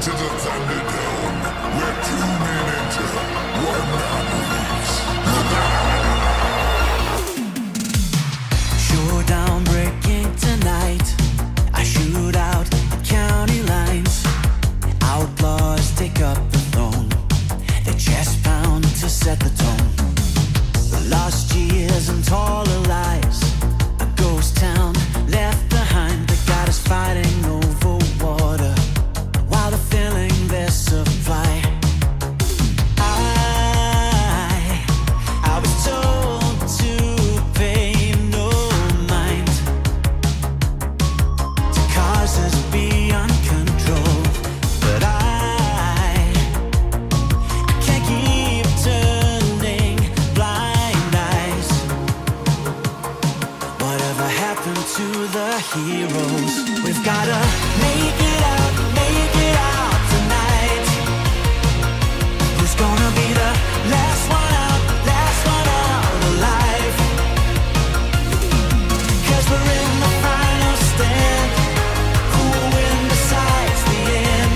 to the Thunderdome. We're tuning into One Memories. Showdown breaking tonight. I shoot out the county lines. Outlaws take up the throne. They chest pound to set the tone. The lost years and taller lies. A ghost town left behind that got us fighting over water while they're filling their supply. I was told to pay no mind to causes beyond control, but I can't keep turning blind eyes. Whatever happened to the heroes? We've gotta make it out tonight. Who's gonna be the last one out alive? 'Cause we're in the final stand. Who will win besides the end?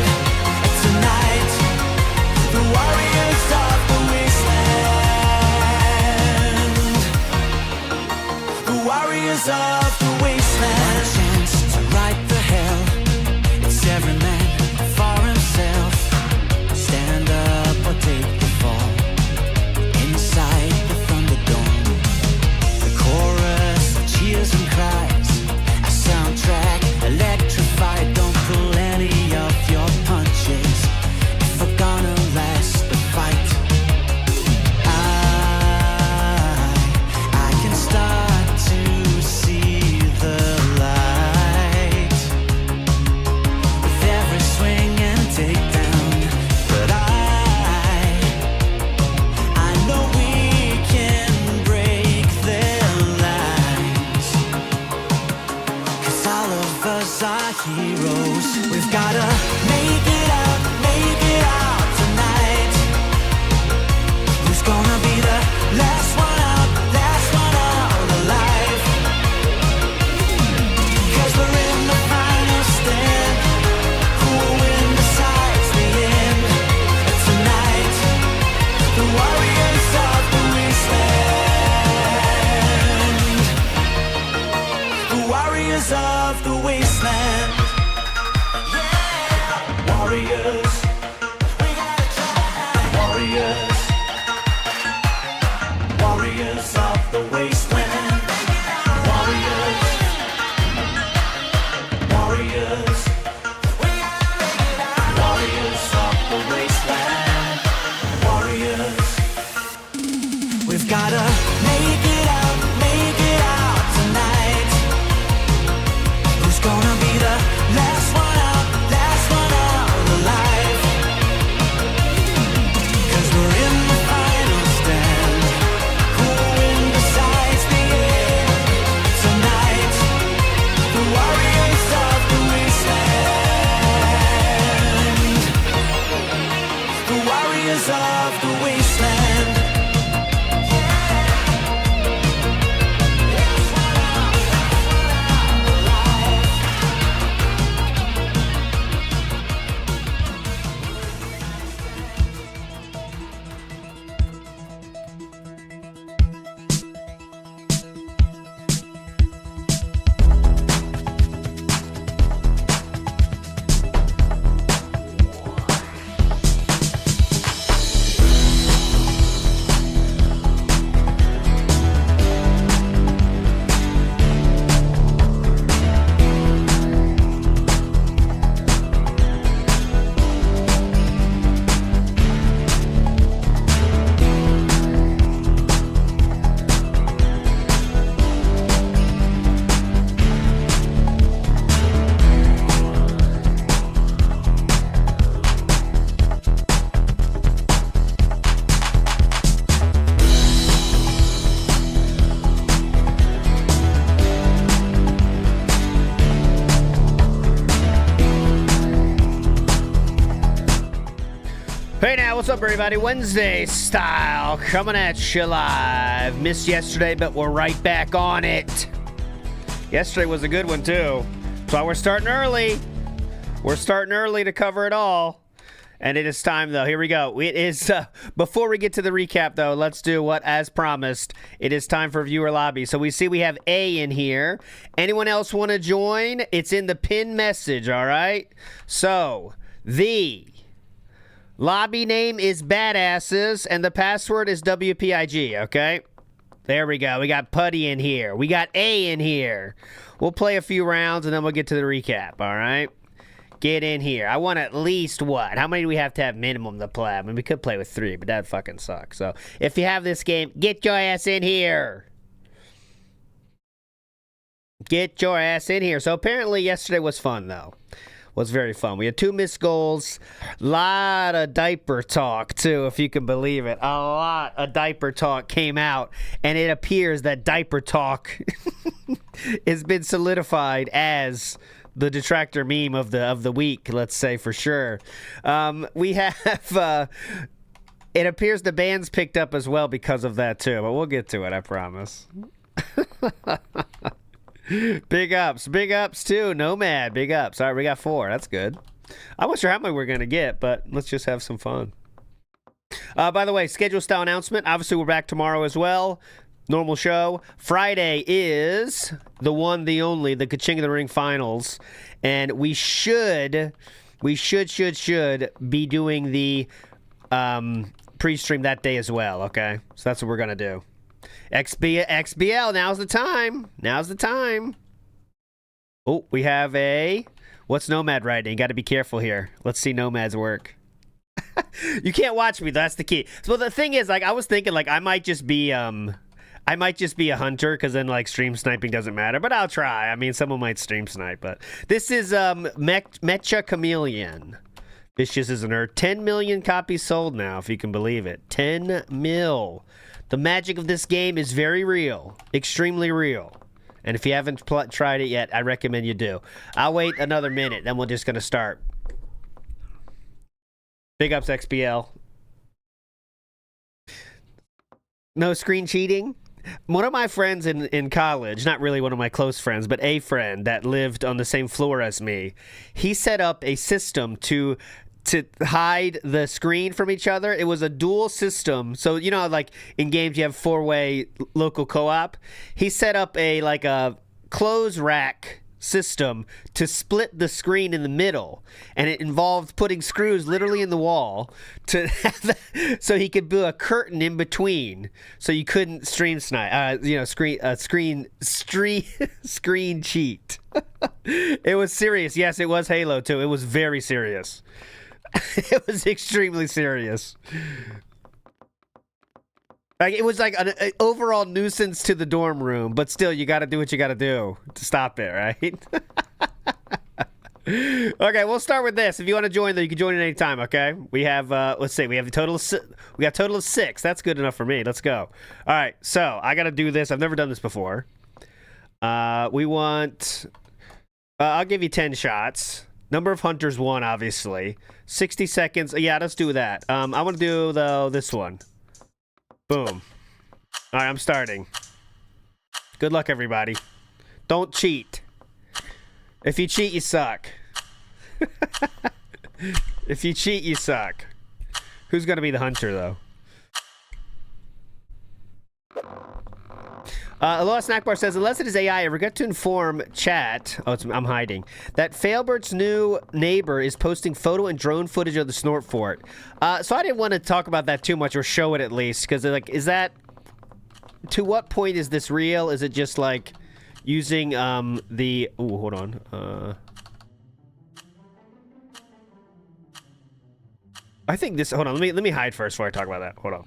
Tonight, the warriors of the wasteland. The warriors of the wasteland. One chance to right the hell. It's every man for himself. Stand up or take the fall. Inside the Thunderdome, the chorus of cheers and cries. A soundtrack electrified. Don't pull any of your punches if we're gonna last the fight. I can start to see the light with every swing and takedown, but I know we can break their lines. 'Cause all of us are heroes. We've gotta make it out tonight. Who's gonna be the last one out alive? 'Cause we're in the final stand. Who will win besides the end? Tonight, the warriors of the wasteland. The warriors of the wasteland. Yeah, warriors. We gotta try. Warriors. Warriors of the wasteland. Warriors. Warriors. Warriors of the wasteland. Warriors. We've gotta make it out tonight. Who's gonna be the last one out alive? 'Cause we're in the final stand. Who will win besides the end? Tonight, the warriors of the wasteland. The warriors of the wasteland. Hey now, what's up everybody? Wednesday style, coming at you live. Missed yesterday, but we're right back on it. Yesterday was a good one too. So we're starting early. We're starting early to cover it all. And it is time, though. Here we go. It is, before we get to the recap, though, let's do what, as promised, it is time for viewer lobby. So we see we have A in here. Anyone else want to join? It's in the pin message, all right? So, the lobby name is Badasses, and the password is WPIG, okay? There we go. We got Putty in here. We got A in here. We'll play a few rounds, and then we'll get to the recap, all right? Get in here. I want at least what? How many do we have to have minimum to play? I mean, we could play with 3, but that fucking sucks. So, if you have this game, get your ass in here. Get your ass in here. So, apparently, yesterday was fun, though. Was very fun. We had 2 missed goals. Lot of diaper talk, too, if you can believe it. A lot of diaper talk came out, and it appears that diaper talk has been solidified as the detractor meme of the week, let's say, for sure. We have it appears the band's picked up as well because of that too, but we'll get to it, I promise. Big ups too. Nomad, big ups. All right, we got 4. That's good. I'm not sure how many we're gonna get, but let's just have some fun. By the way, schedule style announcement. Obviously, we're back tomorrow as well. Normal show. Friday is the one, the only, the Ka-Ching of the Ring finals, and we should be doing the pre-stream that day as well. Okay, so that's what we're gonna do. XBL. Now's the time. Oh, we have a what's Nomad writing? Got to be careful here. Let's see Nomad's work. You can't watch me. That's the key. So the thing is, like, I was thinking, like, I might just be a hunter, because then, like, stream sniping doesn't matter, but I'll try. I mean, someone might stream snipe, but this is Meccha Chameleon. Vicious is a nerd. 10 million copies sold now, if you can believe it. 10 mil. The magic of this game is very real. Extremely real. And if you haven't tried it yet, I recommend you do. I'll wait another minute, then we're just going to start. Big ups, XBL. No screen cheating? One of my friends in college, not really one of my close friends, but a friend that lived on the same floor as me, he set up a system to hide the screen from each other. It was a dual system. So, you know, like in games you have 4-way local co-op. He set up a clothes rack system to split the screen in the middle, and it involved putting screws literally in the wall to have so he could do a curtain in between, so you couldn't stream snipe, screen cheat. It was serious. Yes, it was Halo 2. It was very serious. It was extremely serious. Like, it was like an overall nuisance to the dorm room, but still, you got to do what you got to do to stop it, right? Okay, we'll start with this. If you want to join, though, you can join at any time. Okay, we have let's see, we have a total of 6. That's good enough for me. Let's go. All right, so I got to do this. I've never done this before. We want. I'll give you 10 shots. Number of hunters 1, obviously. 60 seconds. Yeah, let's do that. I want to do though this one. Boom. All right, I'm starting. Good luck, everybody. Don't cheat. If you cheat, you suck. If you cheat, you suck. Who's going to be the hunter, though? Aloha Snackbar says, unless it is AI, I forgot to inform chat, I'm hiding, that Failbert's new neighbor is posting photo and drone footage of the snort fort. So I didn't want to talk about that too much, or show it at least, because, like, is that, to what point is this real? Is it just, like, using, the, ooh, hold on, I think this, hold on, let me hide first before I talk about that, hold on.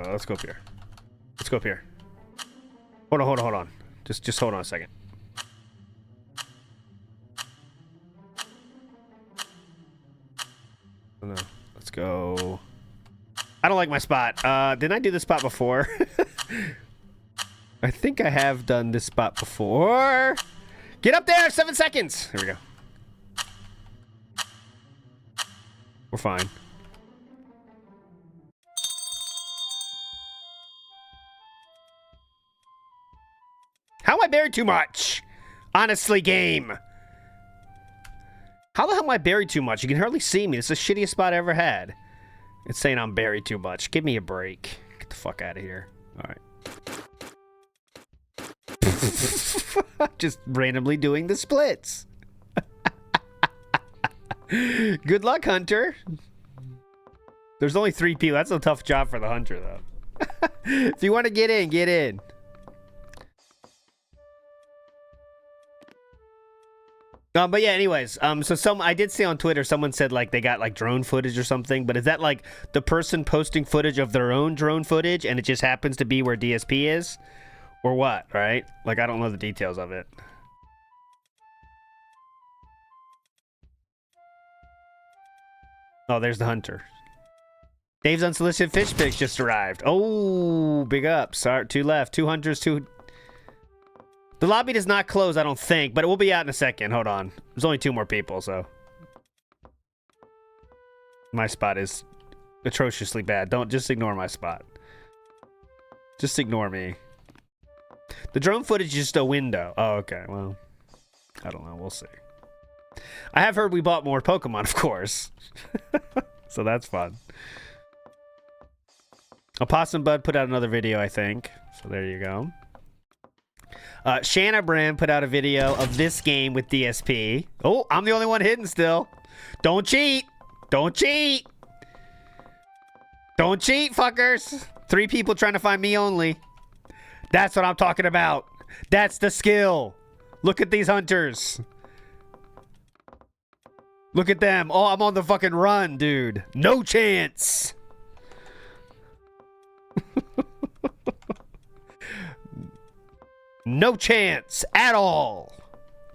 Let's go up here. Let's go up here. Hold on. Just hold on a second. Oh, no. Let's go. I don't like my spot. Didn't I do this spot before? I think I have done this spot before. Get up there! 7 seconds! Here we go. We're fine. How am I buried too much? Honestly, game. How the hell am I buried too much? You can hardly see me. It's the shittiest spot I ever had. It's saying I'm buried too much. Give me a break. Get the fuck out of here. All right. Just randomly doing the splits. Good luck, Hunter. There's only 3 people. That's a tough job for the Hunter, though. If you want to get in, get in. But yeah, anyways, so I did see on Twitter, someone said like they got like drone footage or something, but is that like the person posting footage of their own drone footage and it just happens to be where DSP is? Or what, right? Like, I don't know the details of it. Oh, there's the Hunter. Dave's unsolicited fish pics just arrived. Oh, big ups. Sorry, 2 left. 2 Hunters, 2... The lobby does not close, I don't think, but it will be out in a second. Hold on. There's only 2 more people, so... My spot is atrociously bad. Don't just ignore my spot. Just ignore me. The drone footage is just a window. Oh, okay. Well, I don't know. We'll see. I have heard we bought more Pokemon, of course. So that's fun. Opossum Bud put out another video, I think. So there you go. Shanna Brand put out a video of this game with DSP. Oh, I'm the only one hidden still. Don't cheat. Don't cheat. Don't cheat, fuckers. 3 people trying to find me only. That's what I'm talking about. That's the skill. Look at these Hunters. Look at them. Oh, I'm on the fucking run, dude. No chance. No chance at all.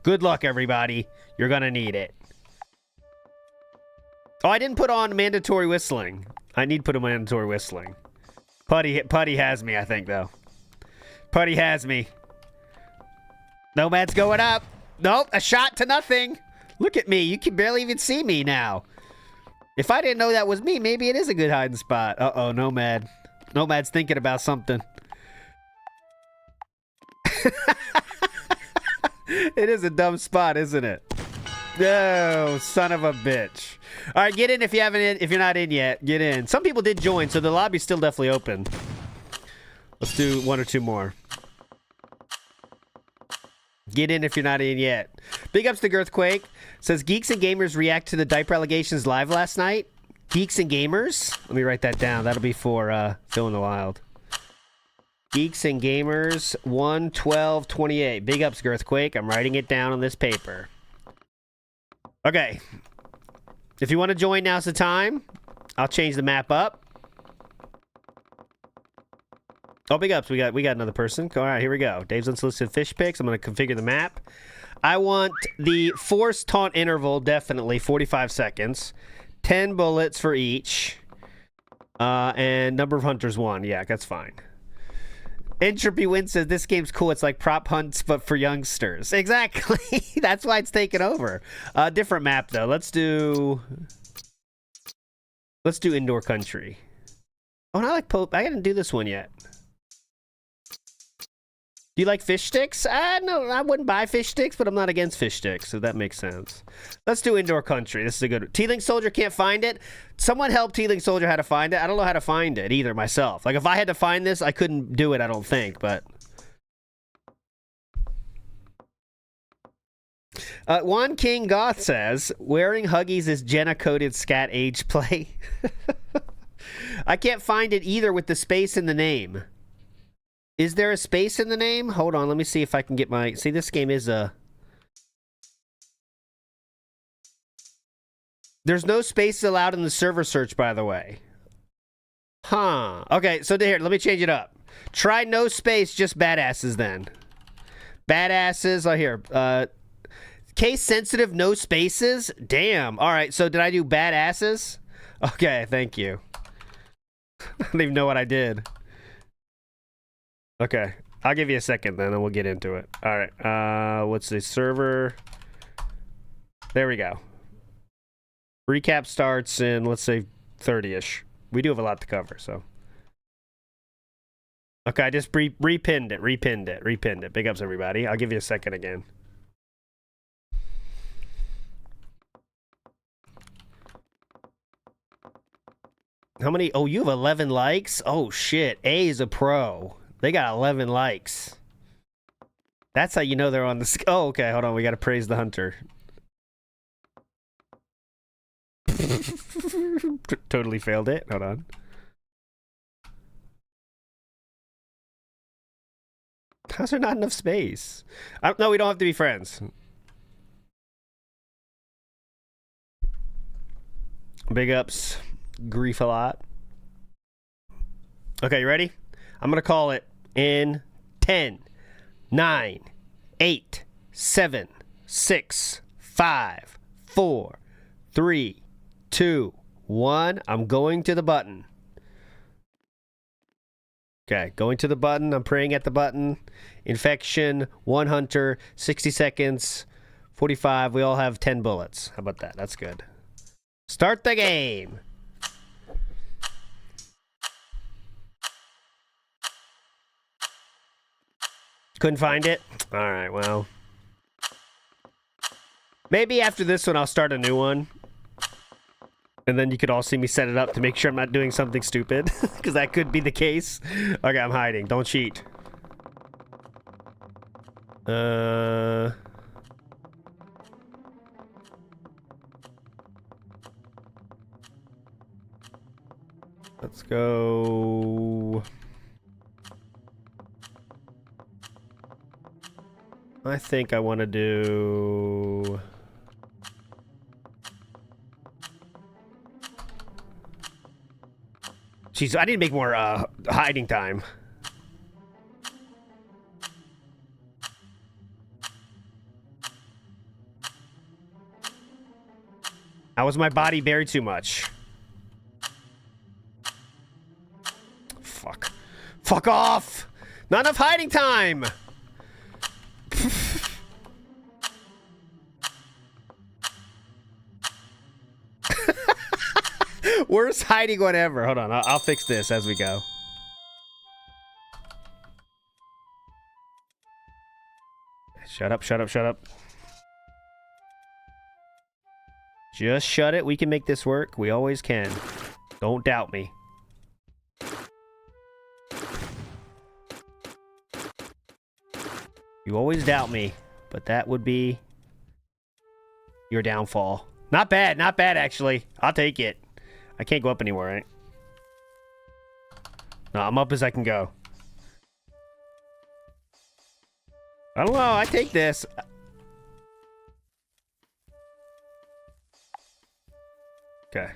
Good luck, everybody. You're gonna need it. Oh, I didn't put on mandatory whistling. I need to put on mandatory whistling. Putty has me, I think, though. Putty has me. Nomad's going up. Nope, a shot to nothing. Look at me. You can barely even see me now. If I didn't know that was me, maybe it is a good hiding spot. Uh-oh, Nomad. Nomad's thinking about something. It is a dumb spot, isn't it? No, son of a bitch. All right, get in if you haven't. If you're not in yet, get in. Some people did join, so the lobby's still definitely open. Let's do 1 or 2 more. Get in if you're not in yet. Big ups to Girthquake. Says Geeks and Gamers react to the diaper allegations live last night. Geeks and Gamers. Let me write that down. That'll be for Phil in the Wild. Geeks and Gamers 1/12/28. Big ups, Girthquake. I'm writing it down on this paper. Okay. If you want to join, now's the time. I'll change the map up. Oh, big ups. We got another person. All right, here we go. Dave's unsolicited fish pics. I'm going to configure the map. I want the forced taunt interval, definitely 45 seconds. 10 bullets for each. And number of hunters 1. Yeah, that's fine. Entropy Win says this game's cool. It's like prop hunts, but for youngsters. Exactly. That's why it's taken over. Different map though. Let's do indoor country. Oh, and I like Pope. I didn't do this one yet. Do you like fish sticks? No, I wouldn't buy fish sticks, but I'm not against fish sticks, so that makes sense. Let's do indoor country. This is a good one. Teeling Soldier can't find it. Someone help Teeling Soldier how to find it. I don't know how to find it either myself. Like, if I had to find this, I couldn't do it, I don't think, but... Juan King Goth says, wearing Huggies is Jenna-coded scat age play. I can't find it either with the space in the name. Is there a space in the name? Hold on, let me see if I can get my... See, this game is a... There's no space allowed in the server search, by the way. Huh. Okay, so here, let me change it up. Try no space, just badasses then. Badasses, oh here. Case sensitive, no spaces? Damn. All right, so did I do badasses? Okay, thank you. I don't even know what I did. Okay, I'll give you a second then, and we'll get into it. All right, what's the server? There we go. Recap starts in, let's say, 30-ish. We do have a lot to cover, so. Okay, I just repinned it. Big ups, everybody. I'll give you a second again. How many? Oh, you have 11 likes? Oh, shit. A is a pro. They got 11 likes. That's how you know they're on the... Oh, okay. Hold on. We got to praise the hunter. Totally failed it. Hold on. How's there not enough space? No, we don't have to be friends. Big ups. Grief a lot. Okay, you ready? I'm going to call it in 10, 9, 8, 7, 6, 5, 4, 3, 2, 1. I'm going to the button. Okay, going to the button. I'm praying at the button. Infection, 1 hunter, 60 seconds, 45. We all have 10 bullets. How about that? That's good. Start the game. Couldn't find it? All right, well. Maybe after this one, I'll start a new one. And then you could all see me set it up to make sure I'm not doing something stupid. Because that could be the case. Okay, I'm hiding. Don't cheat. Let's go... I think I want to do... Jeez, I need to make more hiding time. How was my body buried too much? Fuck. Fuck off! Not enough hiding time! Worst hiding one ever. Hold on, I'll fix this as we go. Shut up, shut up, shut up. Just shut it. We can make this work. We always can. Don't doubt me. You always doubt me, but that would be your downfall. Not bad, actually. I'll take it. I can't go up anywhere, right? No, I'm up as I can go. I don't know, I take this. Okay.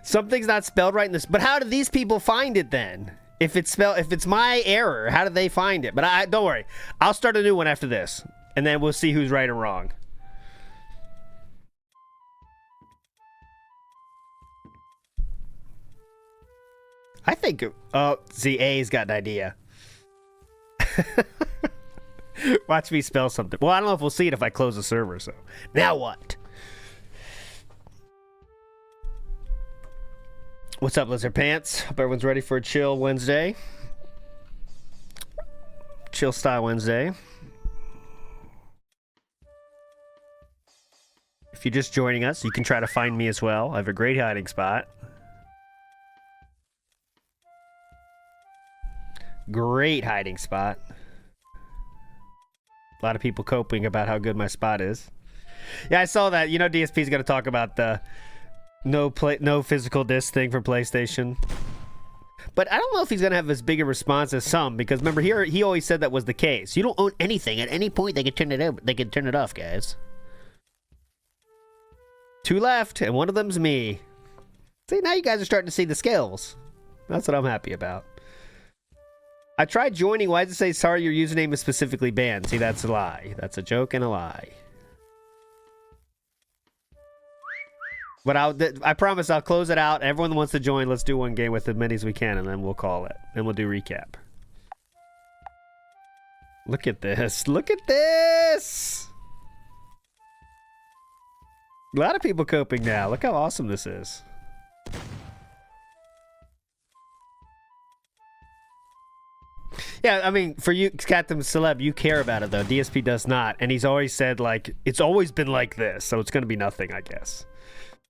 Something's not spelled right in this, but how did these people find it then? If it's my error, how did they find it? But don't worry. I'll start a new one after this, and then we'll see who's right or wrong. I think, see, A's got an idea. Watch me spell something. Well, I don't know if we'll see it if I close the server, so. Now what? What's up, Lizard Pants? Hope everyone's ready for a chill Wednesday. Chill style Wednesday. If you're just joining us, you can try to find me as well. I have a great hiding spot. Great hiding spot. A lot of people coping about how good my spot is. Yeah, I saw that. You know, DSP's going to talk about the no physical disc thing for PlayStation. But I don't know if he's going to have as big a response as some, because remember, here he always said that was the case. You don't own anything. At any point, they can turn it over. They can turn it off, guys. 2 left, and one of them's me. See, now you guys are starting to see the skills. That's what I'm happy about. I tried joining. Why does it say, sorry, your username is specifically banned? See, that's a lie. That's a joke and a lie. But I promise I'll close it out. Everyone that wants to join, let's do one game with as many as we can, and then we'll call it. Then we'll do recap. Look at this. Look at this! A lot of people coping now. Look how awesome this is. Yeah, I mean, for you, Captain Celeb, you care about it, though. DSP does not. And he's always said, like, it's always been like this, so it's going to be nothing, I guess.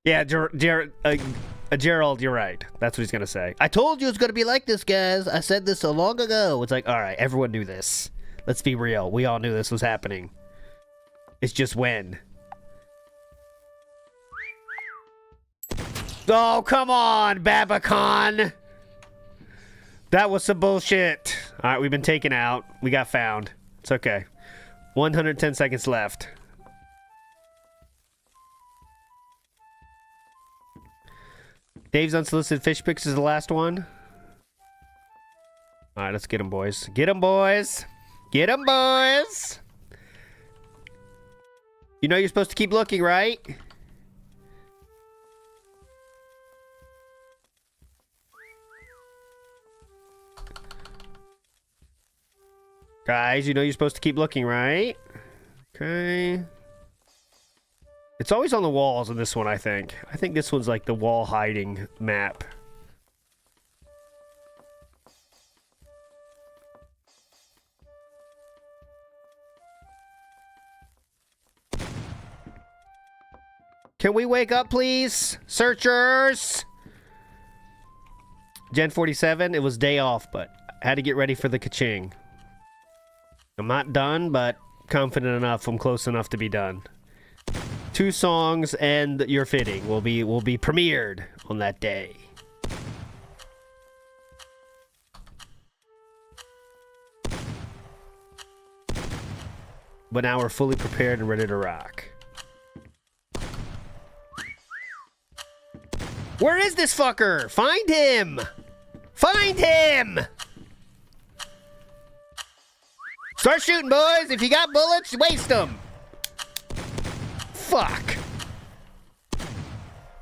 Yeah, Gerald, you're right. That's what he's going to say. I told you it's going to be like this, guys. I said this so long ago. It's like, all right, everyone knew this. Let's be real. We all knew this was happening. It's just when. Oh, come on, Babacon. That was some bullshit. All right, we've been taken out. We got found. It's okay. 110 seconds left. Dave's unsolicited fish pics is the last one. All right, let's get him, boys. Get him, boys. Get him, boys. You know you're supposed to keep looking, right? Guys, you know you're supposed to keep looking, right? Okay. It's always on the walls in this one, I think. I think this one's like the wall hiding map. Can we wake up, please? Searchers! Gen 47, it was day off, but I had to get ready for the kaching. I'm not done, but confident enough. I'm close enough to be done. 2 songs and You're Fitting will be premiered on that day. But now we're fully prepared and ready to rock. Where is this fucker? Find him! Find him! Start shooting, boys! If you got bullets, waste them! Fuck!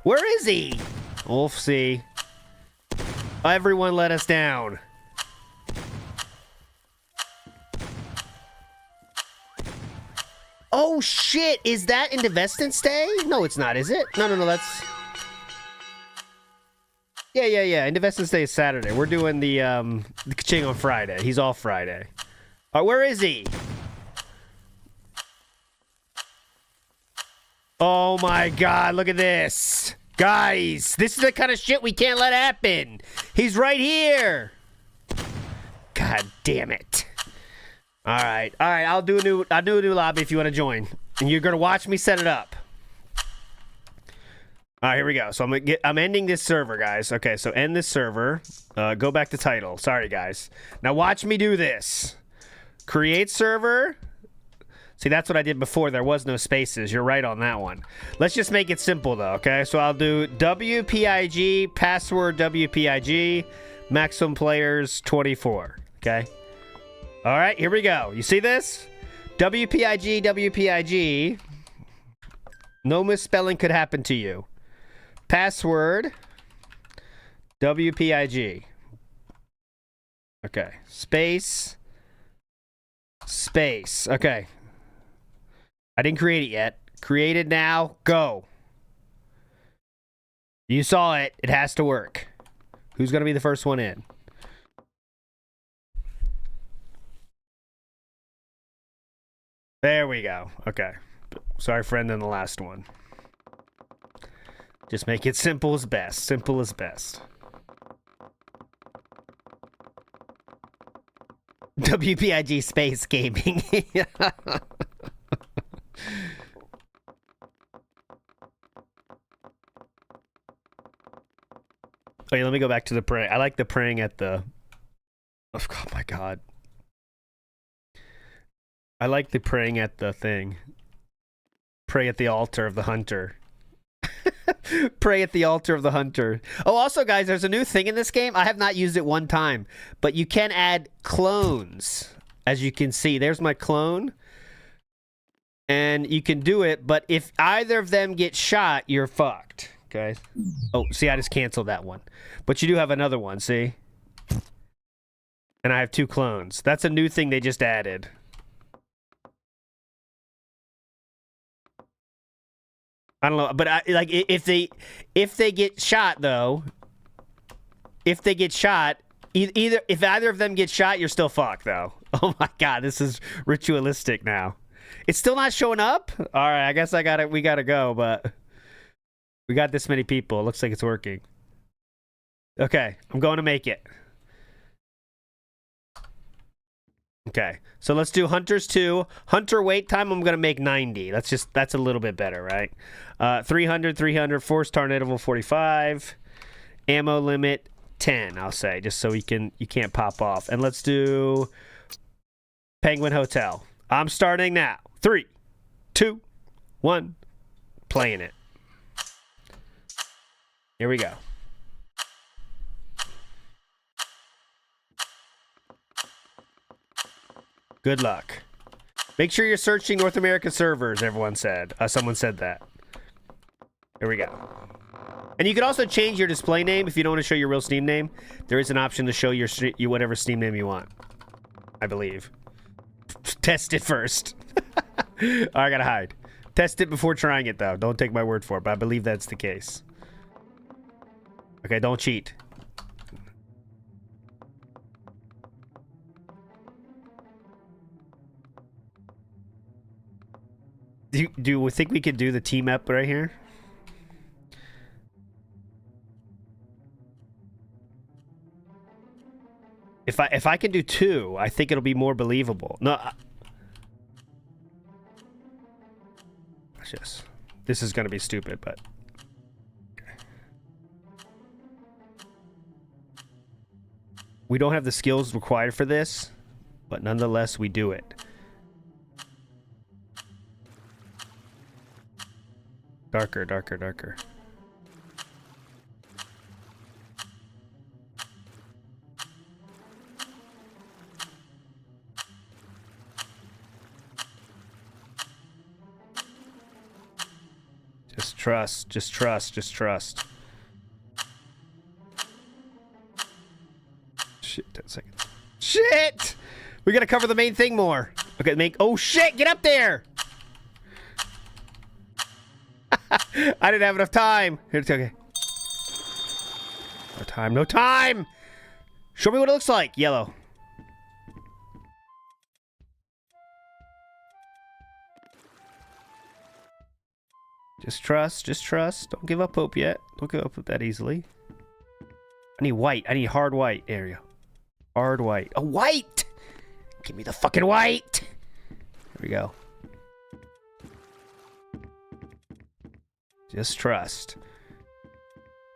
Where is he? We'll see. Everyone let us down. Oh shit! Is that Indivestance Day? No, it's not, is it? No, that's... Yeah. Indivestance Day is Saturday. We're doing the kaching on Friday. He's off Friday. Where is he? Oh my god, look at this. Guys, this is the kind of shit we can't let happen. He's right here. God damn it. Alright, I'll do a new lobby if you want to join. And you're gonna watch me set it up. Alright, here we go. So I'm ending this server, guys. Okay, so end this server. Go back to title. Sorry, guys. Now watch me do this. Create server. See, that's what I did before. There was no spaces. You're right on that one. Let's just make it simple, though, okay? So I'll do WPIG, password WPIG, maximum players 24, okay? All right, here we go. You see this? WPIG. No misspelling could happen to you. Password WPIG. Okay. Space. Okay. I didn't create it yet. Created now. Go. You saw it. It has to work. Who's going to be the first one in? There we go. Okay. Sorry, friend, in the last one. Just make it simple as best. Simple as best. WPIG Space Gaming. Wait, let me go back to the praying. I like the praying at the... Oh my god. I like the praying at the thing. Pray at the altar of the hunter. Pray at the altar of the hunter. Oh, also, guys, there's a new thing in this game. I have not used it one time, but you can add clones. As you can see, there's my clone. And you can do it, but if either of them get shot, you're fucked. Okay? Oh, see, I just canceled that one. But you do have another one, see? And I have 2 clones. That's a new thing they just added. I don't know, but like if they get shot though, if they get shot, Either if either of them get shot, you're still fucked though. Oh my god, this is ritualistic now. It's still not showing up? All right, I guess we gotta go, but we got this many people. It looks like it's working. Okay, I'm going to make it. Okay, so let's do Hunters 2. Hunter wait time, I'm going to make 90. That's a little bit better, right? 300, Force Tornado 45. Ammo limit 10, I'll say, just so you can't pop off. And let's do Penguin Hotel. I'm starting now. 3, 2, 1. Playing it. Here we go. Good luck. Make sure you're searching North American servers, everyone said. Someone said that. Here we go. And you can also change your display name if you don't want to show your real Steam name. There is an option to show your whatever Steam name you want. I believe. Test it first. Oh, I gotta hide. Test it before trying it, though. Don't take my word for it, but I believe that's the case. Okay, don't cheat. Do we think we could do the team up right here? If I can do 2, I think it'll be more believable. No, just this is gonna be stupid, but we don't have the skills required for this, but nonetheless we do it. Darker, darker, darker. Just trust, just trust, just trust. Shit, 10 seconds. Shit! We gotta cover the main thing more. Okay, oh shit, get up there! I didn't have enough time. Here, it's okay. No time, no time! Show me what it looks like. Yellow. Just trust, just trust. Don't give up hope yet. Don't give up hope that easily. I need white. I need hard white. There you go. Hard white. Oh, white! Give me the fucking white! Here we go. Just trust.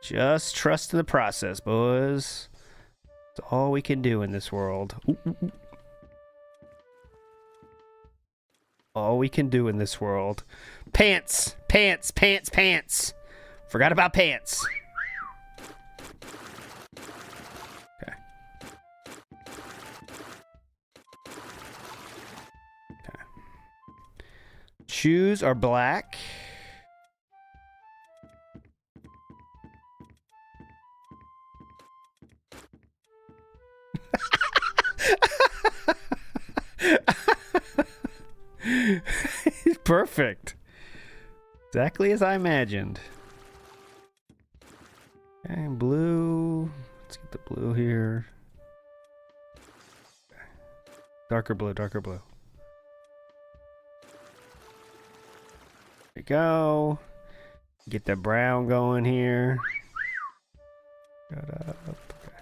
Just trust in the process, boys. It's all we can do in this world. Ooh, ooh, ooh. All we can do in this world. Pants! Pants! Pants! Pants! Forgot about pants. Okay. Okay. Shoes are black. Perfect. Exactly as I imagined. Okay, blue. Let's get the blue here. Darker blue, darker blue. There we go. Get the brown going here. Got up. Okay.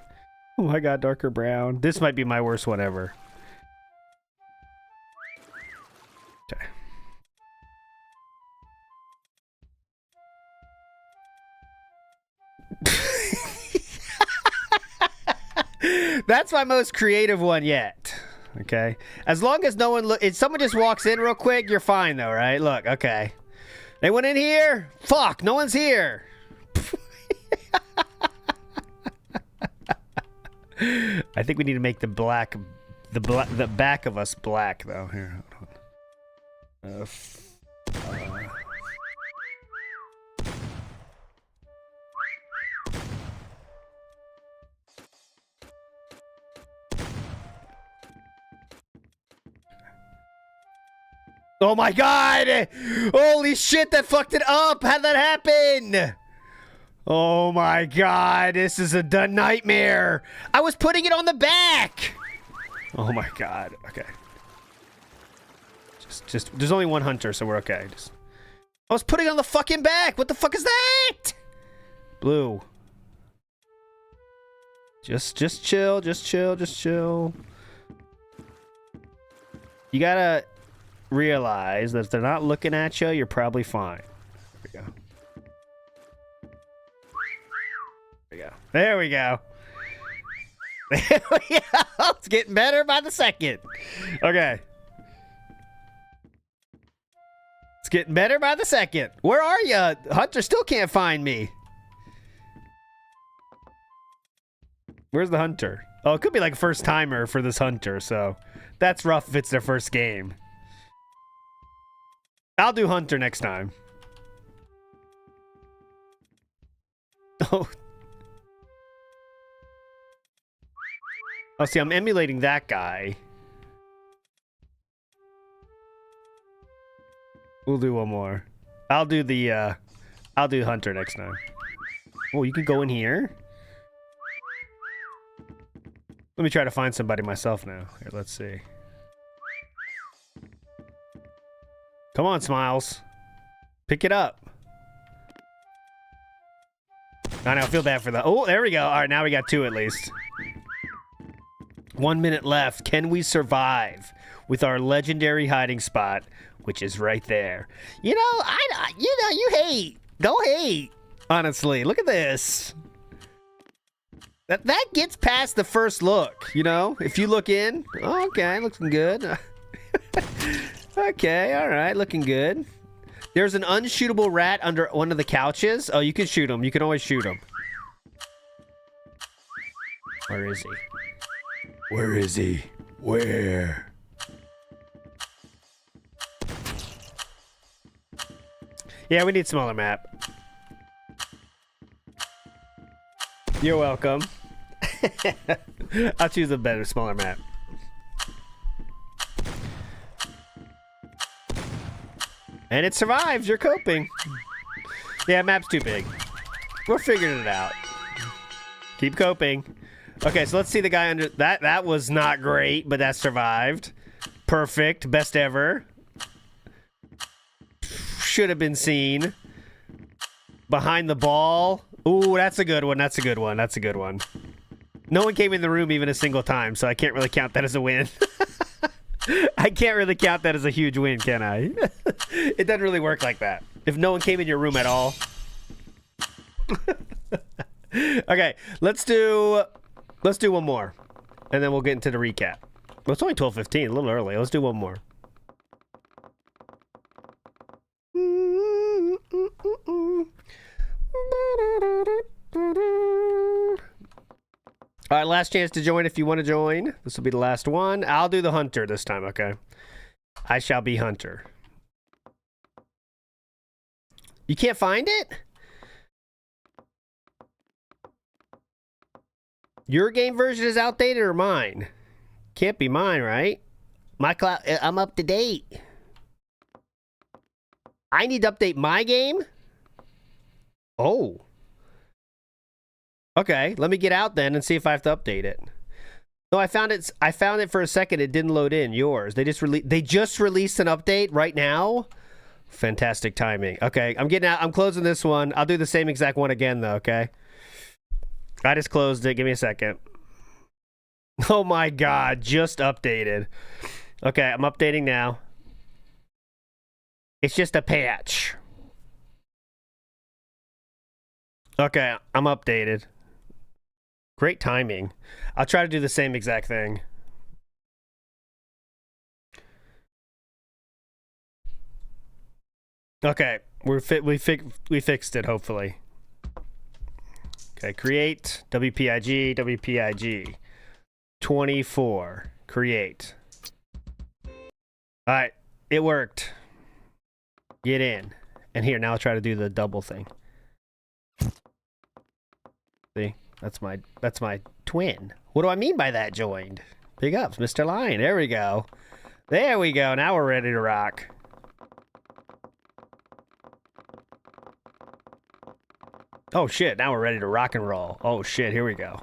Oh, I got darker brown. This might be my worst one ever. Okay. That's my most creative one yet. Okay. As long as no one if someone just walks in real quick, you're fine though, right? Look, okay. They went in here? Fuck, no one's here. I think we need to make the back of us black though. Here, hold on. Oh my god! Holy shit, that fucked it up! How'd that happen? Oh my god, this is a nightmare. I was putting it on the back. Oh my god. Okay. Just there's only one hunter, so we're okay. I was putting it on the fucking back. What the fuck is that? Blue. Just chill, just chill. You gotta realize that if they're not looking at you, you're probably fine. There we go. There we go. There we go. It's getting better by the second. Okay. It's getting better by the second. Where are you? Hunter still can't find me. Where's the hunter? Oh, it could be like first timer for this hunter, so that's rough if it's their first game. I'll do hunter next time. Oh. Oh, see, I'm emulating that guy. We'll do one more. I'll do hunter next time. Oh, you can go in here? Let me try to find somebody myself now. Here, let's see. Come on, Smiles. Pick it up. I feel bad for that. Oh, there we go. All right, now we got two at least. 1 minute left. Can we survive with our legendary hiding spot, which is right there? You know, you hate. Don't hate. Honestly, look at this. That gets past the first look, you know? If you look in, oh, okay, looking good. Okay, all right, looking good. There's an unshootable rat under one of the couches. Oh, you can shoot him. You can always shoot him. Where is he? Where is he? Where? Yeah, we need smaller map. You're welcome. I'll choose a better, smaller map. And it survives. You're coping. Yeah, map's too big. We're figuring it out. Keep coping. Okay, so let's see the guy under... That was not great, but that survived. Perfect. Best ever. Should have been seen. Behind the ball. Ooh, that's a good one. That's a good one. That's a good one. No one came in the room even a single time, so I can't really count that as a win. I can't really count that as a huge win, can I? It doesn't really work like that. If no one came in your room at all. Okay, let's do one more. And then we'll get into the recap. Well, it's only 12:15, a little early. Let's do one more. All right, last chance to join if you want to join. This will be the last one. I'll do the hunter this time, okay? I shall be hunter. You can't find it? Your game version is outdated or mine? Can't be mine, right? My cloud, I'm up to date. I need to update my game? Oh. Okay, let me get out then and see if I have to update it. No, I found it for a second. It didn't load in. Yours. They just released an update right now. Fantastic timing. Okay, I'm getting out. I'm closing this one. I'll do the same exact one again though, okay? I just closed it. Give me a second. Oh my god, just updated. Okay, I'm updating now. It's just a patch. Okay, I'm updated. Great timing. I'll try to do the same exact thing. Okay, we fixed it, hopefully. Okay, create, WPIG, 24, create. Alright, it worked. Get in. And here, now I'll try to do the double thing. See? That's my twin. What do I mean by that, joined? Big ups, Mr. Lion. There we go. There we go. Now we're ready to rock. Oh shit, now we're ready to rock and roll. Oh shit, here we go.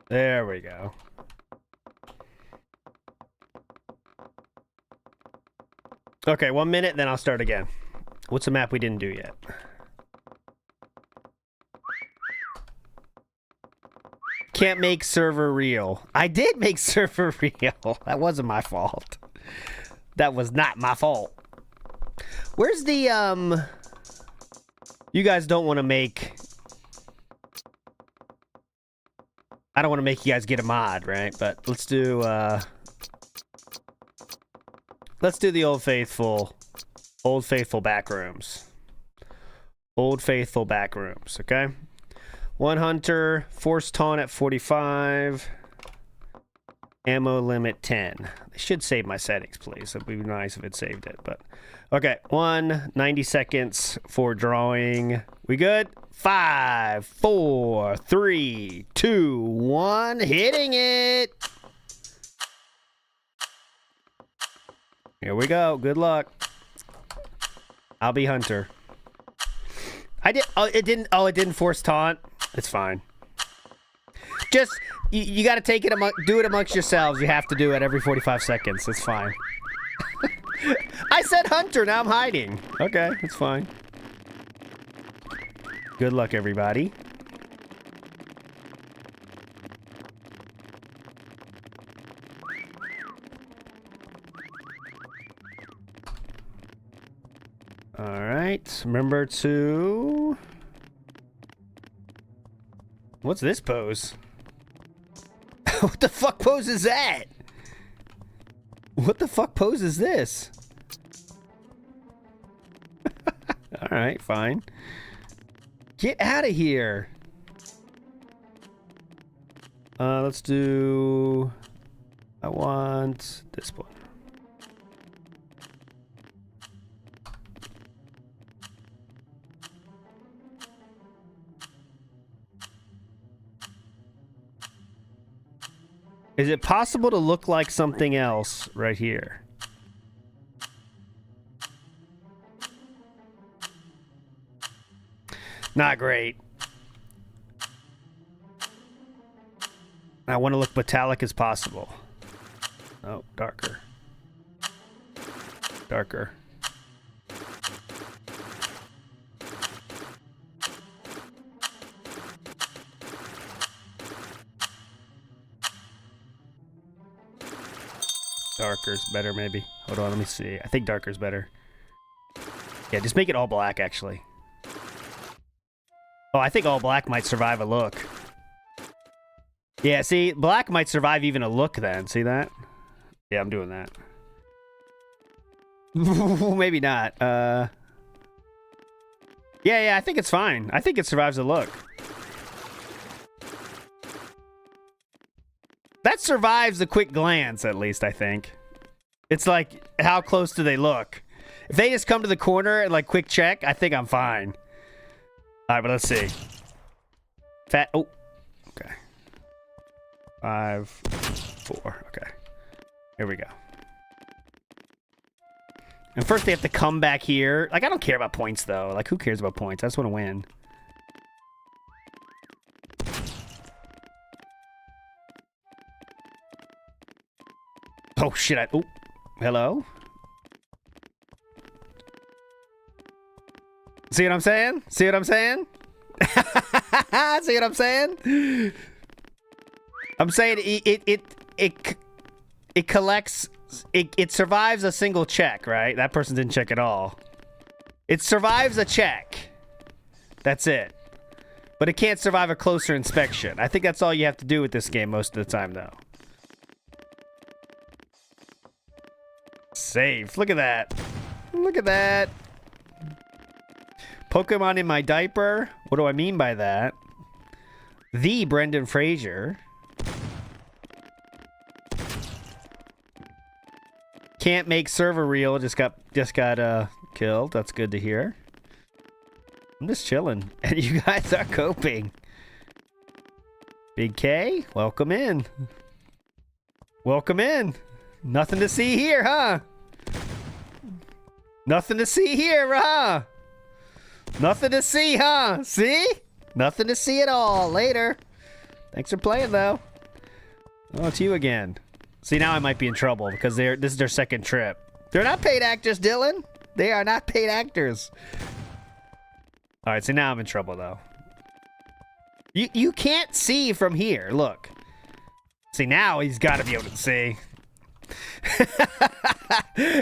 There we go. Okay, 1 minute, then I'll start again. What's a map we didn't do yet? Can't make server real. I did make server real. That wasn't my fault. That was not my fault. Where's the, You guys don't want to make... I don't want to make you guys get a mod, right? But let's do the Old Faithful back rooms. Old Faithful back rooms, okay? 1 hunter, force taunt at 45, ammo limit 10. I should save my settings, please. It'd be nice if it saved it, but okay. 90 seconds for drawing. We good? 5, 4, 3, 2, 1. Hitting it. Here we go. Good luck. I'll be hunter. I did. Oh, it didn't. Oh, it didn't force taunt. It's fine. Just you got to take it do it amongst yourselves. You have to do it every 45 seconds. It's fine. I said hunter. Now I'm hiding. Okay, it's fine. Good luck, everybody. All right. Remember to... What's this pose? What the fuck pose is that? What the fuck pose is this? All right, fine. Get out of here. Let's do... I want this one. Is it possible to look like something else right here? Not great. I want to look metallic as possible. Oh, darker. Darker. Darker's better, maybe. Hold on, let me see. I think darker's better. Yeah, just make it all black, actually. Oh, I think all black might survive a look. Yeah, see, black might survive even a look then. See that? Yeah, I'm doing that. Maybe not. Yeah, I think it's fine. I think it survives a look. That survives a quick glance, at least, I think. It's like, how close do they look? If they just come to the corner and, like, quick check, I think I'm fine. All right, but let's see. Oh, okay. 5, 4, okay. Here we go. And first they have to come back here. Like, I don't care about points, though. Like, who cares about points? I just want to win. Oh, shit. Oh, hello? See what I'm saying? See what I'm saying? See what I'm saying? I'm saying it collects... It survives a single check, right? That person didn't check at all. It survives a check. That's it. But it can't survive a closer inspection. I think that's all you have to do with this game most of the time, though. Safe. Look at that. Look at that. Pokemon in my diaper? What do I mean by that? The Brendan Fraser. Can't make server real. Just got killed. That's good to hear. I'm just chilling, and you guys are coping. Big K, welcome in. Welcome in. Nothing to see here, huh? Nothing to see here, huh? Nothing to see, huh? See? Nothing to see at all. Later. Thanks for playing, though. Oh, it's you again. See, now I might be in trouble because this is their second trip. They're not paid actors, Dylan. They are not paid actors. All right, so now I'm in trouble, though. You can't see from here. Look. See, now he's got to be able to see.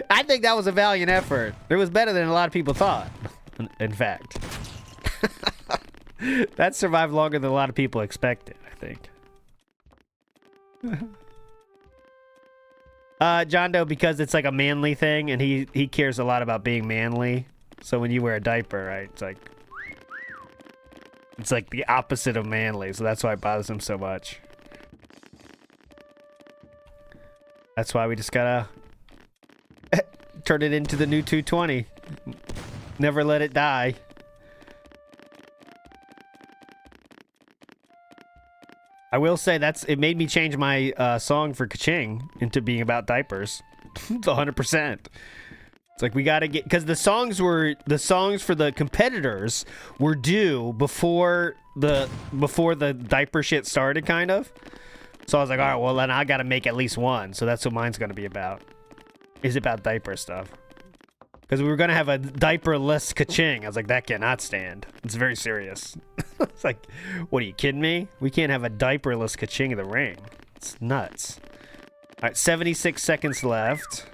I think that was a valiant effort. It was better than a lot of people thought, in fact. That survived longer than a lot of people expected, I think. John Doe, because it's like a manly thing, and he cares a lot about being manly. So when you wear a diaper, right, it's like the opposite of manly, so that's why it bothers him so much. That's why we just gotta turn it into the new 220. Never let it die. I will say it made me change my song for Kaching into being about diapers. 100%. It's like we gotta get, because the songs for the competitors were due before the diaper shit started, kind of. So I was like, all right, well then I gotta make at least one. So that's what mine's gonna be about. Is about diaper stuff. Because we were gonna have a diaperless Kaching. I was like, that cannot stand. It's very serious. It's like, what, are you kidding me? We can't have a diaperless Kaching in the ring. It's nuts. All right, 76 seconds left.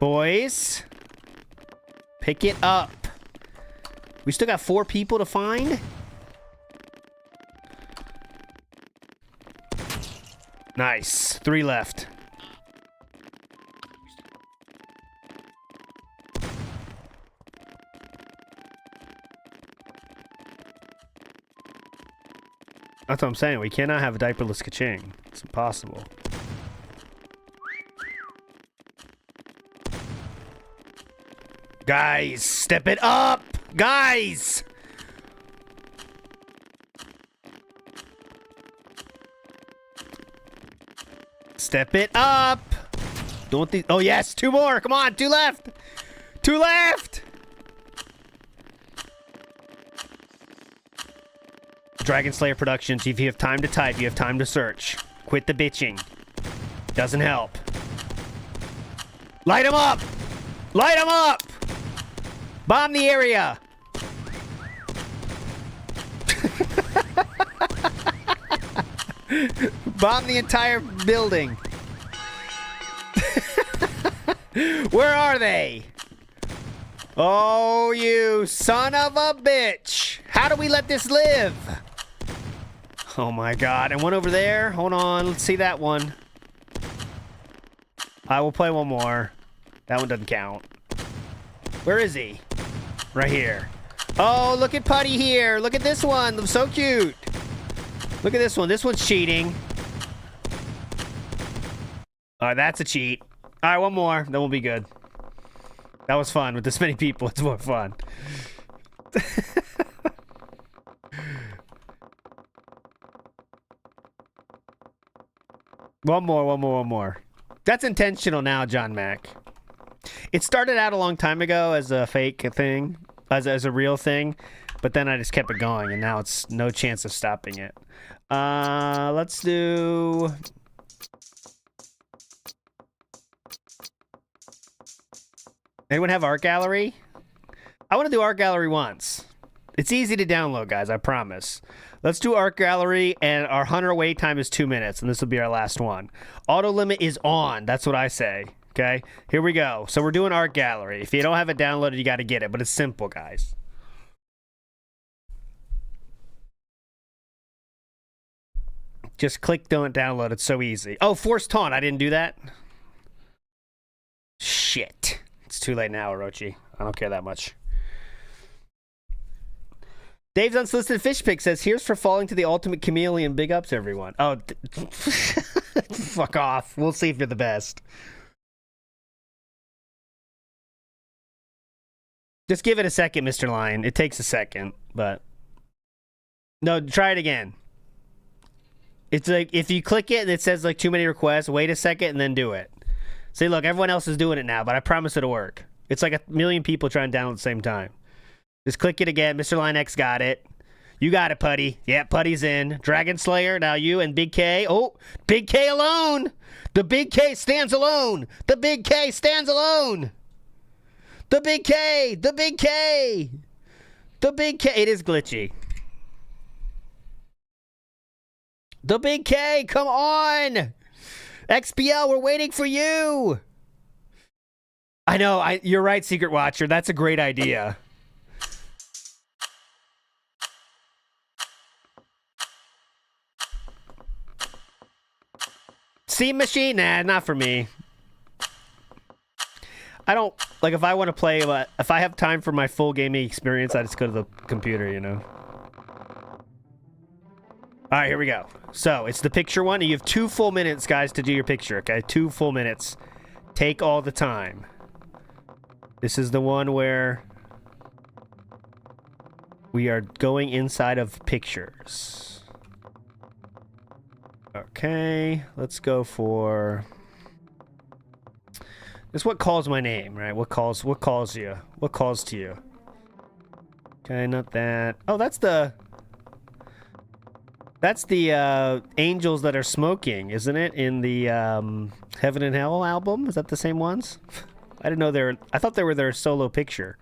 Boys, pick it up. We still got 4 people to find. Nice. 3 left. That's what I'm saying. We cannot have a diaperless Kaching. It's impossible. Guys, step it up! Guys! Step it up! Don't these... Oh, yes! 2 more! Come on! 2 left! 2 left! Dragon Slayer Productions. If you have time to type, you have time to search. Quit the bitching. Doesn't help. Light them up! Light them up! Bomb the area! Bomb the entire building. Where are they? Oh, you son of a bitch. How do we let this live? Oh my god. And one over there. Hold on. Let's see that one. I will play one more. That one doesn't count. Where is he? Right here. Oh, look at Putty here. Look at this one. They're so cute. Look at this one. This one's cheating. All right, that's a cheat. All right, one more. Then we'll be good. That was fun with this many people. It's more fun. One more. That's intentional now, John Mack. It started out a long time ago as a fake thing, as a real thing, but then I just kept it going, and now it's no chance of stopping it. Let's do... Anyone have Art Gallery? I want to do Art Gallery once. It's easy to download, guys, I promise. Let's do Art Gallery, and our Hunter wait time is 2 minutes, and this will be our last one. Auto limit is on. That's what I say. Okay, here we go. So we're doing Art Gallery. If you don't have it downloaded, you got to get it, but it's simple, guys. Just click don't download. It's so easy. Oh, Forced Taunt. I didn't do that. Shit. It's too late now, Orochi. I don't care that much. Dave's Unsolicited Fish Pick says, here's for falling to the ultimate chameleon. Big ups, everyone. Oh, fuck off. We'll see if you're the best. Just give it a second, Mr. Lion. It takes a second, but... No, try it again. It's like if you click it and it says like too many requests, wait a second and then do it. See, look, everyone else is doing it now, but I promise it'll work. It's like 1 million people trying to download at the same time. Just click it again. Mr. Line X got it. You got it, Putty. Yeah, Putty's in. Dragon Slayer, now you and Big K. Oh, Big K alone. The Big K stands alone. The Big K stands alone. The Big K. The Big K. The Big K. It is glitchy. The Big K, come on. XBL, we're waiting for you. I know, you're right, Secret Watcher. That's a great idea. Steam machine? Nah, not for me. I don't, like, if I want to play, if I have time for my full gaming experience, I just go to the computer, you know? All right, here we go. So, it's the picture one. You have 2 full minutes, guys, to do your picture, okay? 2 full minutes. Take all the time. This is the one where we are going inside of pictures. Okay, let's go for... It's what calls my name, right? What calls you? What calls to you? Okay, not that. Oh, that's the angels that are smoking, isn't it? In the Heaven and Hell album? Is that the same ones? I didn't know they were... I thought they were their solo picture.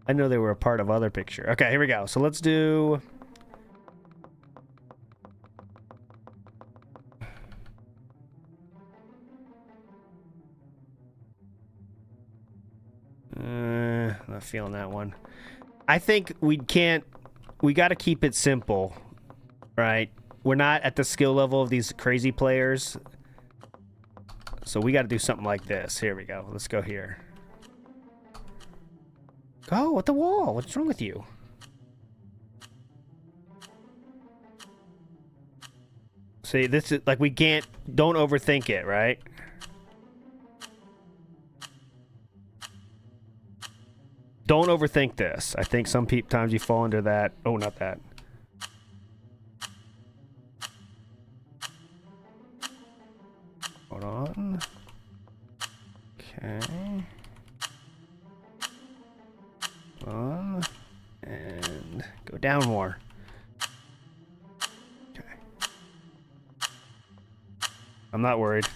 I know they were a part of other picture. Okay, here we go. So let's do... Not feeling that one. I think we got to keep it simple, right? We're not at the skill level of these crazy players. So we got to do something like this. Here we go. Let's go here. Go at the wall. What's wrong with you? See, this is like, don't overthink it, right? Don't overthink this. I think some times you fall into that. Oh, not that. Hold on. Okay. On. And go down more. Okay. I'm not worried.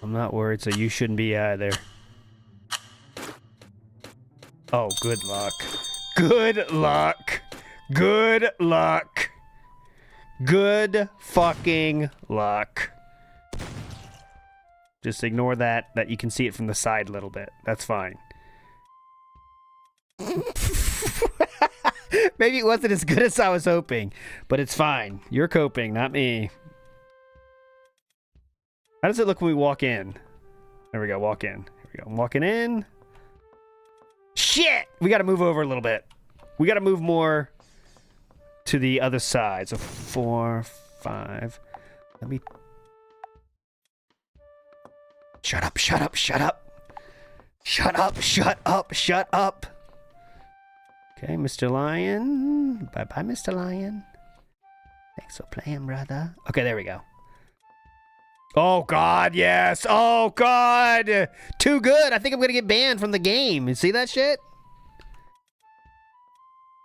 I'm not worried, so you shouldn't be either. Oh, good luck. Good luck. Good luck. Good fucking luck. Just ignore that you can see it from the side a little bit. That's fine. Maybe it wasn't as good as I was hoping, but it's fine. You're coping, not me. How does it look when we walk in? There we go, walk in. Here we go. I'm walking in. Shit! We gotta move over a little bit. We gotta move more to the other side. So 4, 5. Let me... Shut up, shut up, shut up. Shut up, shut up, shut up. Okay, Mr. Lion. Bye-bye, Mr. Lion. Thanks for playing, brother. Okay, there we go. Oh, God, yes. Oh, God. Too good. I think I'm going to get banned from the game. You see that shit?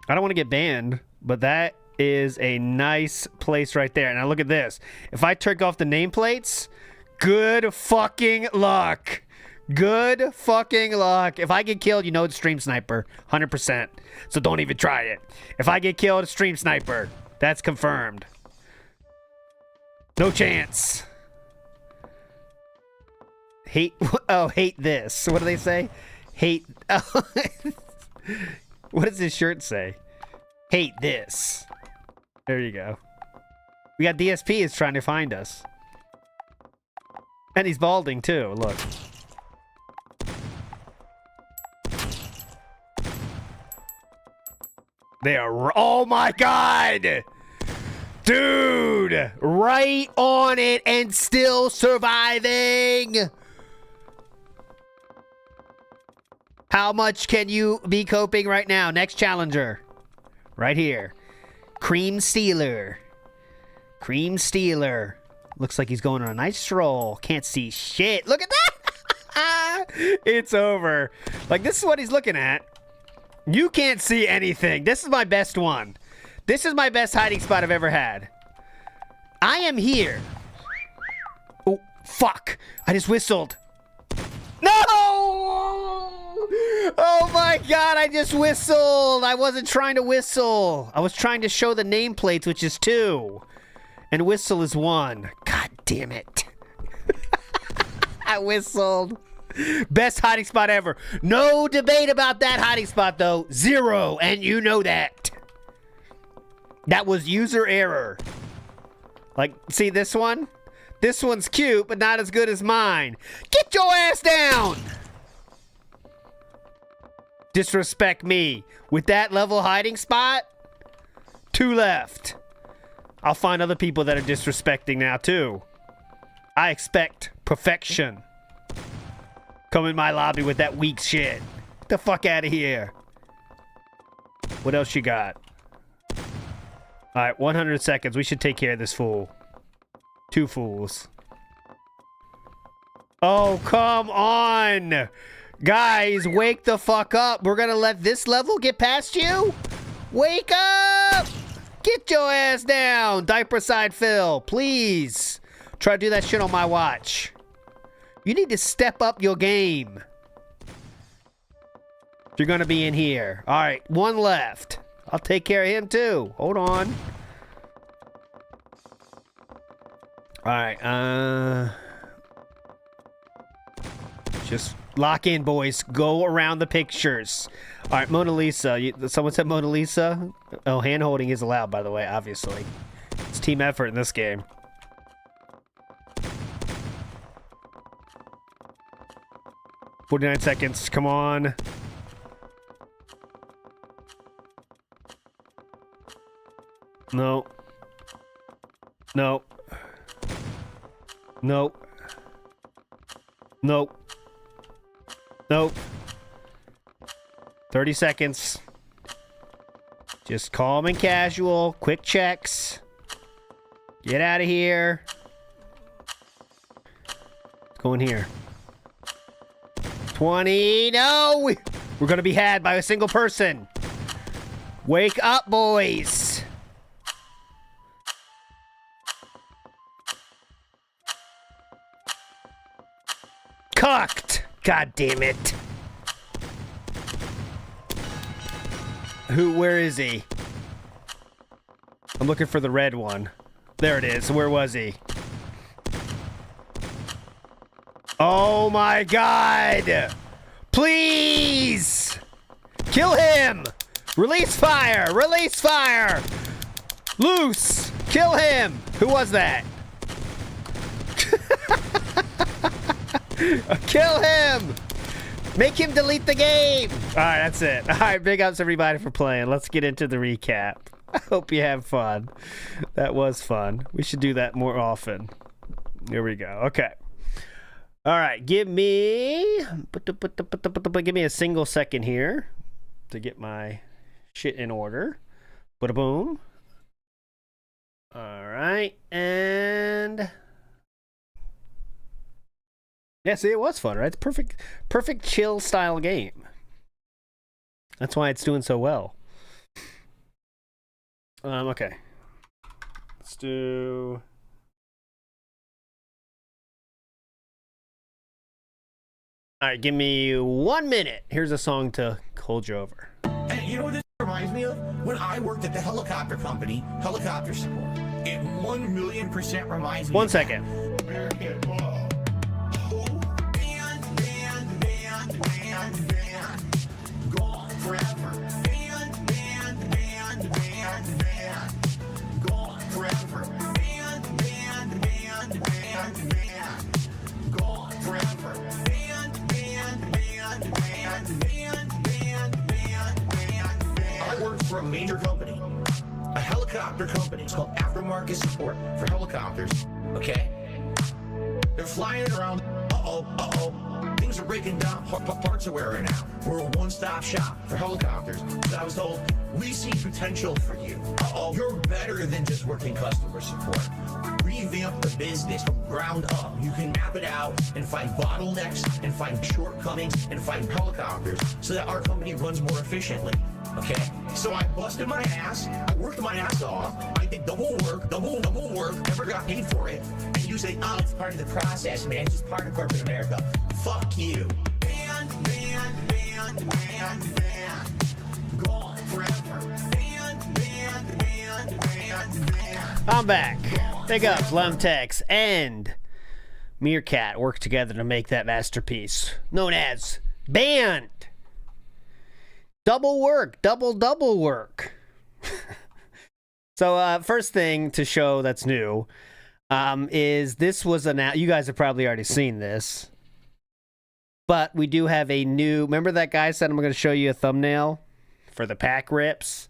I don't want to get banned, but that is a nice place right there. Now, look at this. If I turn off the nameplates, good fucking luck. Good fucking luck. If I get killed, you know it's Stream Sniper. 100%. So don't even try it. If I get killed, it's Stream Sniper. That's confirmed. No chance. Hate this. What do they say? Hate. Oh. What does his shirt say? Hate this. There you go. We got DSP is trying to find us. And he's balding too, look. They are, oh my God! Dude! Right on it and still surviving! How much can you be coping right now? Next challenger. Right here. Cream Stealer. Cream Stealer. Looks like he's going on a nice stroll. Can't see shit. Look at that! It's over. Like, this is what he's looking at. You can't see anything. This is my best one. This is my best hiding spot I've ever had. I am here. Oh, fuck. I just whistled. No! Oh my god, I just whistled. I wasn't trying to whistle. I was trying to show the nameplates, which is 2. And whistle is 1. God damn it. I whistled. Best hiding spot ever. No debate about that hiding spot, though. 0, and you know that. That was user error. Like, see this one? This one's cute, but not as good as mine. Get your ass down! Disrespect me. With that level hiding spot? 2 left. I'll find other people that are disrespecting now, too. I expect perfection. Come in my lobby with that weak shit. Get the fuck out of here. What else you got? Alright, 100 seconds. We should take care of this fool. 2 fools. Oh, come on! Guys, wake the fuck up. We're gonna let this level get past you? Wake up! Get your ass down, diaper side Phil, please. Try to do that shit on my watch. You need to step up your game. You're gonna be in here. Alright, 1 left. I'll take care of him too. Hold on. Alright, just lock in, boys. Go around the pictures. Alright, Mona Lisa. Someone said Mona Lisa? Oh, hand holding is allowed, by the way, obviously. It's team effort in this game. "49 seconds. Come on. No. No. Nope. Nope. Nope. 30 seconds. Just calm and casual. Quick checks. Get out of here. Go in here. 20. No! We're gonna be had by a single person. Wake up, boys. Cucked! God damn it. Where is he? I'm looking for the red one. There it is. Where was he? Oh my god! Please! Kill him! Release fire! Release fire! Loose! Kill him! Who was that? Kill him! Make him delete the game! Alright, that's it. Alright, big ups everybody for playing. Let's get into the recap. I hope you have fun. That was fun. We should do that more often. Here we go. Okay. Alright, give me a single second here to get my shit in order. Boom. Alright, and yeah, see, it was fun, right? It's perfect chill style game. That's why it's doing so well. Okay. Let's do... Alright, give me 1 minute. Here's a song to hold you over. And you know what this reminds me of? When I worked at the helicopter company, helicopter support. It 1,000,000% reminds me 1 second. Gone forever. Gone forever. Gone forever. I worked for a major company, a helicopter company. It's called Aftermarket Support for Helicopters. Okay? They're flying around Things are breaking down, parts are wearing out. We're a one-stop shop for helicopters. So I was told, we see potential for you. You're better than just working customer support. Revamp the business from ground up. You can map it out and find bottlenecks and find shortcomings and find helicopters so that our company runs more efficiently. Okay? So I busted my ass, I worked my ass off, I did double work, never got paid for it. And you say, oh, it's part of the process, man. It's just part of corporate America. Fuck you. Ban. Gone forever. Ban. I'm back. Big ups, Lumtex and Meerkat work together to make that masterpiece known as Banned. Double work, double work. So first thing to show that's new is this was announced. You guys have probably already seen this, but we do have a new. Remember that guy said I'm going to show you a thumbnail for the pack rips?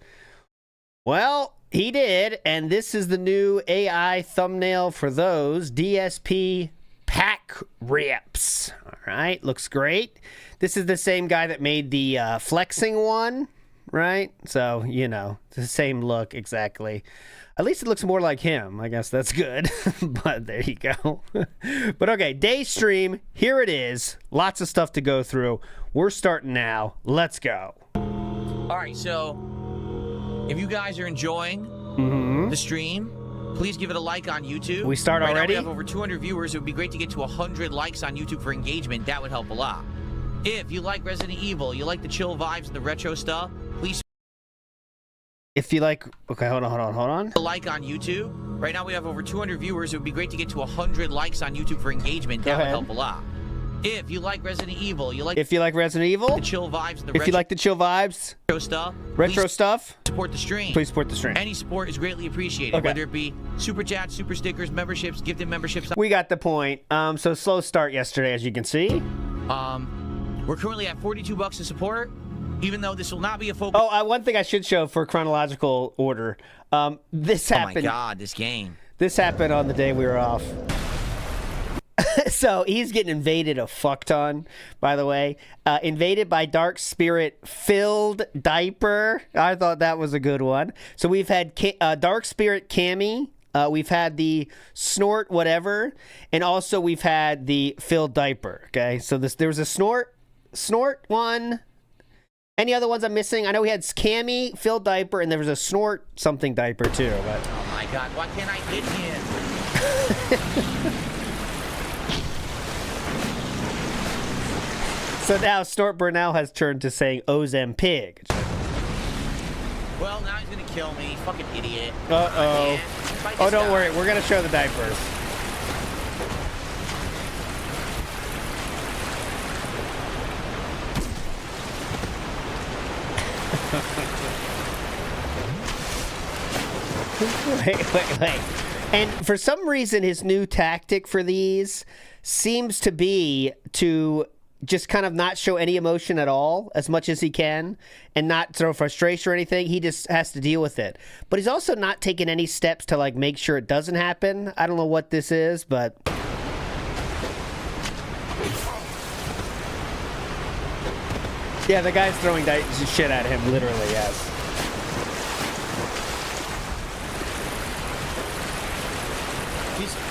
Well, he did, and this is the new AI thumbnail for those DSP pack rips. All right, looks great. This is the same guy that made the flexing one, right? So, you know, it's the same look exactly. At least it looks more like him. I guess that's good. But there you go. But okay, day stream, here it is. Lots of stuff to go through. We're starting now. Let's go. All right, so if you guys are enjoying the stream, please give it a like on YouTube. We start right already? Now we have over 200 viewers. It would be great to get to 100 likes on YouTube for engagement. That would help a lot. If you like Resident Evil, you like the chill vibes and the retro stuff, please If you like, okay, hold on. a like on YouTube. Right now we have over 200 viewers. It would be great to get to 100 likes on YouTube for engagement. That would help a lot. If you like Resident Evil, you like Resident Evil, the chill vibes and the if you like the chill vibes, retro stuff, please support the stream. Please support the stream. Any support is greatly appreciated, Okay. whether it be super chats, super stickers, memberships, gifted memberships. We got the point. So slow start yesterday, as you can see. We're currently at $42 to support, even though this will not be a focus. Oh, one thing I should show for chronological order. This happened. Oh my God, this game. This happened on the day we were off. So he's getting invaded a fuck ton, by the way. Invaded by Dark Spirit Filled Diaper. I thought that was a good one. So we've had Dark Spirit Cammy. We've had the Snort whatever. And also we've had the Filled Diaper. Okay, so there was a Snort one. Any other ones I'm missing? I know we had Cammy, Filled Diaper, and there was a Snort something diaper too. But Oh my God, why can't I hit him? so now Snort Burnell has turned to saying Ozempic. Well, now he's gonna kill me. Fucking idiot. Uh-oh. Fight Oh, this don't guy. worry. We're going to show the diapers. Wait. And for some reason, his new tactic for these seems to be to just kind of not show any emotion at all as much as he can and not throw frustration or anything. He just has to deal with it. But he's also not taking any steps to like make sure it doesn't happen. I don't know what this is, but yeah, the guy's throwing shit at him, literally, yes.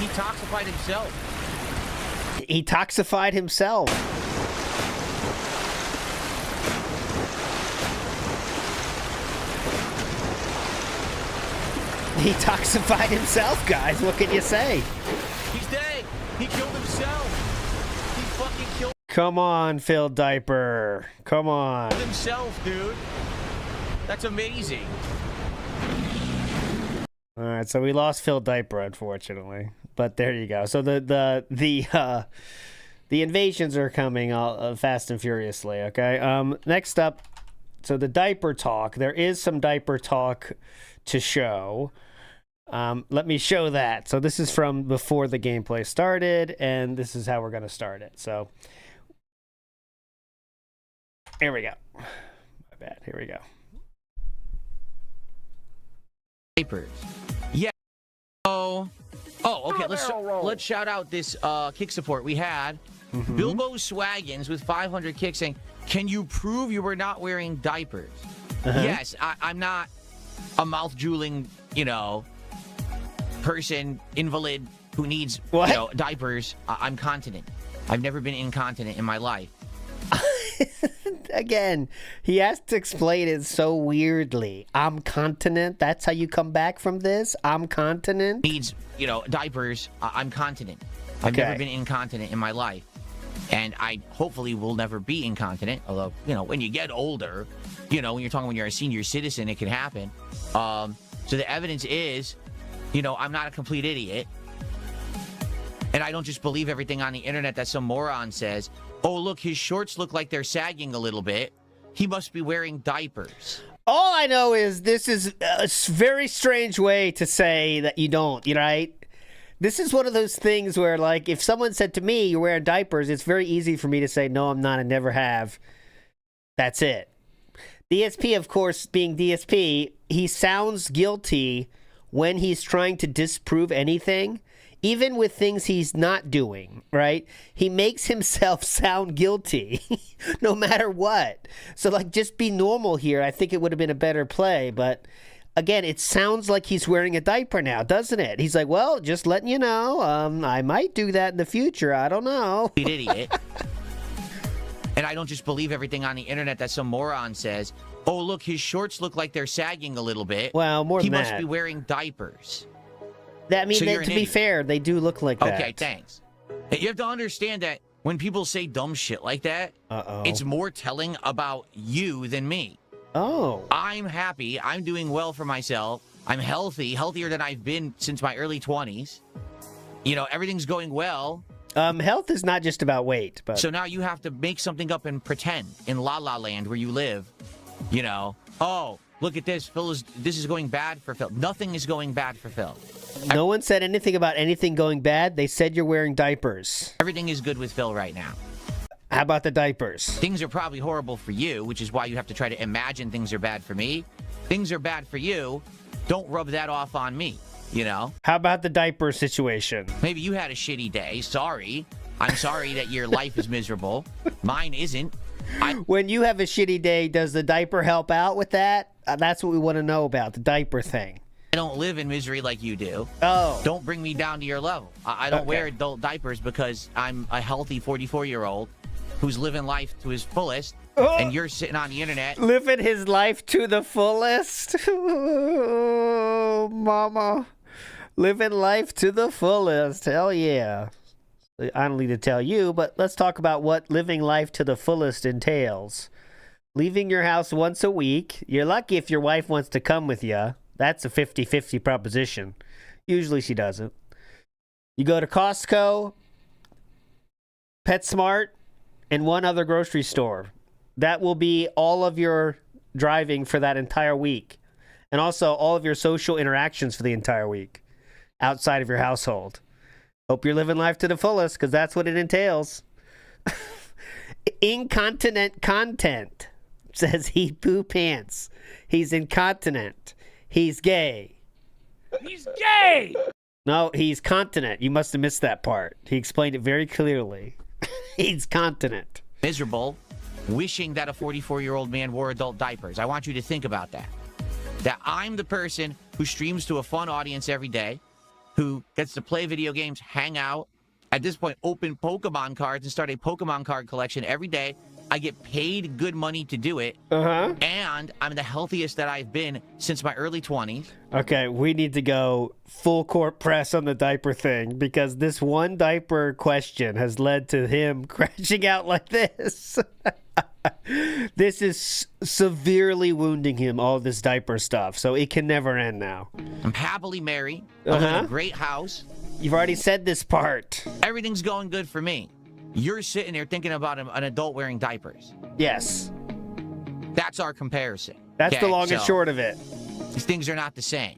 He toxified himself. He toxified himself. He toxified himself, guys. What can you say? He's dead. He killed himself. He fucking killed Come on, Phil Diaper. Come on. himself, dude. That's amazing. All right, so we lost Phil Diaper, unfortunately. But there you go. So the invasions are coming all fast and furiously. Okay. Next up, so the diaper talk. There is some diaper talk to show. Let me show that. So this is from before the gameplay started, and this is how we're going to start it. So here we go. My bad. Here we go. Papers. Yeah. So Oh, okay. Let's shout out this kick support we had. Bilbo Swaggins with 500 kicks saying, "Can you prove you were not wearing diapers?" Yes, I'm not a mouth drooling, person, invalid who needs diapers. I'm continent. I've never been incontinent in my life. Again, he has to explain it so weirdly. I'm continent. That's how you come back from this? I'm continent? Needs, diapers. I'm continent. I've never been incontinent in my life. And I hopefully will never be incontinent. Although, when you get older, when you're a senior citizen, it can happen. So the evidence is, I'm not a complete idiot. And I don't just believe everything on the internet that some moron says. Oh, look, his shorts look like they're sagging a little bit. He must be wearing diapers. All I know is this is a very strange way to say that you don't, right? This is one of those things where, like, if someone said to me, you're wearing diapers, it's very easy for me to say, no, I'm not, I never have. That's it. DSP, of course, being DSP, he sounds guilty when he's trying to disprove anything. Even with things he's not doing, right? He makes himself sound guilty no matter what. So, like, just be normal here. I think it would have been a better play. But, again, it sounds like he's wearing a diaper now, doesn't it? He's like, well, just letting you know, I might do that in the future. I don't know. Idiot. And I don't just believe everything on the internet that some moron says. Oh, look, his shorts look like they're sagging a little bit. Well, more than that. He must be wearing diapers. To be fair, they do look like that. Okay, thanks. You have to understand that when people say dumb shit like that, it's more telling about you than me. Oh. I'm happy. I'm doing well for myself. I'm healthy, healthier than I've been since my early 20s. Everything's going well. Health is not just about weight. But So now you have to make something up and pretend in La La Land where you live. Oh, look at this. This is going bad for Phil. Nothing is going bad for Phil. No one said anything about anything going bad. They said you're wearing diapers. Everything is good with Phil right now. How about the diapers? Things are probably horrible for you, which is why you have to try to imagine things are bad for me. Things are bad for you. Don't rub that off on me, How about the diaper situation? Maybe you had a shitty day. Sorry. I'm sorry that your life is miserable. Mine isn't. When you have a shitty day, does the diaper help out with that? That's what we want to know about, the diaper thing. I don't live in misery like you do. Oh. Don't bring me down to your level. I don't wear adult diapers because I'm a healthy 44-year-old who's living life to his fullest, and you're sitting on the internet. Living his life to the fullest? Oh, mama. Living life to the fullest. Hell yeah. I don't need to tell you, but let's talk about what living life to the fullest entails. Leaving your house once a week. You're lucky if your wife wants to come with you. That's a 50-50 proposition. Usually she doesn't. You go to Costco, PetSmart, and one other grocery store. That will be all of your driving for that entire week. And also all of your social interactions for the entire week outside of your household. Hope you're living life to the fullest, because that's what it entails. Incontinent content, says he poo pants. He's incontinent. He's gay. He's gay! No, he's continent. You must have missed that part. He explained it very clearly. He's continent. Miserable, wishing that a 44-year-old man wore adult diapers. I want you to think about that. That I'm the person who streams to a fun audience every day, who gets to play video games, hang out, at this point, open Pokemon cards and start a Pokemon card collection every day. I get paid good money to do it. And I'm the healthiest that I've been since my early 20s. Okay, we need to go full court press on the diaper thing, because this one diaper question has led to him crashing out like this. This is severely wounding him, all this diaper stuff. So it can never end now. I'm happily married. I live in a great house. You've already said this part. Everything's going good for me. You're sitting there thinking about an adult wearing diapers. Yes. That's our comparison. That's the long and short of it. These things are not the same.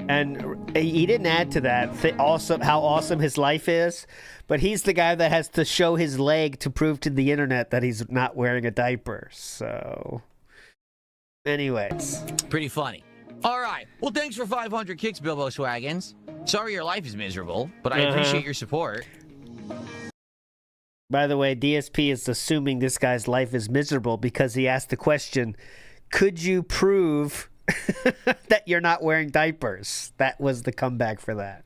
And he didn't add to that how awesome his life is, but he's the guy that has to show his leg to prove to the internet that he's not wearing a diaper. So, anyways. Pretty funny. All right. Well, thanks for 500 kicks, Bilbo Swaggins. Sorry your life is miserable, but I appreciate your support. By the way, DSP is assuming this guy's life is miserable because he asked the question, could you prove that you're not wearing diapers? That was the comeback for that.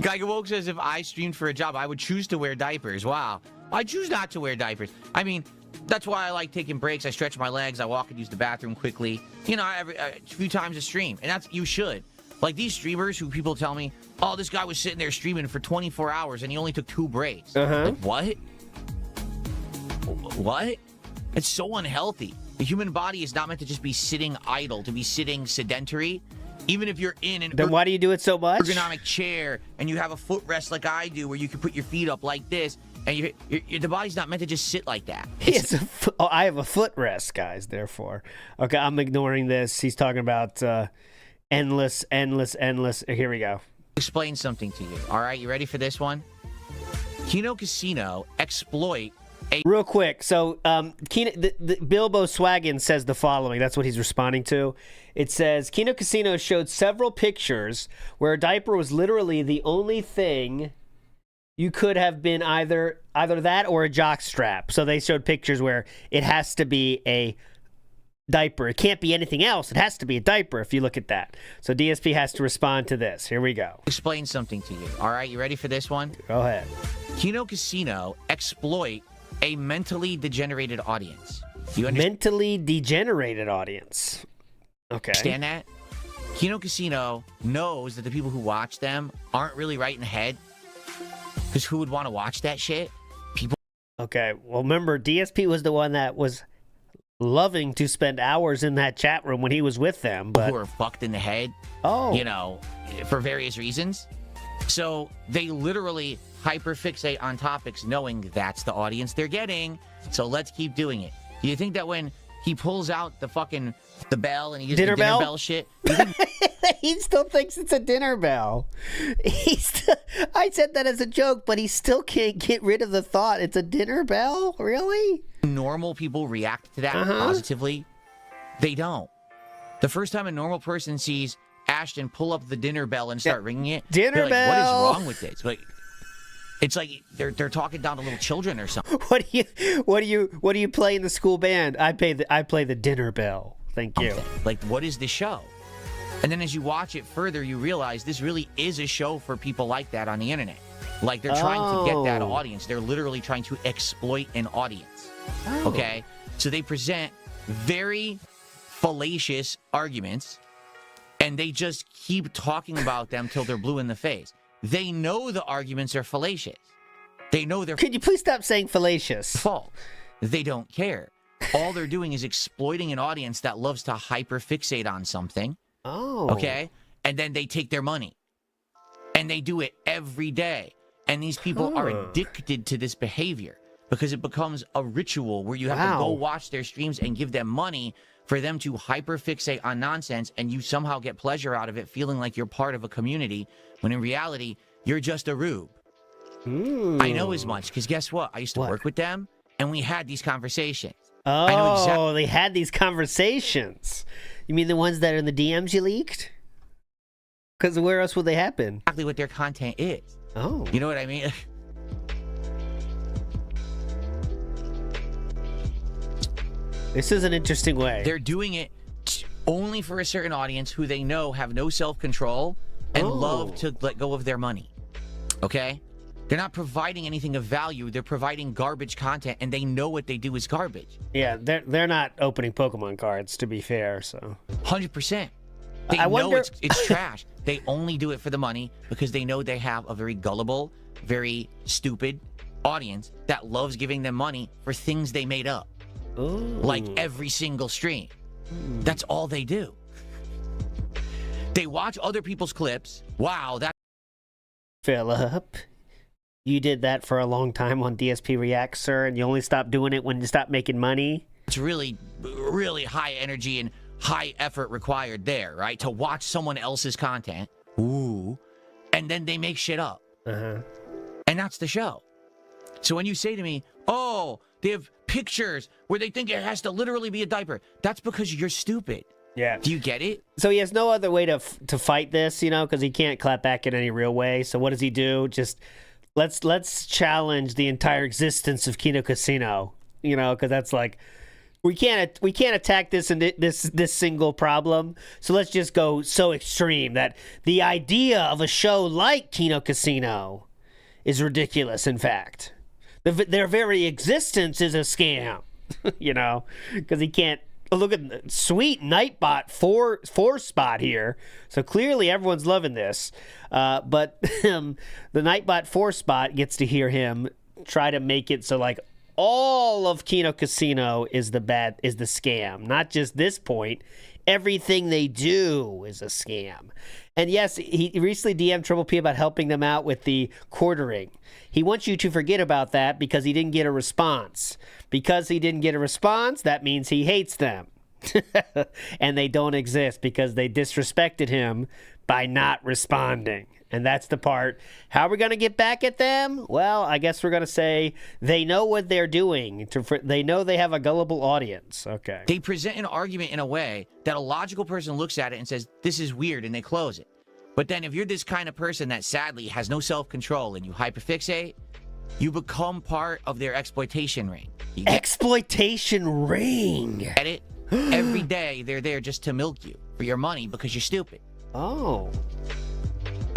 Guy Woke says, if I streamed for a job, I would choose to wear diapers. Wow. I choose not to wear diapers. I mean, that's why I like taking breaks. I stretch my legs. I walk and use the bathroom quickly. You know, a few times a stream. And that's, you should. Like these streamers who people tell me, oh, this guy was sitting there streaming for 24 hours and he only took 2 breaks. Like, what? What? It's so unhealthy. The human body is not meant to just be sitting idle, to be sitting sedentary. Even if you're in an Then why do you do it so much? ergonomic chair and you have a footrest like I do where you can put your feet up like this, and the body's not meant to just sit like that. I have a footrest, guys, therefore. Okay, I'm ignoring this. He's talking about endless. Here we go. Explain something to you. All right, you ready for this one? Kino Casino exploit a... Real quick, so the Bilbo Swaggin says the following. That's what he's responding to. It says, Kino Casino showed several pictures where a diaper was literally the only thing you could have been either that or a jock strap. So they showed pictures where it has to be a diaper. It can't be anything else. It has to be a diaper if you look at that. So DSP has to respond to this. Here we go. Explain something to you. All right, you ready for this one? Go ahead. Kino Casino exploit a mentally degenerated audience. You understand? Mentally degenerated audience. Okay. Understand that? Kino Casino knows that the people who watch them aren't really right in the head. Because who would want to watch that shit? People. Okay. Well, remember, DSP was the one that was loving to spend hours in that chat room when he was with them. But who are fucked in the head. Oh. You know, for various reasons. So they literally hyperfixate on topics knowing that's the audience they're getting. So let's keep doing it. Do you think that when he pulls out the bell and he uses the dinner bell shit, you think he still thinks it's a dinner bell. I said that as a joke, but he still can't get rid of the thought it's a dinner bell? Really? Normal people react to that positively? They don't. The first time a normal person sees Ashton pull up the dinner bell and start ringing it, dinner they're like, bell. what is wrong with this? Like, it's like they're talking down to little children or something. What do you play in the school band? I play the dinner bell. Thank you. Like, what is this show? And then as you watch it further, you realize this really is a show for people like that on the internet. Like, they're trying to get that audience. They're literally trying to exploit an audience. Okay? So they present very fallacious arguments, and they just keep talking about them till they're blue in the face. They know the arguments are fallacious. They know they're... Could you please stop saying fallacious? ...fault. They don't care. All they're doing is exploiting an audience that loves to hyperfixate on something. Oh. Okay? And then they take their money. And they do it every day. And these people are addicted to this behavior because it becomes a ritual where you have to go watch their streams and give them money for them to hyperfixate on nonsense, and you somehow get pleasure out of it, feeling like you're part of a community, when in reality, you're just a rube. I know as much, because guess what? I used to work with them, and we had these conversations. Oh, they had these conversations. You mean the ones that are in the DMs you leaked? Because where else would they happen? Exactly what their content is. Oh. You know what I mean? This is an interesting way. They're doing it only for a certain audience who they know have no self-control and love to let go of their money. Okay? They're not providing anything of value. They're providing garbage content, and they know what they do is garbage. Yeah, they're not opening Pokemon cards, to be fair, so... 100%. They know it's trash. They only do it for the money because they know they have a very gullible, very stupid audience that loves giving them money for things they made up. Ooh. Like every single stream. That's all they do. They watch other people's clips. Wow, that... Philip, you did that for a long time on DSP React, sir, and you only stopped doing it when you stopped making money? It's really, really high energy and high effort required there, right? To watch someone else's content. Ooh. And then they make shit up. And that's the show. So when you say to me, oh, they have pictures where they think it has to literally be a diaper, that's because you're stupid. Yeah. Do you get it? So he has no other way to fight this, because he can't clap back in any real way. So what does he do? Just let's challenge the entire existence of Kino Casino, because that's like we can't attack this and this single problem. So let's just go so extreme that the idea of a show like Kino Casino is ridiculous. In fact, their very existence is a scam, because he can't. Look at sweet Nightbot four spot here. So clearly everyone's loving this. But the Nightbot 4 spot gets to hear him try to make it so like all of Kino Casino is the scam. Not just this point. Everything they do is a scam. And yes, he recently DM'd Triple P about helping them out with the quartering. He wants you to forget about that because he didn't get a response. Because he didn't get a response, that means he hates them. And they don't exist because they disrespected him by not responding. And that's the part. How are we going to get back at them? Well, I guess we're going to say they know what they're doing. They know they have a gullible audience. Okay. They present an argument in a way that a logical person looks at it and says, this is weird, and they close it. But then if you're this kind of person that sadly has no self-control and you hyperfixate, you become part of their exploitation ring. Exploitation ring. Get it? Every day they're there just to milk you for your money because you're stupid. Oh.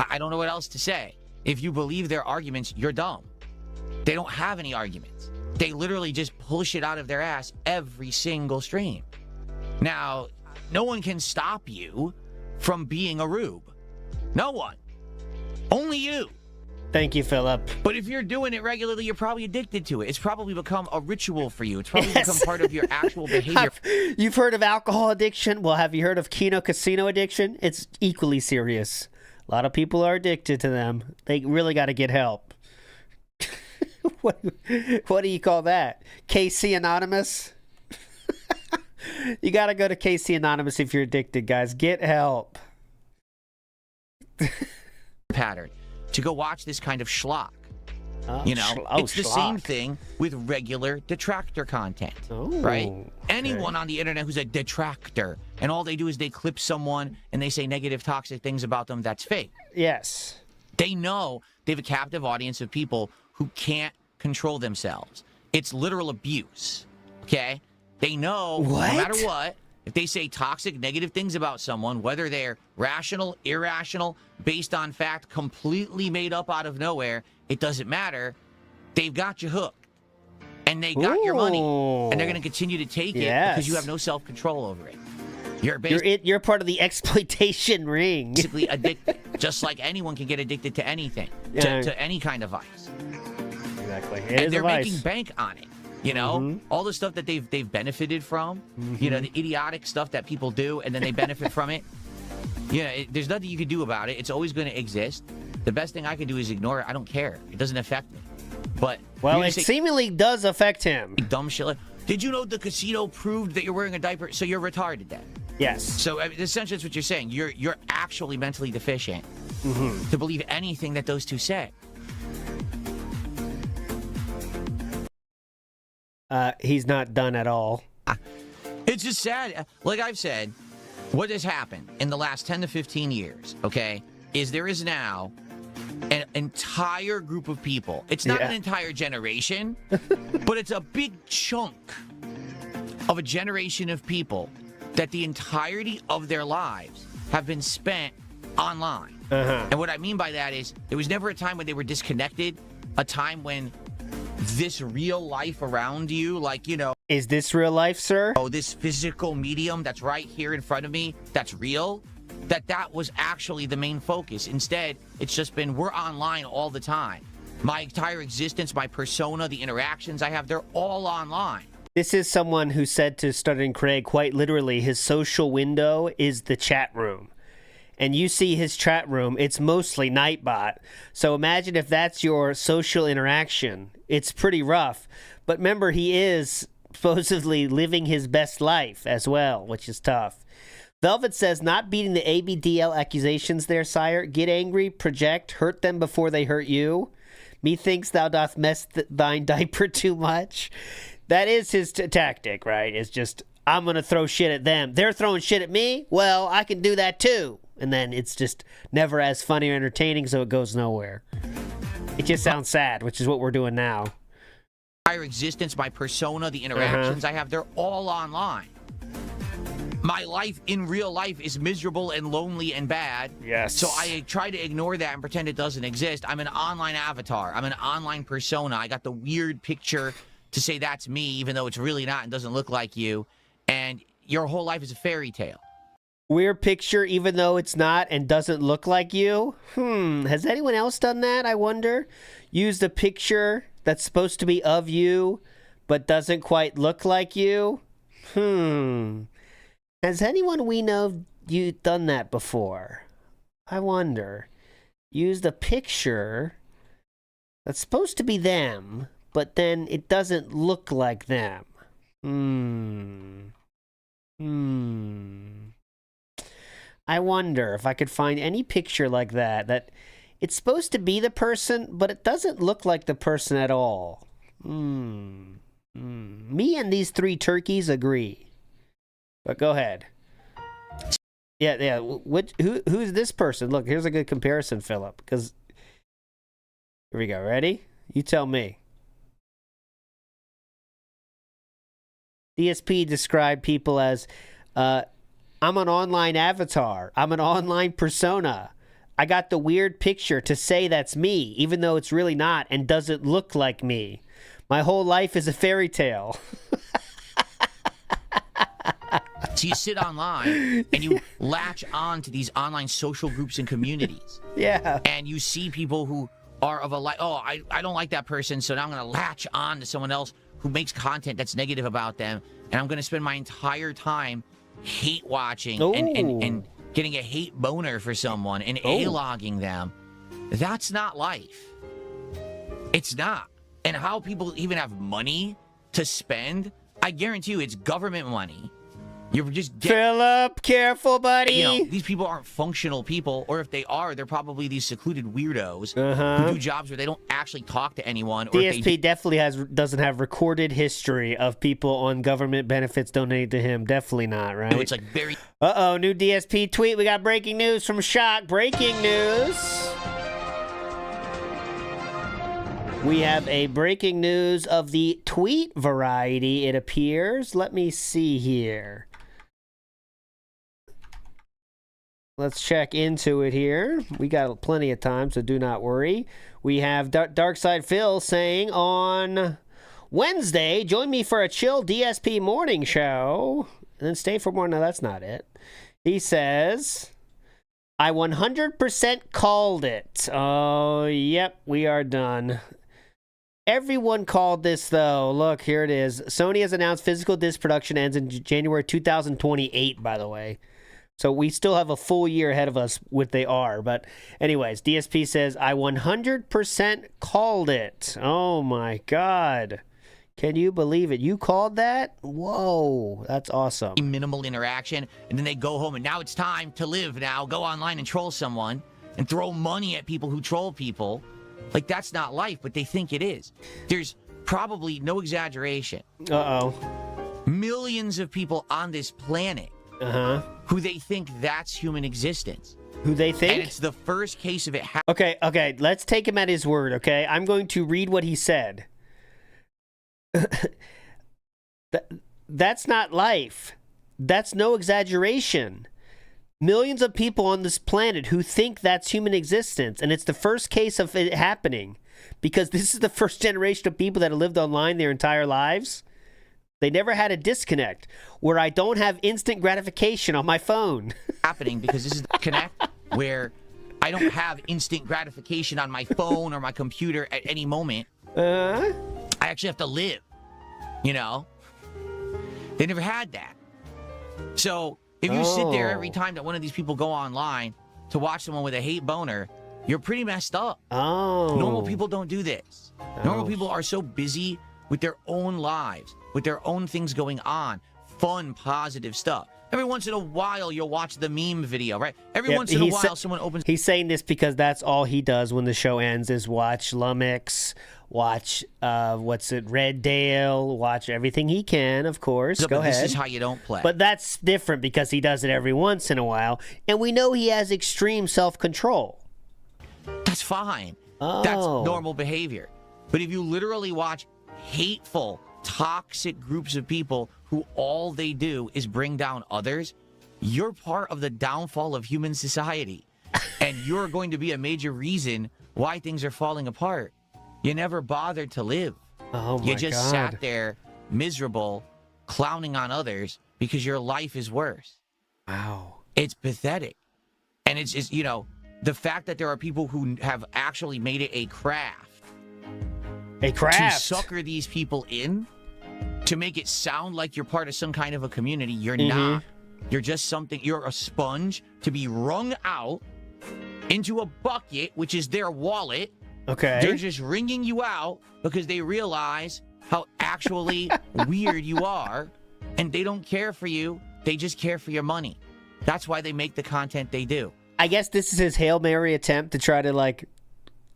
I don't know what else to say. If you believe their arguments, you're dumb. They don't have any arguments. They literally just pull shit out of their ass every single stream. Now, no one can stop you from being a rube. No one. Only you. Thank you, Philip. But if you're doing it regularly, you're probably addicted to it. It's probably become a ritual for you. It's probably become part of your actual behavior. You've heard of alcohol addiction? Well, have you heard of Kino Casino addiction? It's equally serious. A lot of people are addicted to them. They really got to get help. What do you call that? KC Anonymous? You got to go to KC Anonymous if you're addicted, guys. Get help. Pattern to go watch this kind of schlock. It's the schlock. same thing with regular detractor content, right? Okay. Anyone on the internet who's a detractor and all they do is they clip someone and they say negative, toxic things about them, that's fake. Yes. They know they have a captive audience of people who can't control themselves. It's literal abuse, okay? They know no matter what, if they say toxic, negative things about someone, whether they're rational, irrational, based on fact, completely made up out of nowhere, it doesn't matter. They've got you hooked. And they got your money. And they're going to continue to take it because you have no self-control over it. You're part of the exploitation ring. Basically addicted. Just like anyone can get addicted to anything, to any kind of vice. Exactly. And they're making bank on it. All the stuff that they've benefited from, the idiotic stuff that people do, and then they benefit from it. There's nothing you can do about it. It's always going to exist. The best thing I can do is ignore it. I don't care. It doesn't affect me. But it seemingly does affect him. Dumb shit. Like, did you know the casino proved that you're wearing a diaper? So you're retarded then. Yes. So essentially, that's what you're saying. You're actually mentally deficient to believe anything that those two say. He's not done at all. It's just sad. Like I've said, what has happened in the last 10 to 15 years, okay, is there is now an entire group of people. It's not an entire generation, but it's a big chunk of a generation of people that the entirety of their lives have been spent online. And what I mean by that is there was never a time when they were disconnected, a time when this real life around you, like, is this real life, sir? Oh, this physical medium that's right here in front of me, that's real, that was actually the main focus. Instead, it's just been, we're online all the time. My entire existence, my persona, the interactions I have, they're all online. This is someone who said to Stuttering Craig, quite literally, his social window is the chat room. And you see his chat room, it's mostly Nightbot. So imagine if that's your social interaction. It's pretty rough. But remember, he is supposedly living his best life as well, which is tough. Velvet says, not beating the ABDL accusations there, sire. Get angry, project, hurt them before they hurt you. Methinks thou dost mess thine diaper too much. That is his tactic, right? It's just, I'm going to throw shit at them. They're throwing shit at me. Well, I can do that too. And then it's just never as funny or entertaining, so it goes nowhere. It just sounds sad, which is what we're doing now. My existence, my persona, the interactions I have, they're all online. My life in real life is miserable and lonely and bad. Yes. So I try to ignore that and pretend it doesn't exist. I'm an online avatar. I'm an online persona. I got the weird picture to say that's me, even though it's really not and doesn't look like you. And your whole life is a fairy tale. Weird picture, even though it's not and doesn't look like you? Has anyone else done that, I wonder? Used a picture that's supposed to be of you, but doesn't quite look like you? Has anyone we know you done that before? I wonder. Used a picture that's supposed to be them, but then it doesn't look like them. I wonder if I could find any picture like that it's supposed to be the person, but it doesn't look like the person at all. Me and these 3 turkeys agree. But go ahead. Yeah. Who's this person? Look, here's a good comparison, Philip. Because here we go. Ready? You tell me. DSP described people as, I'm an online avatar. I'm an online persona. I got the weird picture to say that's me, even though it's really not and doesn't look like me. My whole life is a fairy tale. So you sit online and you latch on to these online social groups and communities. Yeah. And you see people who are of a like, I don't like that person, so now I'm going to latch on to someone else who makes content that's negative about them, and I'm going to spend my entire time hate watching and getting a hate boner for someone and A-logging them. That's not life. It's not. And how people even have money to spend, I guarantee you it's government money. You're just Philip, careful, buddy. You know, these people aren't functional people, or if they are, they're probably these secluded weirdos who do jobs where they don't actually talk to anyone. Or DSP definitely doesn't have recorded history of people on government benefits donated to him. Definitely not, right? No, it's like very... Uh-oh, new DSP tweet. We got breaking news from Shock. Breaking news. We have a breaking news of the tweet variety, it appears. Let me see here. Let's check into it here. We got plenty of time, so do not worry. We have Darkside Phil saying on Wednesday, join me for a chill DSP morning show. And then stay for more. No, that's not it. He says, I 100% called it. Oh, yep, we are done. Everyone called this, though. Look, here it is. Sony has announced physical disc production ends in January 2028, by the way. So we still have a full year ahead of us, what they are. But anyways, DSP says, I 100% called it. Oh, my God. Can you believe it? You called that? Whoa, that's awesome. Minimal interaction, and then they go home, and now it's time to live now. Go online and troll someone and throw money at people who troll people. Like, that's not life, but they think it is. There's probably, no exaggeration, millions of people on this planet who they think that's human existence. Who they think? And it's the first case of it. Okay, let's take him at his word, okay? I'm going to read what he said. That's not life. That's no exaggeration. Millions of people on this planet who think that's human existence, and it's the first case of it happening because this is the first generation of people that have lived online their entire lives. They never had a disconnect where I don't have instant gratification on my phone. Happening because this is the connect where I don't have instant gratification on my phone or my computer at any moment. I actually have to live, you know? They never had that. So if you sit there every time that one of these people go online to watch someone with a hate boner, you're pretty messed up. Normal people don't do this. Normal people are so busy with their own lives, with their own things going on, fun, positive stuff. Every once in a while, you'll watch the meme video, right? Every Yep, once in a he's while, someone opens. He's saying this because that's all he does when the show ends is watch Lumix, watch Red Dale, watch everything he can, of course. So, Go but ahead. This is how you don't play. But that's different because he does it every once in a while, and we know he has extreme self-control. That's fine. Oh. That's normal behavior. But if you literally watch hateful, toxic groups of people who all they do is bring down others, you're part of the downfall of human society. And you're going to be a major reason why things are falling apart. You never bothered to live. Oh my You just God. sat there miserable, clowning on others because your life is worse. Wow. It's pathetic. And it's just, the fact that there are people who have actually made it a craft A to craft. sucker these people in, to make it sound like you're part of some kind of a community. You're Mm-hmm. not. You're just something, you're a sponge to be wrung out into a bucket, which is their wallet. Okay. They're just wringing you out because they realize how actually weird you are, and they don't care for you. They just care for your money. That's why they make the content they do. I guess this is his Hail Mary attempt to try to,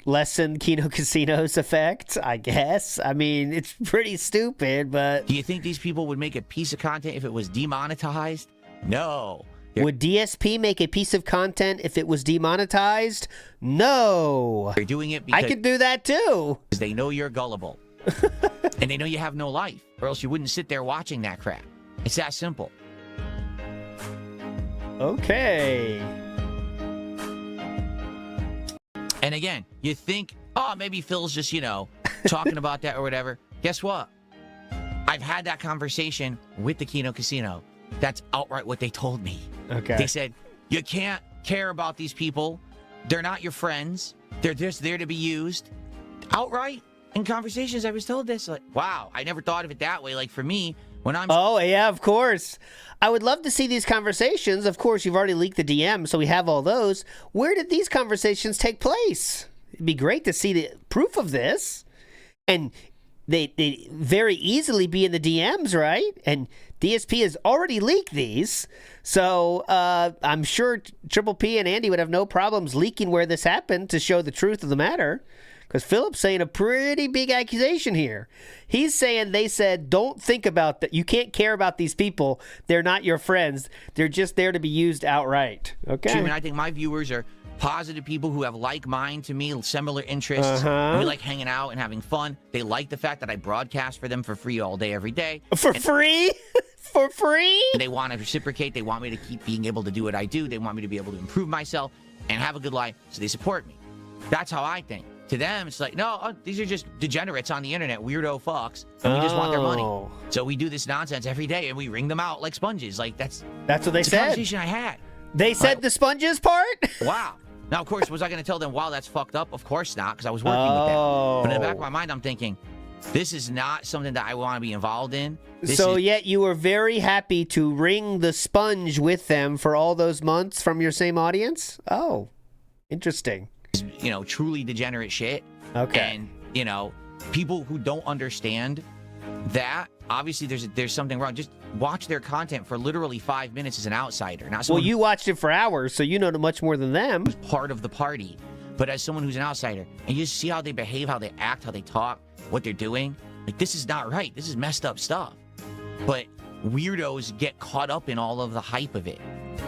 lessen Kino Casino's effect, I guess. I mean, it's pretty stupid, but... Do you think these people would make a piece of content if it was demonetized? No. Would DSP make a piece of content if it was demonetized? No. They're doing it I because could do that too. they know you're gullible. And they know you have no life, or else you wouldn't sit there watching that crap. It's that simple. Okay. And again, you think, oh, maybe Phil's just, talking about that or whatever. Guess what? I've had that conversation with the Kino Casino. That's outright what they told me. Okay. They said, you can't care about these people. They're not your friends. They're just there to be used. Outright, in conversations, I was told this. Like, wow, I never thought of it that way. Like, for me, when I'm... Oh, yeah, of course. I would love to see these conversations. Of course, you've already leaked the DM, so we have all those. Where did these conversations take place? It'd be great to see the proof of this. And they very easily be in the DMs, right? And DSP has already leaked these. So I'm sure Triple P and Andy would have no problems leaking where this happened to show the truth of the matter. Because Philip's saying a pretty big accusation here. He's saying they said, don't think about that. You can't care about these people. They're not your friends. They're just there to be used outright. Okay. I mean, I think my viewers are positive people who have like mind to me, similar interests. And we like hanging out and having fun. They like the fact that I broadcast for them for free all day, every day. For free? For free? They want to reciprocate. They want me to keep being able to do what I do. They want me to be able to improve myself and have a good life. So they support me. That's how I think. To them, it's like, no, these are just degenerates on the internet, weirdo fucks, and we just want their money. Oh. So we do this nonsense every day, and we wring them out like sponges. Like, that's what they the said. conversation I had. They said the sponges part? Wow. Now, of course, was I going to tell them, wow, that's fucked up? Of course not, because I was working with them. But in the back of my mind, I'm thinking, this is not something that I want to be involved in. Yet you were very happy to wring the sponge with them for all those months from your same audience? Oh, interesting. Truly degenerate shit. Okay. And, people who don't understand that, obviously there's something wrong. Just watch their content for literally 5 minutes as an outsider. Not someone you watched it for hours, so you know much more than them. who's part of the party, but as someone who's an outsider. And you just see how they behave, how they act, how they talk, what they're doing. Like, this is not right. This is messed up stuff. But weirdos get caught up in all of the hype of it.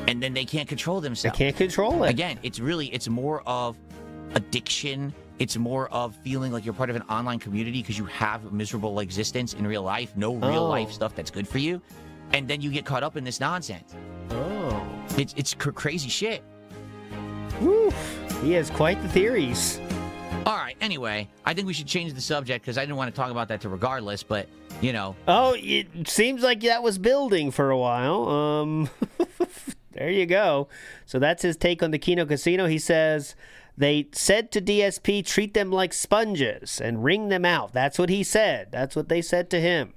And then they can't control themselves. They can't control it. Again, it's more of addiction. It's more of feeling like you're part of an online community because you have a miserable existence in real life, no real life stuff that's good for you, and then you get caught up in this nonsense. Oh. It's crazy shit. Woo. He has quite the theories. All right, anyway, I think we should change the subject because I didn't want to talk about that regardless, but, Oh, it seems like that was building for a while. There you go. So that's his take on the Kino Casino. He says... They said to DSP, treat them like sponges and wring them out. That's what he said. That's what they said to him.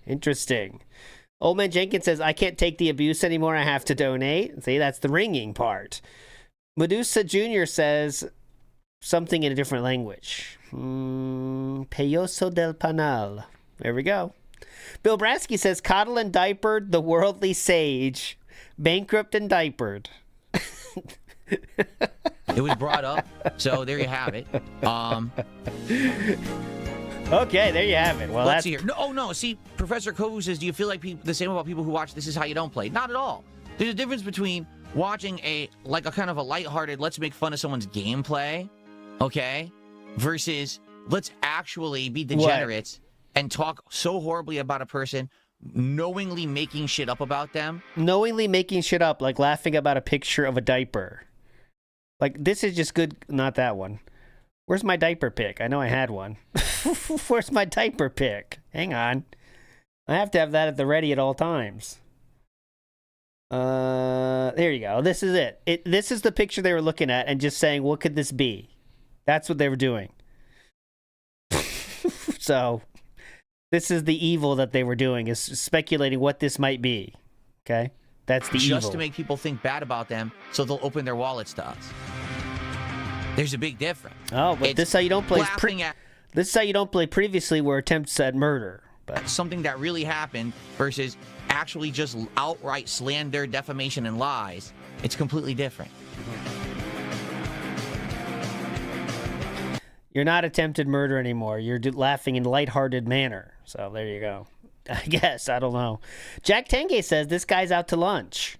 Interesting. Old Man Jenkins says, I can't take the abuse anymore. I have to donate. See, that's the wringing part. Medusa Jr. says something in a different language. Peyoso del Panal. There we go. Bill Brasky says, coddle and diapered the worldly sage. Bankrupt and diapered. It was brought up, so there you have it. Okay, there you have it. Well, Let's that's see here. No, oh no. See, Professor Kovu says, do you feel like the same about people who watch This Is How You Don't Play? Not at all. There's a difference between watching a kind of a lighthearted, let's make fun of someone's gameplay, okay, versus let's actually be degenerates and talk so horribly about a person, knowingly making shit up about them. Knowingly making shit up, like laughing about a picture of a diaper. Like, this is just good. Not that one. Where's my diaper pic? I know I had one. Where's my diaper pic? Hang on. I have to have that at the ready at all times. There you go. This is it. This is the picture they were looking at and just saying, what could this be? That's what they were doing. So, this is the evil that they were doing, is speculating what this might be. Okay? That's the evil. Just to make people think bad about them so they'll open their wallets to us. There's a big difference. Oh, but this is how you don't play. This is how you don't play previously were attempts at murder. But something that really happened versus actually just outright slander, defamation, and lies. It's completely different. You're not attempted murder anymore. You're laughing in a lighthearted manner. So there you go. I guess. I don't know. Jack Tenge says this guy's out to lunch.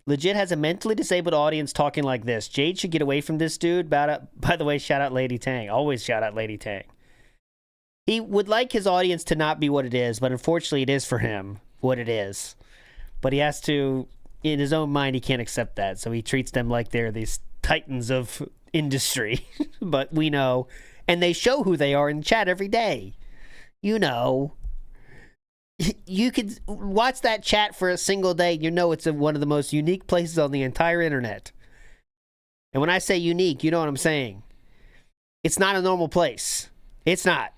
Legit has a mentally disabled audience talking like this. Jade should get away from this dude. By the way, shout out Lady Tang. Always shout out Lady Tang. He would like his audience to not be what it is, but unfortunately it is for him what it is. But he has to, in his own mind, he can't accept that. So he treats them like they're these titans of industry. But we know. And they show who they are in chat every day. You know. You could watch that chat for a single day. You know it's one of the most unique places on the entire internet. And when I say unique, you know what I'm saying. It's not a normal place. It's not.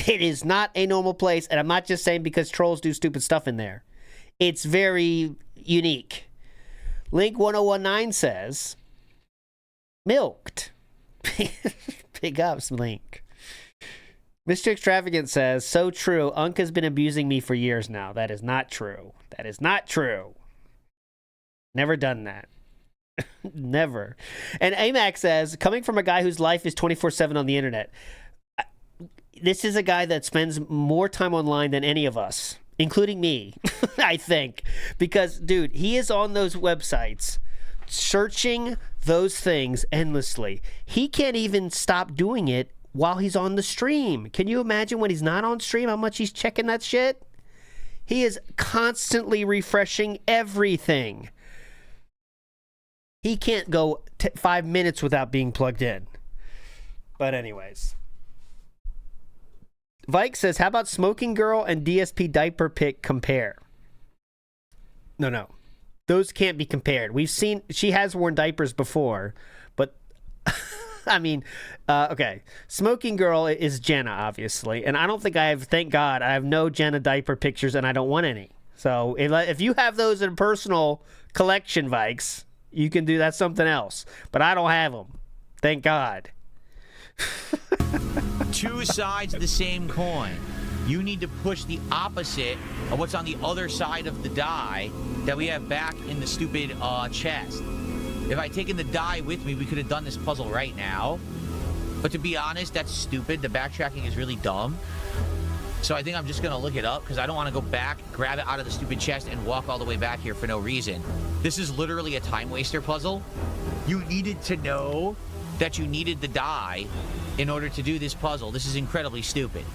It is not a normal place. And I'm not just saying because trolls do stupid stuff in there. It's very unique. Link 1019 says, milked. Big ups, Link. Mr. Extravagant says, so true. Unk has been abusing me for years now. That is not true. That is not true. Never done that. Never. And Amac says, coming from a guy whose life is 24/7 on the internet, this is a guy that spends more time online than any of us, including me, I think. Because, dude, he is on those websites searching those things endlessly. He can't even stop doing it while he's on the stream. Can you imagine when he's not on stream how much he's checking that shit? He is constantly refreshing everything. He can't go 5 minutes without being plugged in. But anyways. Vike says, how about Smoking Girl and DSP Diaper Pic compare? No. Those can't be compared. We've seen, she has worn diapers before, but I mean, okay. Smoking Girl is Jenna, obviously. And I don't think I have, thank God, I have no Jenna diaper pictures and I don't want any. So if you have those in personal collection, Vikes, you can do that something else. But I don't have them. Thank God. Two sides of the same coin. You need to push the opposite of what's on the other side of the die that we have back in the stupid chest. If I'd taken the die with me, we could have done this puzzle right now. But to be honest, that's stupid. The backtracking is really dumb. So I think I'm just going to look it up because I don't want to go back, grab it out of the stupid chest, and walk all the way back here for no reason. This is literally a time waster puzzle. You needed to know that you needed the die in order to do this puzzle. This is incredibly stupid.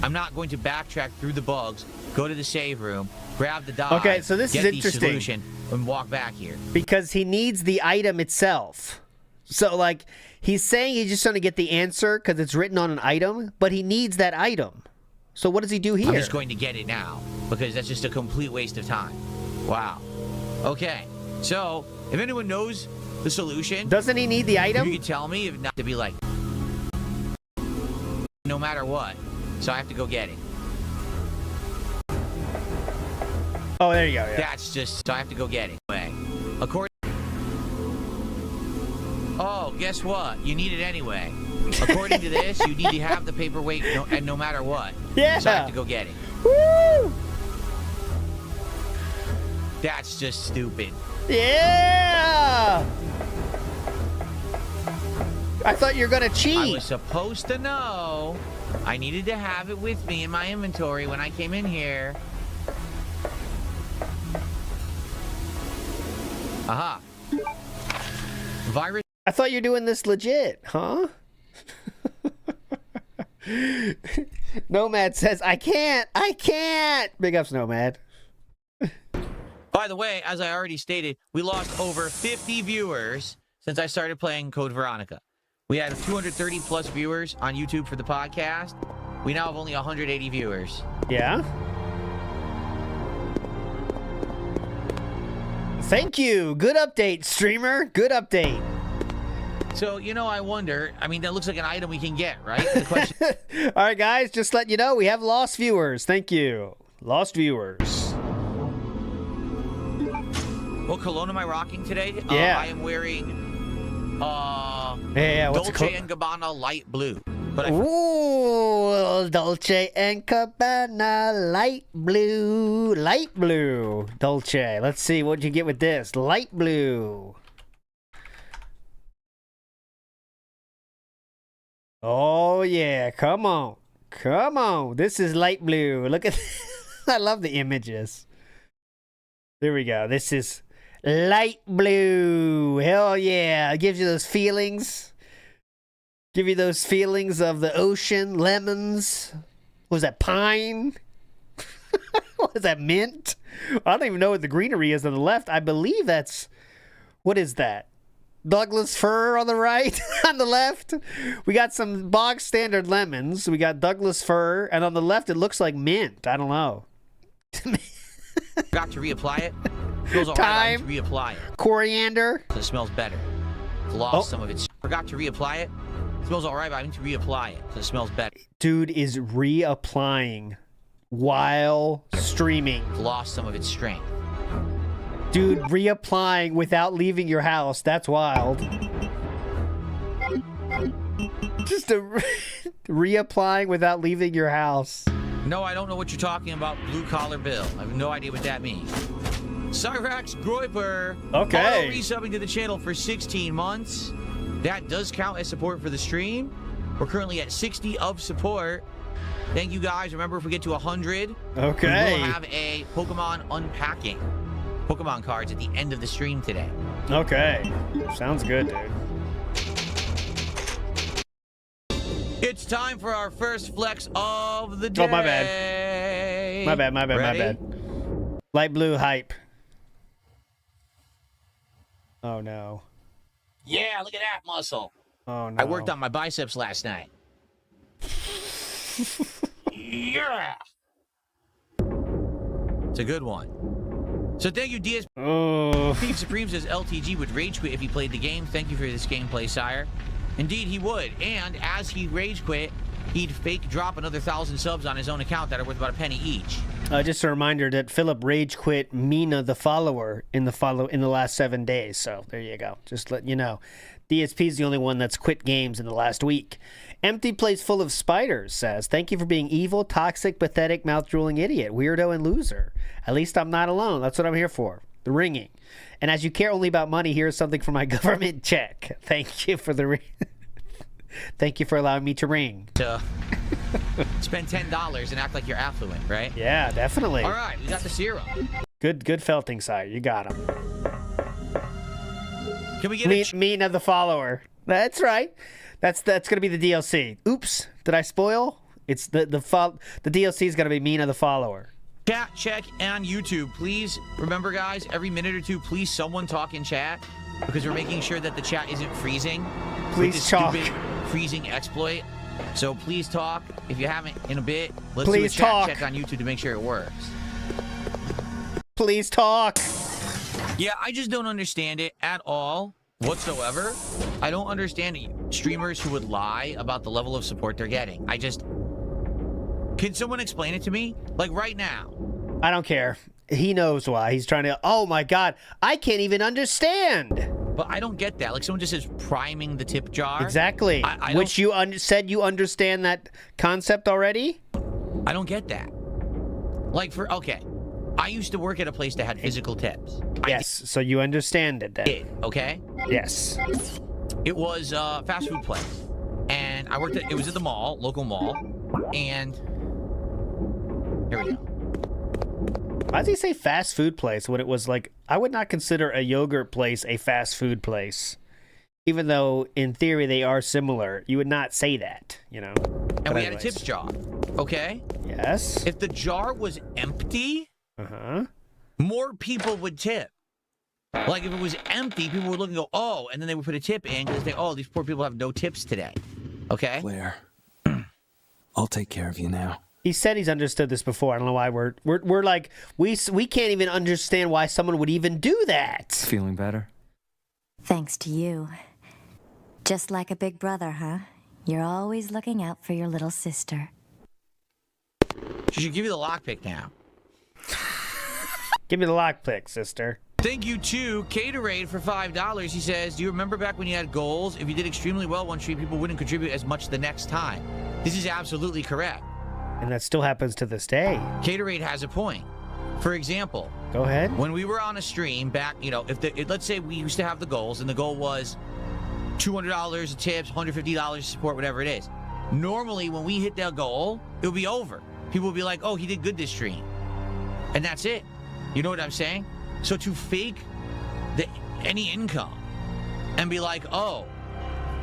I'm not going to backtrack through the bugs, go to the save room, grab the die, okay, so this is interesting, solution, and walk back here. Because he needs the item itself. So, like, he's saying he's just going to get the answer because it's written on an item, but he needs that item. So what does he do here? I'm just going to get it now because that's just a complete waste of time. Wow. Okay, so if anyone knows the solution... Doesn't he need the item? You can tell me, if not, to be like... No matter what. So I have to go get it. Oh, there you go. Yeah. That's just... So I have to go get it. According... Oh, guess what? You need it anyway. According to this, you need to have the paperweight and no matter what. Yeah. So I have to go get it. Woo! That's just stupid. Yeah! I thought you were gonna I cheat. was supposed to know. I needed to have it with me in my inventory when I came in here. Aha. Virus. I thought you were doing this legit, huh? Nomad says, I can't. Big ups, Nomad. By the way, as I already stated, we lost over 50 viewers since I started playing Code Veronica. We had 230 plus viewers on YouTube for the podcast. We now have only 180 viewers. Yeah? Thank you. Good update, streamer. Good update. So, you know, I wonder, I mean, that looks like an item we can get, right? The question All right, guys, just letting you know, we have lost viewers. Thank you. Lost viewers. what cologne am I rocking today? Yeah. I am wearing Yeah, what's Dolce it & Gabbana light blue. But I Ooh, Dolce and Gabbana light blue. Light blue. Dolce. Let's see what you get with this. Light blue. Oh, yeah. Come on. Come on. This is light blue. Look at I love the images. There we go. This is light blue. Hell yeah. It gives you those feelings. Give you those feelings of the ocean, lemons. What was that, pine? What is that, mint? I don't even know what the greenery is on the left. I believe that's, what is that? Douglas fir on the right, on the left. We got some bog standard lemons. We got Douglas fir, and on the left it looks like mint. I don't know. forgot to reapply it. Feels all right. I need to reapply it. Coriander. It smells better. It's lost some of its. Forgot to reapply it. It smells all right, but I need to reapply it so it smells better. Dude is reapplying while streaming. It's lost some of its strength. Dude, reapplying without leaving your house. That's wild. Just reapplying without leaving your house. No, I don't know what you're talking about, Blue Collar Bill. I have no idea what that means. Cyrax Groiper. Okay. Resubbing to the channel for 16 months. That does count as support for the stream. We're currently at 60 of support. Thank you guys. Remember, if we get to 100, Okay. we will have a Pokemon unpacking Pokemon cards at the end of the stream today. Okay. Sounds good, dude. It's time for our first flex of the day. Oh, my bad. My bad, my bad, Ready? my bad. Light blue hype. Oh, no. Yeah, look at that muscle. Oh, no. I worked on my biceps last night. Yeah. It's a good one. So thank you, DS. Oh. Steve Supreme says LTG would rage quit if he played the game. Thank you for this gameplay, sire. Indeed, he would. And as he rage quit, he'd fake drop another 1,000 subs on his own account that are worth about a penny each. Just a reminder that Philip rage quit Mina the follower in the last 7 days. So there you go. Just letting you know. DSP is the only one that's quit games in the last week. Empty place full of spiders says, thank you for being evil, toxic, pathetic, mouth-drooling idiot, weirdo, and loser. At least I'm not alone. That's what I'm here for. The ringing. And as you care only about money, here's something for my government check. Thank you for the ring. Thank you for allowing me to ring. Spend $10 and act like you're affluent, right? Yeah, definitely. All right, we got the serum. Good felting, sire. You got him. Can we get Mina the follower. That's right. That's gonna be the DLC. Oops, did I spoil? It's the DLC is gonna be Mina the follower. chat check on YouTube? Please remember, guys, every minute or two, please someone talk in chat because we're making sure that the chat isn't freezing. Please with this talk. Stupid freezing exploit. So please talk. If you haven't in a bit, let's Please do a chat talk. check on YouTube to make sure it works. Please talk. Yeah, I just don't understand it at all whatsoever. I don't understand streamers who would lie about the level of support they're getting. Can someone explain it to me? Like right now. I don't care. He knows why. He's trying to. Oh my God, I can't even understand. But I don't get that. Like someone just says priming the tip jar. Exactly. I Which you said you understand that concept already? I don't get that. Like okay. I used to work at a place that had physical tips. Yes, so you understand it then. I did, okay? Yes. It was a fast food place. And I worked at, it was at the mall, local mall. And here we go. Why does he say fast food place when it was like, I would not consider a yogurt place a fast food place. Even though, in theory, they are similar. You would not say that, you know? And we had a tips jar, okay? Yes. If the jar was empty, more people would tip. Like, if it was empty, people would look and go, oh, and then they would put a tip in because they, oh, these poor people have no tips today, okay? Claire, I'll take care of you now. He said he's understood this before. I don't know why we're like, we can't even understand why someone would even do that. Feeling better? Thanks to you. Just like a big brother, huh? You're always looking out for your little sister. She should give you the lockpick now. Give me the lockpick, sister. Thank you to Caterade for $5. He says, do you remember back when you had goals? If you did extremely well one stream, people wouldn't contribute as much the next time. This is absolutely correct. And that still happens to this day. Caterade has a point. For example, go ahead. When we were on a stream back, you know, let's say we used to have the goals and the goal was $200 of tips, $150 support, whatever it is. Normally, when we hit that goal, it'll be over. People will be like, oh, he did good this stream. And that's it. You know what I'm saying? So to fake any income and be like, oh,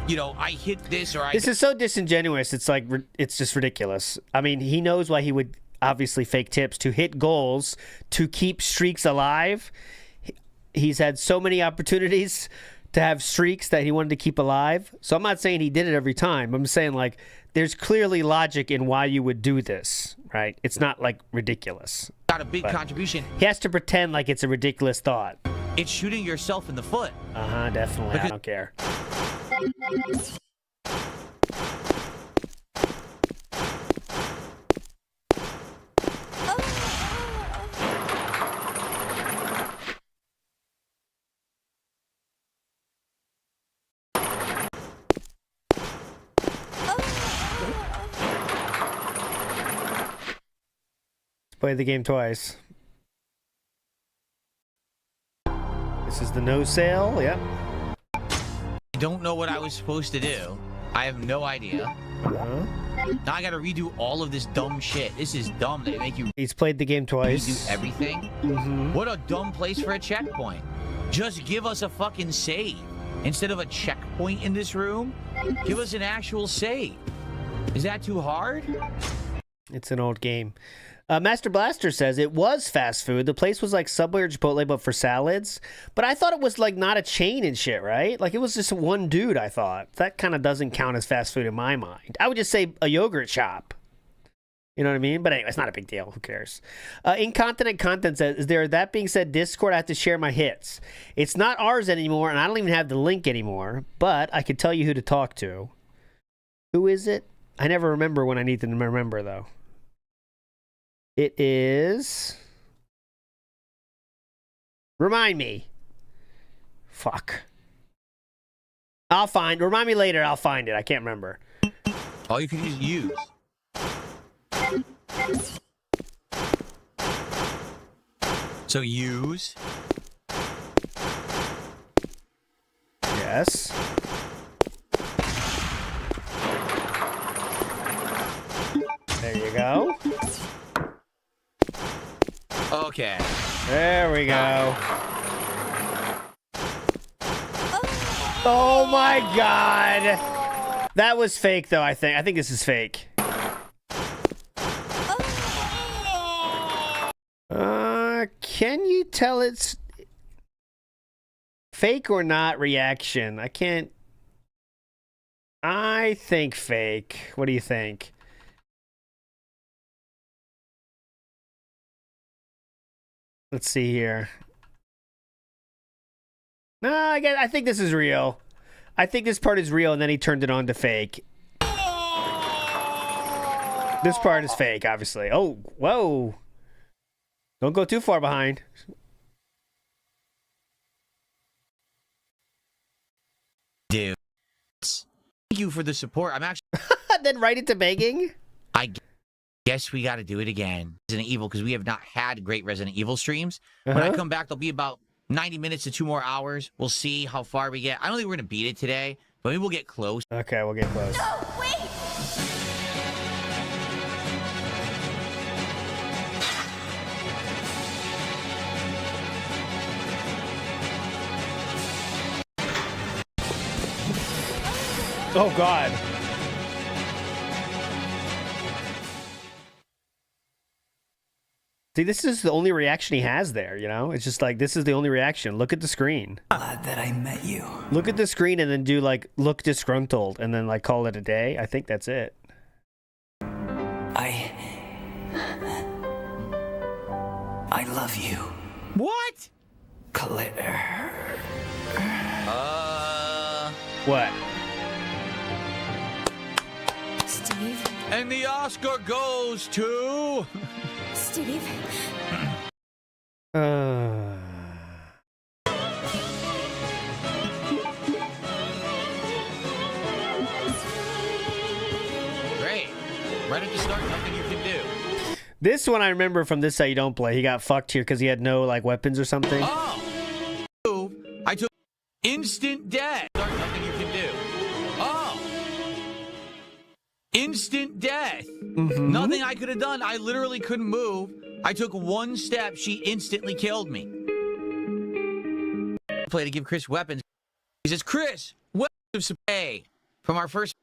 you know, I hit this or I... This is so disingenuous. It's like, it's just ridiculous. I mean, he knows why he would obviously fake tips to hit goals, to keep streaks alive. He's had so many opportunities to have streaks that he wanted to keep alive. So I'm not saying he did it every time. I'm saying, like, there's clearly logic in why you would do this, right? It's not, like, ridiculous. Got a big contribution. He has to pretend like it's a ridiculous thought. It's shooting yourself in the foot. Definitely. I don't care. Play the game twice. This is the no sale. Yep. I don't know what I was supposed to do. I have no idea. Now I gotta redo all of this dumb shit. This is dumb. They make you. He's played the game twice. Redo everything. What a dumb place for a checkpoint. Just give us a fucking save instead of a checkpoint in this room. Give us an actual save. Is that too hard? It's an old game. Master Blaster says it was fast food. The place was like Subway or Chipotle, but for salads. But I thought it was like not a chain and shit, right? Like it was just one dude, I thought. That kind of doesn't count as fast food in my mind. I would just say a yogurt shop. You know what I mean? But anyway, it's not a big deal. Who cares? Incontinent Content says, is there, that being said, Discord, I have to share my hits. It's not ours anymore, and I don't even have the link anymore. But I could tell you who to talk to. Who is it? I never remember when I need to remember, though. It is... Remind me. Fuck. I'll find... Remind me later, I'll find it. I can't remember. Oh, you can use. So use. Yes. There you go. Okay. There we go. Oh my god. That was fake though, I think. I think this is fake. Can you tell it's fake or not reaction? I can't. I think fake. What do you think? Let's see here. No, I think this is real. I think this part is real, and then he turned it on to fake. This part is fake, obviously. Oh, whoa. Don't go too far behind. Dude. Thank you for the support. I'm actually... Then right into begging? I Yes, we got to do it again. Resident Evil, because we have not had great Resident Evil streams. When I come back, there'll be about 90 minutes to 2 more hours. We'll see how far we get. I don't think we're going to beat it today, but maybe we'll get close. Okay, we'll get close. No, wait! Oh, God. See, this is the only reaction he has there, you know? It's just like, this is the only reaction. Look at the screen. Glad that I met you. Look at the screen and then do, like, look disgruntled and then, like, call it a day. I think that's it. I love you, What? Claire. What? Steve? And the Oscar goes to... Steve? Great. Right at the start, nothing you can do. This one I remember from This How You Don't Play. He got fucked here because he had no, like, weapons or something. Oh! I took instant death. Nothing you can do. Oh! Instant death. Nothing I could have done. I literally couldn't move. I took one step. She instantly killed me. Play to give Chris weapons. He says, Chris, weapons of supply from our first.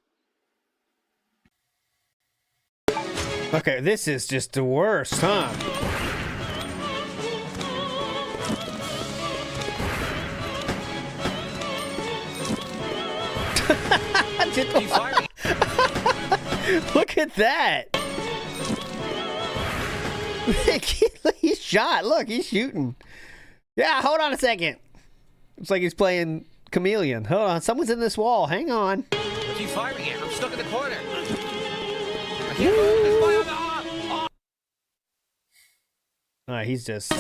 Okay, this is just the worst, huh? He fired me. Look at that. He's shot. Look, he's shooting. Yeah, hold on a second. It's like he's playing Chameleon. Hold on, someone's in this wall. Hang on. What's he firing at? I'm stuck in the corner. I can't move. There's fire on the arm. Oh. All right, he's just...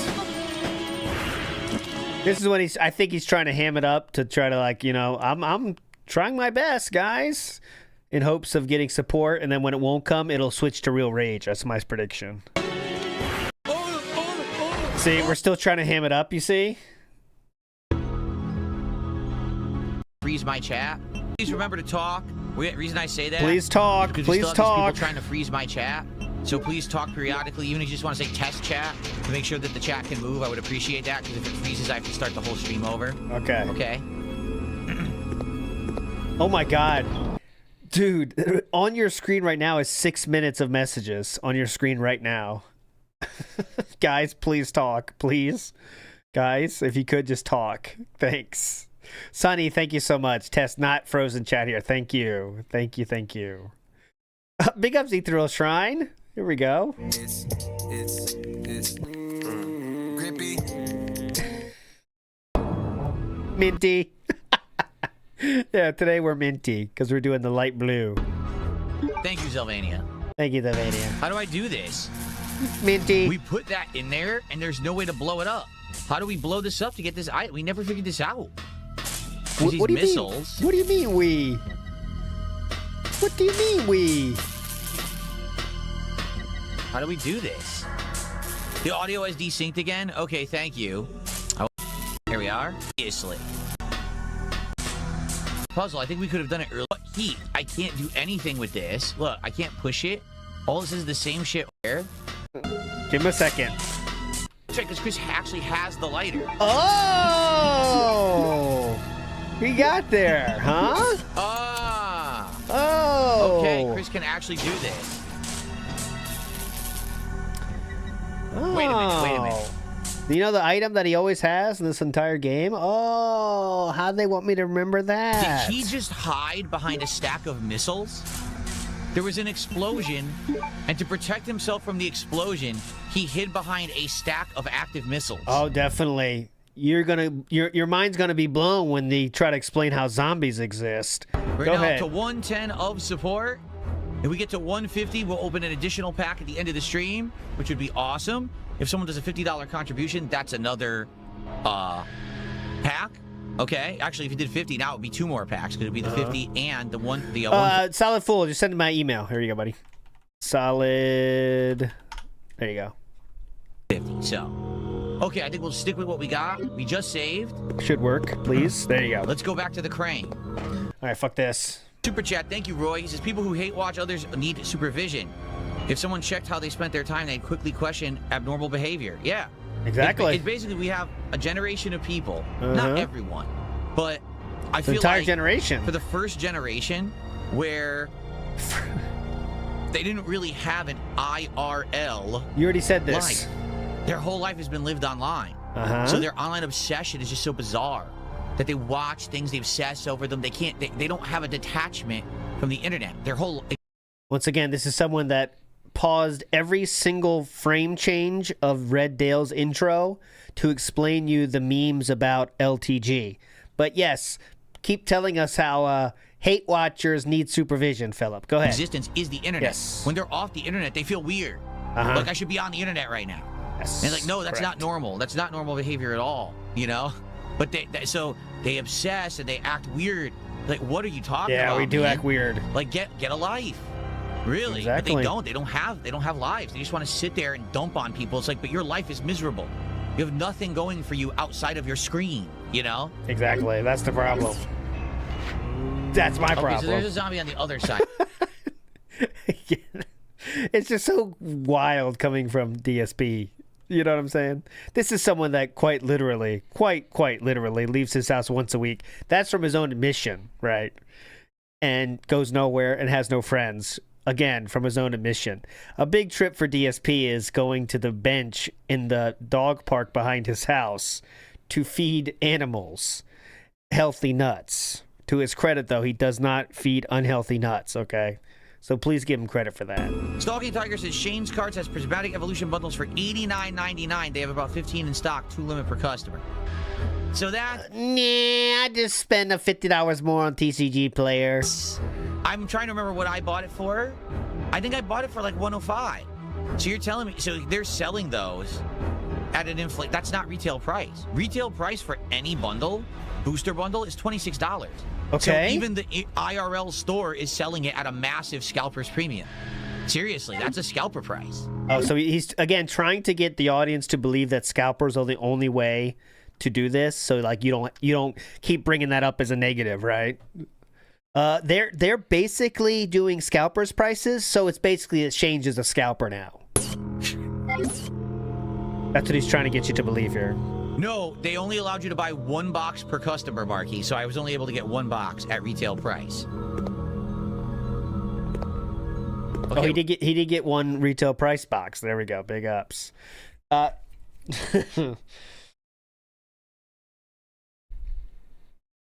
This is when he's... I think he's trying to ham it up to try to, like, you know, I'm trying my best, guys, in hopes of getting support, and then when it won't come, it'll switch to real rage. That's my prediction. See, we're still trying to ham it up, you see? Freeze my chat. Please remember to talk. Reason I say that. Please talk. Because we Please still have these talk. people trying to freeze my chat. So please talk periodically, even if you just want to say test chat to make sure that the chat can move. I would appreciate that, because if it freezes, I have to start the whole stream over. Okay. Okay. Oh my God. Dude, on your screen right now is 6 minutes of messages on your screen right now. Guys, please talk. Please. Guys, if you could just talk. Thanks. Sonny, thank you so much. Test not frozen chat here. Thank you. Thank you. Thank you. Big up Z-Thrill Shrine. Here we go. It's grippy. Minty. Yeah, today we're minty because we're doing the light blue. Thank you, Zelvania. Thank you, Davania. How do I do this? Minty. We put that in there, and there's no way to blow it up. How do we blow this up to get this? We never figured this out. What These do you missiles. mean? What do you mean we? What do you mean we? How do we do this? The audio is desynced again? Okay, thank you. Here we are. Obviously. Puzzle, I think we could have done it earlier. Heat, I can't do anything with this. Look, I can't push it. All this is the same shit here. Give him a second. Check, because Chris actually has the lighter. Oh! He got there, huh? Ah! Oh! Okay, Chris can actually do this. Oh. Wait a minute. You know the item that he always has in this entire game? Oh, how'd they want me to remember that? Did he just hide behind a stack of missiles? There was an explosion, and to protect himself from the explosion, he hid behind a stack of active missiles. Oh, definitely. Your mind's gonna be blown when they try to explain how zombies exist. We're Go now ahead. to 110 of support. If we get to 150, we'll open an additional pack at the end of the stream, which would be awesome. If someone does a $50 contribution, that's another pack. Okay, actually, if you did 50, now it would be 2 more packs. Because it would be the 50 and the one. Solid Fool, just send him my email. Here you go, buddy. Solid. There you go. 50. So, okay, I think we'll stick with what we got. We just saved. Should work, please. There you go. Let's go back to the crane. All right, fuck this. Super chat, thank you, Roy. He says people who hate watch others need supervision. If someone checked how they spent their time, they'd quickly question abnormal behavior. Yeah. Exactly. It's basically we have a generation of people, not everyone, but I The feel entire like generation. for the first generation where they didn't really have an IRL You already said this. life. Their whole life has been lived online. Uh-huh. So their online obsession is just so bizarre that they watch things, they obsess over them. They don't have a detachment from the internet. Their whole Once again, this is someone that paused every single frame change of Red Dale's intro to explain you the memes about LTG. But yes, keep telling us how hate watchers need supervision, Philip. Go ahead. existence is the internet. Yes. When they're off the internet, they feel weird. Uh-huh. Like I should be on the internet right now. Yes, And like, no, that's not correct. normal. That's not normal behavior at all, you know? But so they obsess and they act weird. Like, what are you talking about? Yeah, we do man? act weird. Like, get a life. Really? Exactly. But they don't have lives. They just want to sit there and dump on people. It's like, but your life is miserable. You have nothing going for you outside of your screen, you know? Exactly. That's the problem. That's my Okay, problem. so there's a zombie on the other side. Yeah. It's just so wild coming from DSP. You know what I'm saying? This is someone that quite literally leaves his house once a week. That's from his own admission, right? And goes nowhere and has no friends. Again, from his own admission. A big trip for DSP is going to the bench in the dog park behind his house to feed animals healthy nuts. To his credit, though, he does not feed unhealthy nuts, okay? So please give him credit for that. Stalking Tiger says Shane's Cards has prismatic evolution bundles for $89.99. They have about 15 in stock, 2 limit per customer. So that Nah, I just spend a $50 more on TCG player. I'm trying to remember what I bought it for. I think I bought it for like 105. So you're telling me so they're selling those at an inflate. That's not retail price. Retail price for any bundle, booster bundle, is $26. Okay. So even the IRL store is selling it at a massive scalper's premium. Seriously, that's a scalper price. Oh, so he's again trying to get the audience to believe that scalpers are the only way to do this. So like you don't keep bringing that up as a negative, right? They're basically doing scalpers prices, so it's basically Shane is a scalper now. That's what he's trying to get you to believe here. No, they only allowed you to buy 1 box per customer, Marky. So I was only able to get 1 box at retail price. Okay. Oh, he did get 1 retail price box. There we go. Big ups.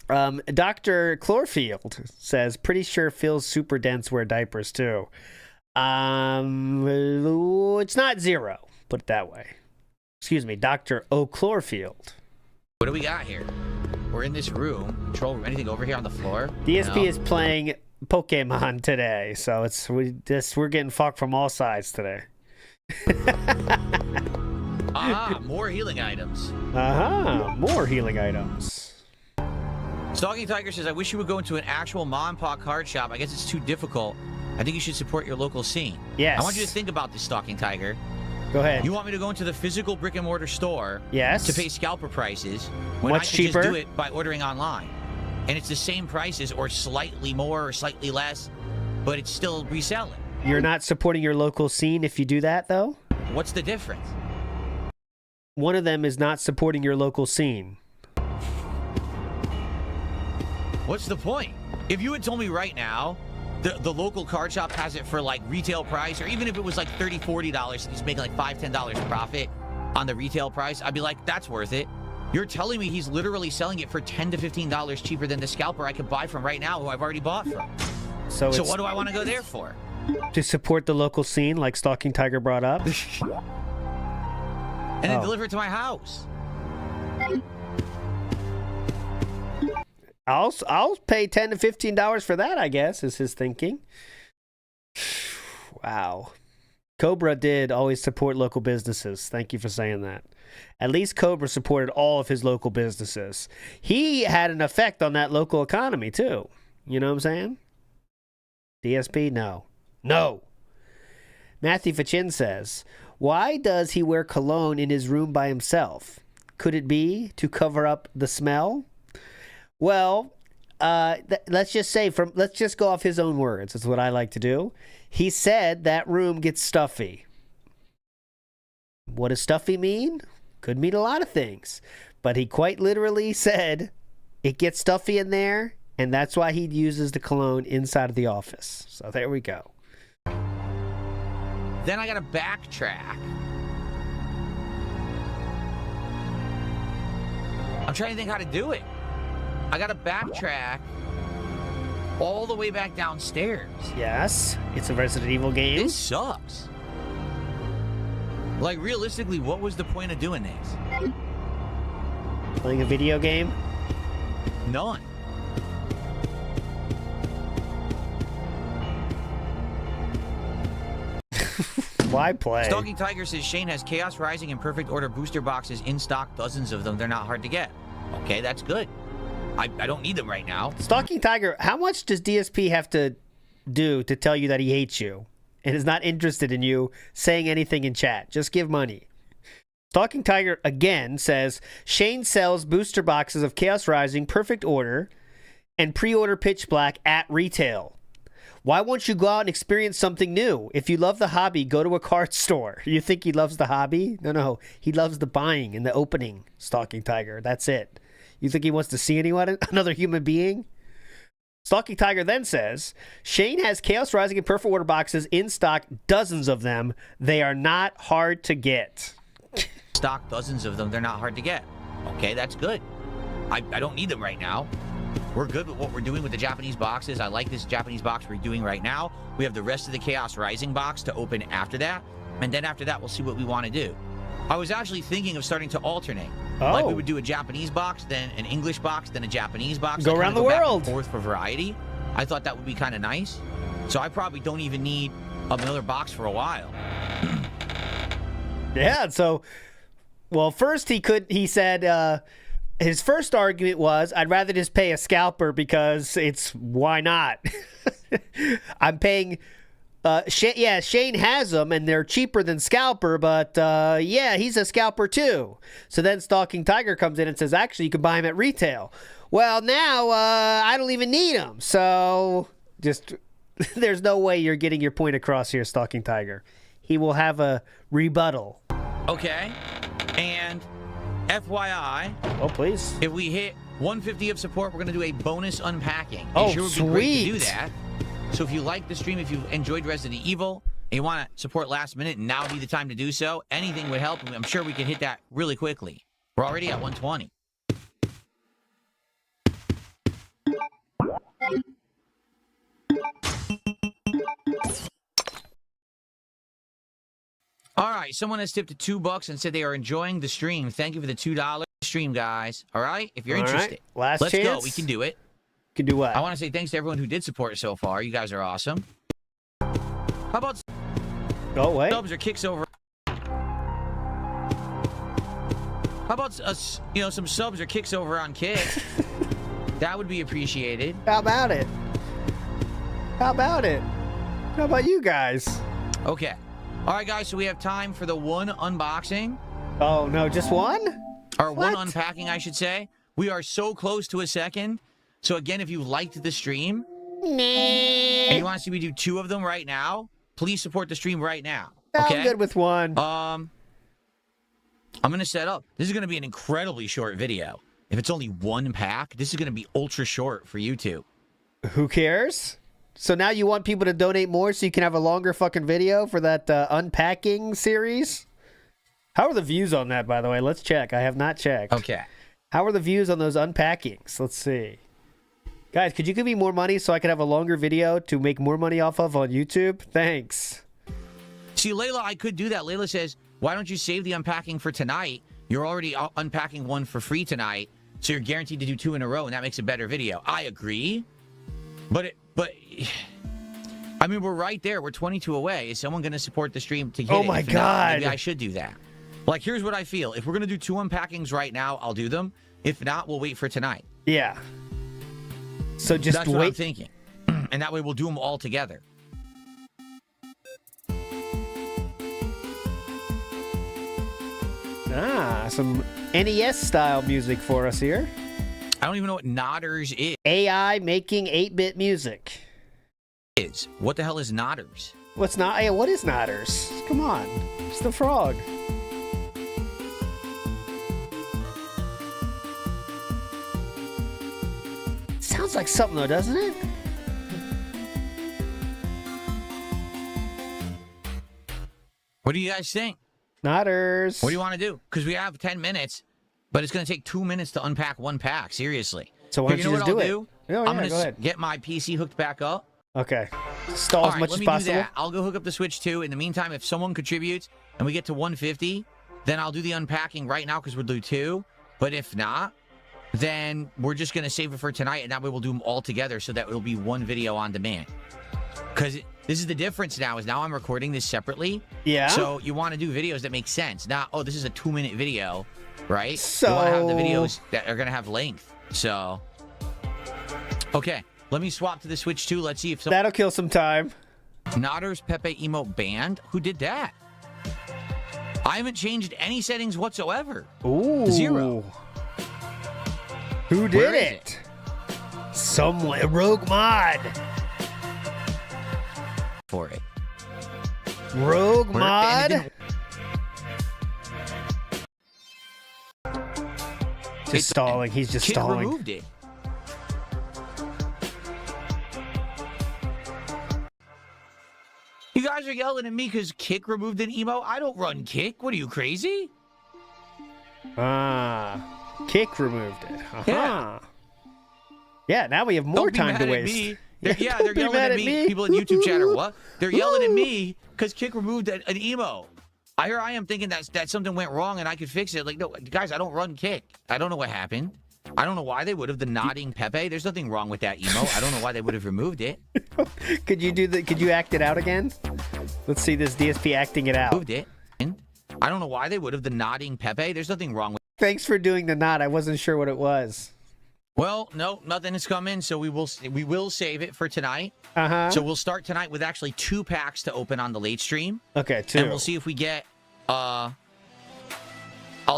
Dr. Chlorfield says, pretty sure Phil's super dense wear diapers too. It's not 0. Put it that way. Excuse me, Dr. O'Chlorfield. What do we got here? We're in this room. Control room. Anything over here on the floor? DSP No. is playing Pokemon today, so we're getting fucked from all sides today. More healing items. More healing items. Stalking Tiger says, I wish you would go into an actual mom and pop card shop. I guess it's too difficult. I think you should support your local scene. Yes. I want you to think about this, Stalking Tiger. Go ahead. You want me to go into the physical brick and mortar store Yes. to pay scalper prices when Much I can cheaper? just do it by ordering online. And it's the same prices or slightly more or slightly less, but it's still reselling. You're not supporting your local scene if you do that, though? What's the difference? One of them is not supporting your local scene. What's the point? If you had told me right now, the local card shop has it for like retail price, or even if it was like $30, $40, he's making like $5, $10 profit on the retail price, I'd be like, that's worth it. You're telling me he's literally selling it for $10 to $15 cheaper than the scalper I could buy from right now, who I've already bought from. So what do I want to go there for? to support the local scene, like Stalking Tiger brought up? And then Oh. deliver it to my house. I'll pay $10 to $15 for that, I guess, is his thinking. Wow. Cobra did always support local businesses. Thank you for saying that. At least Cobra supported all of his local businesses. He had an effect on that local economy, too. You know what I'm saying? DSP? No. No. Matthew Fachin says, why does he wear cologne in his room by himself? Could it be to cover up the smell? Well, let's just go off his own words. That's what I like to do. He said that room gets stuffy. What does stuffy mean? Could mean a lot of things. But he quite literally said it gets stuffy in there, and that's why he uses the cologne inside of the office. So there we go. Then I got to backtrack. I'm trying to think how to do it. I got to backtrack all the way back downstairs. Yes, it's a Resident Evil game. This sucks. Like, realistically, what was the point of doing this? Playing a video game? None. Why play? Stalking Tiger says Shane has Chaos Rising and Perfect Order booster boxes in stock, dozens of them. They're not hard to get. Okay, that's good. I don't need them right now. Stalking Tiger, how much does DSP have to do to tell you that he hates you and is not interested in you saying anything in chat? Just give money. Stalking Tiger again says Shane sells booster boxes of Chaos Rising, Perfect Order, and pre-order Pitch Black at retail. Why won't you go out and experience something new? If you love the hobby, go to a card store. You think he loves the hobby? No. He loves the buying and the opening, Stalking Tiger. That's it. You think he wants to see anyone, another human being? Stalking Tiger then says, Shane has Chaos Rising and Perfect Order boxes in stock, dozens of them. They are not hard to get. Stock, dozens of them. They're not hard to get. Okay, that's good. I don't need them right now. We're good with what we're doing with the Japanese boxes. I like this Japanese box we're doing right now. We have the rest of the Chaos Rising box to open after that. And then after that, we'll see what we want to do. I was actually thinking of starting to alternate. Oh. Like we would do a Japanese box, then an English box, then a Japanese box. Go like around kinda the back and world. forth for variety. I thought that would be kind of nice. So I probably don't even need another box for a while. Yeah, so, well, first he said, his first argument was, I'd rather just pay a scalper because why not? I'm paying, Shane has them and they're cheaper than scalper, but yeah, he's a scalper too. So then Stalking Tiger comes in and says, actually, you can buy them at retail. Well, now I don't even need them. So just, there's no way you're getting your point across here, Stalking Tiger. He will have a rebuttal. Okay, and FYI, oh please, if we hit 150 of support, we're going to do a bonus unpacking. Oh, it sure would be great to do sweet. that. So if you like the stream, if you've enjoyed Resident Evil, and you want to support last minute, now would be the time to do so. Anything would help. I'm sure we can hit that really quickly. We're already at 120. All right, someone has tipped $2 and said they are enjoying the stream. Thank you for the $2 stream, guys. All right, if you're All interested, right. let's chance. go. We can do it. Can do what? I want to say thanks to everyone who did support so far. You guys are awesome. How about Oh wait. subs or kicks over? How about us, some subs or kicks over on Kick? That would be appreciated. How about it? How about it? How about you guys? Okay. All right, guys, so we have time for the one unboxing. Oh no, just one? Or one What? unpacking, I should say. We are so close to a second. So again, if you liked the stream and you want to see me do 2 of them right now, please support the stream right now. Okay? I'm good with one. I'm going to set up. This is going to be an incredibly short video. If it's only one pack, this is going to be ultra short for YouTube. Who cares? So now you want people to donate more so you can have a longer fucking video for that unpacking series? How are the views on that, by the way? Let's check. I have not checked. Okay. How are the views on those unpackings? Let's see. Guys, could you give me more money so I can have a longer video to make more money off of on YouTube? Thanks. See, Layla, I could do that. Layla says, why don't you save the unpacking for tonight? You're already unpacking one for free tonight, so you're guaranteed to do 2 in a row, and that makes a better video. I agree. But I mean, we're right there. We're 22 away. Is someone going to support the stream to hit Oh it? my If not, God. maybe I should do that. Like, here's what I feel. If we're going to do 2 unpackings right now, I'll do them. If not, we'll wait for tonight. Yeah. So just That's what I'm wait. thinking. And that way we'll do them all together. Ah, some NES style music for us here. I don't even know what Nodders AI making 8-bit music. is. What the hell is Nodders? What's not? Hey, what is Nodders? Come on, it's the frog. Sounds like something though, doesn't it? What do you guys think? Nodders. What do you want to do? Because we have 10 minutes, but it's going to take 2 minutes to unpack one pack. Seriously. So why don't Here, you just do it? Oh, Yeah, I'm go going ahead. to get my PC hooked back up. Okay. Stall All as right, much let as me possible. do that. I'll go hook up the Switch too. In the meantime, if someone contributes and we get to 150, then I'll do the unpacking right now because we'll do 2. But if not, then we're just going to save it for tonight, and that way we'll do them all together so that it'll be one video on demand. Because this is the difference now, is now I'm recording this separately. Yeah. So you want to do videos that make sense. Not, oh, this is a 2-minute video, right? So- You want to have the videos that are going to have length. So, okay. Let me swap to the Switch too. Let's see if That'll kill some time. Nodders Pepe emote banned. Who did that? I haven't changed any settings whatsoever. Ooh. 0. Who did Where is it? Someone. Rogue Mod. For it. Rogue Where- and it Mod. didn't- Just stalling. He's just Kid stalling. removed it. You guys are yelling at me because Kick removed an emo. I don't run Kick. What are you, crazy? Ah. Kick removed it. Uh-huh. Yeah. Yeah, now we have more Don't be time mad to at waste. me. Yeah, Yeah, don't they're be yelling mad at me. People in YouTube chat are what? They're yelling at me because Kick removed an emo. Here I am thinking that something went wrong and I could fix it. Like, no, guys, I don't run Kick. I don't know what happened. I don't know why they would have. The nodding Pepe. There's nothing wrong with that emo. I don't know why they would have removed it. Could you act it out again? Let's see this DSP acting it out. Moved it. I don't know why they would have. The nodding Pepe. There's nothing wrong with. Thanks for doing the nod. I wasn't sure what it was. Well, no, nothing has come in, so we will save it for tonight. Uh-huh. So we'll start tonight with actually 2 packs to open on the late stream. Okay, 2. And we'll see if we get I'll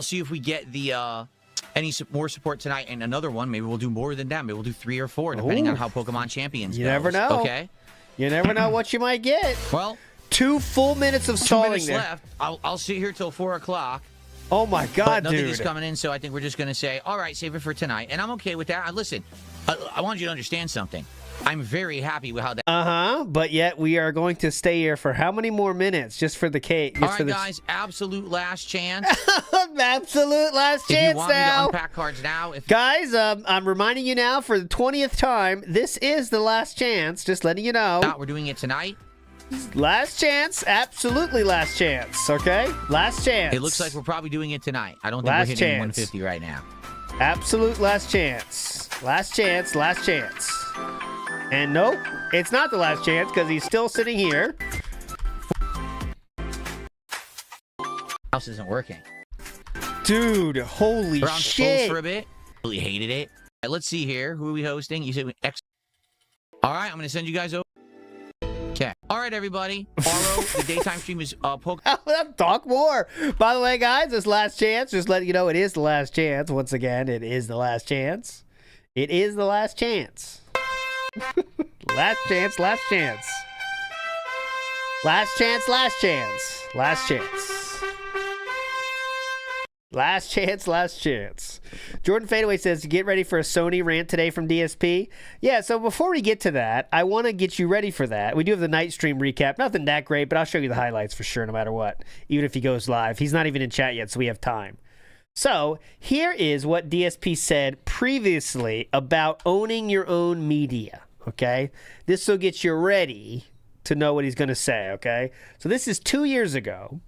see if we get the any more support tonight and another one. Maybe we'll do more than that. Maybe we'll do 3 or 4 depending Ooh. on how Pokemon Champions You goes. never know. Okay. You never know what you might get. Well, 2 full minutes of 2 stalling minutes there. left. I'll sit here till 4 o'clock. Oh my But God, nothing dude. is coming in, so I think we're just going to say, all right, save it for tonight. And I'm okay with that. Listen, I want you to understand something. I'm very happy with how that... Uh-huh, but yet we are going to stay here for how many more minutes just for the cake? All right, guys, absolute last chance. Absolute last If you chance want me to now. unpack cards now, if Guys, I'm reminding you now for the 20th time, this is the last chance. Just letting you know. not, we're doing it tonight. Last chance, absolutely last chance, okay? Last chance. It looks like we're probably doing it tonight. I don't think Last we're hitting chance. 150 right now. Absolute last chance. Last chance, last chance. And nope, it's not the last chance because he's still sitting here. House isn't working. Dude, holy We're on shit. full for a bit. Really hated it. All right, let's see here. Who are we hosting? You said X. All right, I'm going to send you guys over. Okay. All right, everybody. Tomorrow, the daytime stream is Pokemon. Talk more. By the way, guys, this last chance, just letting you know it is the last chance. Once again, it is the last chance. It is the last chance. Last chance, last chance. Last chance, last chance. Last chance. Last chance, last chance. Jordan Fadeaway says, get ready for a Sony rant today from DSP. Yeah, so before we get to that, I want to get you ready for that. We do have the night stream recap. Nothing that great, but I'll show you the highlights for sure, no matter what. Even if he goes live. He's not even in chat yet, so we have time. So, here is what DSP said previously about owning your own media, okay? This will get you ready to know what he's going to say, okay? So this is 2 years ago.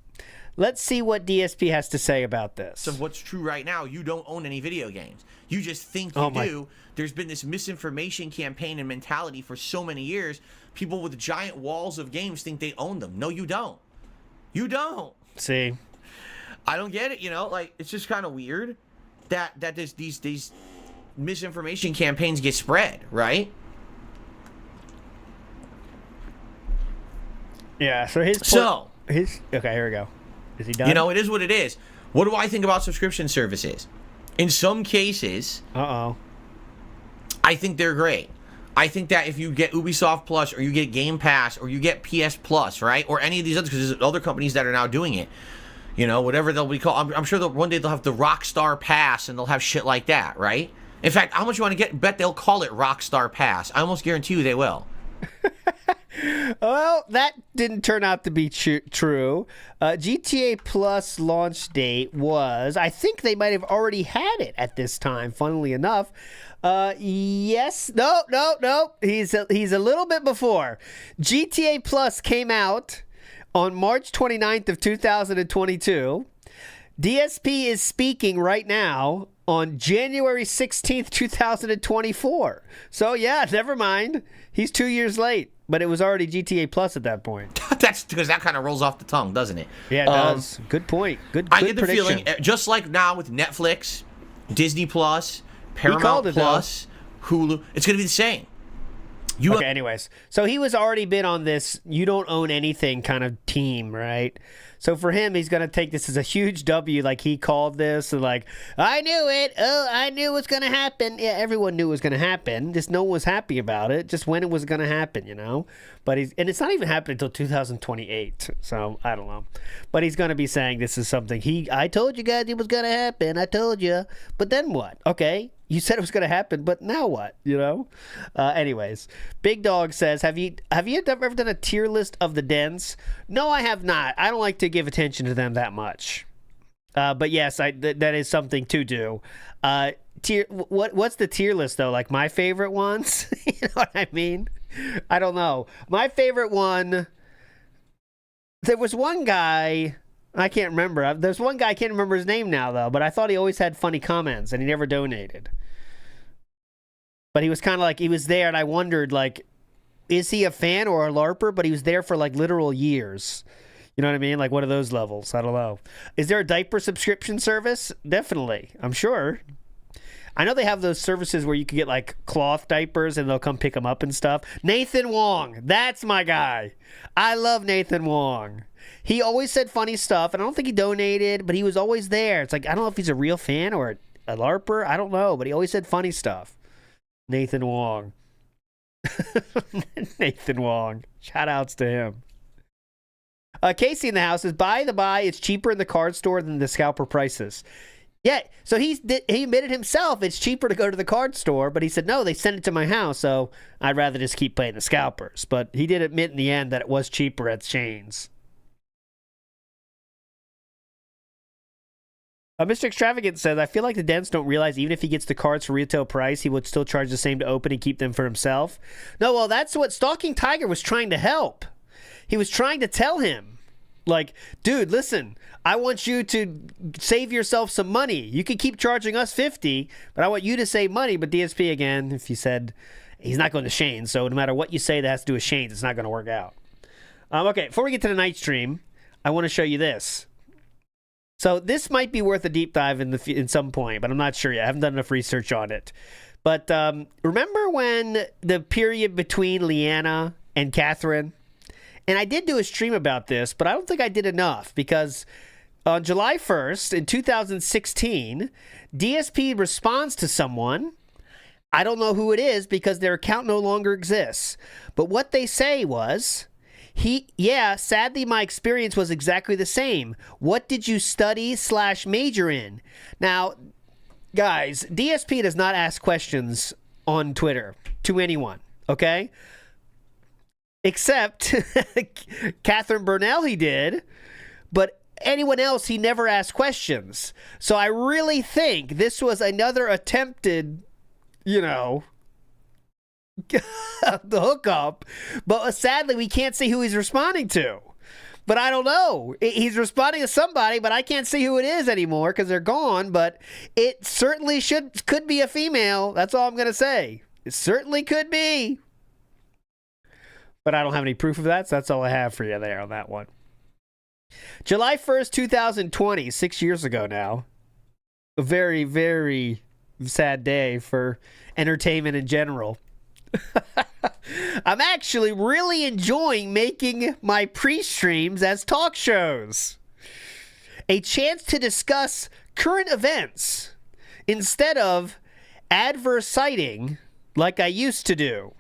Let's see what DSP has to say about this. Of what's true right now, you don't own any video games. You just think you do. There's been this misinformation campaign and mentality for so many years. People with giant walls of games think they own them. No, you don't. You don't. See? I don't get it, like it's just kind of weird that these misinformation campaigns get spread, right? Yeah, so his So, okay, here we go. Is he done? it is what it is. What do I think about subscription services? In some cases, I think they're great. I think that if you get Ubisoft Plus or you get Game Pass or you get PS Plus, right, or any of these others, because there's other companies that are now doing it, you know, whatever they'll be called. I'm sure that one day they'll have the Rockstar Pass and they'll have shit like that, right? In fact, how much you want to get? Bet they'll call it Rockstar Pass. I almost guarantee you they will. Well, that didn't turn out to be true. GTA Plus launch date was, I think they might have already had it at this time, funnily enough. Yes. No. He's a little bit before. GTA Plus came out on March 29th of 2022. DSP is speaking right now on January 16th, 2024. So, yeah, never mind. He's 2 years late, but it was already GTA Plus at that point. That's because that kind of rolls off the tongue, doesn't it? Yeah, it does. Good point. Good I get the prediction. feeling, just like now with Netflix, Disney Plus, Paramount Plus, Hulu, it's going to be the same. Okay, anyways. So he was already been on this you don't own anything kind of team, right? So for him, he's going to take this as a huge W, like he called this, and like, I knew it. Oh, I knew it was going to happen. Yeah, everyone knew it was going to happen. Just no one was happy about it, just when it was going to happen, you know? And it's not even happening until 2028, so I don't know. But he's going to be saying this is something I told you guys it was going to happen. I told you. But then what? Okay. You said it was going to happen, but now what? You know? Anyways, Big Dog says, Have you ever done a tier list of the dens? No, I have not. I don't like to give attention to them that much. But yes, that is something to do. What's the tier list though? Like my favorite ones? You know what I mean? I don't know. My favorite one. There was one guy. I can't remember. There's one guy, I can't remember his name now, though, but I thought he always had funny comments, and he never donated. But he was kind of like, he was there, and I wondered, like, is he a fan or a LARPer? But he was there for, like, literal years. You know what I mean? Like, one of those levels. I don't know. Is there a diaper subscription service? Definitely. I'm sure. I know they have those services where you can get, like, cloth diapers, and they'll come pick them up and stuff. Nathan Wong. That's my guy. I love Nathan Wong. He always said funny stuff, and I don't think he donated, but he was always there. It's like, I don't know if he's a real fan or a LARPer. I don't know, but he always said funny stuff. Nathan Wong. Nathan Wong. Shout-outs to him. Casey in the house says, by the by, it's cheaper in the card store than the scalper prices. Yeah, so he admitted himself it's cheaper to go to the card store, but he said, no, they sent it to my house, so I'd rather just keep playing the scalpers. But he did admit in the end that it was cheaper at chains. Mr. Extravagant says, I feel like the dents don't realize even if he gets the cards for retail price, he would still charge the same to open and keep them for himself. No, well, that's what Stalking Tiger was trying to help. He was trying to tell him, like, dude, listen, I want you to save yourself some money. You can keep charging us $50, but I want you to save money. But DSP, again, if you said he's not going to Shane's, so no matter what you say that has to do with Shane's, it's not going to work out. Okay, before we get to the night stream, I want to show you this. So this might be worth a deep dive in some point, but I'm not sure yet. I haven't done enough research on it. But remember when the period between Leanna and Catherine? And I did do a stream about this, but I don't think I did enough because on July 1st in 2016, DSP responds to someone. I don't know who it is because their account no longer exists. But what they say was... sadly, my experience was exactly the same. What did you study/major in? Now, guys, DSP does not ask questions on Twitter to anyone, okay? Except Catherine Burnell, he did, but anyone else, he never asked questions. So I really think this was another attempted, the hookup, but sadly we can't see who he's responding to. But I don't know. He's responding to somebody, but I can't see who it is anymore because they're gone. But it certainly could be a female. That's all I'm gonna say. It certainly could be. But I don't have any proof of that, so that's all I have for you there on that one. July 1st, 2020, 6 years ago now. A very, very sad day for entertainment in general. I'm actually really enjoying making my pre-streams as talk shows. a chance to discuss current events instead of adverse citing like I used to do.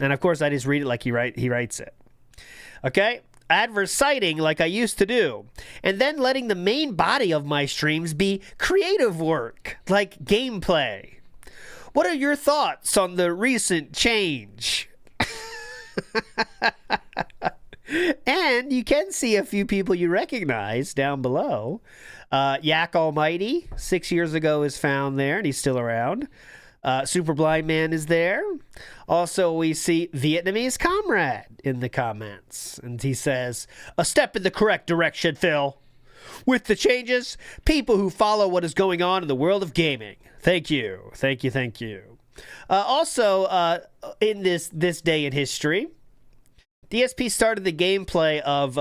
And of course, I just read it like he writes it. Okay? Adverse citing like I used to do. And then letting the main body of my streams be creative work, like gameplay. What are your thoughts on the recent change? And you can see a few people you recognize down below. Yak Almighty, 6 years ago, is found there, and he's still around. Super Blind Man is there. Also, we see Vietnamese Comrade in the comments. And he says, a step in the correct direction, Phil. With the changes, people who follow what is going on in the world of gaming. Thank you. Thank you. Thank you. Also, in this day in history, DSP started the gameplay of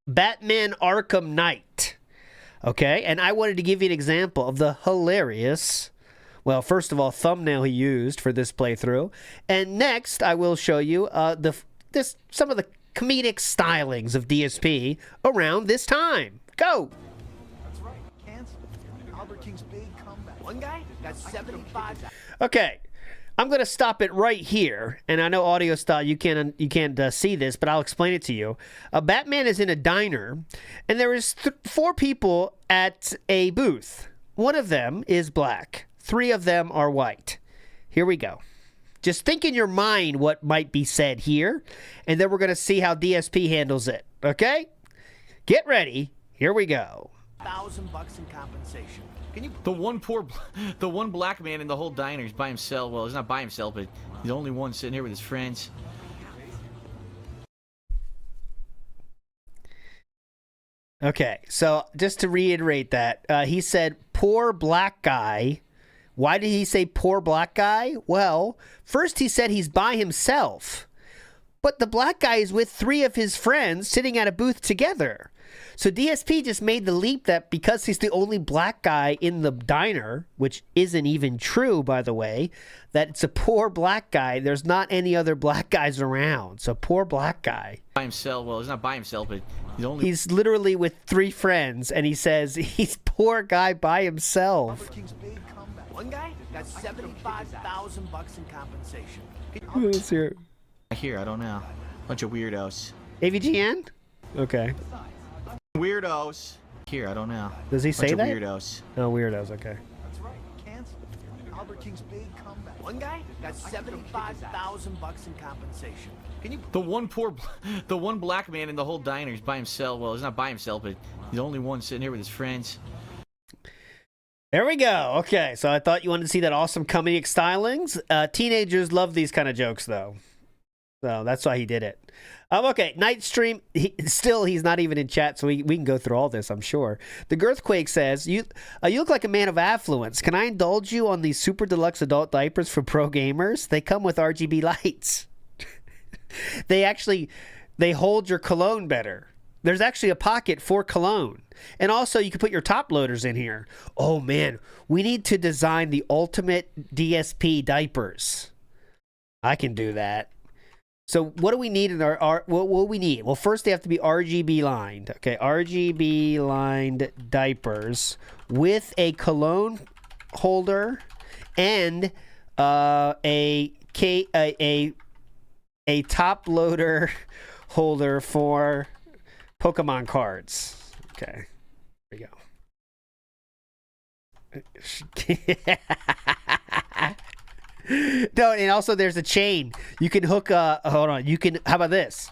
Batman Arkham Knight. Okay, and I wanted to give you an example of the hilarious, well, first of all, thumbnail he used for this playthrough. And next, I will show you some of the comedic stylings of DSP around this time. Go! That's right. Cancel. Albert King's big comeback. One guy got 75. Okay, I'm going to stop it right here. And I know audio style, you can't see this, but I'll explain it to you. Batman is in a diner, and there is 4 people at a booth. One of them is black. 3 of them are white. Here we go. Just think in your mind what might be said here, and then we're going to see how DSP handles it. Okay? Get ready. Here we go. $1,000 in compensation. Can you? The one black man in the whole diner is by himself. Well, he's not by himself, but he's the only one sitting here with his friends. Okay, so just to reiterate that, he said, poor black guy. Why did he say poor black guy? Well, first he said he's by himself. But the black guy is with 3 of his friends sitting at a booth together. So DSP just made the leap that because he's the only black guy in the diner, which isn't even true, by the way, that it's a poor black guy. There's not any other black guys around. So poor black guy. By himself. Well, he's not by himself, but he's literally with 3 friends, and he says he's poor guy by himself. Albert King's big comeback. One guy got $75,000 in compensation. Let's hear it. Here, I don't know. Bunch of weirdos. AVGN? Okay. Weirdos. Here, I don't know. Does he say Bunch that? of weirdos. No, weirdos, okay. That's right. Cancel. Albert King's big comeback. One guy got $75,000 in compensation. Can you? The one black man in the whole diner is by himself. Well, he's not by himself, but he's the only one sitting here with his friends. There we go. Okay, so I thought you wanted to see that awesome comedic stylings. Teenagers love these kind of jokes, though. So that's why he did it. Okay, Night Stream. He's not even in chat, so we can go through all this, I'm sure. The Girthquake says, you look like a man of affluence. Can I indulge you on these super deluxe adult diapers for pro gamers? They come with RGB lights. They hold your cologne better. There's actually a pocket for cologne. And also, you can put your top loaders in here. Oh, man. We need to design the ultimate DSP diapers. I can do that. So what do we need in our what we need? Well, first they have to be RGB lined. Okay, RGB lined diapers with a cologne holder and a top loader holder for Pokemon cards. Okay, there we go. No, and also there's a chain. You can hook hold on. You can, how about this?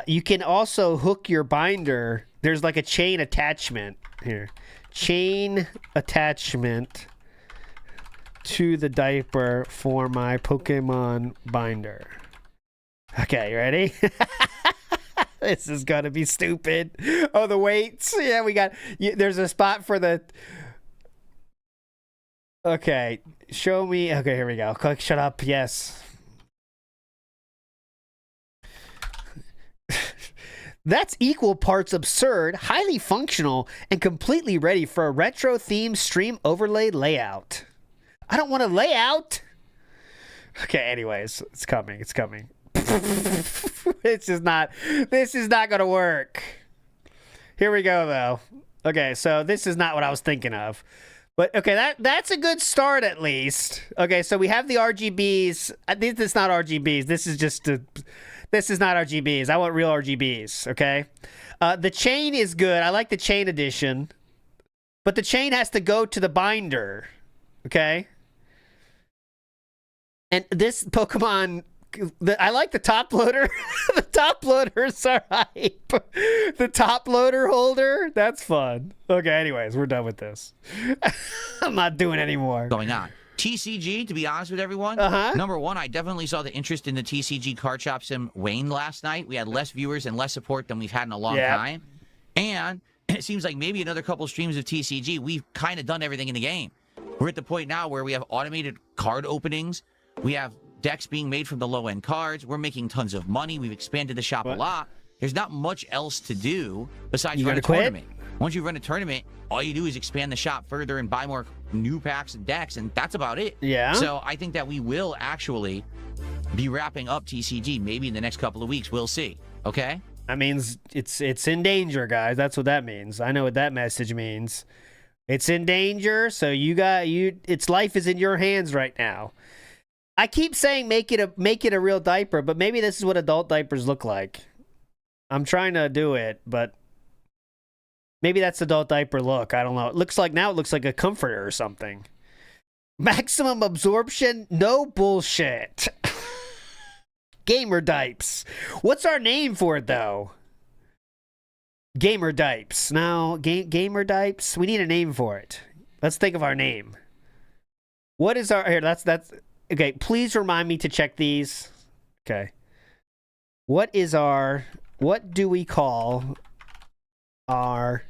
You can also hook your binder. There's like a chain attachment here. Chain attachment to the diaper for my Pokemon binder. Okay, ready? This is gonna be stupid. Oh, the weights. Yeah, we got, there's a spot for the, okay, show me. Okay, here we go. Click, shut up. Yes. That's equal parts absurd, highly functional, and completely ready for a retro-themed stream overlay layout. I don't want a layout. Okay, anyways, it's coming. It's coming. This is not going to work. Here we go, though. Okay, so this is not what I was thinking of. But, okay, that's a good start, at least. Okay, so we have the RGBs. I think this is not RGBs. This is not RGBs. I want real RGBs, okay? The chain is good. I like the chain edition. But the chain has to go to the binder, okay? And this Pokemon... I like the top loader. The top loaders are hype. The top loader holder, that's fun. Okay, anyways, we're done with this. I'm not doing any more. Going on. TCG, to be honest with everyone, number one, I definitely saw the interest in the TCG card shop sim wane last night. We had less viewers and less support than we've had in a long time. And it seems like maybe another couple streams of TCG, we've kind of done everything in the game. We're at the point now where we have automated card openings. We have decks being made from the low-end cards. We're making tons of money. We've expanded the shop a lot. There's not much else to do besides run a tournament. Once you run a tournament, all you do is expand the shop further and buy more new packs and decks, and that's about it. Yeah. So I think that we will actually be wrapping up TCG maybe in the next couple of weeks. We'll see. Okay? That means it's in danger, guys. That's what that means. I know what that message means. It's in danger, so its life is in your hands right now. I keep saying make it a real diaper, but maybe this is what adult diapers look like. I'm trying to do it, but maybe that's adult diaper look. I don't know. It looks like a comforter or something. Maximum absorption? No bullshit. Gamer Dipes. What's our name for it though? Gamer Dipes. No, Gamer Dipes. We need a name for it. Let's think of our name. What is our here? That's. Okay, please remind me to check these. Okay. What do we call our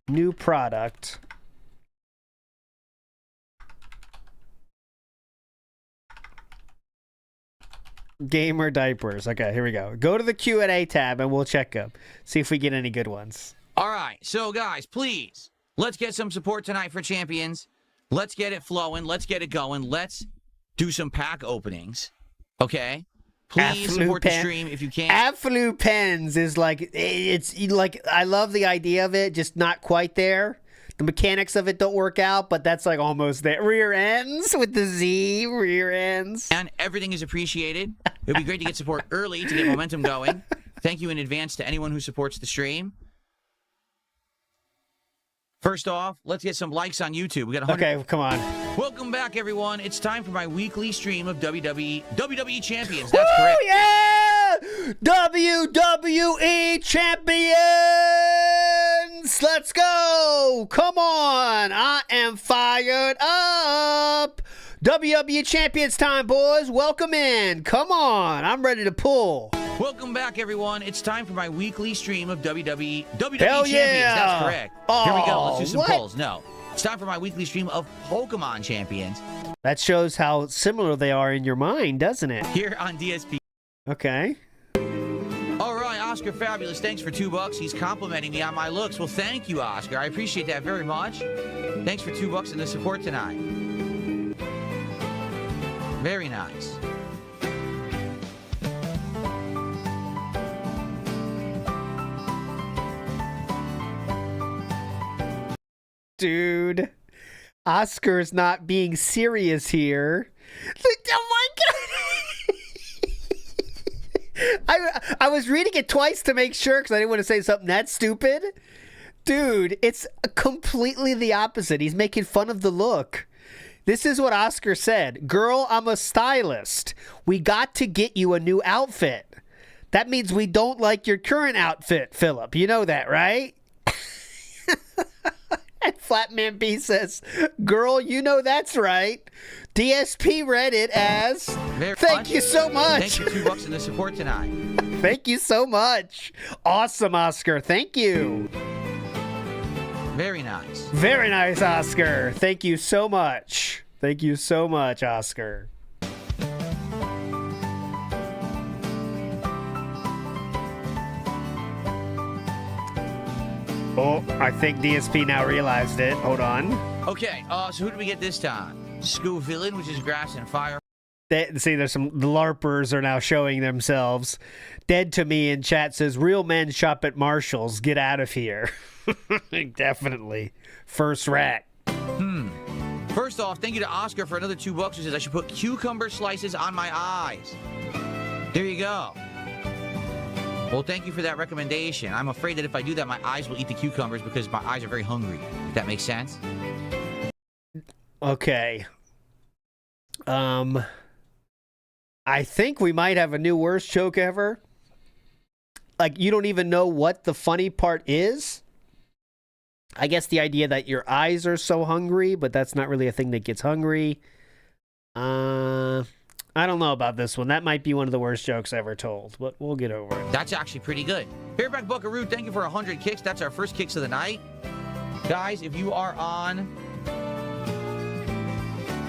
new product? Gamer diapers. Okay, here we go. Go to the Q&A tab and we'll check them. See if we get any good ones. All right, so guys, please, let's get some support tonight for Champions. Let's get it flowing. Let's get it going. Let's do some pack openings, okay? Please support the stream if you can. Absolute Pens is like, it's like, I love the idea of it, just not quite there. The mechanics of it don't work out, but that's like almost there. Rear ends with the Z, rear ends. And everything is appreciated. It would be great to get support early to get momentum going. Thank you in advance to anyone who supports the stream. First off, let's get some likes on YouTube. We got 100. Okay, come on. Welcome back, everyone. It's time for my weekly stream of WWE Champions. That's correct. Yeah! WWE Champions! Let's go! Come on! I am fired up! WWE Champions time, boys. Welcome in. Come on. I'm ready to pull. Welcome back, everyone. It's time for my weekly stream of WWE Champions. Yeah. That's correct. Oh, here we go. Let's do some what? polls. No. It's time for my weekly stream of Pokemon Champions. That shows how similar they are in your mind, doesn't it? Here on DSP. Okay. All right, Oscar Fabulous. Thanks for $2. He's complimenting me on my looks. Well, thank you, Oscar. I appreciate that very much. Thanks for $2 and the support tonight. Very nice. Dude, Oscar's not being serious here. Oh my god! I was reading it twice to make sure because I didn't want to say something that stupid. Dude, it's completely the opposite. He's making fun of the look. This is what Oscar said. Girl, I'm a stylist. We got to get you a new outfit. That means we don't like your current outfit, Philip. You know that, right? And Flatman B says, girl, you know that's right. DSP read it as, thank you so much. Thank you, $2 in the support tonight. Thank you so much. Awesome, Oscar. Thank you. Very nice. Very nice, Oscar. Thank you so much. Thank you so much, Oscar. Oh, I think DSP now realized it. Hold on. Okay, so who do we get this time? School Villain, which is Grass and Fire. See, there's some the LARPers are now showing themselves. Dead to me in chat says, real men shop at Marshall's. Get out of here. Definitely. First rack. First off, thank you to Oscar for another $2 who says I should put cucumber slices on my eyes. There you go. Well, thank you for that recommendation. I'm afraid that if I do that, my eyes will eat the cucumbers because my eyes are very hungry. If that makes sense? Okay. I think we might have a new worst joke ever. Like, you don't even know what the funny part is. I guess the idea that your eyes are so hungry, but that's not really a thing that gets hungry. I don't know about this one. That might be one of the worst jokes ever told, but we'll get over it. That's actually pretty good. Bareback Buckaroo, thank you for 100 kicks. That's our first kicks of the night. Guys, if you are on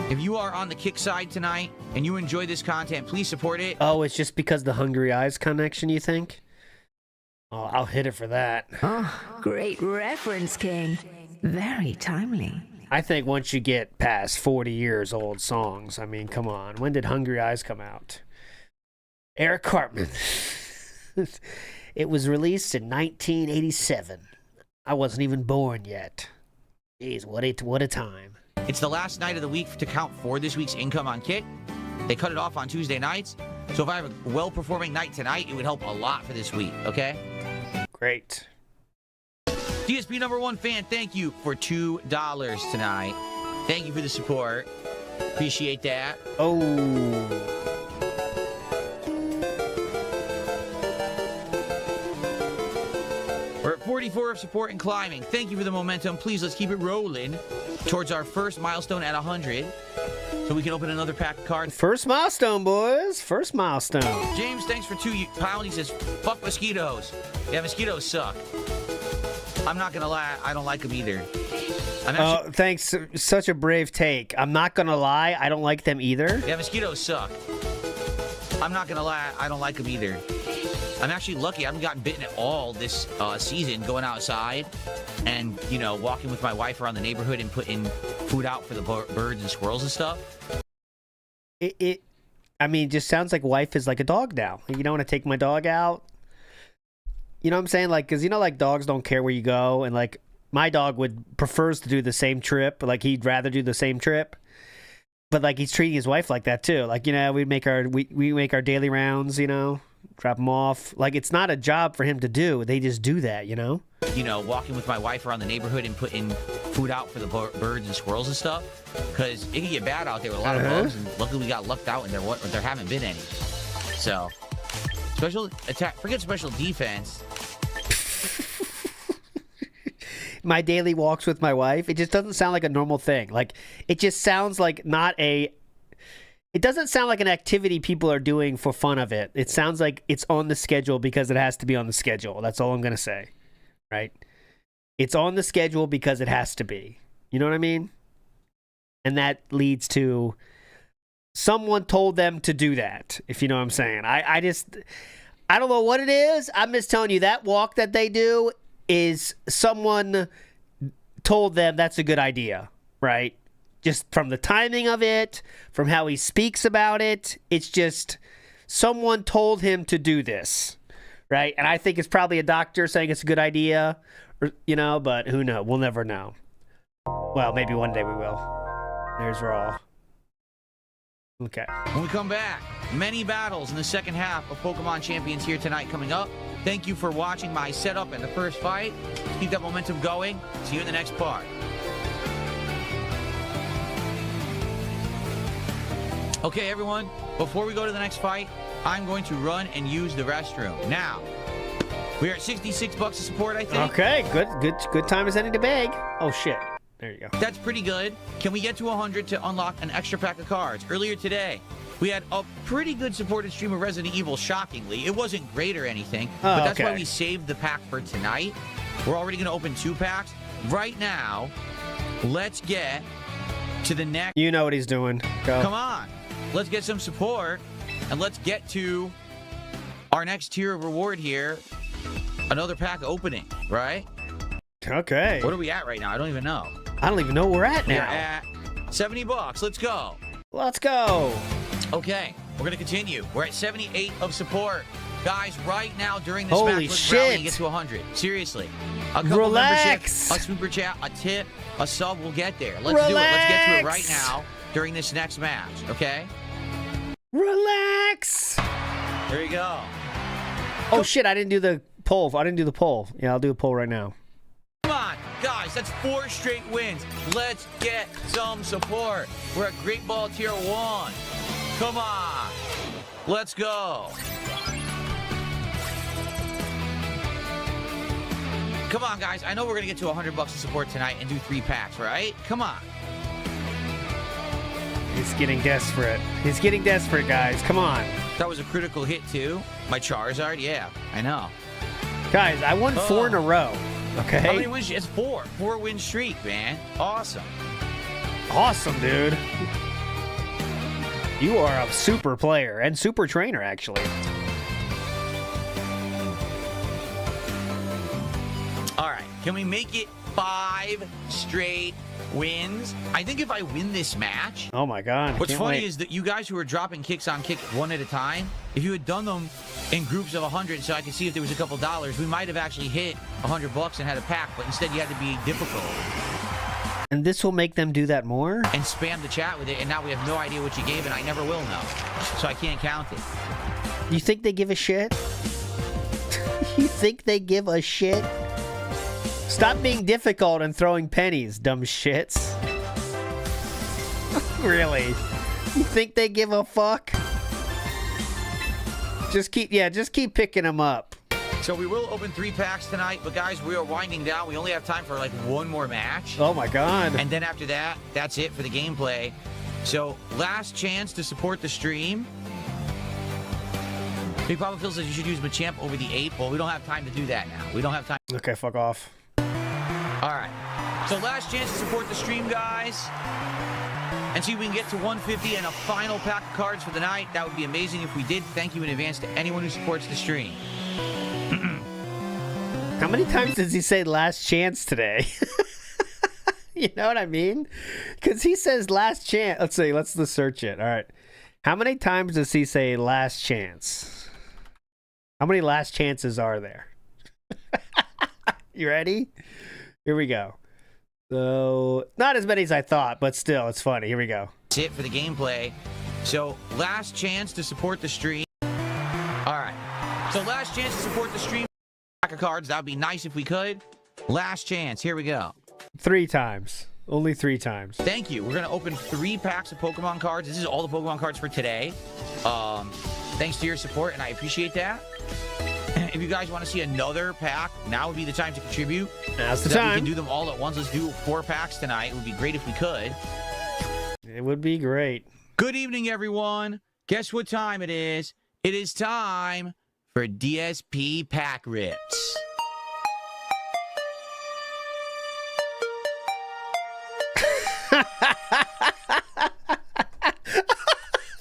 the kick side tonight and you enjoy this content, please support it. Oh, it's just because the hungry eyes connection, you think? Oh, I'll hit it for that. Oh, great reference, King. Very timely. I think once you get past 40 years old songs, I mean, come on. When did Hungry Eyes come out? Eric Cartman. It was released in 1987. I wasn't even born yet. Jeez, what a time. It's the last night of the week to count for this week's income on Kick. They cut it off on Tuesday nights. So if I have a well-performing night tonight, it would help a lot for this week, okay? Great. DSP #1 fan, thank you for $2 tonight. Thank you for the support. Appreciate that. Oh. We're at 44 of support and climbing. Thank you for the momentum. Please, let's keep it rolling towards our first milestone at 100 so we can open another pack of cards. First milestone, boys. First milestone. James, thanks for £2. He says, fuck mosquitoes. Yeah, mosquitoes suck. I'm not going to lie. I don't like them either. Thanks. Such a brave take. I'm not going to lie. I don't like them either. Yeah, mosquitoes suck. I'm not going to lie. I don't like them either. I'm actually lucky. I haven't gotten bitten at all this season going outside and, you know, walking with my wife around the neighborhood and putting food out for the birds and squirrels and stuff. I mean, just sounds like wife is like a dog now. You don't want to take my dog out. You know what I'm saying? Like, because, you know, like dogs don't care where you go. And like my dog prefers to do the same trip. Like he'd rather do the same trip. But like he's treating his wife like that too. Like, you know, we make our daily rounds, you know, drop them off. Like it's not a job for him to do. They just do that, you know? You know, walking with my wife around the neighborhood and putting food out for the birds and squirrels and stuff. Because it can get bad out there with a lot of bugs. And luckily we got lucked out and there haven't been any. So, special attack, forget special defense. My daily walks with my wife, it just doesn't sound like a normal thing. Like, it just sounds like it doesn't sound like an activity people are doing for fun of it. It sounds like it's on the schedule because it has to be on the schedule. That's all I'm going to say, right? It's on the schedule because it has to be. You know what I mean? And that leads to someone told them to do that, if you know what I'm saying. I don't know what it is. I'm just telling you that walk that they do is someone told them that's a good idea, right? Just from the timing of it, from how he speaks about it, it's just someone told him to do this, right? And I think it's probably a doctor saying it's a good idea, or, you know, but who knows? We'll never know. Well, maybe one day we will. There's Raw. Okay. When we come back, many battles in the second half of Pokemon Champions here tonight coming up. Thank you for watching my setup and the first fight. Keep that momentum going. See you in the next part. Okay, everyone. Before we go to the next fight, I'm going to run and use the restroom. Now, we are at $66 of support, I think. Okay, good time is ending to beg. Oh, shit. There you go. That's pretty good. Can we get to 100 to unlock an extra pack of cards? Earlier today, we had a pretty good supported stream of Resident Evil, shockingly. It wasn't great or anything, but that's why we saved the pack for tonight. We're already going to open 2 packs. Right now, let's get to the next... You know what he's doing. Go. Come on. Let's get some support, and let's get to our next tier of reward here. Another pack opening, right? Okay. What are we at right now? I don't even know. I don't even know where we're at now. We're at $70. Let's go. Let's go. Okay, we're going to continue. We're at 78 of support. Guys, right now during this Holy match, let's shit. rally and get to 100. Seriously. A couple Relax. memberships, a super chat, a tip, a sub, we'll get there. Let's do it. Let's get to it right now during this next match, okay? Relax. There you go. Oh shit, I didn't do the poll. Yeah, I'll do a poll right now. Come on, guys, that's 4 straight wins. Let's get some support. We're at Great Ball Tier 1. Come on. Let's go. Come on, guys. I know we're going to get to $100 of support tonight and do 3 packs, right? Come on. He's getting desperate. He's getting desperate, guys. Come on. That was a critical hit, too. My Charizard? Yeah, I know. Guys, I won 4 in a row. Okay? How many wins? It's 4. 4-win streak, man. Awesome. Awesome, dude. You are a super player and super trainer, actually. All right. Can we make it 5 straight wins? I think if I win this match... Oh, my God. What's funny is that you guys who are dropping kicks on kick one at a time, if you had done them in groups of 100 so I could see if there was a couple dollars, we might have actually hit $100 and had a pack, but instead you had to be difficult. And this will make them do that more? And spam the chat with it, and now we have no idea what you gave, and I never will know. So I can't count it. You think they give a shit? You think they give a shit? Stop being difficult and throwing pennies, dumb shits. Really? You think they give a fuck? Just keep picking them up. So we will open 3 packs tonight, but guys, we are winding down. We only have time for like 1 more match. Oh my God. And then after that, that's it for the gameplay. So last chance to support the stream. Big Papa feels that you should use Machamp over the 8. Well, we don't have time to do that now. We don't have time. Okay, fuck off. All right. So last chance to support the stream, guys. And see if we can get to 150 and a final pack of cards for the night. That would be amazing if we did. Thank you in advance to anyone who supports the stream. How many times does he say last chance today? You know what I mean? Because he says last chance. Let's see. Let's search it. All right. How many times does he say last chance? How many last chances are there? You ready? Here we go. So, not as many as I thought, but still, it's funny. Here we go. That's it for the gameplay. So, last chance to support the stream. All right. So, last chance to support the stream. Pack of cards. That would be nice if we could. Last chance. Here we go. 3 times. Only 3 times. Thank you. We're going to open 3 packs of Pokemon cards. This is all the Pokemon cards for today. Thanks to your support, and I appreciate that. If you guys want to see another pack, now would be the time to contribute. Now's the so time. We can do them all at once. Let's do 4 packs tonight. It would be great if we could. It would be great. Good evening, everyone. Guess what time it is? It is time for DSP Pack Rips.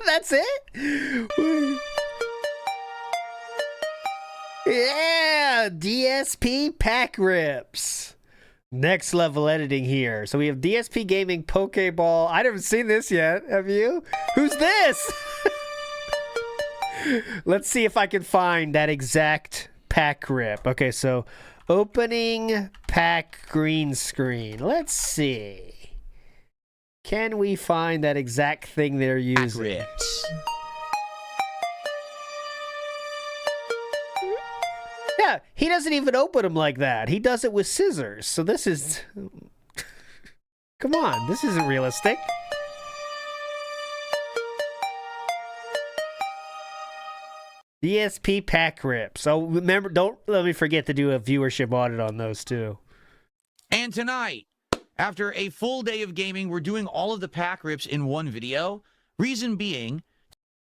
That's it? Yeah, DSP Pack Rips. Next level editing here. So we have DSP Gaming Pokeball. I haven't seen this yet. Have you? Who's this? Let's see if I can find that exact pack rip. Okay, so opening pack green screen. Let's see. Can we find that exact thing they're using? Rips. Yeah, he doesn't even open them like that. He does it with scissors. So this is... Come on, this isn't realistic. DSP pack rips. So remember, don't let me forget to do a viewership audit on those too. And tonight, after a full day of gaming, we're doing all of the pack rips in one video. Reason being...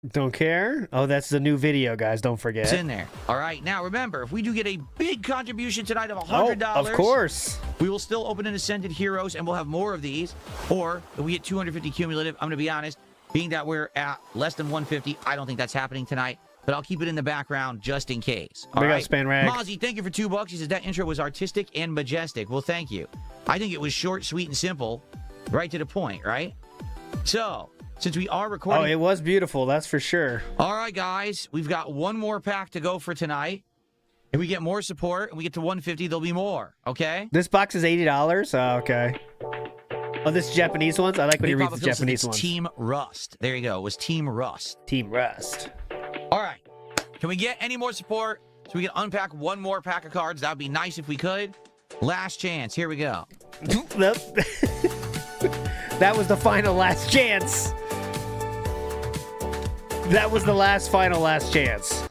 Don't care? Oh, that's the new video, guys. Don't forget. It's in there. All right. Now, remember, if we do get a big contribution tonight of $100... Oh, of course. We will still open an Ascended Heroes, and we'll have more of these. Or, if we get 250 cumulative, I'm going to be honest, being that we're at less than 150, I don't think that's happening tonight. But I'll keep it in the background just in case. All right? Span Rag. Mozzie, thank you for $2. He said that intro was artistic and majestic. Well, thank you. I think it was short, sweet, and simple. Right to the point, right? So... since we are Oh, recording. it was beautiful. That's for sure. All right, guys, we've got one more pack to go for tonight. If we get more support and we get to 150, there'll be more. Okay. This box is $80. Oh, okay. Oh, this is Japanese ones. I like when he reads the Japanese ones. Team Rust. There you go. It was Team Rust. Team Rust. All right. Can we get any more support so we can unpack one more pack of cards? That would be nice if we could. Last chance. Here we go. Nope. That was the final last chance. That was the last chance.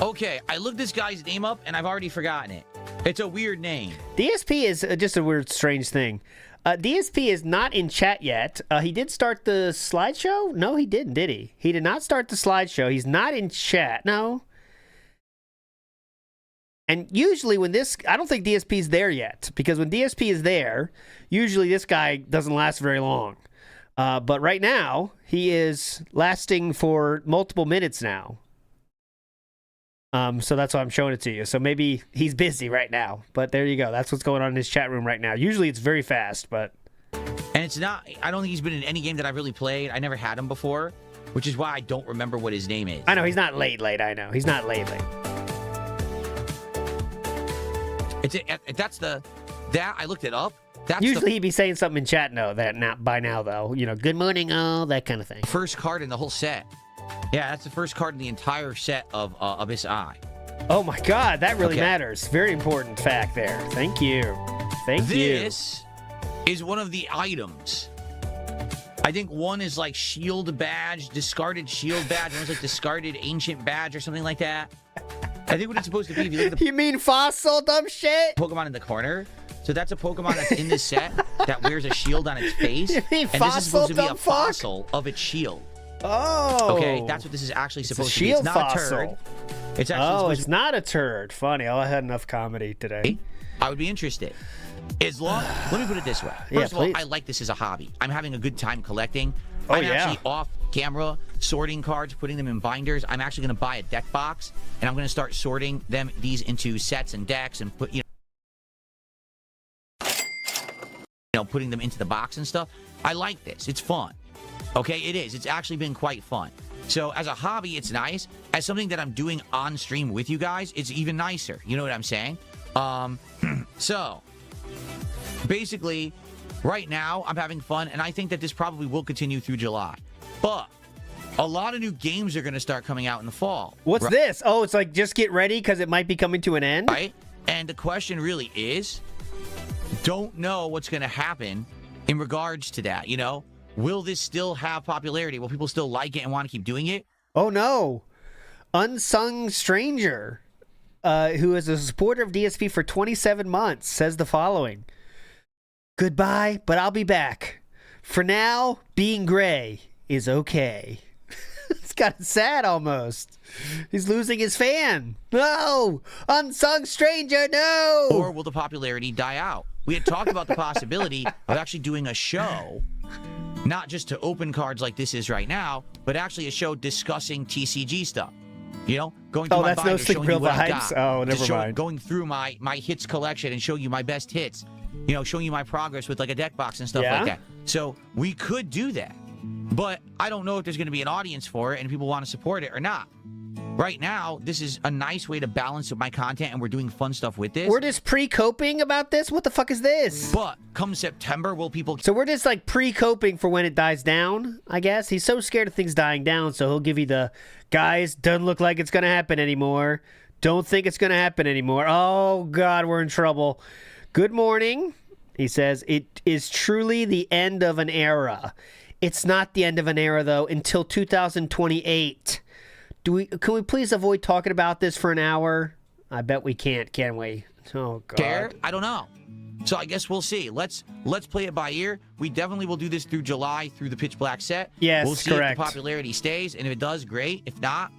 Okay, I looked this guy's name up and I've already forgotten it. It's a weird name. DSP is just a weird, strange thing. DSP is not in chat yet. He did start the slideshow? No, he didn't, did he? He did not start the slideshow. He's not in chat. No. And usually when this... I don't think DSP is there yet. Because when DSP is there, usually this guy doesn't last very long. But right now, he is lasting for multiple minutes now. So that's why I'm showing it to you. So maybe he's busy right now. But there you go. That's what's going on in his chat room right now. Usually it's very fast, but... And it's not... I don't think he's been in any game that I've really played. I never had him before, which is why I don't remember what his name is. I know, he's not late. I know. He's not late. That's the... That, I looked it up. That's usually he'd be saying something in chat, by now, though. You know, good morning, oh, that kind of thing. First card in the whole set. Yeah, that's the first card in the entire set of Abyss Eye. Oh my god, that really matters. Very important fact there. Thank you. This is one of the items. I think one is like shield badge, discarded shield badge. One's like discarded ancient badge or something like that. I think what it's supposed to be. If you look at the you mean fossil, dumb shit? Pokemon in the corner. So that's a Pokemon that's in this set that wears a shield on its face. You mean and fossil, this is supposed to be a fuck? fossil of its shield. Oh. Okay, that's what this is actually supposed to be. Shield It's not fossil. a turd. It's actually it's not a turd. Funny. I had enough comedy today. I would be interested. Let me put it this way. First of all, I like this as a hobby. I'm having a good time collecting. I'm actually off camera sorting cards, putting them in binders. I'm actually going to buy a deck box, and I'm going to start sorting these into sets and decks and putting them into the box and stuff. I like this. It's fun. Okay, it is. It's actually been quite fun. So as a hobby, it's nice. As something that I'm doing on stream with you guys, it's even nicer. You know what I'm saying? So basically, right now, I'm having fun, and I think that this probably will continue through July. But a lot of new games are going to start coming out in the fall. What's this? Oh, it's like just get ready because it might be coming to an end? Right? And the question really is, don't know what's going to happen in regards to that, Will this still have popularity? Will people still like it and want to keep doing it? Oh, no. Unsung Stranger, who is a supporter of DSP for 27 months, says the following. Goodbye, but I'll be back. For now, being gray is okay. It's kind of sad almost. He's losing his fan. No! Unsung Stranger, no! Or will the popularity die out? We had talked about the possibility of actually doing a show, not just to open cards like this is right now, but actually a show discussing TCG stuff. Going through my binder, showing you what I've got. Oh, never mind. Going through my hits collection and showing you my best hits. Showing you my progress with like a deck box and stuff like that. So we could do that. But I don't know if there's going to be an audience for it and if people want to support it or not. Right now, this is a nice way to balance my content, and we're doing fun stuff with this. We're just pre-coping about this? What the fuck is this? But come September, will people... So we're just like pre-coping for when it dies down, I guess? He's so scared of things dying down, so he'll give you the, guys, doesn't look like it's going to happen anymore. Don't think it's going to happen anymore. Oh, God, we're in trouble. Good morning. He says, it is truly the end of an era. It's not the end of an era, though, until 2028. Can we please avoid talking about this for an hour? I bet we can't, can we? Oh, God. Care? I don't know. So I guess we'll see. Let's play it by ear. We definitely will do this through July, through the Pitch Black set. Yes, we'll see correct. if the popularity stays, and if it does, great. If not,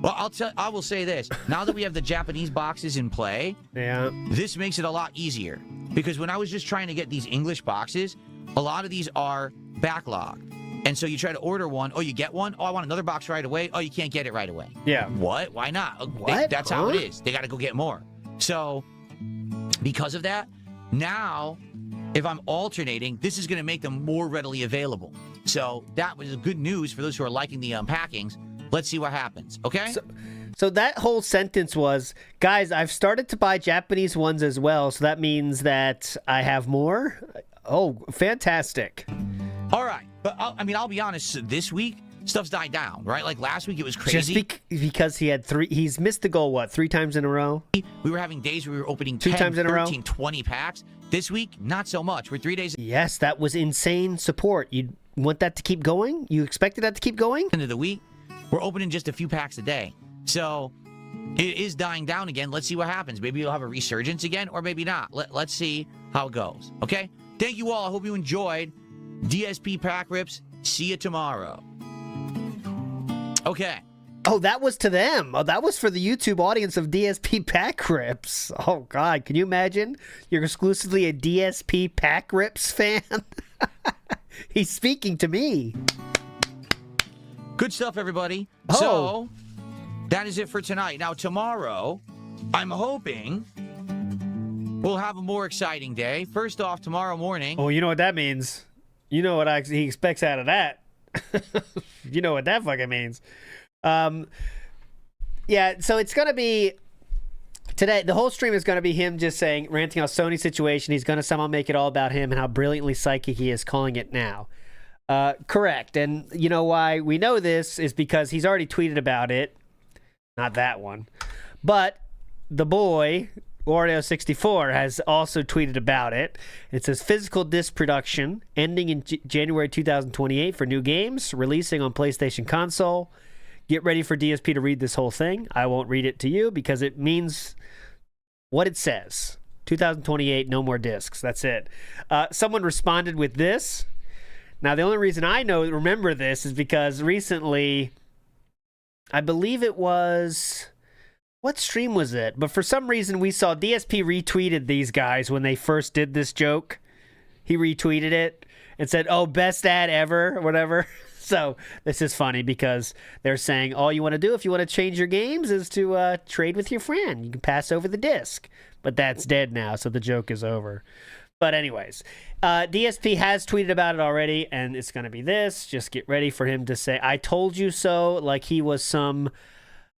well, I will say this. Now that we have the Japanese boxes in play, this makes it a lot easier. Because when I was just trying to get these English boxes, a lot of these are backlogged. And so you try to order one. Oh, you get one? Oh, I want another box right away. Oh, you can't get it right away. Yeah. What? Why not? What? That's how it is. They got to go get more. So because of that, now if I'm alternating, this is going to make them more readily available. So that was good news for those who are liking the unpackings. Let's see what happens, okay? So that whole sentence was, guys, I've started to buy Japanese ones as well, so that means that I have more? Oh, fantastic. All right. But, I'll be honest, this week, stuff's died down, right? Like last week, it was crazy. Just because he's missed the goal, what, 3 times in a row? We were having days where we were opening 2 10, times in a row? 13, 20 packs. This week, not so much. We're 3 days Yes, that was insane support. You want that to keep going? You expected that to keep going? into the week. We're opening just a few packs a day. So it is dying down again. Let's see what happens. Maybe you'll have a resurgence again, or maybe not. Let's see how it goes. Okay? Thank you all. I hope you enjoyed DSP Pack Rips. See you tomorrow. Okay. Oh, that was to them. Oh, that was for the YouTube audience of DSP Pack Rips. Oh, God. Can you imagine? You're exclusively a DSP Pack Rips fan? He's speaking to me. Good stuff, everybody. Oh. So, that is it for tonight. Now, tomorrow, I'm hoping we'll have a more exciting day. First off, tomorrow morning. Oh, you know what that means. You know what he expects out of that. You know what that fucking means. Yeah, so it's going to be today. The whole stream is going to be him just saying, ranting on Sony's situation. He's going to somehow make it all about him and how brilliantly psychic he is, calling it now. Correct. And you know why we know this is because he's already tweeted about it. Not that one. But the boy, Wario64, has also tweeted about it. It says physical disc production ending in January 2028 for new games, releasing on PlayStation console. Get ready for DSP to read this whole thing. I won't read it to you because it means what it says. 2028, no more discs. That's it. Someone responded with this. Now, the only reason I remember this is because recently, I believe it was, what stream was it? But for some reason, we saw DSP retweeted these guys when they first did this joke. He retweeted it and said, oh, best ad ever, or whatever. So this is funny because they're saying all you want to do if you want to change your games is to trade with your friend. You can pass over the disc. But that's dead now, so the joke is over. But anyways, DSP has tweeted about it already, and it's going to be this. Just get ready for him to say, I told you so, like he was some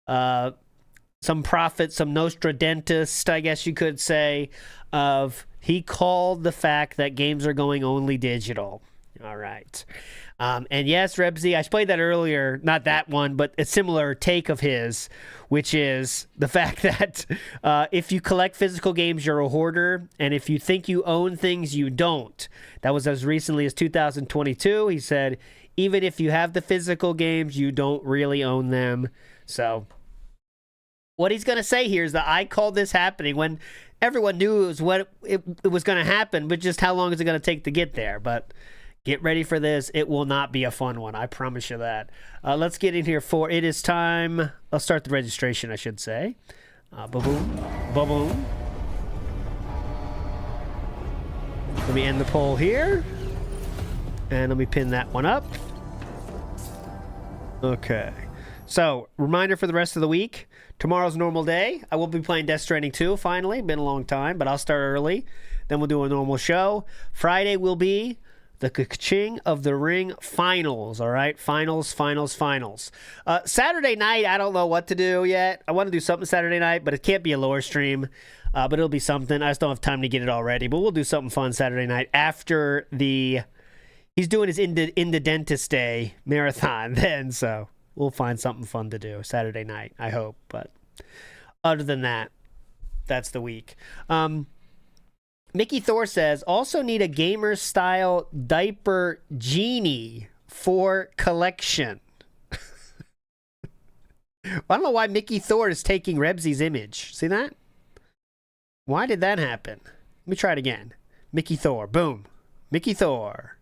prophet, some Nostradamus, I guess you could say, of he called the fact that games are going only digital. All right. And yes, Rebsy, I played that earlier, not that one, but a similar take of his, which is the fact that if you collect physical games, you're a hoarder, and if you think you own things, you don't. That was as recently as 2022. He said, even if you have the physical games, you don't really own them. So what he's going to say here is that I called this happening when everyone knew it was going to happen, but just how long is it going to take to get there? But get ready for this. It will not be a fun one. I promise you that. Let's get in here for it is time. I'll start the registration, I should say. Ba-boom. Ba-boom. Let me end the poll here. And let me pin that one up. Okay. So, reminder for the rest of the week. Tomorrow's normal day. I will be playing Death Stranding 2, finally. Been a long time, but I'll start early. Then we'll do a normal show. Friday will be the Ka-Ching of the Ring finals, all right? Finals. Saturday night, I don't know what to do yet. I want to do something Saturday night, but it can't be a lower stream. But it'll be something. I just don't have time to get it all ready. But we'll do something fun Saturday night after he's doing his In the Dentist Day marathon then. So we'll find something fun to do Saturday night, I hope. But other than that, that's the week. Mickey Thor says, also need a gamer-style diaper genie for collection. I don't know why Mickey Thor is taking Rebsy's image. See that? Why did that happen? Let me try it again. Mickey Thor. Boom. Mickey Thor.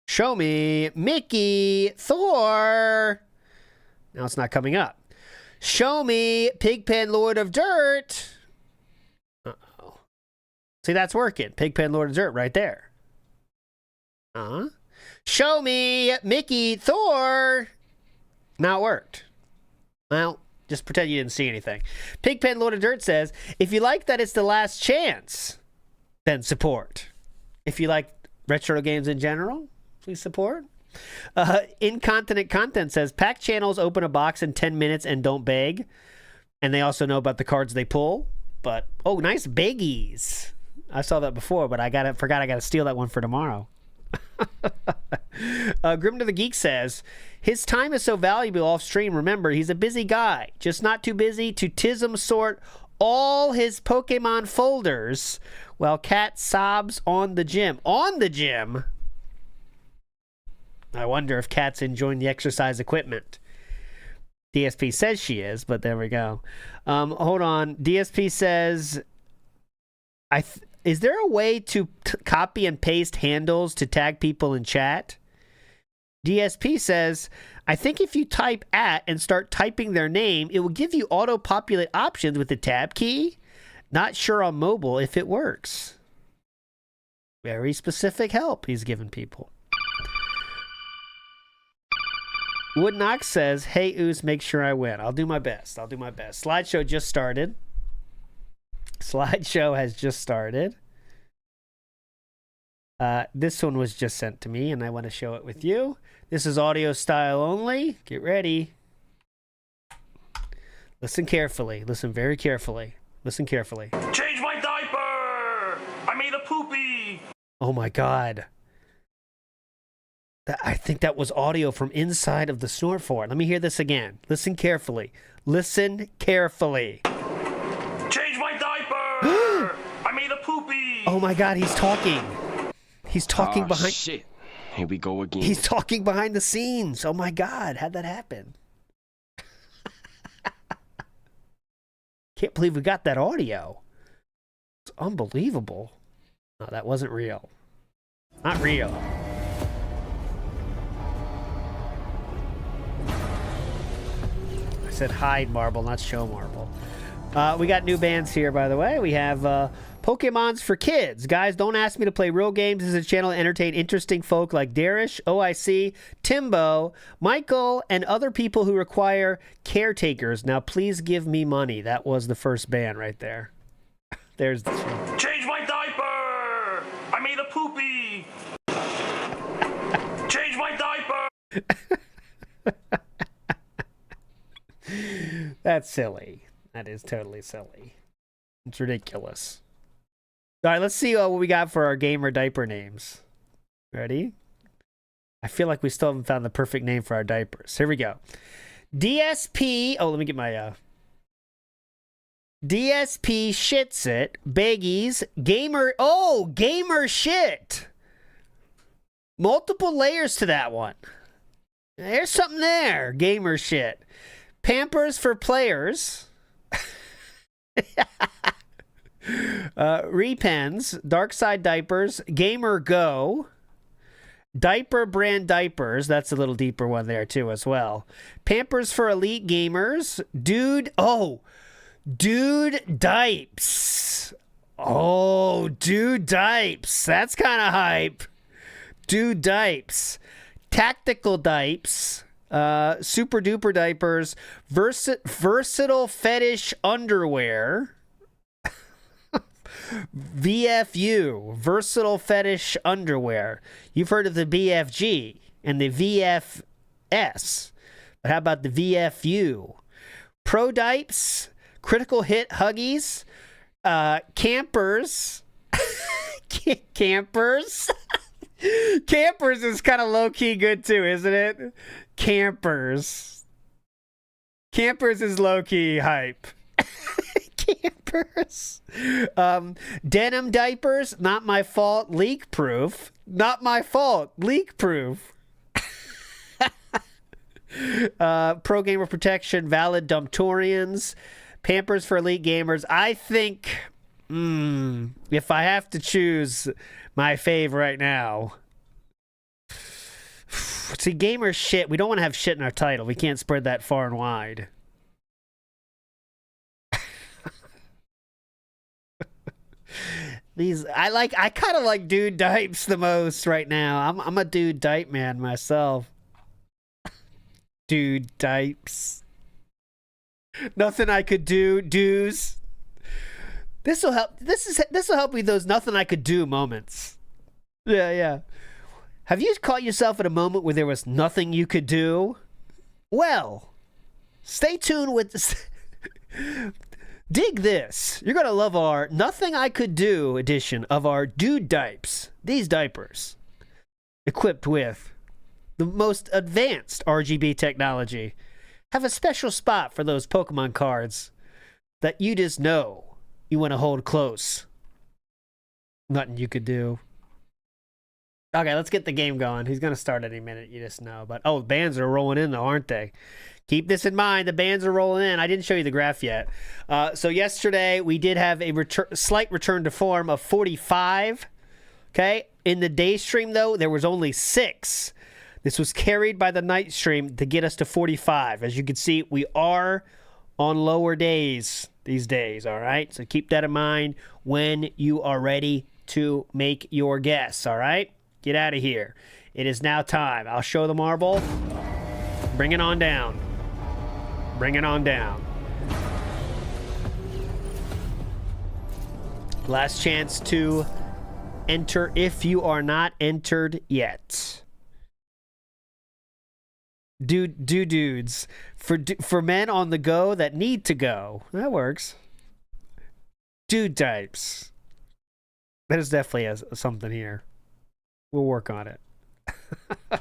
Show me Mickey Thor. Now it's not coming up. Show me Pigpen Lord of Dirt. Uh-oh. See, that's working. Pigpen Lord of Dirt right there. Show me Mickey Thor. Now it worked. Well, just pretend you didn't see anything. Pigpen Lord of Dirt says, if you like that it's the last chance, then support. If you like retro games in general, please support. Incontinent Content says, pack channels open a box in 10 minutes and don't beg. And they also know about the cards they pull. But, oh, nice baggies. I saw that before, but forgot I got to steal that one for tomorrow. Grim to the Geek says, his time is so valuable off stream. Remember, he's a busy guy. Just not too busy to tism sort all his Pokemon folders while Cat sobs on the gym. On the gym? I wonder if Cat's enjoying the exercise equipment. DSP says she is, but there we go. Hold on. DSP says, is there a way to copy and paste handles to tag people in chat? DSP says, I think if you type @ and start typing their name, it will give you auto-populate options with the tab key. Not sure on mobile if it works. Very specific help he's giving people. Woodnox says, hey, Oos, make sure I win. I'll do my best. Slideshow just started. Slideshow has just started. This one was just sent to me, and I want to show it with you. This is audio style only. Get ready. Listen carefully. Listen very carefully. Listen carefully. Change my diaper! I made a poopy! Oh, my God. I think that was audio from inside of the snort fort. Let me hear this again. Listen carefully. Listen carefully. Change my diaper! I made a poopy! Oh my God, he's talking. He's talking behind. Shit. Here we go again. He's talking behind the scenes. Oh my God, how'd that happen? Can't believe we got that audio. It's unbelievable. No, that wasn't real. Not real. I said hide marble, not show marble. We got new bands here, by the way. We have Pokemons for Kids. Guys, don't ask me to play real games. This is a channel to entertain interesting folk like Darish, OIC, Timbo, Michael, and other people who require caretakers. Now, please give me money. That was the first band right there. There's the show. Change my diaper! I made a poopy! Change my diaper! That's silly. That is totally silly. It's ridiculous. All right, let's see what we got for our gamer diaper names. Ready? I feel like we still haven't found the perfect name for our diapers. Here we go. DSP. Oh, let me get my DSP shits it. Baggies. Gamer. Oh, gamer shit. Multiple layers to that one. There's something there. Gamer shit. Pampers for players. Repens, Dark Side Diapers, Gamer Go, Diaper Brand Diapers. That's a little deeper one there too as well. Pampers for Elite Gamers, Dude Dipes. Oh, Dude Dipes. That's kind of hype. Dude Dipes. Tactical Dipes. Super Duper Diapers, Versatile Fetish Underwear, VFU, Versatile Fetish Underwear. You've heard of the BFG and the VFS, but how about the VFU? Pro Dipes, Critical Hit Huggies, Campers, Campers. Campers is kind of low-key good too, isn't it? Campers. Campers is low-key hype. Campers. Denim diapers, not my fault, leak-proof. Not my fault, leak-proof. Pro Gamer Protection, Valid Dumptorians. Pampers for Elite Gamers. I think, if I have to choose my fave right now. See, gamer shit. We don't want to have shit in our title. We can't spread that far and wide. I kind of like Dude Dipes the most right now. I'm a Dude Dipe man myself. Dude Dipes. Nothing I could do. Do's. This will help. This will help with those nothing I could do moments. Yeah, yeah. Have you caught yourself at a moment where there was nothing you could do? Well, stay tuned with this. Dig this. You're going to love our Nothing I Could Do edition of our Dude Dipes. These diapers, equipped with the most advanced RGB technology, have a special spot for those Pokemon cards that you just know you want to hold close. Nothing you could do. Okay, let's get the game going. He's going to start any minute, you just know. But, oh, bands are rolling in, though, aren't they? Keep this in mind. The bands are rolling in. I didn't show you the graph yet. So yesterday, we did have a slight return to form of 45. Okay? In the day stream, though, there was only 6. This was carried by the night stream to get us to 45. As you can see, we are on lower days these days, all right? So keep that in mind when you are ready to make your guess, all right? Get out of here. It is now time. I'll show the marble. Bring it on down. Bring it on down. Last chance to enter if you are not entered yet. Dudes. For men on the go that need to go. That works. Dude types. That is definitely something here. We'll work on it. All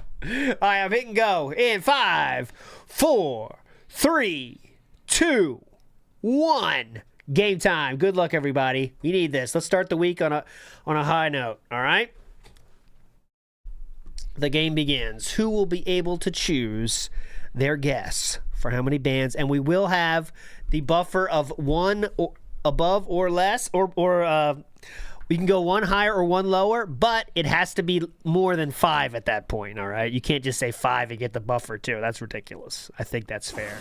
right, I'm hitting go in 5, 4, 3, 2, 1. Game time. Good luck, everybody. You need this. Let's start the week on a high note. All right. The game begins. Who will be able to choose their guess for how many bands? And we will have the buffer of 1 or above or less, or we can go 1 higher or 1 lower, but it has to be more than 5 at that point, all right? You can't just say 5 and get the buffer, too. That's ridiculous. I think that's fair.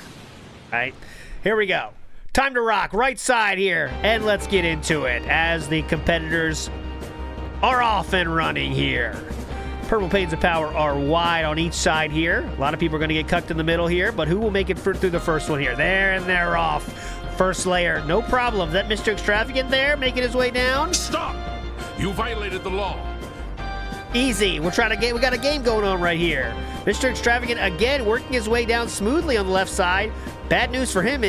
All right? Here we go. Time to rock. Right side here, and let's get into it as the competitors are off and running here. Purple Panes of Power are wide on each side here. A lot of people are going to get cucked in the middle here, but who will make it through the first one here? There, and they're off. First layer, no problem. Is that Mr. Extravagant there making his way down? Stop! You violated the law. Easy. We got a game going on right here. Mr. Extravagant again working his way down smoothly on the left side. Bad news for him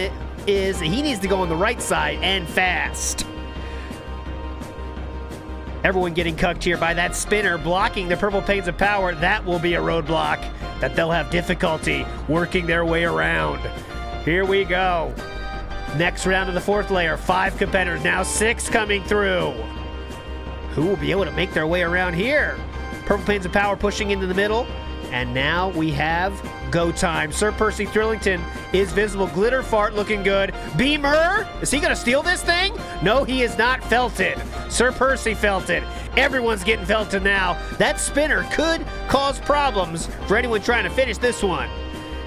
is he needs to go on the right side and fast. Everyone getting cucked here by that spinner blocking the Purple Panes of Power. That will be a roadblock that they'll have difficulty working their way around. Here we go. Next round of the fourth layer. 5 competitors. Now 6 coming through. Who will be able to make their way around here? Purple Panes of Power pushing into the middle. And now we have go time. Sir Percy Thrillington is visible. Glitter Fart looking good. Beamer, is he going to steal this thing? No, he is not felted. Sir Percy felted. Everyone's getting felted now. That spinner could cause problems for anyone trying to finish this one.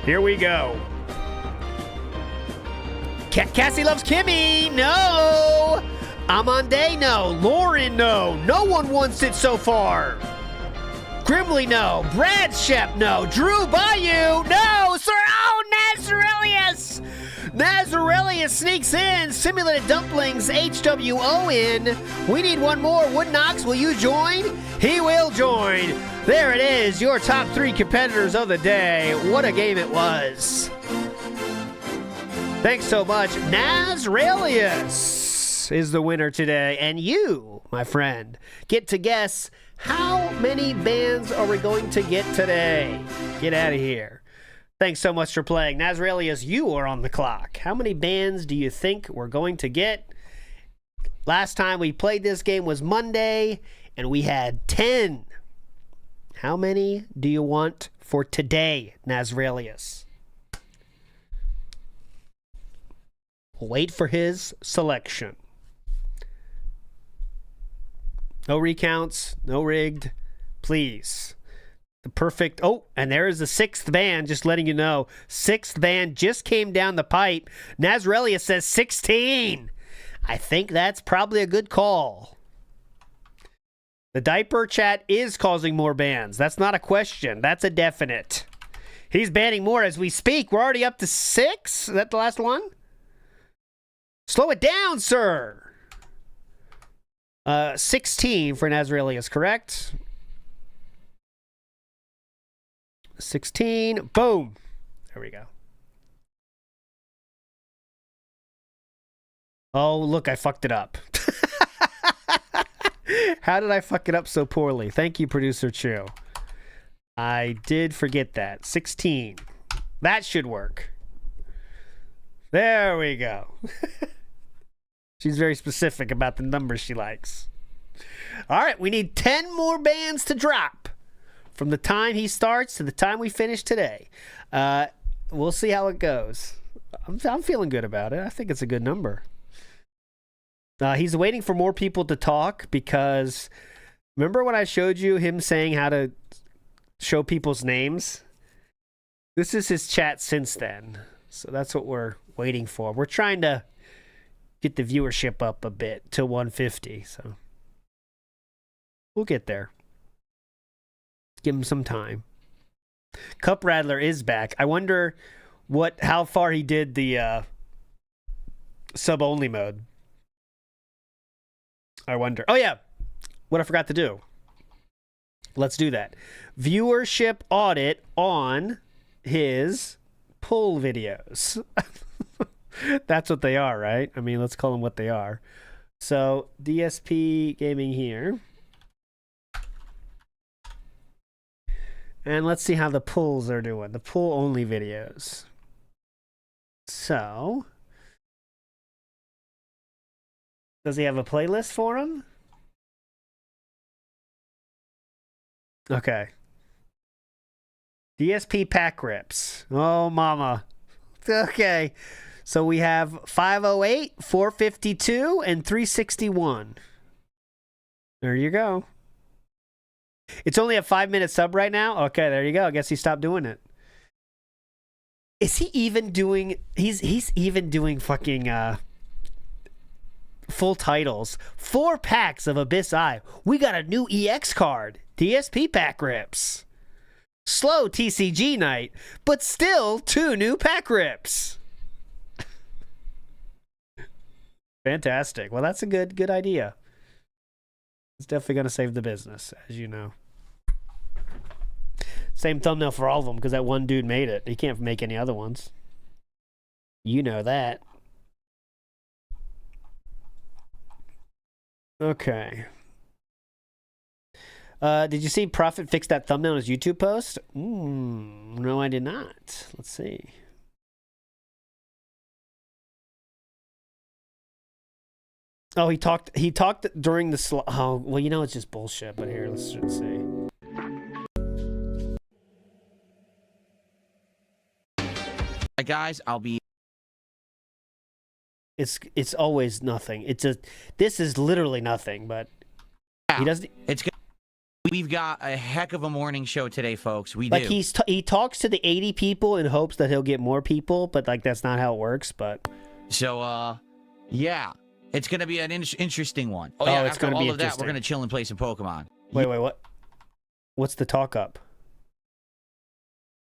Here we go. Cassie loves Kimmy. No. Amande, no. Lauren, no. No one wants it so far. Grimly, no. Brad Shep, no. Drew Bayou, no. Sir, oh, Nazarelius. Nazarelius sneaks in. Simulated Dumplings, HWO in. We need one more. Woodknox, will you join? He will join. There it is, your top 3 competitors of the day. What a game it was. Thanks so much. Nazarelius is the winner today. And you, my friend, get to guess how many bands are we going to get today? Get out of here. Thanks so much for playing. Nazarelius, you are on the clock. How many bands do you think we're going to get? Last time we played this game was Monday, and we had 10. How many do you want for today, Nazarelius? Wait for his selection. No recounts, no rigged, please. The perfect, oh, and there is the 6th band, just letting you know. 6th band just came down the pipe. Nazarelius says 16. I think that's probably a good call. The diaper chat is causing more bans. That's not a question. That's a definite. He's banning more as we speak. We're already up to 6. Is that the last one? Slow it down, sir. 16 for Nazarelius, correct? 16. Boom. There we go. Oh, look, I fucked it up. How did I fuck it up so poorly? Thank you, Producer Chew. I did forget that. 16. That should work. There we go. She's very specific about the numbers she likes. All right, we need 10 more bands to drop from the time he starts to the time we finish today. We'll see how it goes. I'm feeling good about it. I think it's a good number. He's waiting for more people to talk because remember when I showed you him saying how to show people's names? This is his chat since then. So that's what we're waiting for. We're trying to get the viewership up a bit to 150. So we'll get there. Give him some time. Cup Rattler is back. I wonder how far he did the sub-only mode. I wonder. Oh, yeah. What I forgot to do. Let's do that. Viewership audit on his pull videos. That's what they are, right? I mean, let's call them what they are. So, DSP Gaming here. And let's see how the pulls are doing. The pull-only videos. So... does he have a playlist for him? Okay. DSP pack rips. Oh, mama. Okay. So we have 508, 452, and 361. There you go. It's only a 5-minute sub right now? Okay, there you go. I guess he stopped doing it. Is he even doing... He's even doing fucking... full titles. 4 packs of Abyss Eye. We got a new EX card. DSP pack rips. Slow TCG night, but still 2 new pack rips. Fantastic. Well, that's a good idea. It's definitely going to save the business, as you know. Same thumbnail for all of them because that one dude made it. He can't make any other ones. You know that. Okay. Did you see Prophet fix that thumbnail on his YouTube post? No, I did not. Let's see. Oh, he talked during the oh, well, you know it's just bullshit, but here, let's see. Guys, I'll be... It's always nothing. This is literally nothing, but he doesn't. We've got a heck of a morning show today, folks. We like do. He talks to the 80 people in hopes that he'll get more people, but like that's not how it works. But so yeah, it's gonna be an interesting one. Oh yeah, it's after gonna all be of that, we're gonna chill and play some Pokemon. Wait, what? What's the talk up?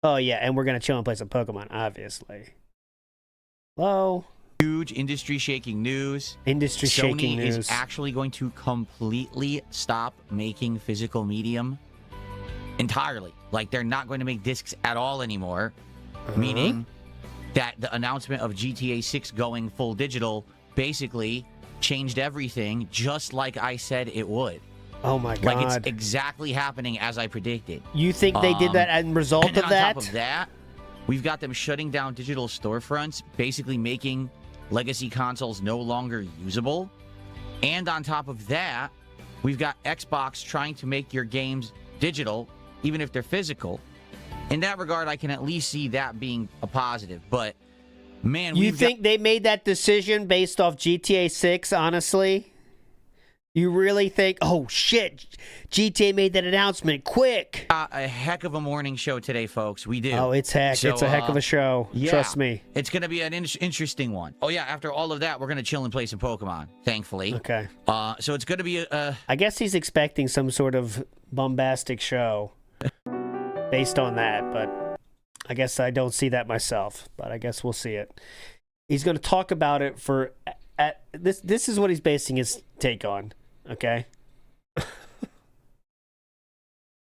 Oh yeah, and we're gonna chill and play some Pokemon, obviously. Hello. Huge industry-shaking news. Industry-shaking news. Sony is actually going to completely stop making physical medium entirely. Like, they're not going to make discs at all anymore. Meaning that the announcement of GTA 6 going full digital basically changed everything, just like I said it would. Oh, my God. Like, it's exactly happening as I predicted. You think they did that as a result and of that? On top of that, we've got them shutting down digital storefronts, basically making legacy consoles no longer usable. And on top of that, we've got Xbox trying to make your games digital, even if they're physical. In that regard, I can at least see that being a positive. But, man, you think they made that decision based off GTA 6, honestly? You really think, oh, shit, GTA made that announcement, quick. A heck of a morning show today, folks. We do. Oh, it's heck. So, it's a heck of a show. Yeah, trust me. It's going to be an interesting one. Oh, yeah, after all of that, we're going to chill and play some Pokemon, thankfully. Okay. So it's going to be I guess he's expecting some sort of bombastic show based on that, but I guess I don't see that myself, but I guess we'll see it. He's going to talk about it for... This is what he's basing his take on. Okay.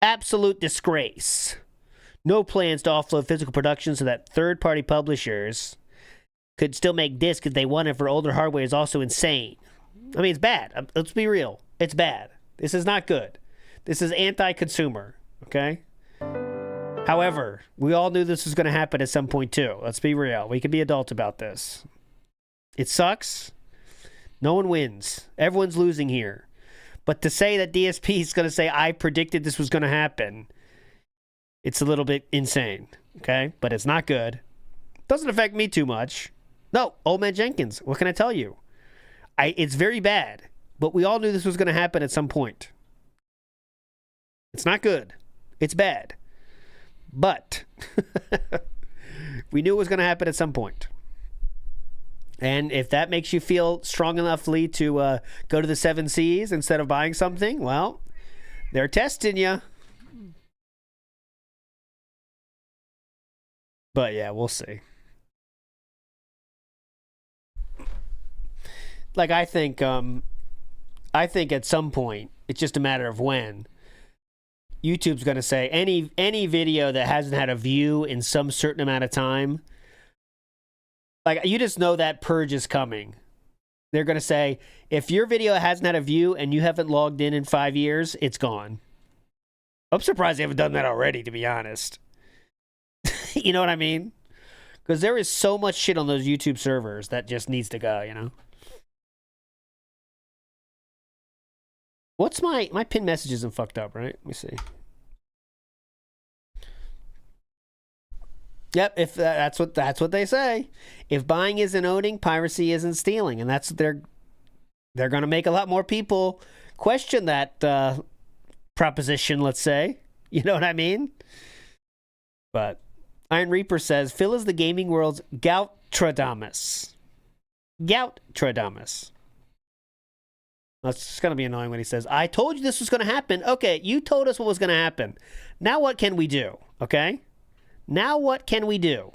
Absolute disgrace. no plans to offload physical production so that third-party publishers could still make discs if they wanted for older hardware is also insane. I mean, it's bad. Let's be real. It's bad. This is not good. This is anti-consumer, okay? However, we all knew this was going to happen at some point too. Let's be real. We can be adults about this. It sucks. No one wins. Everyone's losing here. But to say that DSP is going to say, I predicted this was going to happen, it's a little bit insane, okay? But it's not good. Doesn't affect me too much. No, Old Man Jenkins, what can I tell you? It's very bad, but we all knew this was going to happen at some point. It's not good. It's bad. But we knew it was going to happen at some point. And if that makes you feel strong enoughly to go to the 7 Seas instead of buying something, well, they're testing you. But yeah, we'll see. Like, I think at some point, it's just a matter of when, YouTube's going to say any video that hasn't had a view in some certain amount of time, like, you just know that purge is coming. They're going to say, if your video hasn't had a view and you haven't logged in 5 years, it's gone. I'm surprised they haven't done that already, to be honest. You know what I mean? Because there is so much shit on those YouTube servers that just needs to go, you know? What's my pin message isn't fucked up, right? Let me see. Yep, if that's what they say. If buying isn't owning, piracy isn't stealing, and that's what they're going to make a lot more people question that proposition. Let's say, you know what I mean? But Iron Reaper says Phil is the gaming world's Goutradamus. Goutradamus. That's going to be annoying when he says, I told you this was going to happen. Okay, you told us what was going to happen. Now what can we do? Okay? Now what can we do?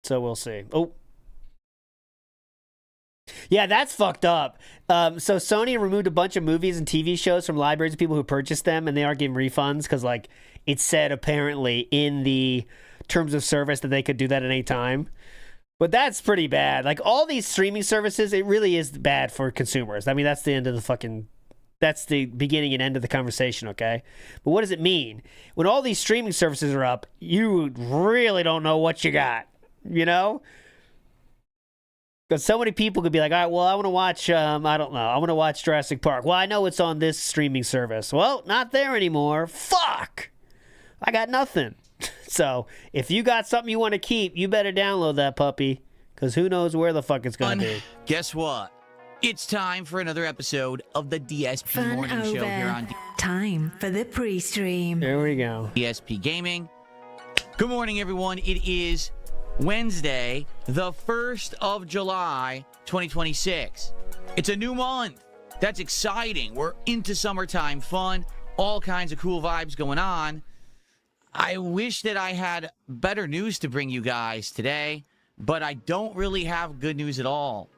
So we'll see. Oh. Yeah, that's fucked up. So Sony removed a bunch of movies and TV shows from libraries of people who purchased them, and they aren't giving refunds because, like, it said apparently in the terms of service that they could do that at any time. But that's pretty bad. Like, all these streaming services, it really is bad for consumers. I mean, that's the end of the fucking... That's the beginning and end of the conversation, okay? But what does it mean? When all these streaming services are up, you really don't know what you got, you know? Because so many people could be like, all right, well, I want to watch, I don't know, I want to watch Jurassic Park. Well, I know it's on this streaming service. Well, not there anymore. Fuck! I got nothing. So, if you got something you want to keep, you better download that puppy. Because who knows where the fuck it's going to be. Guess what? It's time for another episode of the DSP Fun Morning over. Show here on Time for the pre-stream. There we go. DSP Gaming. Good morning, everyone. It is Wednesday, the 1st of July, 2026. It's a new month. That's exciting. We're into summertime fun. All kinds of cool vibes going on. I wish that I had better news to bring you guys today, but I don't really have good news at all.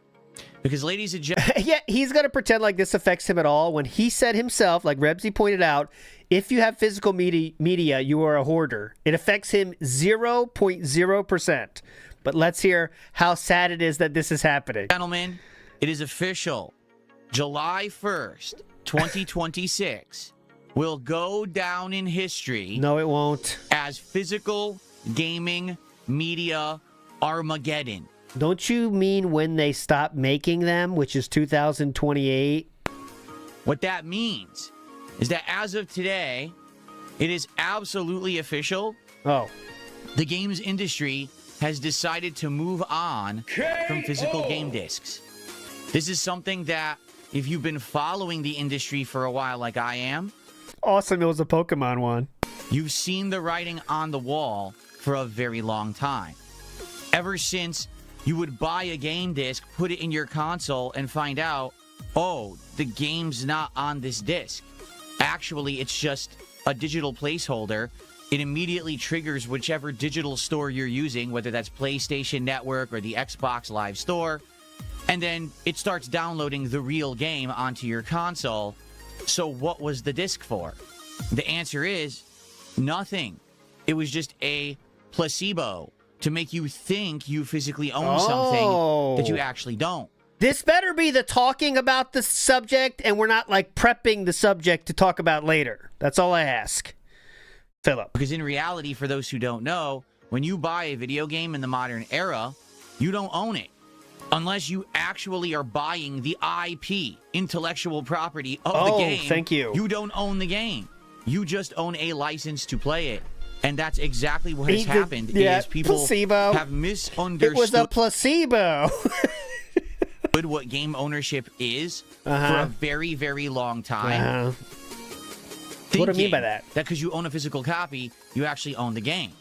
Because, ladies and gentlemen... Yeah, he's going to pretend like this affects him at all when he said himself, like Rebsy pointed out, if you have physical media, you are a hoarder. It affects him 0.0%. But let's hear how sad it is that this is happening. Gentlemen, it is official. July 1st, 2026 will go down in history. No, it won't. As physical gaming media Armageddon. Don't you mean when they stop making them, which is 2028? What that means is that as of today, it is absolutely official. Oh. The games industry has decided to move on from physical game discs. This is something that, if you've been following the industry for a while like I am... Awesome, it was a Pokemon one. You've seen the writing on the wall for a very long time. Ever since you would buy a game disc, put it in your console, and find out, oh, the game's not on this disc. Actually, it's just a digital placeholder. It immediately triggers whichever digital store you're using, whether that's PlayStation Network or the Xbox Live Store. and then it starts downloading the real game onto your console. So what was the disc for? The answer is nothing. It was just a placebo to make you think you physically own something that you actually don't. This better be the talking about the subject, and we're not like prepping the subject to talk about later. That's all I ask. Philip. Because in reality, for those who don't know, when you buy a video game in the modern era, you don't own it. Unless you actually are buying the IP, intellectual property of the game. Thank you. You don't own the game. You just own a license to play it. And that's exactly what has happened. Is people placebo. have misunderstood. It was a placebo. What game ownership is for a very, very long time. What do I mean by that? That because you own a physical copy, you actually own the game.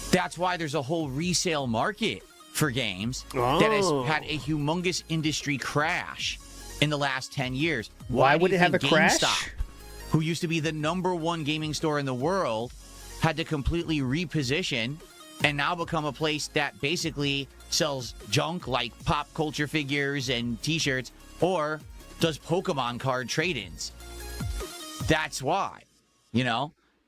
That's why there's a whole resale market for games that has had a humongous industry crash in the last 10 years. Why would it have a crash? GameStop, who used to be the #1 gaming store in the world, had to completely reposition and now become a place that basically sells junk like pop culture figures and t-shirts, or does Pokemon card trade-ins. That's why,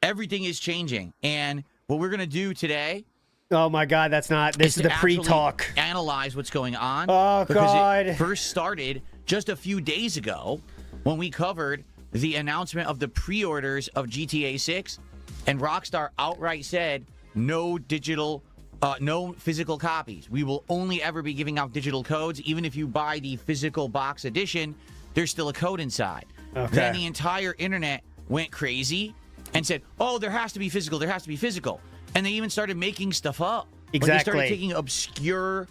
everything is changing. And what we're going to do today... Oh my God, this is the pre-talk. Analyze what's going on. Oh God. It first started just a few days ago when we covered the announcement of the pre-orders of GTA 6, and Rockstar outright said no physical copies. We will only ever be giving out digital codes. Even if you buy the physical box edition, there's still a code inside. Okay. Then the entire internet went crazy and said, oh, there has to be physical. There has to be physical. And they even started making stuff up. Exactly. Like they started taking obscure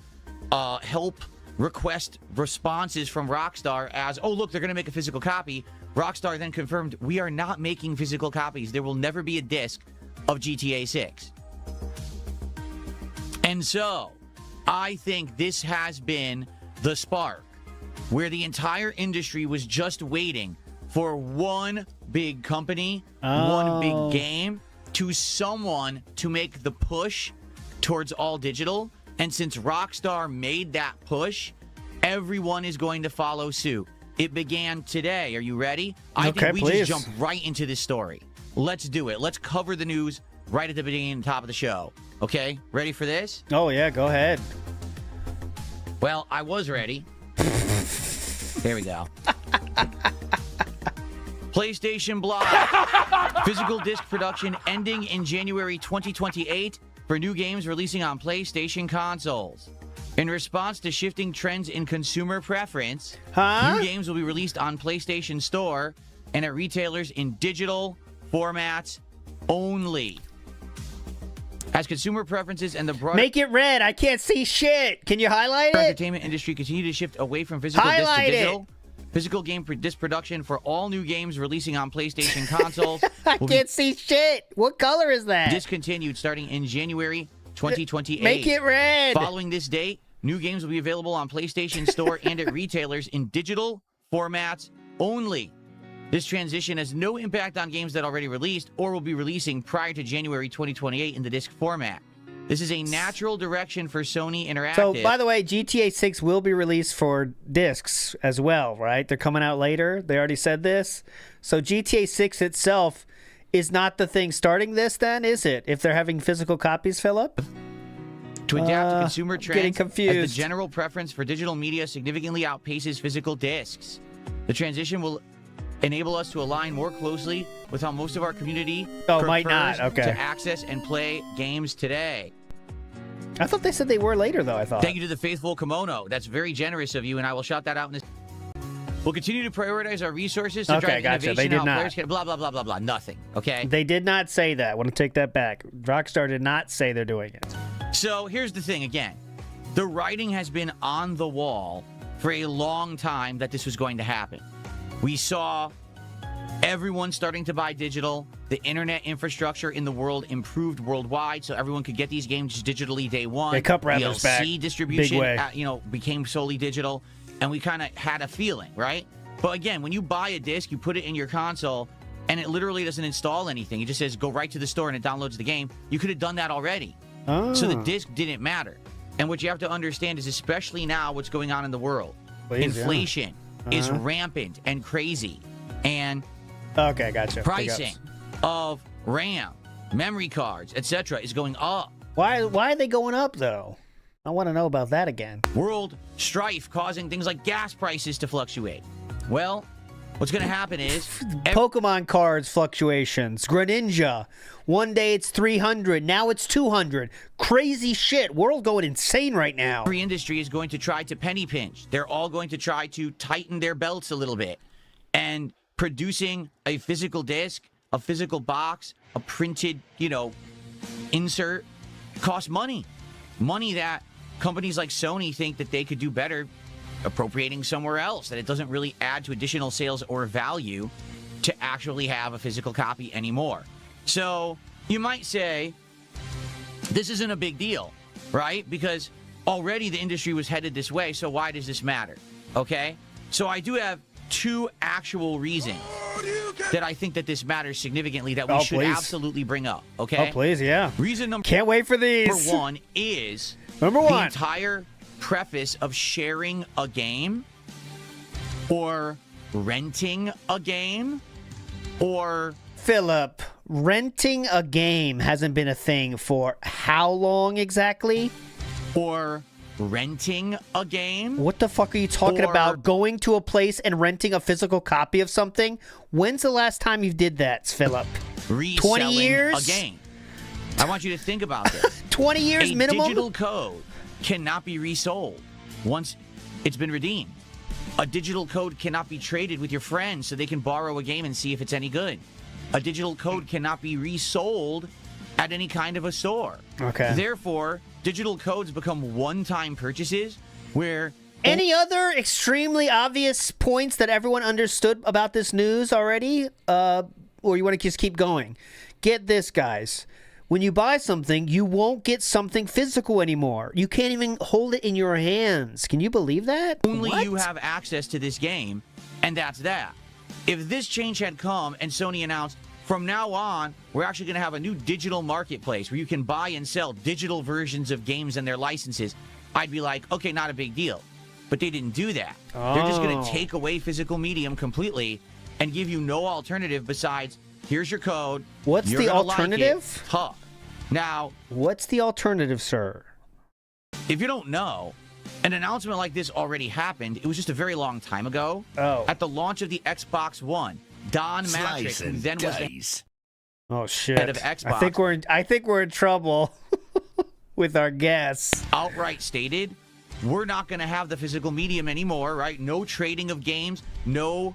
help request responses from Rockstar as, oh, look, they're going to make a physical copy. Rockstar then confirmed, we are not making physical copies. There will never be a disc of GTA 6. And so, I think this has been the spark where the entire industry was just waiting for one big company, one big game, to someone to make the push towards all digital. And since Rockstar made that push, everyone is going to follow suit. It began today. Are you ready? I think we just jump right into this story. Let's do it. Let's cover the news right at the beginning and top of the show. Okay? Ready for this? Oh, yeah. Go ahead. Well, I was ready. There we go. PlayStation blog. Physical disc production ending in January 2028 for new games releasing on PlayStation consoles. In response to shifting trends in consumer preference, new games will be released on PlayStation Store and at retailers in digital formats only. As consumer preferences and the broader... Make it red. I can't see shit. Can you highlight it? Entertainment industry continue to shift away from physical disc to digital. Physical game disc production for all new games releasing on PlayStation consoles. I can't see shit. What color is that? Discontinued starting in January 2028. Make it red. Following this date, new games will be available on PlayStation Store and at retailers in digital formats only. This transition has no impact on games that already released or will be releasing prior to January 2028 in the disc format. This is a natural direction for Sony Interactive. So, by the way, GTA 6 will be released for discs as well, right? They're coming out later. They already said this. So GTA 6 itself is not the thing starting this then, is it? If they're having physical copies, Philip? To adapt to consumer trends, getting confused. As the general preference for digital media significantly outpaces physical discs. The transition will enable us to align more closely with how most of our community might not. to access and play games today. I thought they said they were later, though, I thought. Thank you to the faithful Kimono. That's very generous of you, and I will shout that out in this. We'll continue to prioritize our resources to drive innovation. They did not. Blah, blah, blah, blah, blah. Nothing, okay? They did not say that. I want to take that back. Rockstar did not say they're doing it. So here's the thing again. The writing has been on the wall for a long time that this was going to happen. We saw everyone starting to buy digital. The internet infrastructure in the world improved worldwide, so everyone could get these games digitally day one. The Cup Rattlers back. DLC distribution, Big way. Became solely digital, and we kind of had a feeling, right? But again, when you buy a disc, you put it in your console, and it literally doesn't install anything. It just says go right to the store and it downloads the game. You could have done that already. So the disc didn't matter. And what you have to understand is, especially now, what's going on in the world. Please, yeah. Inflation is rampant and crazy. And Okay, gotcha. pricing of RAM, memory cards, etc. is going up. Why are they going up, though? I want to know about that again. World strife causing things like gas prices to fluctuate. Well, what's going to happen is Pokemon cards fluctuations. Greninja. One day it's 300. Now it's 200. Crazy shit. World going insane right now. every industry is going to try to penny pinch. They're all going to try to tighten their belts a little bit. And producing a physical disc, a physical box, a printed, insert costs money. Money that companies like Sony think that they could do better appropriating somewhere else, that it doesn't really add to additional sales or value to actually have a physical copy anymore. So you might say this isn't a big deal, right? Because already the industry was headed this way, so why does this matter? Okay? So I do have two actual reasons that I think that this matters significantly that we should absolutely bring up, okay? Oh, please, yeah. Reason number Can't wait for these. Number one is the entire preface of sharing a game or renting a game or... Philip, renting a game hasn't been a thing for how long exactly? Or renting a game? What the fuck are you talking about? Going to a place and renting a physical copy of something? When's the last time you did that, Philip? 20 years? A game. I want you to think about this. 20 years minimum? A digital code cannot be resold once it's been redeemed. A digital code cannot be traded with your friends so they can borrow a game and see if it's any good. A digital code cannot be resold at any kind of a store. Okay. Therefore, digital codes become one-time purchases where... Any other extremely obvious points that everyone understood about this news already? Or you want to just keep going? Get this, guys. When you buy something, you won't get something physical anymore. You can't even hold it in your hands. Can you believe that? Only you have access to this game, and that's that. If this change had come and Sony announced, from now on, we're actually going to have a new digital marketplace where you can buy and sell digital versions of games and their licenses, I'd be like, okay, not a big deal. But they didn't do that. They're just going to take away physical medium completely and give you no alternative besides, here's your code. What's the alternative? Huh. Now, what's the alternative, sir? If you don't know, an announcement like this already happened. It was just a very long time ago. Oh. At the launch of the Xbox One, Don Matrick, who then was the oh shit! head of Xbox, I think we're in trouble with our guests. Outright stated, we're not going to have the physical medium anymore, right? No trading of games, no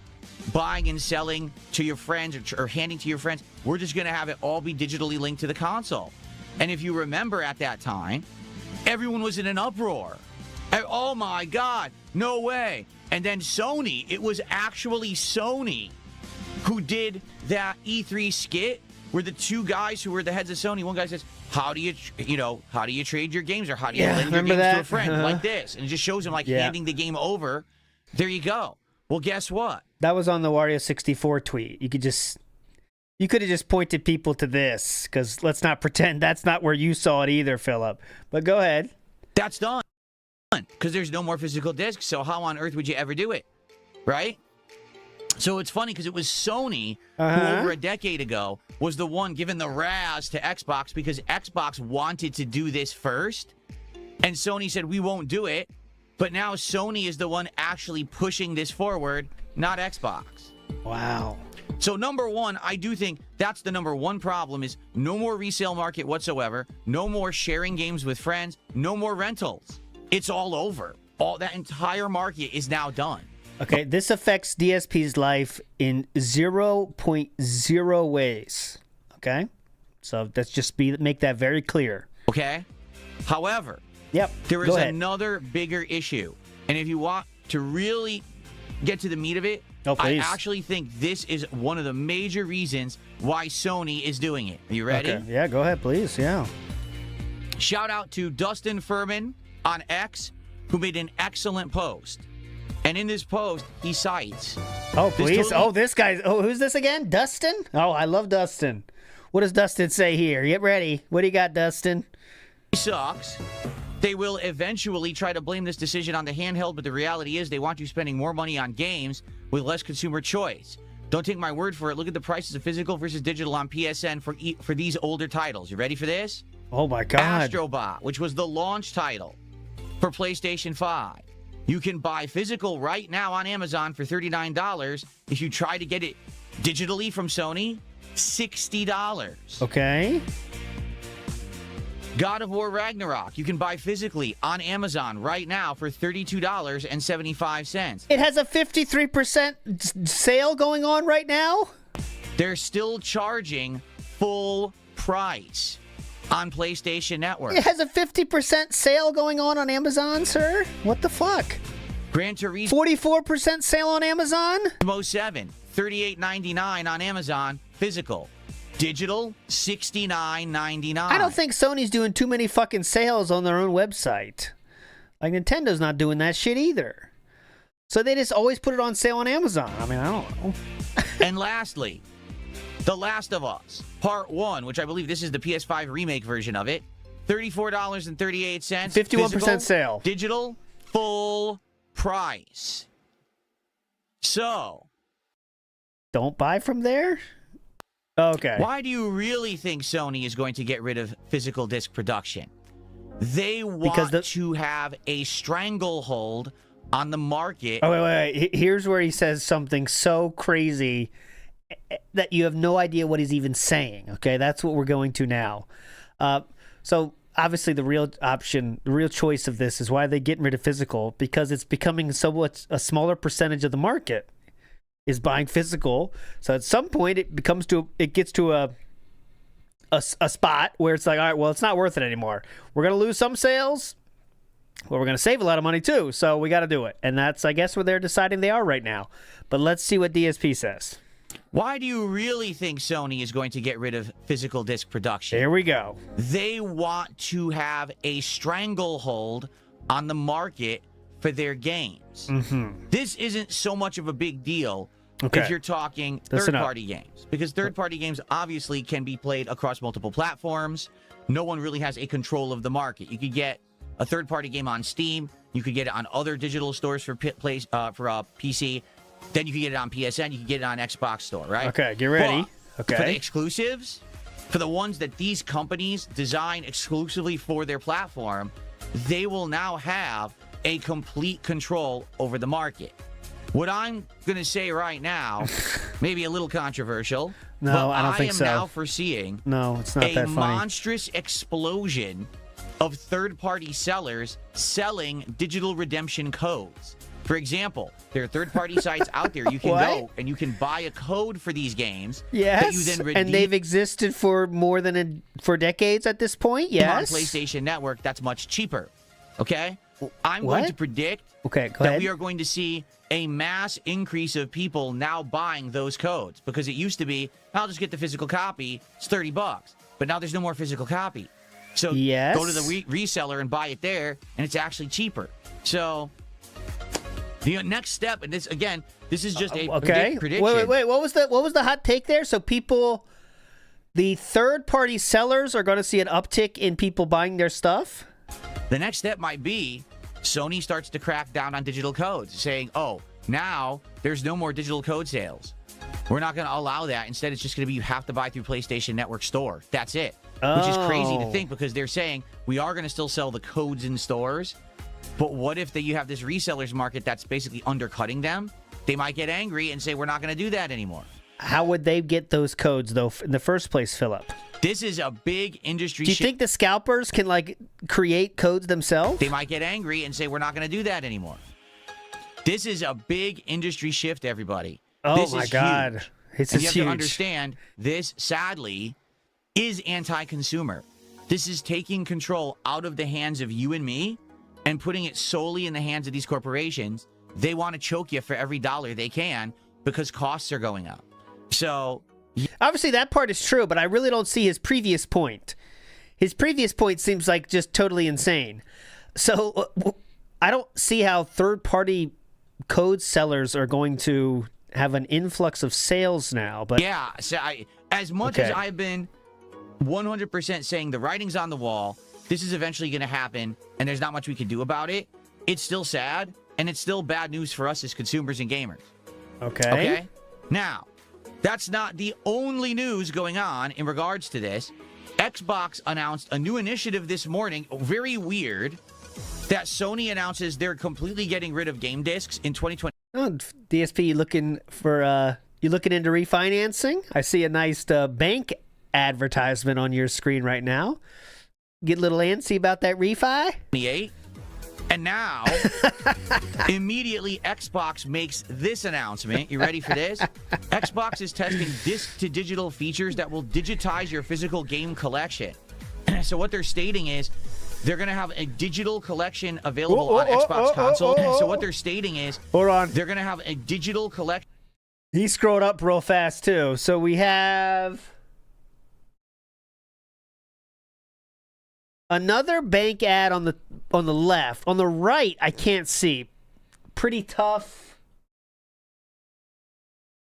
buying and selling to your friends or handing to your friends. We're just going to have it all be digitally linked to the console. And if you remember at that time, everyone was in an uproar. Oh my God, no way. And then Sony, it was actually Sony who did that E3 skit where the two guys who were the heads of Sony, one guy says, how do you trade your games, or how do you lend your games to a friend like this? And it just shows him handing the game over. There you go. Well, guess what? That was on the Wario 64 tweet. You could have just pointed people to this, because let's not pretend that's not where you saw it either, Philip. But go ahead. That's done. Because there's no more physical discs, so how on earth would you ever do it? Right? So it's funny because it was Sony who over a decade ago was the one giving the razz to Xbox because Xbox wanted to do this first. And Sony said, we won't do it. But now Sony is the one actually pushing this forward, not Xbox. Wow. So number one, I do think that's the number one problem is no more resale market whatsoever. No more sharing games with friends. No more rentals. It's all over. All that entire market is now done. Okay, this affects DSP's life in 0.0 ways. Okay? So let's just make that very clear. Okay? However, there is another bigger issue. And if you want to really get to the meat of it, I actually think this is one of the major reasons why Sony is doing it. Are you ready? Okay. Yeah, go ahead, please. Yeah. Shout out to Dustin Furman on X, who made an excellent post. And in this post, he cites... Oh, please. This guy... Oh, who's this again? Dustin? Oh, I love Dustin. What does Dustin say here? Get ready. What do you got, Dustin? He sucks. They will eventually try to blame this decision on the handheld, but the reality is they want you spending more money on games with less consumer choice. Don't take my word for it. Look at the prices of physical versus digital on PSN for these older titles. You ready for this? Oh my God. Astrobot, which was the launch title for PlayStation 5. You can buy physical right now on Amazon for $39. If you try to get it digitally from Sony, $60. Okay. God of War Ragnarok, you can buy physically on Amazon right now for $32.75. It has a 53% sale going on right now? They're still charging full price on PlayStation Network. It has a 50% sale going on Amazon, sir? What the fuck? Gran Turismo 44% sale on Amazon? 7, $38.99 on Amazon, physical. Digital, $69.99. I don't think Sony's doing too many fucking sales on their own website. Like, Nintendo's not doing that shit either. So they just always put it on sale on Amazon. I mean, I don't know. And lastly, The Last of Us, Part 1, which I believe this is the PS5 remake version of it, $34.38. 51% sale. Digital, full price. So, don't buy from there? Okay. Why do you really think Sony is going to get rid of physical disc production? They want to have a stranglehold on the market. Oh, wait. Here's where he says something so crazy that you have no idea what he's even saying. Okay, that's what we're going to now. So obviously the real option, the real choice of this is why are they getting rid of physical? Because it's becoming somewhat a smaller percentage of the market is buying physical. So at some point it gets to a spot where it's like, all right, well, it's not worth it anymore. We're going to lose some sales. Well, we're going to save a lot of money too. So we got to do it. And that's, I guess, where they're deciding they are right now. But let's see what DSP says. Why do you really think Sony is going to get rid of physical disc production? Here we go. They want to have a stranglehold on the market for their games. Mm-hmm. This isn't so much of a big deal if you're talking third-party games. Because third-party games obviously can be played across multiple platforms. No one really has a control of the market. You could get a third-party game on Steam. You could get it on other digital stores for PC. Then you can get it on PSN. You can get it on Xbox Store, right? Okay, get ready. But for the exclusives, for the ones that these companies design exclusively for their platform, they will now have a complete control over the market. What I'm going to say right now, maybe a little controversial, no, I don't think so. I am now foreseeing it's not that funny. Monstrous explosion of third-party sellers selling digital redemption codes. For example, there are third-party sites out there you can go and you can buy a code for these games. Yes, that you then redeem. And they've existed for for decades at this point. Yes, on PlayStation Network, that's much cheaper. Okay, I'm What? going to predict that we are going to see a mass increase of people now buying those codes, because it used to be, I'll just get the physical copy. It's $30, but now there's no more physical copy. So go to the reseller and buy it there, and it's actually cheaper. So the next step, and this again, this is just a prediction. Wait. What was the hot take there? So the third-party sellers are going to see an uptick in people buying their stuff? The next step might be Sony starts to crack down on digital codes, saying, oh, now there's no more digital code sales. We're not going to allow that. Instead, it's just going to be you have to buy through PlayStation Network Store. That's it. Which is crazy to think, because they're saying we are going to still sell the codes in stores, but what if you have this resellers market that's basically undercutting them? They might get angry and say, we're not going to do that anymore. How would they get those codes, though, in the first place, Philip? This is a big industry shift. Do you think the scalpers can, create codes themselves? They might get angry and say, we're not going to do that anymore. This is a big industry shift, everybody. Oh, my God. You have to understand, this, sadly, is anti-consumer. This is taking control out of the hands of you and me and putting it solely in the hands of these corporations. They want to choke you for every dollar they can because costs are going up. So obviously that part is true, but I really don't see his previous point. His previous point seems like just totally insane. So I don't see how third-party code sellers are going to have an influx of sales now. But yeah, so as much as I've been 100% saying the writing's on the wall, this is eventually going to happen, and there's not much we can do about it, it's still sad, and it's still bad news for us as consumers and gamers. Okay? Now, that's not the only news going on in regards to this. Xbox announced a new initiative this morning, very weird, that Sony announces they're completely getting rid of game discs in 2020. Oh, DSP, you looking into refinancing? I see a nice bank advertisement on your screen right now. Get a little antsy about that refi? 28. And now, immediately, Xbox makes this announcement. You ready for this? Xbox is testing disc-to-digital features that will digitize your physical game collection. So what they're stating is they're going to have a digital collection available on Xbox console. So what they're stating is hold on, they're going to have a digital collection. He scrolled up real fast, too. So we have another bank ad on the left. On the right, I can't see. Pretty tough.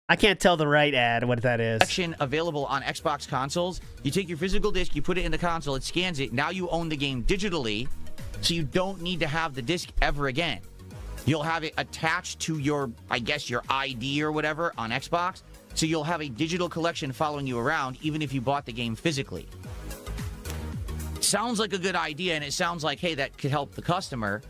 I can't tell the right ad what that is. Collection available on Xbox consoles. You take your physical disc, you put it in the console, it scans it. Now you own the game digitally, so you don't need to have the disc ever again. You'll have it attached to your, I guess, your ID or whatever on Xbox. So you'll have a digital collection following you around, even if you bought the game physically. Sounds like a good idea, and it sounds like, hey, that could help the customer,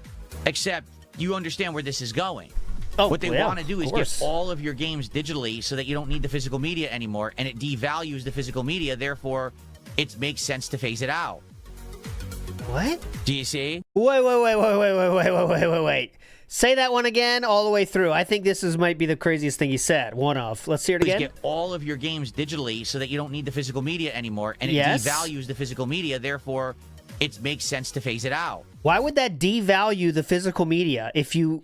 except you understand where this is going. Oh, what they yeah, want to do is course. get all of your games digitally so that you don't need the physical media anymore, and it devalues the physical media. Therefore, it makes sense to phase it out. What? Do you see? Wait. Say that one again all the way through. I think this might be the craziest thing he said. One of. Let's hear it again. Get all of your games digitally so that you don't need the physical media anymore, and it devalues the physical media. Therefore, it makes sense to phase it out. Why would that devalue the physical media? If you...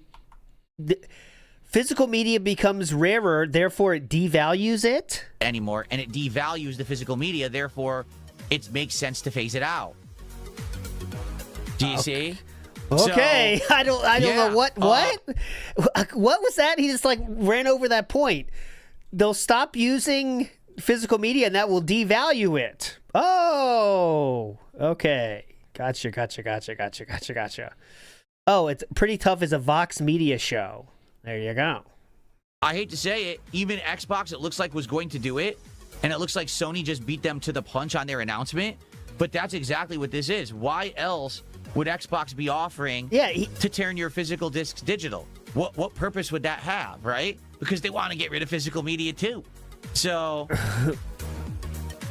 physical media becomes rarer, therefore it devalues it? Anymore, and it devalues the physical media. Therefore, it makes sense to phase it out. Do you see? Okay, So, I don't know what was that? He just like ran over that point. They'll stop using physical media and that will devalue it. Oh, okay. Gotcha. Oh, it's Pretty Tough is a Vox Media show. There you go. I hate to say it, even Xbox, it looks like was going to do it, and it looks like Sony just beat them to the punch on their announcement. But that's exactly what this is. Why else would Xbox be offering to turn your physical discs digital? What purpose would that have, right? Because they want to get rid of physical media too. So,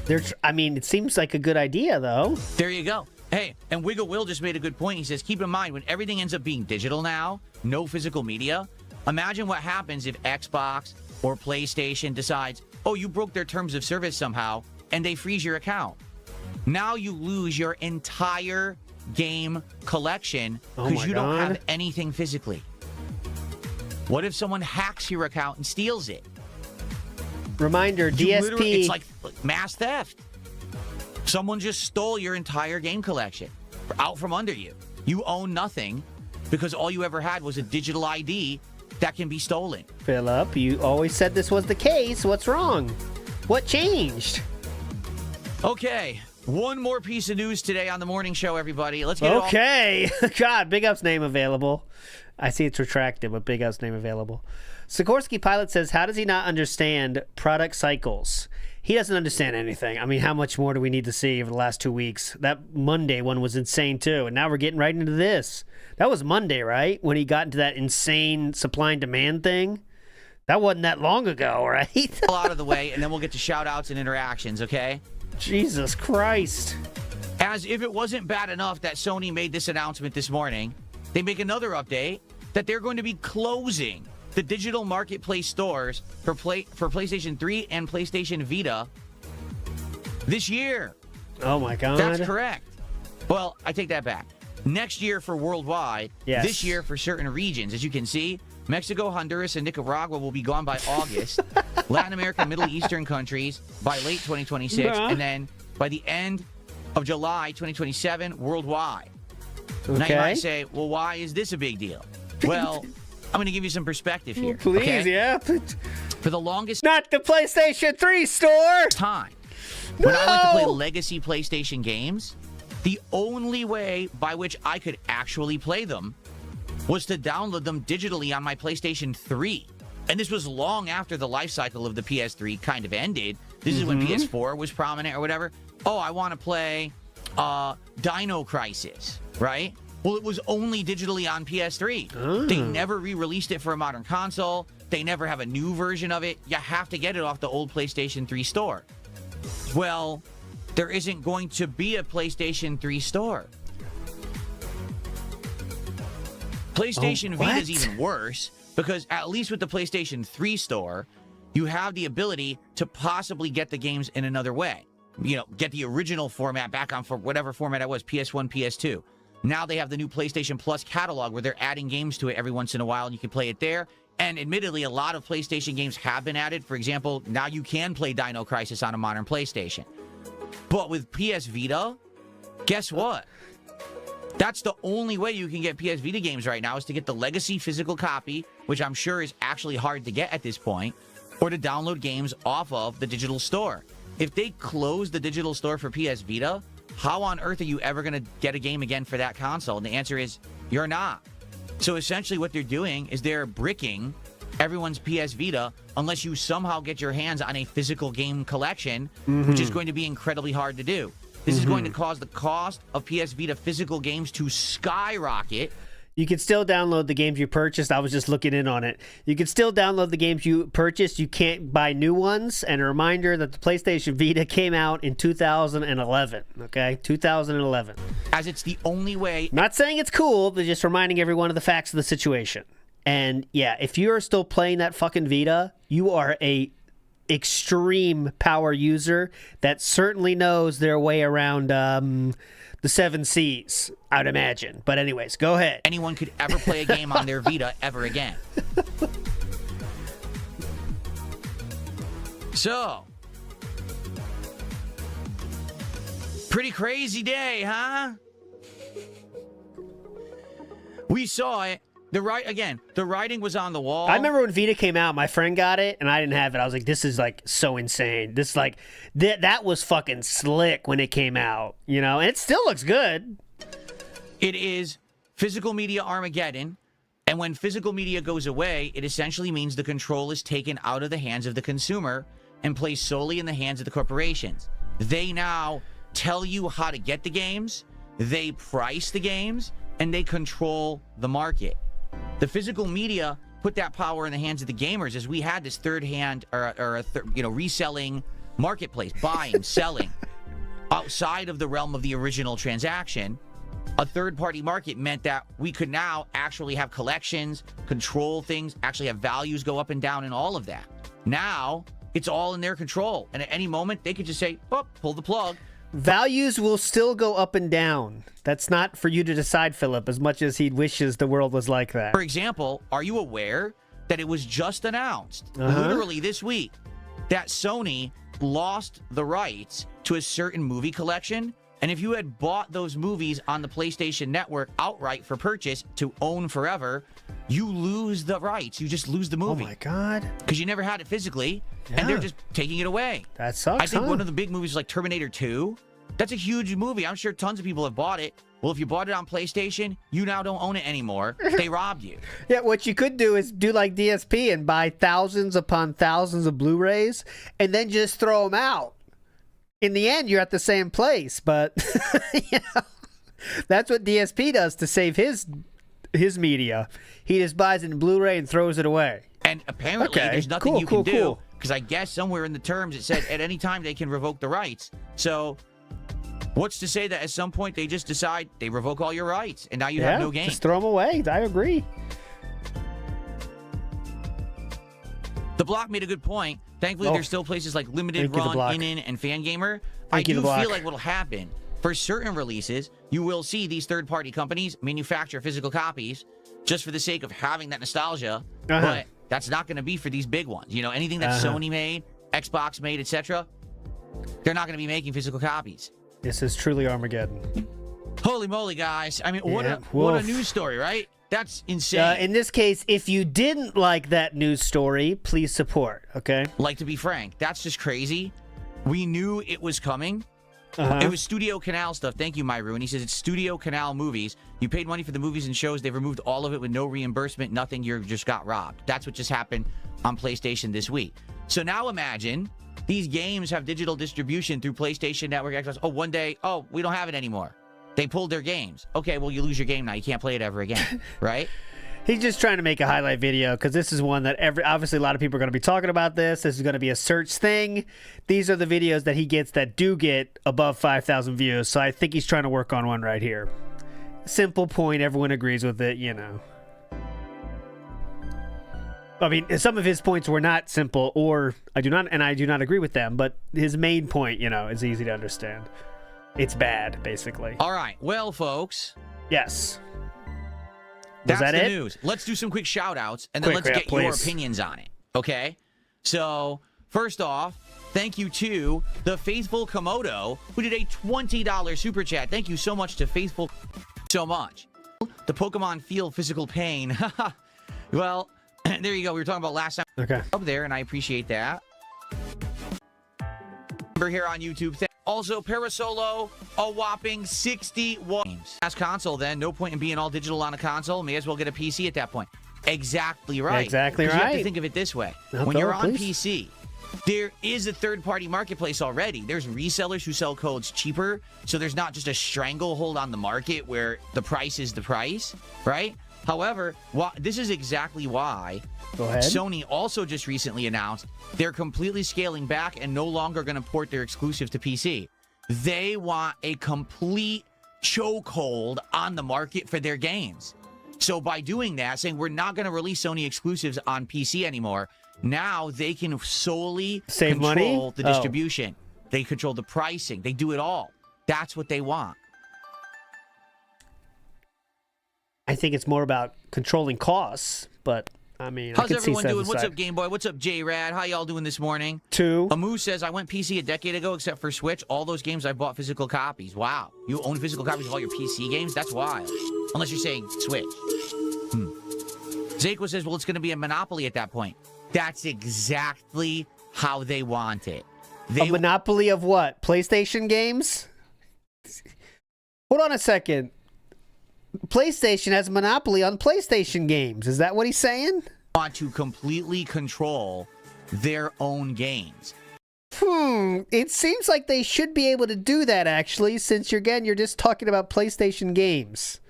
it seems like a good idea, though. There you go. Hey, and Wiggle Will just made a good point. He says, keep in mind, when everything ends up being digital now, no physical media, imagine what happens if Xbox or PlayStation decides, oh, you broke their terms of service somehow, and they freeze your account. Now you lose your entire game collection because you don't have anything physically. What if someone hacks your account and steals it? Reminder, DSP... It's like mass theft. Someone just stole your entire game collection out from under you. You own nothing because all you ever had was a digital ID that can be stolen. Philip, you always said this was the case. What's wrong? What changed? Okay. One more piece of news today on the morning show, everybody. Let's get it all. God, Big Up's name available. I see it's retracted, but Big Up's name available. Sikorsky Pilot says, how does he not understand product cycles? He doesn't understand anything. I mean, how much more do we need to see over the last 2 weeks? That Monday one was insane, too. And now we're getting right into this. That was Monday, right? When he got into that insane supply and demand thing? That wasn't that long ago, right? Out of the way, and then we'll get to shout-outs and interactions, okay? Jesus Christ. As if it wasn't bad enough that Sony made this announcement this morning, they make another update that they're going to be closing the digital marketplace stores for PlayStation 3 and PlayStation Vita this year. Oh, my God. That's correct. Well, I take that back. Next year for worldwide, this year for certain regions. As you can see, Mexico, Honduras, and Nicaragua will be gone by August. Latin America and Middle Eastern countries by late 2026. And then by the end of July 2027, worldwide. Okay. Now you might say, well, why is this a big deal? Well, I'm going to give you some perspective here. Please, okay? yeah. For the longest... Not the PlayStation 3 store! ...time. When I went to play legacy PlayStation games, the only way by which I could actually play them was to download them digitally on my PlayStation 3. And this was long after the life cycle of the PS3 kind of ended. This is when PS4 was prominent or whatever. Oh, I want to play Dino Crisis, right? Well, it was only digitally on PS3. They never re-released it for a modern console. They never have a new version of it. You have to get it off the old PlayStation 3 store. Well, there isn't going to be a PlayStation 3 store. PlayStation Vita is even worse because at least with the PlayStation 3 store, you have the ability to possibly get the games in another way. You know, get the original format back on for whatever format it was, PS1, PS2. Now they have the new PlayStation Plus catalog where they're adding games to it every once in a while and you can play it there. And admittedly, a lot of PlayStation games have been added. For example, now you can play Dino Crisis on a modern PlayStation. But with PS Vita, guess what? That's the only way you can get PS Vita games right now is to get the legacy physical copy, which I'm sure is actually hard to get at this point, or to download games off of the digital store. If they close the digital store for PS Vita, how on earth are you ever going to get a game again for that console? And the answer is, you're not. So essentially what they're doing is they're bricking everyone's PS Vita unless you somehow get your hands on a physical game collection, which is going to be incredibly hard to do. This is going to cause the cost of PS Vita physical games to skyrocket. You can still download the games you purchased. I was just looking in on it. You can still download the games you purchased. You can't buy new ones. And a reminder that the PlayStation Vita came out in 2011. Okay? 2011. As it's the only way. Not saying it's cool, but just reminding everyone of the facts of the situation. And yeah, if you're still playing that fucking Vita, you are a extreme power user that certainly knows their way around the 7 Cs, I'd imagine. But anyways, go ahead. Anyone could ever play a game on their Vita ever again. So, pretty crazy day, huh? We saw it. The writing was on the wall. I remember when Vita came out, my friend got it, and I didn't have it. I was like, this is, like, so insane. This, like, that was fucking slick when it came out, you know? And it still looks good. It is physical media Armageddon, and when physical media goes away, it essentially means the control is taken out of the hands of the consumer and placed solely in the hands of the corporations. They now tell you how to get the games, they price the games, and they control the market. The physical media put that power in the hands of the gamers as we had this third-hand or reselling marketplace, buying, selling. Outside of the realm of the original transaction, a third-party market meant that we could now actually have collections, control things, actually have values go up and down and all of that. Now, it's all in their control. And at any moment, they could just say, oh, pull the plug. Values will still go up and down. That's not for you to decide, Philip, as much as he wishes the world was like that. For example, are you aware that it was just announced, literally this week, that Sony lost the rights to a certain movie collection? And if you had bought those movies on the PlayStation Network outright for purchase to own forever, you lose the rights. You just lose the movie. Oh, my God. Because you never had it physically, and they're just taking it away. That sucks, I think one of the big movies like Terminator 2, that's a huge movie. I'm sure tons of people have bought it. Well, if you bought it on PlayStation, you now don't own it anymore. They robbed you. Yeah, what you could do is do like DSP and buy thousands upon thousands of Blu-rays and then just throw them out. In the end, you're at the same place, but you know, that's what DSP does to save his media. He just buys it in Blu-ray and throws it away. And apparently, there's nothing you can do, because I guess somewhere in the terms it said at any time they can revoke the rights. So what's to say that at some point they just decide they revoke all your rights, and now you have no game? Just throw them away. I agree. The Block made a good point. Thankfully, there's still places like Limited Run, In, and Fangamer. I do feel like what'll happen, for certain releases, you will see these third-party companies manufacture physical copies just for the sake of having that nostalgia, but that's not going to be for these big ones. You know, anything that Sony made, Xbox made, etc., they're not going to be making physical copies. This is truly Armageddon. Holy moly, guys. I mean, what a news story, right? That's insane. In this case, if you didn't like that news story, please support, okay? Like, to be frank, that's just crazy. We knew it was coming, It was Studio Canal stuff. Thank you, Myru. And he says it's Studio Canal movies. You paid money for the movies and shows. They've removed all of it with no reimbursement, nothing. You just got robbed. That's what just happened on PlayStation this week. So now imagine these games have digital distribution through PlayStation Network, Xbox. Oh, one day, oh, we don't have it anymore. They pulled their games. Okay, well, you lose your game now. You can't play it ever again, right? He's just trying to make a highlight video because this is one that obviously a lot of people are going to be talking about this. This is going to be a search thing. These are the videos that he gets that do get above 5,000 views. So I think he's trying to work on one right here. Simple point. Everyone agrees with it, you know. I mean, some of his points were not simple, or I do not agree with them. But his main point, you know, is easy to understand. It's bad, basically. All right. Well, folks. Yes. That's the news. Let's do some quick shout-outs, and then let's get your opinions on it, okay? So, first off, thank you to the Faithful Komodo, who did a $20 super chat. Thank you so much to Faithful so much. The Pokemon feel physical pain. Well, there you go. We were talking about last time. Okay. Up there, and I appreciate that. We're here on YouTube. Also, Parasolo, a whopping 61 games. As console, then, no point in being all digital on a console. May as well get a PC at that point. Exactly right. Exactly right. You have to think of it this way. When you're on PC, there is a third-party marketplace already. There's resellers who sell codes cheaper, so there's not just a stranglehold on the market where the price is the price, right? However, this is exactly why Sony also just recently announced they're completely scaling back and no longer going to port their exclusives to PC. They want a complete chokehold on the market for their games. So by doing that, saying we're not going to release Sony exclusives on PC anymore, now they can solely control the distribution. They control the pricing. They do it all. That's what they want. I think it's more about controlling costs, but I mean, how's everyone doing? What's up, Game Boy? What's up, J-Rad? How y'all doing this morning? Amu says, I went PC a decade ago except for Switch. All those games I bought physical copies. Wow. You own physical copies of all your PC games? That's wild. Unless you're saying Switch. Zako says, well, it's going to be a monopoly at that point. That's exactly how they want it. A monopoly of what? PlayStation games? Hold on a second. PlayStation has a monopoly on PlayStation games. Is that what he's saying? Want to completely control their own games. It seems like they should be able to do that, actually, since you're just talking about PlayStation games.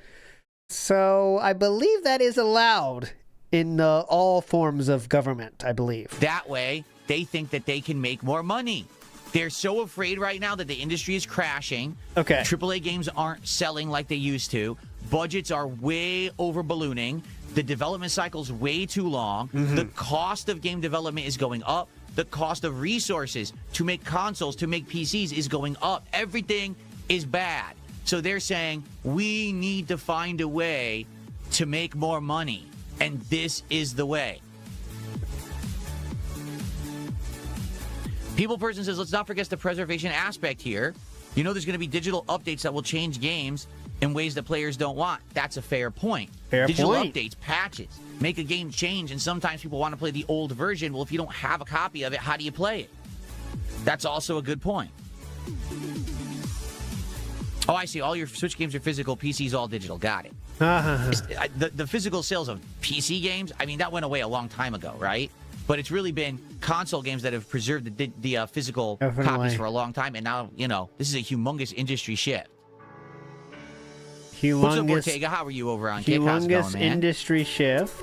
So I believe that is allowed in all forms of government, I believe. That way, they think that they can make more money. They're so afraid right now that the industry is crashing. Okay. AAA games aren't selling like they used to. Budgets are way over ballooning. The development cycle's way too long. The cost of game development is going up. The cost of resources to make consoles, to make PCs is going up. Everything is bad. So they're saying, we need to find a way to make more money. And this is the way. People Person says, let's not forget the preservation aspect here. You know there's going to be digital updates that will change games in ways that players don't want. That's a fair point. Digital updates, patches, make a game change, and sometimes people want to play the old version. Well, if you don't have a copy of it, how do you play it? That's also a good point. Oh, I see. All your Switch games are physical, PC's all digital. Got it. The physical sales of PC games, I mean, that went away a long time ago, right? But it's really been console games that have preserved the physical copies for a long time. And now, you know, this is a humongous industry shift. What's up, Ortega? How are you over on Kick? How's it going, man? Industry shift.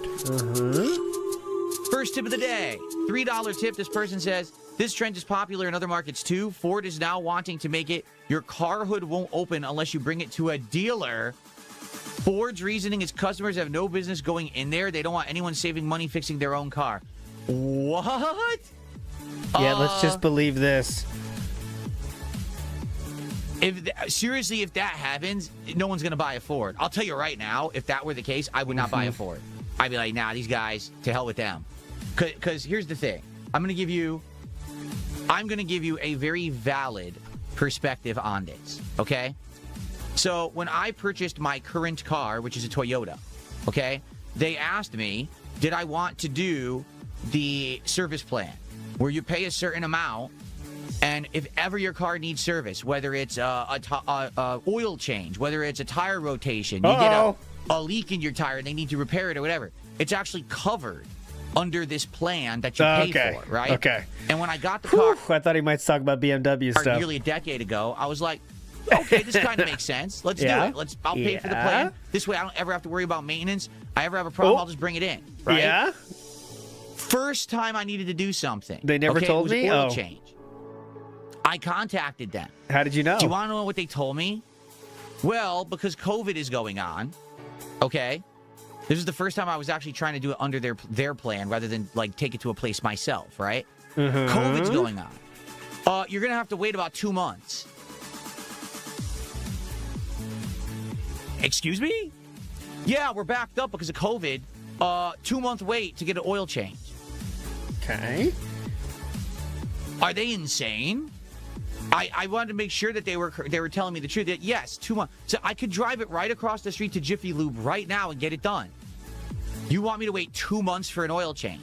First tip of the day. $3 tip. This person says, this trend is popular in other markets too. Ford is now wanting to make it your car hood won't open unless you bring it to a dealer. Ford's reasoning is customers have no business going in there. They don't want anyone saving money fixing their own car. What? Yeah, let's just believe this. Seriously, if that happens, no one's going to buy a Ford. I'll tell you right now, if that were the case, I would not buy a Ford. I'd be like, nah, these guys, to hell with them. Because here's the thing. I'm going to give you a very valid perspective on this, okay? So when I purchased my current car, which is a Toyota, okay, they asked me, did I want to do the service plan where you pay a certain amount And if ever your car needs service, whether it's a oil change, whether it's a tire rotation, you get a leak in your tire and they need to repair it or whatever, it's actually covered under this plan that you pay for, right? Okay. And when I got the car, I thought he might talk about BMW stuff. nearly a decade ago, I was like, okay, this kind of makes sense. Let's do it. I'll pay for the plan. This way I don't ever have to worry about maintenance. I ever have a problem, I'll just bring it in, right? Yeah? First time I needed to do something. They never told me? Oil change. I contacted them. How did you know? Do you want to know what they told me? Well, because COVID is going on, okay? This is the first time I was actually trying to do it under their plan rather than, like, take it to a place myself, right? COVID's going on. You're going to have to wait about 2 months. Excuse me? Yeah, we're backed up because of COVID. 2-month wait to get an oil change. Okay. Are they insane? I wanted to make sure that they were telling me the truth. That yes, 2 months. So I could drive it right across the street to Jiffy Lube right now and get it done. You want me to wait 2 months for an oil change?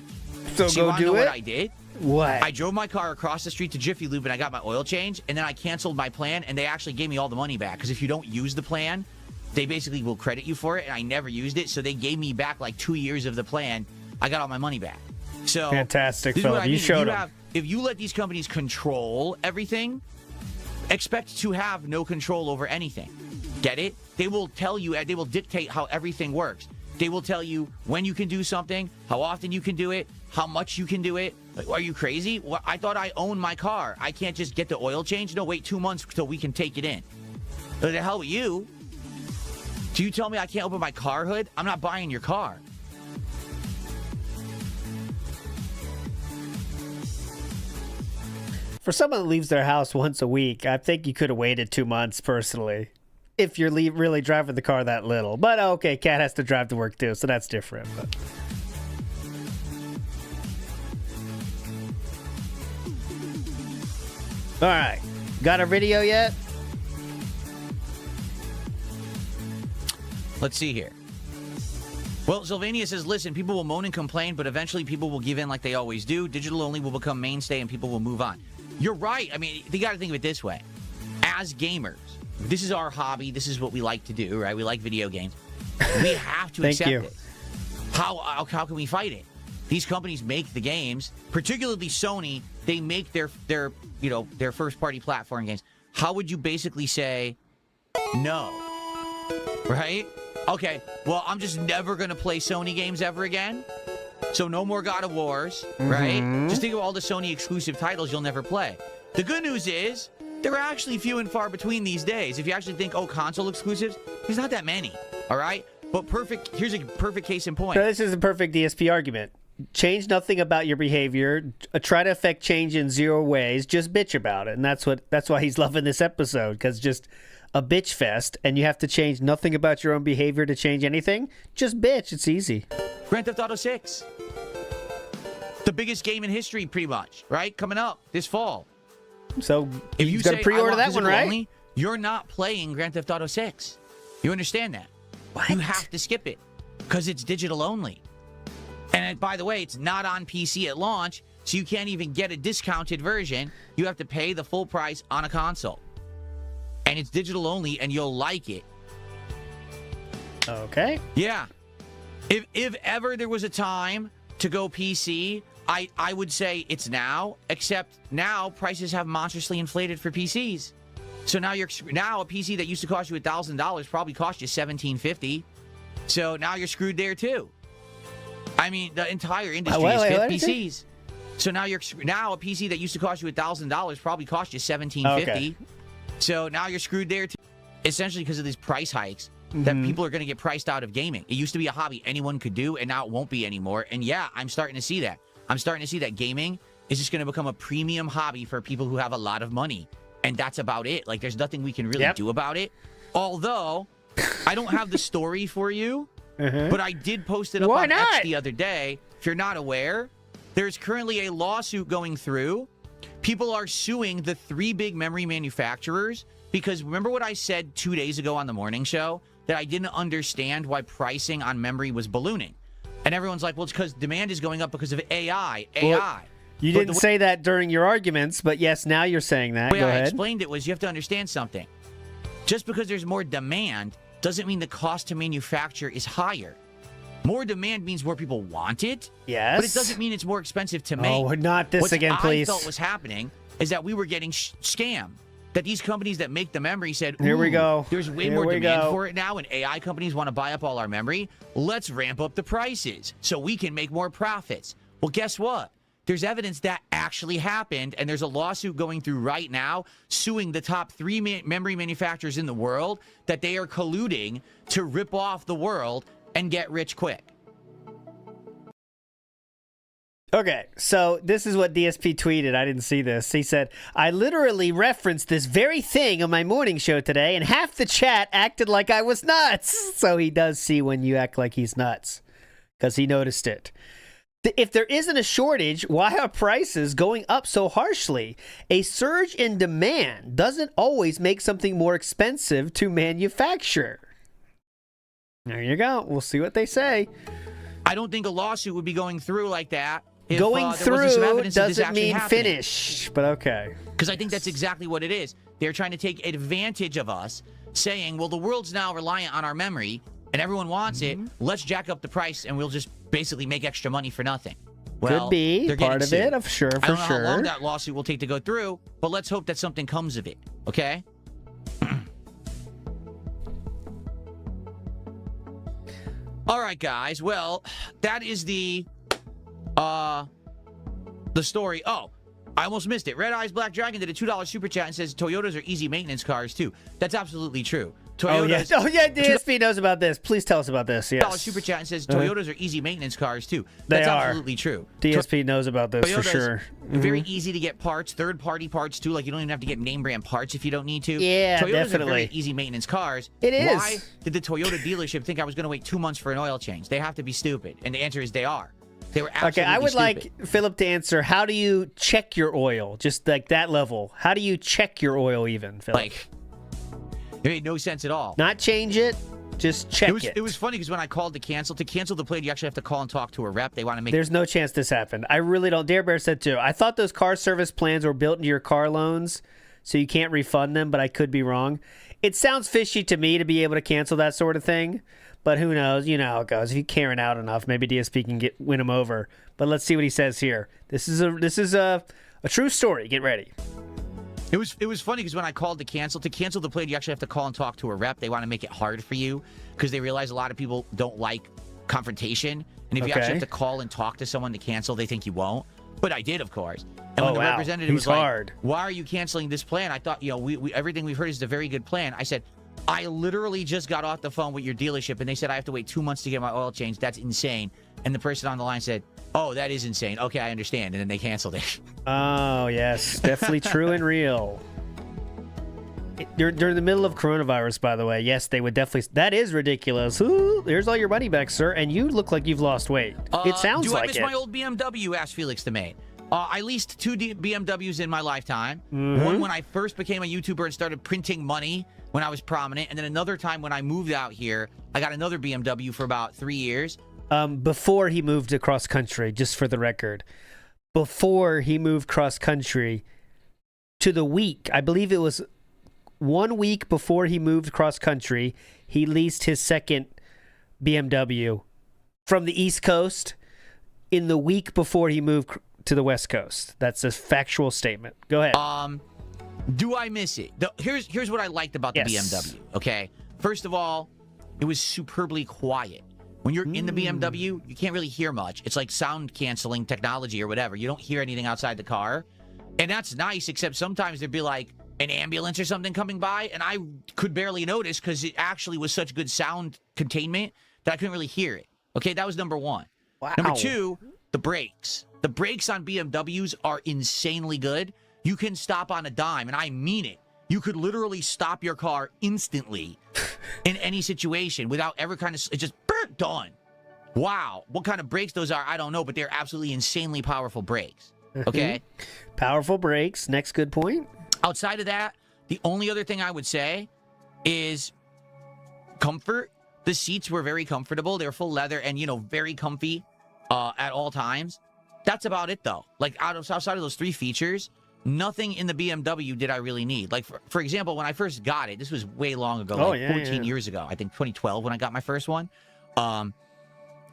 So you go want to do know it? What I did? What? I drove my car across the street to Jiffy Lube and I got my oil change, and then I canceled my plan, and they actually gave me all the money back. Because if you don't use the plan, they basically will credit you for it, and I never used it, so they gave me back like 2 years of the plan. I got all my money back. So fantastic, this is what Philip. I mean. You showed them. If you let these companies control everything, expect to have no control over anything. Get it? They will tell you, they will dictate how everything works. They will tell you when you can do something, how often you can do it, how much you can do it. Like, are you crazy? Well, I thought I owned my car. I can't just get the oil change? No, wait 2 months till we can take it in. What the hell with you? Do you tell me I can't open my car hood? I'm not buying your car. For someone that leaves their house once a week, I think you could have waited 2 months personally. If you're really driving the car that little. But okay, Kat has to drive to work too, so that's different. But. All right. Got a video yet? Let's see here. Well, Sylvania says, listen, people will moan and complain, but eventually people will give in like they always do. Digital only will become mainstay and people will move on. You're right. I mean, you got to think of it this way. As gamers, this is our hobby. This is what we like to do, right? We like video games. We have to accept it. How can we fight it? These companies make the games, particularly Sony. They make their first party platform games. How would you basically say no? Right? Okay, well, I'm just never going to play Sony games ever again. So no more God of Wars, right? Just think of all the Sony exclusive titles you'll never play. The good news is, they're actually few and far between these days. If you actually think, oh, console exclusives, there's not that many, all right? But here's a perfect case in point. So this is a perfect DSP argument. Change nothing about your behavior. Try to affect change in 0 ways. Just bitch about it. And that's why he's loving this episode, because just a bitch fest, and you have to change nothing about your own behavior to change anything. Just bitch. It's easy. Grand Theft Auto 6. The biggest game in history, pretty much, right? Coming up this fall. So if you gotta pre-order that one, right? Only, you're not playing Grand Theft Auto 6. You understand that? What? You have to skip it because it's digital only. And by the way, it's not on PC at launch, so you can't even get a discounted version. You have to pay the full price on a console. And it's digital only, and you'll like it. Okay. Yeah. If ever there was a time to go PC, I would say it's now, except now prices have monstrously inflated for PCs. So now a PC that used to cost you $1,000 probably cost you $1,750. So now you're screwed there too. I mean, the entire industry is PCs. So now a PC that used to cost you $1,000 probably cost you $1,750. Okay. So now you're screwed there too. Essentially because of these price hikes that people are going to get priced out of gaming. It used to be a hobby anyone could do, and now it won't be anymore. And yeah, I'm starting to see that. I'm starting to see that gaming is just going to become a premium hobby for people who have a lot of money. And that's about it. Like, there's nothing we can really do about it. Although, I don't have the story for you, but I did post it up on X the other day. If you're not aware, there's currently a lawsuit going through. People are suing the 3 big memory manufacturers because remember what I said 2 days ago on the morning show? That I didn't understand why pricing on memory was ballooning. And everyone's like, well, it's because demand is going up because of AI. Well, You didn't say that during your arguments, but yes, now you're saying that. The way Go I ahead. explained it was you have to understand something. Just because there's more demand doesn't mean the cost to manufacture is higher. More demand means more people want it. Yes. But it doesn't mean it's more expensive to make. Oh, not this again, please. What I felt was happening is that we were getting scammed. That these companies that make the memory said, Here we go. There's way Here more we demand go. for it now, and AI companies want to buy up all our memory. Let's ramp up the prices so we can make more profits. Well, guess what? There's evidence that actually happened, and there's a lawsuit going through right now suing the top 3 memory manufacturers in the world that they are colluding to rip off the world and get rich quick. Okay, so this is what DSP tweeted. I didn't see this. He said, I literally referenced this very thing on my morning show today, and half the chat acted like I was nuts. So he does see when you act like he's nuts, because he noticed it. If there isn't a shortage, why are prices going up so harshly? A surge in demand doesn't always make something more expensive to manufacture. There you go. We'll see what they say. I don't think a lawsuit would be going through like that. If, Going there wasn't some through evidence of this doesn't actually mean happening. finish, but okay. Because I think that's exactly what it is. They're trying to take advantage of us, saying, well, the world's now reliant on our memory, and everyone wants it. Let's jack up the price, and we'll just basically make extra money for nothing. Well, Could be they're part getting of it, sued. of sure, I for don't know sure. how long that lawsuit will take to go through, but let's hope that something comes of it, okay? All right, guys. Well, that is the story. Oh, I almost missed it. Red Eyes Black Dragon did a $2 super chat and says Toyotas are easy maintenance cars too. That's absolutely true. Toyotas, Oh yeah, DSP knows about this. Please tell us about this. Yes. $2 super chat and says Toyotas are easy maintenance cars too. They That's are. absolutely true. DSP knows about this for Toyotas, sure. Very easy to get parts, third-party parts too. Like you don't even have to get name brand parts if you don't need to. Yeah, Toyotas definitely. are very easy maintenance cars. It is. Why did the Toyota dealership think I was going to wait 2 months for an oil change? They have to be stupid, and the answer is they are. They were absolutely Okay, I would stupid. like Philip to answer. How do you check your oil? Just like that level. How do you check your oil even, Philip? Like, it made no sense at all. Not change it, just check it. It was funny because when I called to cancel the plane, you actually have to call and talk to a rep. They want to make. There's no chance this happened. I really don't. Dare Bear said too. I thought those car service plans were built into your car loans, so you can't refund them, but I could be wrong. It sounds fishy to me to be able to cancel that sort of thing, but who knows? You know how it goes. If you Karen out enough, maybe DSP can win him over. But let's see what he says here. This is a true story. Get ready. It was funny because when I called to cancel the plane, you actually have to call and talk to a rep. They want to make it hard for you because they realize a lot of people don't like confrontation. And if you actually have to call and talk to someone to cancel, they think you won't. But I did, of course. And when the representative was like, why are you canceling this plan? I thought, we everything we've heard is a very good plan. I said, I literally just got off the phone with your dealership, and they said I have to wait 2 months to get my oil changed. That's insane. And the person on the line said, oh, that is insane. Okay, I understand. And then they canceled it. Oh, yes. Definitely true and real. During the middle of coronavirus, by the way, yes, they would definitely. That is ridiculous. Ooh, here's all your money back, sir. And you look like you've lost weight. It sounds do like I miss it. my old BMW? Asked Felix the Maid. I leased 2 BMWs in my lifetime. One when I first became a YouTuber and started printing money when I was prominent. And then another time when I moved out here, I got another BMW for about 3 years. Before he moved across country, just for the record. Before he moved cross country to the week, I believe it was 1 week before he moved cross country, he leased his second BMW from the East Coast in the week before he moved to the West Coast. That's a factual statement. Go ahead. Do I miss it? Here's what I liked about the BMW, okay? First of all, it was superbly quiet. When you're in the BMW, you can't really hear much. It's like sound canceling technology or whatever. You don't hear anything outside the car. And that's nice, except sometimes there'd be like an ambulance or something coming by, and I could barely notice because it actually was such good sound containment that I couldn't really hear it. Okay, that was number one. Wow. Number two, the brakes. The brakes on BMWs are insanely good. You can stop on a dime, and I mean it. You could literally stop your car instantly in any situation without ever it's just done. Wow. What kind of brakes those are, I don't know, but they're absolutely insanely powerful brakes. Okay? Powerful brakes. Next good point. Outside of that, the only other thing I would say is comfort. The seats were very comfortable. They were full leather and, very comfy at all times. That's about it, though. Like, outside of those 3 features, nothing in the BMW did I really need. Like, for example, when I first got it, this was way long ago, 14 years ago. I think 2012 when I got my first one.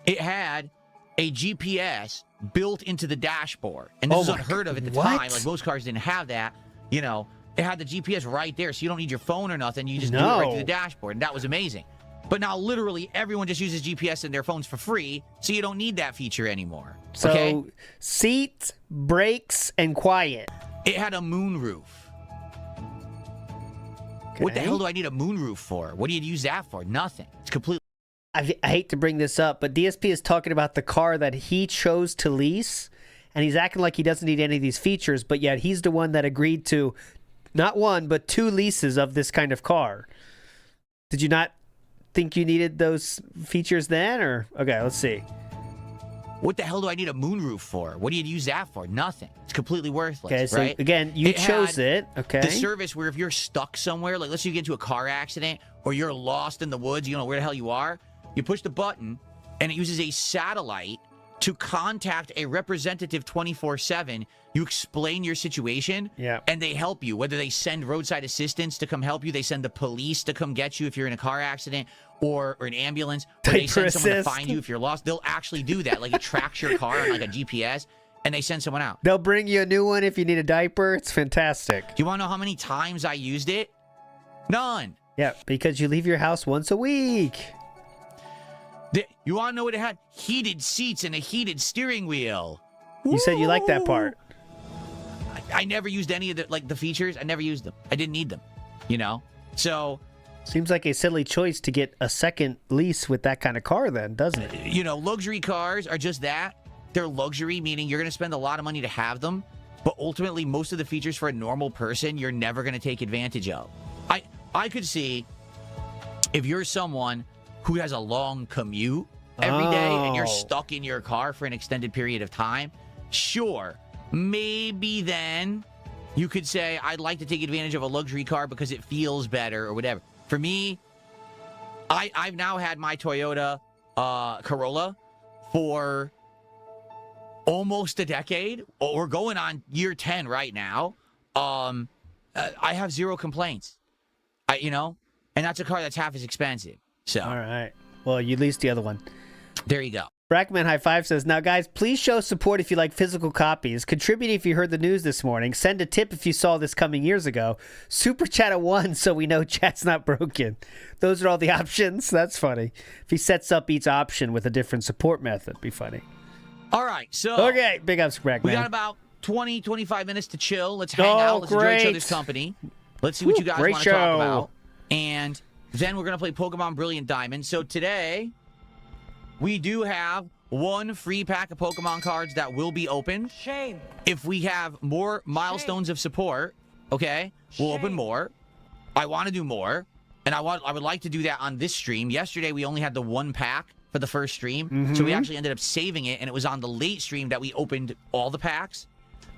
It had a GPS built into the dashboard. And this was unheard of at the time. Like, most cars didn't have that. You know, it had the GPS right there, so you don't need your phone or nothing. You just do it right through the dashboard, and that was amazing. But now, literally, everyone just uses GPS in their phones for free, so you don't need that feature anymore. So, seat, brakes, and quiet. It had a moonroof. Okay. What the hell do I need a moonroof for? What do you use that for? Nothing. It's completely... I hate to bring this up, but DSP is talking about the car that he chose to lease, and he's acting like he doesn't need any of these features, but yet he's the one that agreed to not 1, but 2 leases of this kind of car. Did you not think you needed those features then? Or okay, let's see. What the hell do I need a moonroof for? What do you use that for? Nothing. It's completely worthless. Okay, so right? Again, you chose it. Okay. The service where if you're stuck somewhere, like let's say you get into a car accident or you're lost in the woods, you don't know where the hell you are, you push the button and it uses a satellite to contact a representative 24/7. You explain your situation, and they help you. Whether they send roadside assistance to come help you, they send the police to come get you if you're in a car accident, or an ambulance, or they send someone to find you if you're lost. They'll actually do that. Like it tracks your car on like a GPS, and they send someone out. They'll bring you a new one if you need a diaper. It's fantastic. Do you want to know how many times I used it? None. Yeah, because you leave your house once a week. You want to know what it had? Heated seats and a heated steering wheel. You said you liked that part. I never used any of the features. I never used them. I didn't need them, you know? So... Seems like a silly choice to get a second lease with that kind of car then, doesn't it? You know, luxury cars are just that. They're luxury, meaning you're going to spend a lot of money to have them, but ultimately most of the features for a normal person, you're never going to take advantage of. I could see if you're someone who has a long commute every day and you're stuck in your car for an extended period of time, sure, maybe then you could say, I'd like to take advantage of a luxury car because it feels better or whatever. For me, I've now had my Toyota Corolla for almost a decade. We're going on year 10 right now. I have 0 complaints. And that's a car that's half as expensive. So, all right. Well, you leased the other one. There you go. Brackman High Five says, now, guys, please show support if you like physical copies. Contribute if you heard the news this morning. Send a tip if you saw this coming years ago. Super chat at 1 so we know chat's not broken. Those are all the options. That's funny. If he sets up each option with a different support method, be funny. All right. So, okay. Big ups, Brackman. We got about 20, 25 minutes to chill. Let's hang out. Let's enjoy each other's company. Let's see what you guys want to talk about. And then we're going to play Pokemon Brilliant Diamond. So today, we do have 1 free pack of Pokemon cards that will be opened. Shame. If we have more milestones of support, okay, we'll open more. I want to do more, and I would like to do that on this stream. Yesterday, we only had the 1 pack for the first stream, so we actually ended up saving it, and it was on the late stream that we opened all the packs.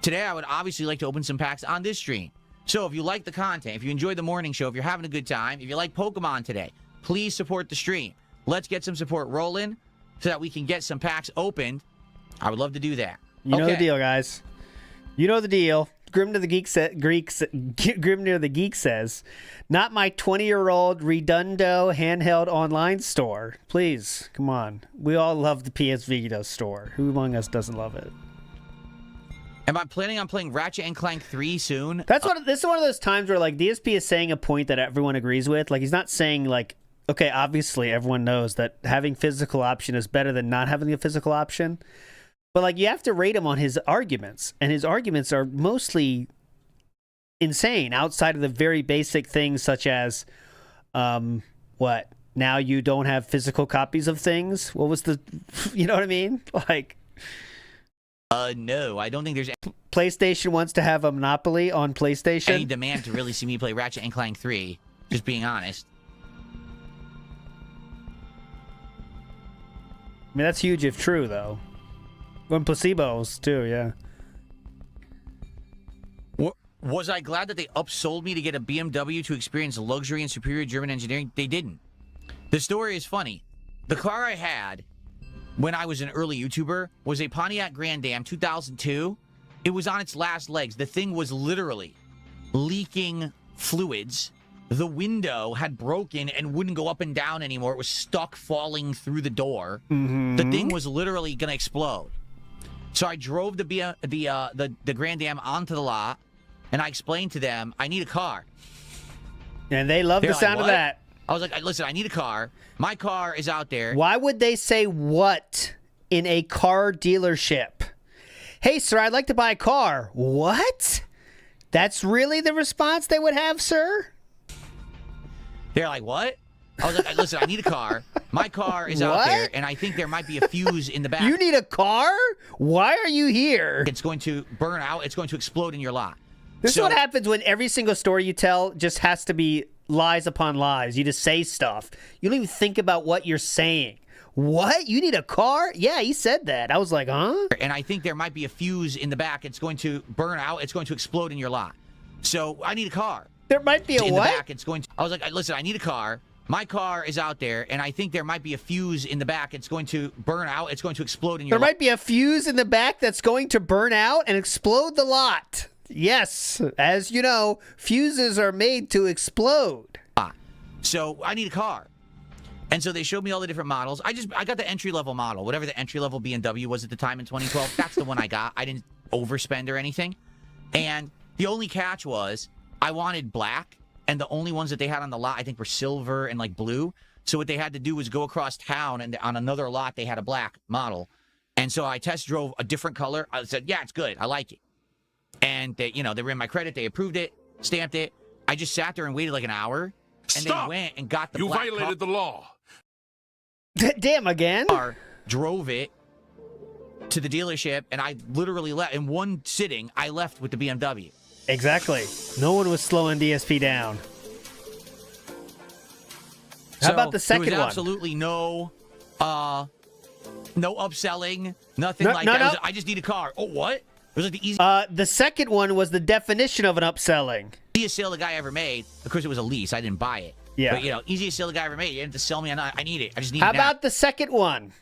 Today, I would obviously like to open some packs on this stream. So if you like the content, if you enjoyed the morning show, if you're having a good time, if you like Pokemon today, please support the stream. Let's get some support rolling so that we can get some packs opened. I would love to do that. You know the deal, guys. You know the deal. Grimnir the Geek says, not my 20-year-old Redundo handheld online store. Please, come on. We all love the PS Vita store. Who among us doesn't love it? Am I planning on playing Ratchet & Clank 3 soon? This is one of those times where like DSP is saying a point that everyone agrees with. Like he's not saying like, okay, obviously everyone knows that having physical option is better than not having a physical option. But like you have to rate him on his arguments, and his arguments are mostly insane outside of the very basic things such as what? Now you don't have physical copies of things? What was the you know what I mean? Like no, I don't think there's PlayStation wants to have a monopoly on PlayStation. any demand to really see me play Ratchet & Clank 3, just being honest. I mean, that's huge if true, though. When placebos, too, yeah. Was I glad that they upsold me to get a BMW to experience luxury and superior German engineering? They didn't. The story is funny. The car I had when I was an early YouTuber was a Pontiac Grand Am 2002. It was on its last legs. The thing was literally leaking fluids. The window had broken and wouldn't go up and down anymore. It was stuck falling through the door. The thing was literally going to explode. So I drove the Grand Am onto the lot, and I explained to them, I need a car. And they love the sound of that. I was like, listen, I need a car. My car is out there. Why would they say what in a car dealership? Hey, sir, I'd like to buy a car. What? That's really the response they would have, sir? They're like, what? I was like, listen, I need a car. My car is out there, and I think there might be a fuse in the back. You need a car? Why are you here? It's going to burn out. It's going to explode in your lot. This is what happens when every single story you tell just has to be lies upon lies. You just say stuff. You don't even think about what you're saying. What? You need a car? Yeah, he said that. I was like, huh? And I think there might be a fuse in the back. It's going to burn out. It's going to explode in your lot. So I need a car. There might be a in what? The back, it's going to, I was like, listen, I need a car. My car is out there, and I think there might be a fuse in the back. It's going to burn out. It's going to explode in your lot. There might be a fuse in the back that's going to burn out and explode the lot. Yes. As you know, fuses are made to explode. So I need a car. And so they showed me all the different models. I got the entry-level model. Whatever the entry-level BMW was at the time in 2012, that's the one I got. I didn't overspend or anything. And the only catch was I wanted black, and the only ones that they had on the lot, I think, were silver and, like, blue. So what they had to do was go across town, and on another lot, they had a black model. And so I test drove a different color. I said, yeah, it's good. I like it. And, they ran my credit. They approved it, stamped it. I just sat there and waited like an hour. And they went and got the black car. You violated the law. Damn, again? Drove it to the dealership, and I literally left. In one sitting, I left with the BMW. Exactly. No one was slowing DSP down. How about the second one? There was absolutely no upselling, nothing like that. No. I just need a car. Oh, what? It was like the easiest. The second one was the definition of an upselling. Easiest sale the guy ever made. Of course, it was a lease. I didn't buy it. Yeah. But, easiest sale the guy ever made. You didn't have to sell me. I need it. I just need How it now. about the second one?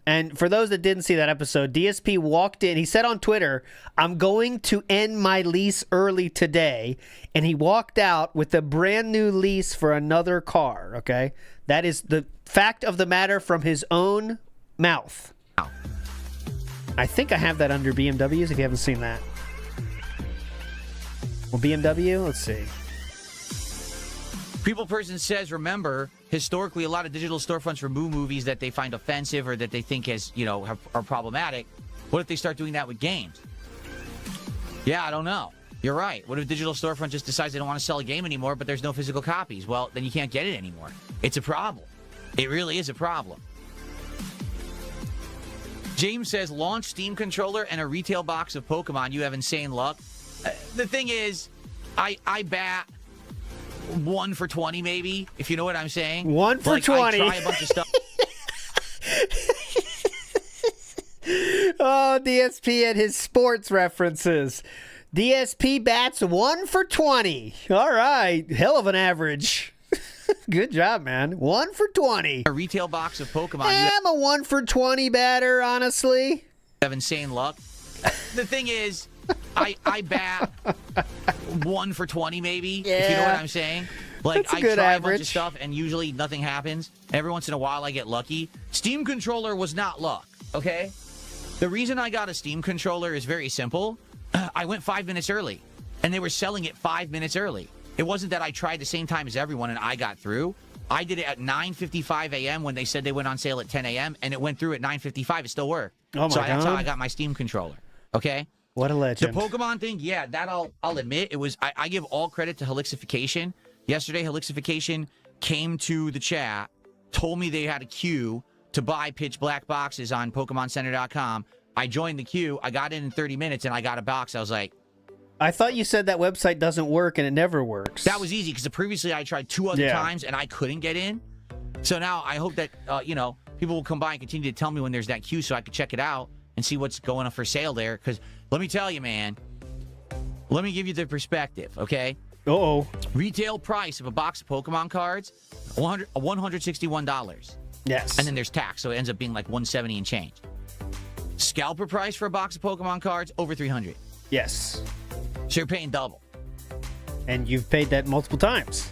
And for those that didn't see that episode, DSP walked in. He said on Twitter, I'm going to end my lease early today. And he walked out with a brand new lease for another car, okay? That is the fact of the matter from his own mouth. I think I have that under BMWs if you haven't seen that. Well, BMW, let's see. People Person says, remember, historically, a lot of digital storefronts remove movies that they find offensive or that they think are problematic. What if they start doing that with games? Yeah, I don't know. You're right. What if digital storefront just decides they don't want to sell a game anymore, but there's no physical copies? Well, then you can't get it anymore. It's a problem. It really is a problem. James says, launch Steam controller and a retail box of Pokemon. You have insane luck. The thing is, I bat 1 for 20, maybe, if you know what I'm saying. 1 for 20. I try a bunch of stuff. Oh, DSP and his sports references. DSP bats 1 for 20. All right. Hell of an average. Good job, man. 1 for 20. A retail box of Pokemon. I'm a 1 for 20 batter, honestly. You have insane luck. The thing is, I bat 1 for 20, maybe, if you know what I'm saying. Like, That's a I good try average. a bunch of stuff, and usually nothing happens. Every once in a while, I get lucky. Steam controller was not luck, okay? The reason I got a Steam controller is very simple. I went 5 minutes early, and they were selling it 5 minutes early. It wasn't that I tried the same time as everyone and I got through. I did it at 9:55 a.m. when they said they went on sale at 10 a.m., and it went through at 9:55. It still worked. Oh, my so that's how God. I got my Steam controller, okay? What a legend. The Pokemon thing, yeah, that I'll admit. It was. I give all credit to Helixification. Yesterday, Helixification came to the chat, told me they had a queue to buy pitch black boxes on PokemonCenter.com. I joined the queue. I got in 30 minutes, and I got a box. I was like, I thought you said that website doesn't work and it never works. that was easy because previously I tried 2 other times and I couldn't get in. So now I hope that people will come by and continue to tell me when there's that queue so I can check it out and see what's going on for sale there. Because let me tell you, man, let me give you the perspective, okay? Uh-oh. Retail price of a box of Pokemon cards, $161. Yes. And then there's tax, so it ends up being like $170 and change. Scalper price for a box of Pokemon cards, over $300. Yes. So you're paying double. And you've paid that multiple times.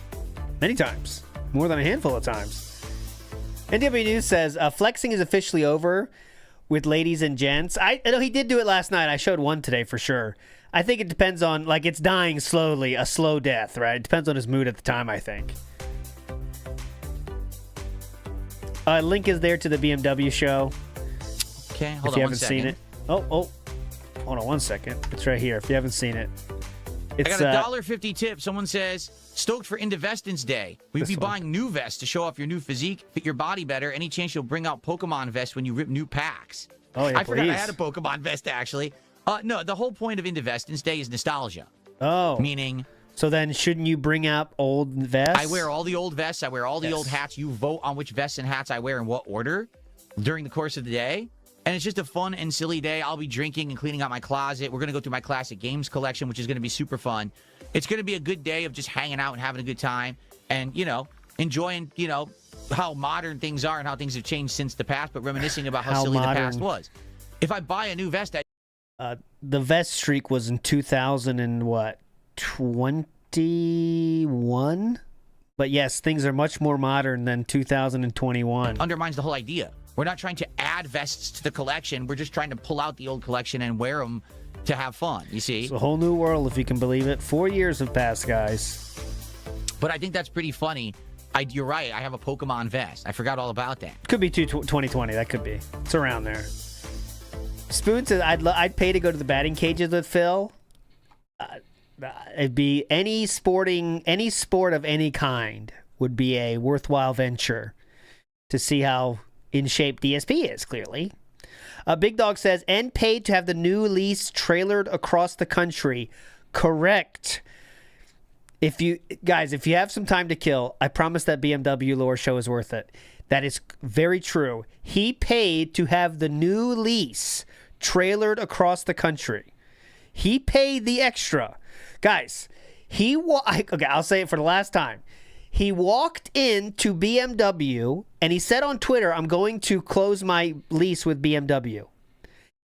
Many times. More than a handful of times. NW News says, flexing is officially over with ladies and gents. I know he did do it last night. I showed one today for sure. I think it depends on, like, it's dying slowly, a slow death, right? It depends on his mood at the time, I think. Link is there to the BMW show. Okay, hold on 1 second. If you haven't seen it. Oh, hold on 1 second. It's right here. If you haven't seen it. It's, I got a $1.50 tip. Someone says, stoked for Indivestance Day. We'd be buying new vests to show off your new physique, fit your body better. Any chance you'll bring out Pokemon vests when you rip new packs? Oh, yeah, I forgot I had a Pokemon vest, actually. No, the whole point of Indivestance Day is nostalgia. Oh. Meaning... So then shouldn't you bring out old vests? I wear all the old vests. I wear all the old hats. You vote on which vests and hats I wear in what order during the course of the day. And it's just a fun and silly day. I'll be drinking and cleaning out my closet. We're going to go through my classic games collection, which is going to be super fun. It's going to be a good day of just hanging out and having a good time and, enjoying, how modern things are and how things have changed since the past, but reminiscing about how silly the past was. If I buy a new vest... the vest streak was in 2021? But yes, things are much more modern than 2021. Undermines the whole idea. We're not trying to add vests to the collection. We're just trying to pull out the old collection and wear them to have fun, you see? It's a whole new world, if you can believe it. 4 years have passed, guys. But I think that's pretty funny. You're right. I have a Pokemon vest. I forgot all about that. Could be 2020. That could be. It's around there. Spoon says, I'd pay to go to the batting cages with Phil. It'd be any sport of any kind would be a worthwhile venture to see how in shape DSP is, clearly. Big Dog says, and paid to have the new lease trailered across the country. Correct. If you have some time to kill, I promise that BMW lore show is worth it. That is very true. He paid to have the new lease trailered across the country. He paid the extra. Guys, I'll say it for the last time. He walked into BMW and he said on Twitter, I'm going to close my lease with BMW.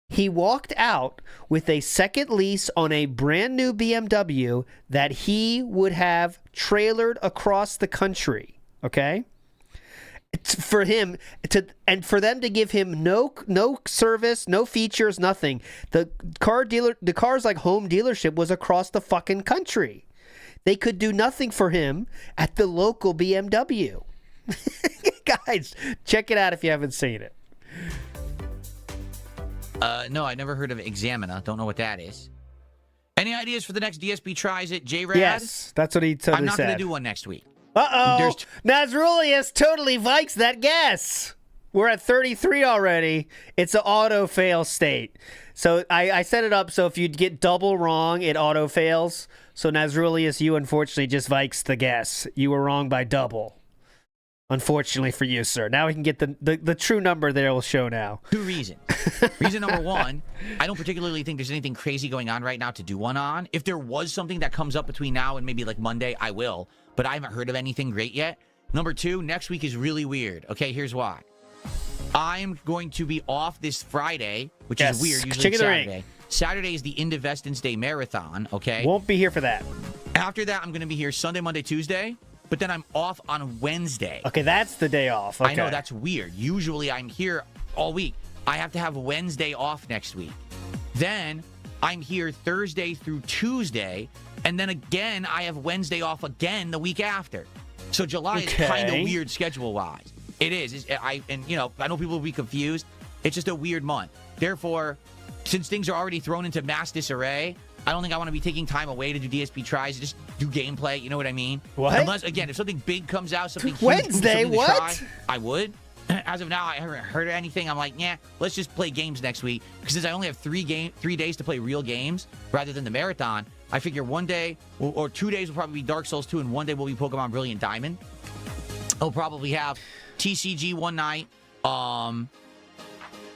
He walked out with a second lease on a brand new BMW that he would have trailered across the country. Okay? For him and for them to give him no service, no features, nothing. The car's like home dealership was across the fucking country. They could do nothing for him at the local BMW. Guys, check it out if you haven't seen it. No, I never heard of Examina. Don't know what that is. Any ideas for the next DSP Tries It, J-Rad? Yes, that's what he totally said. I'm not going to do one next week. Uh-oh. Nazrulius totally vikes that guess. We're at 33 already. It's an auto-fail state. So I set it up so if you get double wrong, it auto-fails. So Nazrulius, you unfortunately just vikes the guess. You were wrong by double. Unfortunately for you, sir. Now we can get the true number there will show now. 2 reasons. Reason number 1, I don't particularly think there's anything crazy going on right now to do one on. If there was something that comes up between now and maybe like Monday, I will. But I haven't heard of anything great yet. Number 2, next week is really weird. Okay, here's why. I'm going to be off this Friday, which is weird. Usually it's Saturday. Saturday is the Indivestance Day Marathon, okay? Won't be here for that. After that, I'm going to be here Sunday, Monday, Tuesday. But then I'm off on Wednesday. Okay, that's the day off. Okay. I know, that's weird. Usually I'm here all week. I have to have Wednesday off next week. Then I'm here Thursday through Tuesday. And then again, I have Wednesday off again the week after. So July is kind of weird schedule-wise. It is. I know people will be confused. It's just a weird month. Therefore, since things are already thrown into mass disarray, I don't think I want to be taking time away to do DSP tries, just do gameplay. You know what I mean? What? Unless, again, if something big comes out, something huge, Wednesday, something what? to try, I would. As of now, I haven't heard of anything. I'm like, yeah, let's just play games next week. Because since I only have 3 days to play real games rather than the marathon, I figure one day or 2 days will probably be Dark Souls 2, and one day will be Pokemon Brilliant Diamond. I'll probably have TCG one night,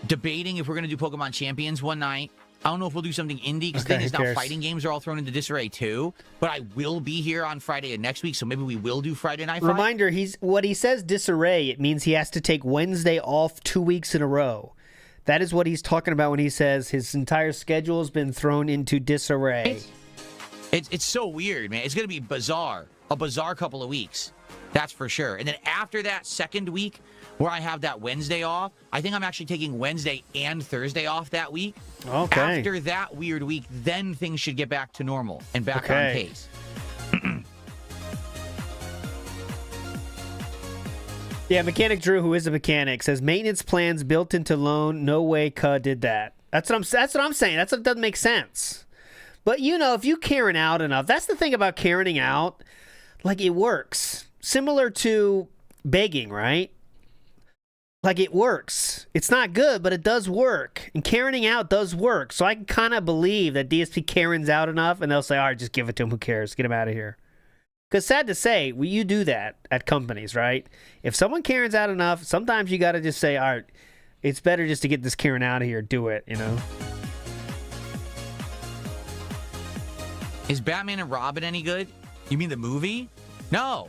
debating if we're going to do Pokemon Champions one night. I don't know if we'll do something indie, because Okay, the thing is who now cares? fighting games are all thrown into disarray too. But I will be here on Friday of next week, so maybe we will do Friday Night Fight. Reminder, what he says disarray, it means he has to take Wednesday off 2 weeks in a row. That is what he's talking about when he says his entire schedule has been thrown into disarray. It's so weird, man. It's going to be bizarre. A bizarre couple of weeks. That's for sure. And then after that second week, where I have that Wednesday off, I think I'm actually taking Wednesday and Thursday off that week. Okay. After that weird week, then things should get back to normal and back on pace. Yeah, Mechanic Drew, who is a mechanic, says maintenance plans built into loan. No way Ka did that. That's what I'm saying. That doesn't make sense. But you know, if you Karen out enough, that's the thing about Karening out. Like, it works. Similar to begging, right? Like, it works. It's not good, but it does work. And Karening out does work. So I can kind of believe that DSP Karens out enough, and they'll say, all right, just give it to him. Who cares? Get him out of here. Because sad to say, you do that at companies, right? If someone Karens out enough, sometimes you got to just say, all right, it's better just to get this Karen out of here. Do it, you know? Is Batman and Robin any good? You mean the movie? No.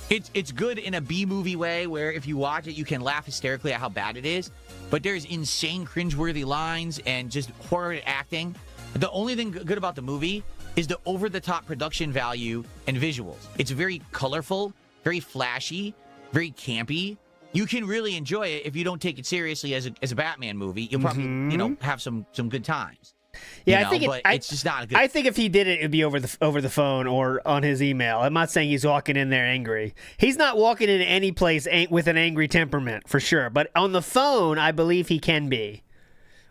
It's good in a B-movie way where if you watch it, you can laugh hysterically at how bad it is. But there's insane cringeworthy lines and just horror acting. The only thing good about the movie is the over-the-top production value and visuals. It's very colorful, very flashy, very campy. You can really enjoy it if you don't take it seriously as a Batman movie. You'll probably, have some good times. Yeah, I think it's just not a good. I think if he did it, it'd be over the phone or on his email. I'm not saying he's walking in there angry. He's not walking into any place with an angry temperament for sure. But on the phone, I believe he can be.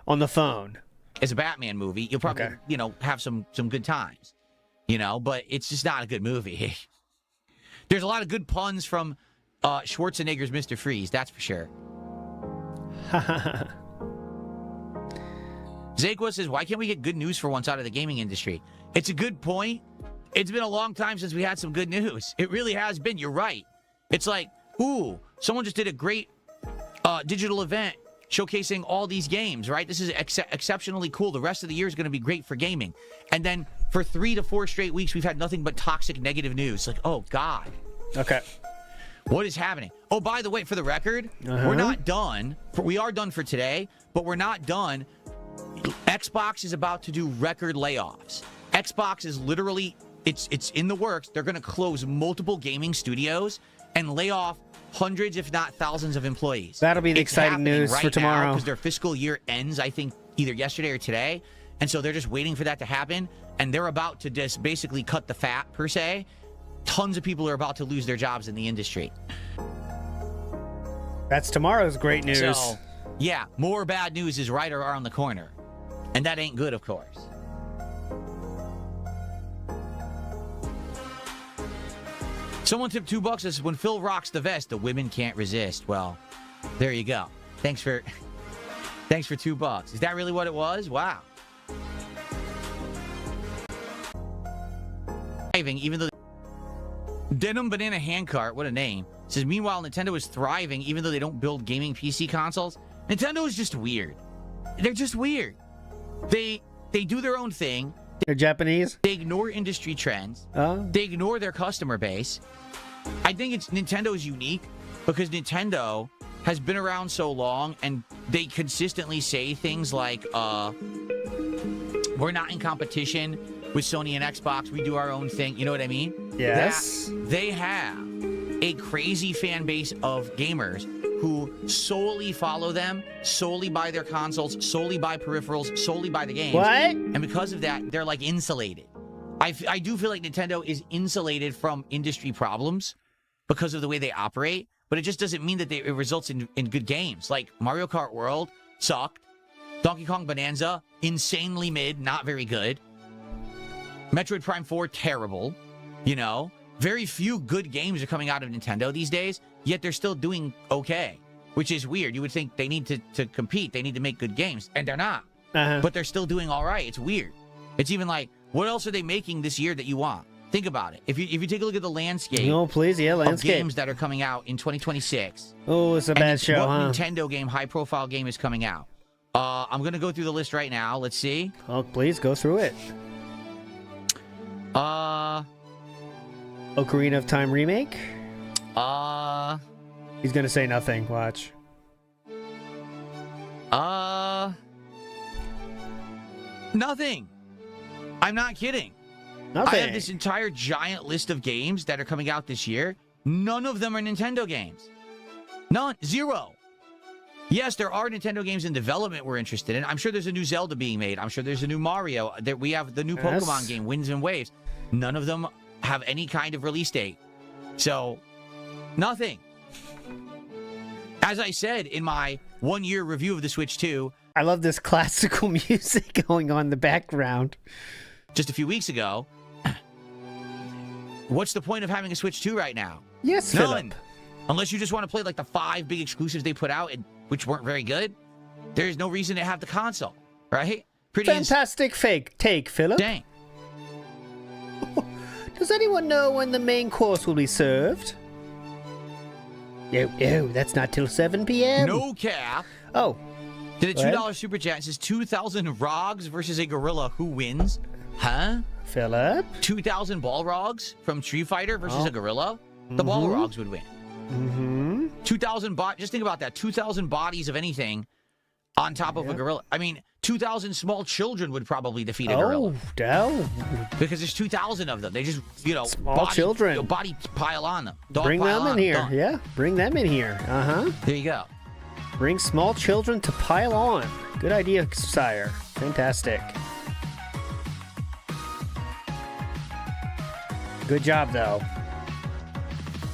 On the phone, as a Batman movie, you'll probably have some good times. But it's just not a good movie. There's a lot of good puns from Schwarzenegger's Mr. Freeze. That's for sure. Zakwa says, why can't we get good news for once out of the gaming industry? It's a good point. It's been a long time since we had some good news. It really has been. You're right. It's like, ooh, someone just did a great digital event showcasing all these games, right? This is exceptionally cool. The rest of the year is going to be great for gaming. And then for 3 to 4 straight weeks, we've had nothing but toxic negative news. Like, oh, God. Okay. What is happening? Oh, by the way, for the record, we're not done. We are done for today, but we're not done. Xbox is about to do record layoffs. Xbox is literally, it's in the works. They're going to close multiple gaming studios and lay off hundreds, if not thousands, of employees. That'll be the exciting news for tomorrow. Because their fiscal year ends, I think, either yesterday or today. And so they're just waiting for that to happen. And they're about to just basically cut the fat, per se. Tons of people are about to lose their jobs in the industry. That's tomorrow's great news. So, yeah, more bad news is right around the corner. And that ain't good, of course. Someone tipped $2 says, when Phil rocks the vest, the women can't resist. Well, there you go. Thanks for $2. Is that really what it was? Wow. Even though Denim Banana Handcart, what a name, says, meanwhile, Nintendo is thriving even though they don't build gaming PC consoles. Nintendo is just weird. They're just weird. They do their own thing. They're Japanese. They ignore industry trends. They ignore their customer base. I think Nintendo is unique because Nintendo has been around so long and they consistently say things like, we're not in competition with Sony and Xbox. We do our own thing. You know what I mean? Yes. They have a crazy fan base of gamers who solely follow them, solely buy their consoles, solely buy peripherals, solely buy the games. What? And because of that, they're like insulated. I do feel like Nintendo is insulated from industry problems because of the way they operate, but it just doesn't mean that it results in good games. Like Mario Kart World sucked. Donkey Kong Bonanza, insanely mid, not very good. Metroid Prime 4, terrible. Very few good games are coming out of Nintendo these days, yet they're still doing okay, which is weird. You would think they need to compete. They need to make good games, and they're not. But they're still doing all right. It's weird. It's even like, what else are they making this year that you want? Think about it. If you take a look at the landscape of games that are coming out in 2026. Oh, it's a bad show, what huh? Nintendo game, high-profile game is coming out? I'm going to go through the list right now. Let's see. Oh, please go through it. Ocarina of Time remake? He's gonna say nothing. Watch. Nothing. I'm not kidding. Nothing. I have this entire giant list of games that are coming out this year. None of them are Nintendo games. None. Zero. Yes, there are Nintendo games in development we're interested in. I'm sure there's a new Zelda being made. I'm sure there's a new Mario. We have the new Pokemon game, Winds and Waves. None of them have any kind of release date. So, nothing. As I said in my one-year review of the Switch 2... I love this classical music going on in the background. Just a few weeks ago, what's the point of having a Switch 2 right now? Yes, none. Philip. Unless you just want to play like the 5 big exclusives they put out, which weren't very good, there's no reason to have the console, right? Pretty fantastic fake take, Philip. Dang. Does anyone know when the main course will be served? No, that's not till 7 p.m. No cap. Oh. Did a $2 super chat? It says 2,000 Rogs versus a gorilla. Who wins? Huh? Philip? 2,000 Balrogs from Street Fighter versus a gorilla? The Balrogs would win. 2,000 just think about that. 2,000 bodies of anything on top of a gorilla. I mean, 2,000 small children would probably defeat a gorilla. Oh, because there's 2,000 of them. They just, small children. Body pile on them. Bring them in here. Done. Yeah, bring them in here. There you go. Bring small children to pile on. Good idea, sire. Fantastic. Good job, though.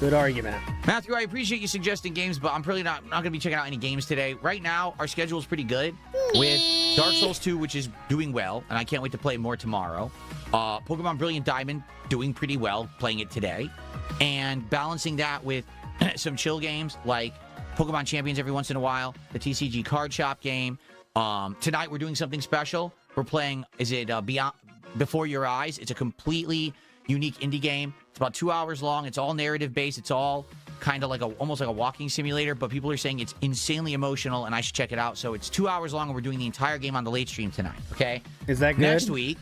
Good argument. Matthew, I appreciate you suggesting games, but I'm probably not going to be checking out any games today. Right now, our schedule is pretty good with Dark Souls 2, which is doing well, and I can't wait to play more tomorrow. Pokemon Brilliant Diamond, doing pretty well, playing it today. And balancing that with some chill games like Pokemon Champions every once in a while, the TCG Card Shop game. Tonight, we're doing something special. We're playing, Beyond Before Your Eyes? It's a completely unique indie game. It's about 2 hours long. It's all narrative based. It's all kind of like almost like a walking simulator, but people are saying it's insanely emotional and I should check it out. So it's 2 hours long and we're doing the entire game on the late stream tonight. Okay. Is that good? Next week,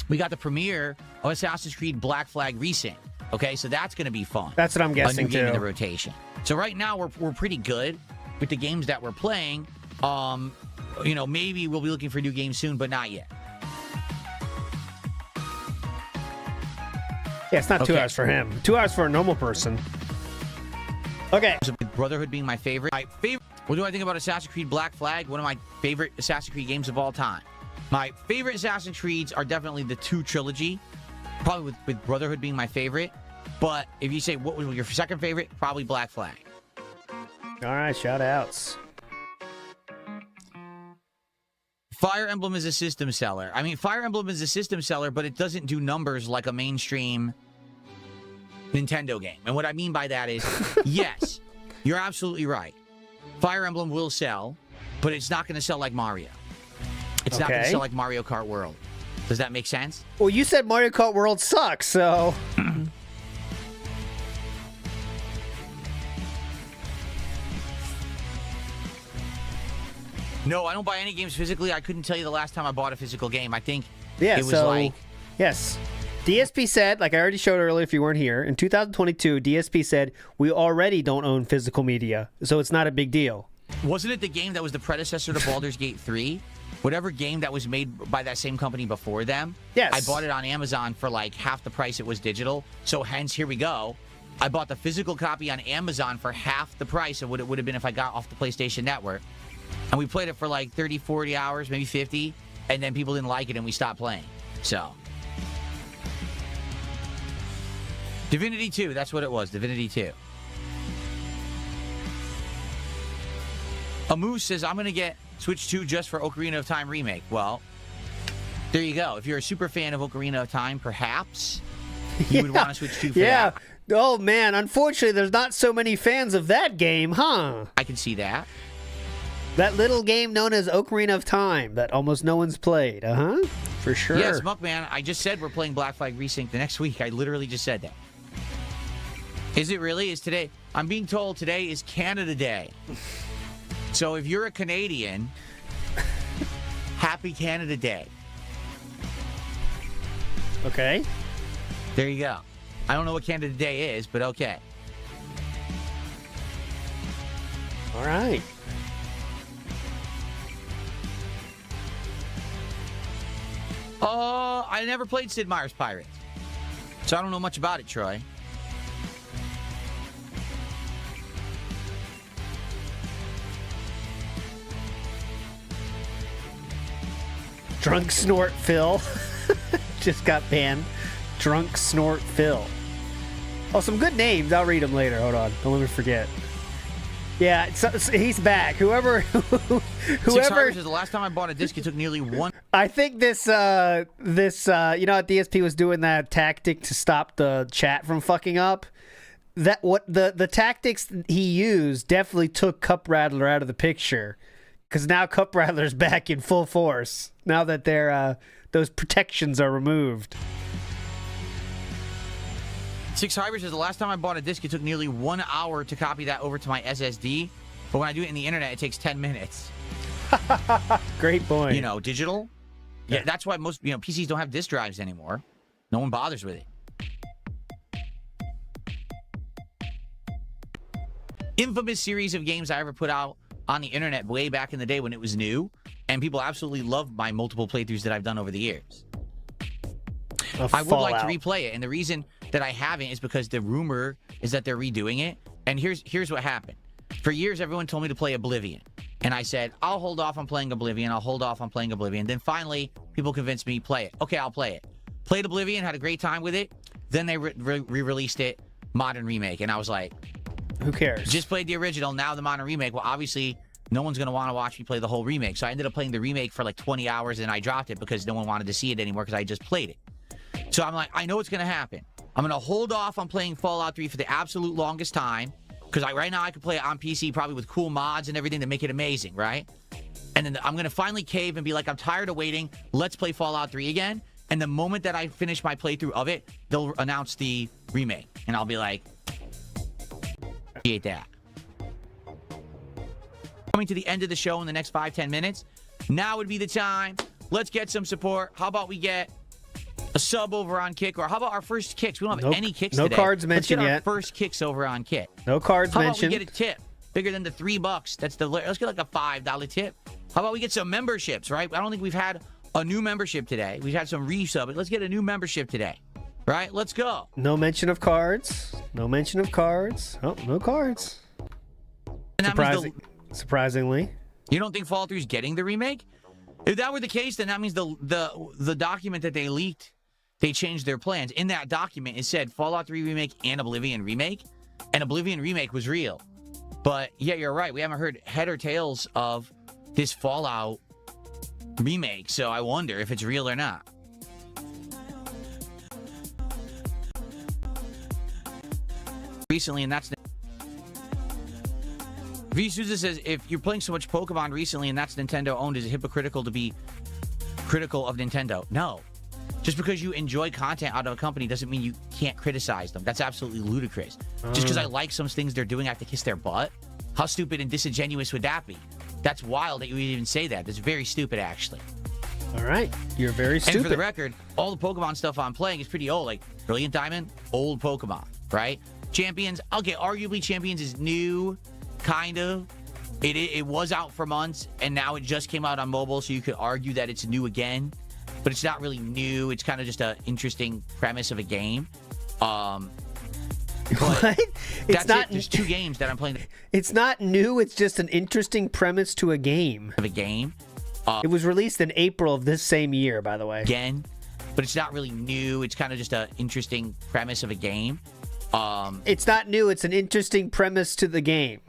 we got the premiere of Assassin's Creed Black Flag Resync. Okay. So that's going to be fun. That's what I'm guessing a new game too. In the rotation. So right now we're pretty good with the games that we're playing. Maybe we'll be looking for new games soon, but not yet. Yeah, it's not 2 hours for him. 2 hours for a normal person. Okay. Brotherhood being my favorite. What do I think about Assassin's Creed Black Flag? One of my favorite Assassin's Creed games of all time. My favorite Assassin's Creeds are definitely the 2 trilogy. Probably with Brotherhood being my favorite. But if you say what was your second favorite, probably Black Flag. All right, shout outs. Fire Emblem is a system seller. I mean, Fire Emblem is a system seller, but it doesn't do numbers like a mainstream Nintendo game. And what I mean by that is, yes, you're absolutely right. Fire Emblem will sell, but it's not going to sell like Mario. It's not going to sell like Mario Kart World. Does that make sense? Well, you said Mario Kart World sucks, so... No, I don't buy any games physically. I couldn't tell you the last time I bought a physical game. I think it was like... Yes. DSP said, like I already showed earlier if you weren't here, in 2022, DSP said, we already don't own physical media, so it's not a big deal. Wasn't it the game that was the predecessor to Baldur's Gate 3? Whatever game that was made by that same company before them? Yes. I bought it on Amazon for like half the price it was digital, so hence, here we go. I bought the physical copy on Amazon for half the price of what it would have been if I got off the PlayStation Network. And we played it for like 30, 40 hours, maybe 50, and then people didn't like it and we stopped playing. So. Divinity 2, that's what it was, Divinity 2. A Moose says, I'm going to get Switch 2 just for Ocarina of Time Remake. Well, there you go. If you're a super fan of Ocarina of Time, perhaps you would want to Switch 2 for that. Oh, man, unfortunately, there's not so many fans of that game, huh? I can see that. That little game known as Ocarina of Time that almost no one's played, for sure. Yes, Muckman, I just said we're playing Black Flag Resync the next week. I literally just said that. Is it really? Is today? I'm being told today is Canada Day. So if you're a Canadian, Happy Canada Day. Okay. There you go. I don't know what Canada Day is, but okay. All right. I never played Sid Meier's Pirates, so I don't know much about it, Troy. Drunk Snort Phil just got banned. Drunk Snort Phil. Oh, some good names. I'll read them later. Hold on. Don't let me forget. Yeah, he's back. Whoever 6 Hours is the last time I bought a disc. It took nearly one. I think this you know, DSP was doing that tactic to stop the chat from fucking up. That what the tactics he used definitely took Cup Rattler out of the picture, because now Cup Rattler's back in full force now that those protections are removed. 6 Hybrid says the last time I bought a disc, it took nearly 1 hour to copy that over to my SSD. But when I do it in the internet, it takes 10 minutes. Great point. You know, digital. Yeah, that's why most PCs don't have disk drives anymore. No one bothers with it. Infamous series of games I ever put out on the internet way back in the day when it was new, and people absolutely love my multiple playthroughs that I've done over the years. I would like to replay it, and the reason that I haven't is because the rumor is that they're redoing it. And here's what happened. For years, everyone told me to play Oblivion. And I said, I'll hold off on playing Oblivion. I'll hold off on playing Oblivion. Then finally, people convinced me, play it. Okay, I'll play it. Played Oblivion, had a great time with it. Then they re-released it, Modern Remake. And I was like, who cares? Just played the original, now the Modern Remake. Well, obviously, no one's going to want to watch me play the whole remake. So I ended up playing the remake for like 20 hours, and I dropped it because no one wanted to see it anymore because I just played it. So I'm like, I know what's going to happen. I'm going to hold off on playing Fallout 3 for the absolute longest time, because right now I can play it on PC probably with cool mods and everything to make it amazing, right? And then I'm going to finally cave and be like, I'm tired of waiting. Let's play Fallout 3 again. And the moment that I finish my playthrough of it, they'll announce the remake. And I'll be like, appreciate that. Coming to the end of the show in the next 5-10 minutes. Now would be the time. Let's get some support. How about we get a sub over on Kick, or how about our first kicks? We don't have any kicks today. No cards mentioned yet. Let's get our first kicks over on Kick. No cards mentioned. How about we get a tip bigger than the $3? Let's get like a $5 tip. How about we get some memberships, right? I don't think we've had a new membership today. We've had some resub, but let's get a new membership today, right? Let's go. No mention of cards. No mention of cards. Oh, no cards. And that surprisingly. You don't think Fallout 3 is getting the remake? If that were the case, then that means the document that they leaked, they changed their plans. In that document, it said Fallout 3 remake and Oblivion remake, and Oblivion remake was real. But yeah, you're right. We haven't heard head or tails of this Fallout remake, so I wonder if it's real or not. Recently, and that's... V. Souza says, if you're playing so much Pokemon recently and that's Nintendo owned, is it hypocritical to be critical of Nintendo? No. Just because you enjoy content out of a company doesn't mean you can't criticize them. That's absolutely ludicrous. Just because I like some things they're doing, I have to kiss their butt? How stupid and disingenuous would that be? That's wild that you would even say that. That's very stupid, actually. All right. You're very stupid. And for the record, all the Pokemon stuff I'm playing is pretty old. Like Brilliant Diamond, old Pokemon, right? Champions, okay, arguably Champions is new, kind of. It was out for months, and now it just came out on mobile, so you could argue that it's new again. But it's not really new. It's kind of just an interesting premise of a game. What? It's not. There's 2 games that I'm playing. It's not new. It's just an interesting premise to a game. Of a game. It was released in April of this same year, by the way. Again, but it's not really new. It's kind of just an interesting premise of a game. It's not new. It's an interesting premise to the game.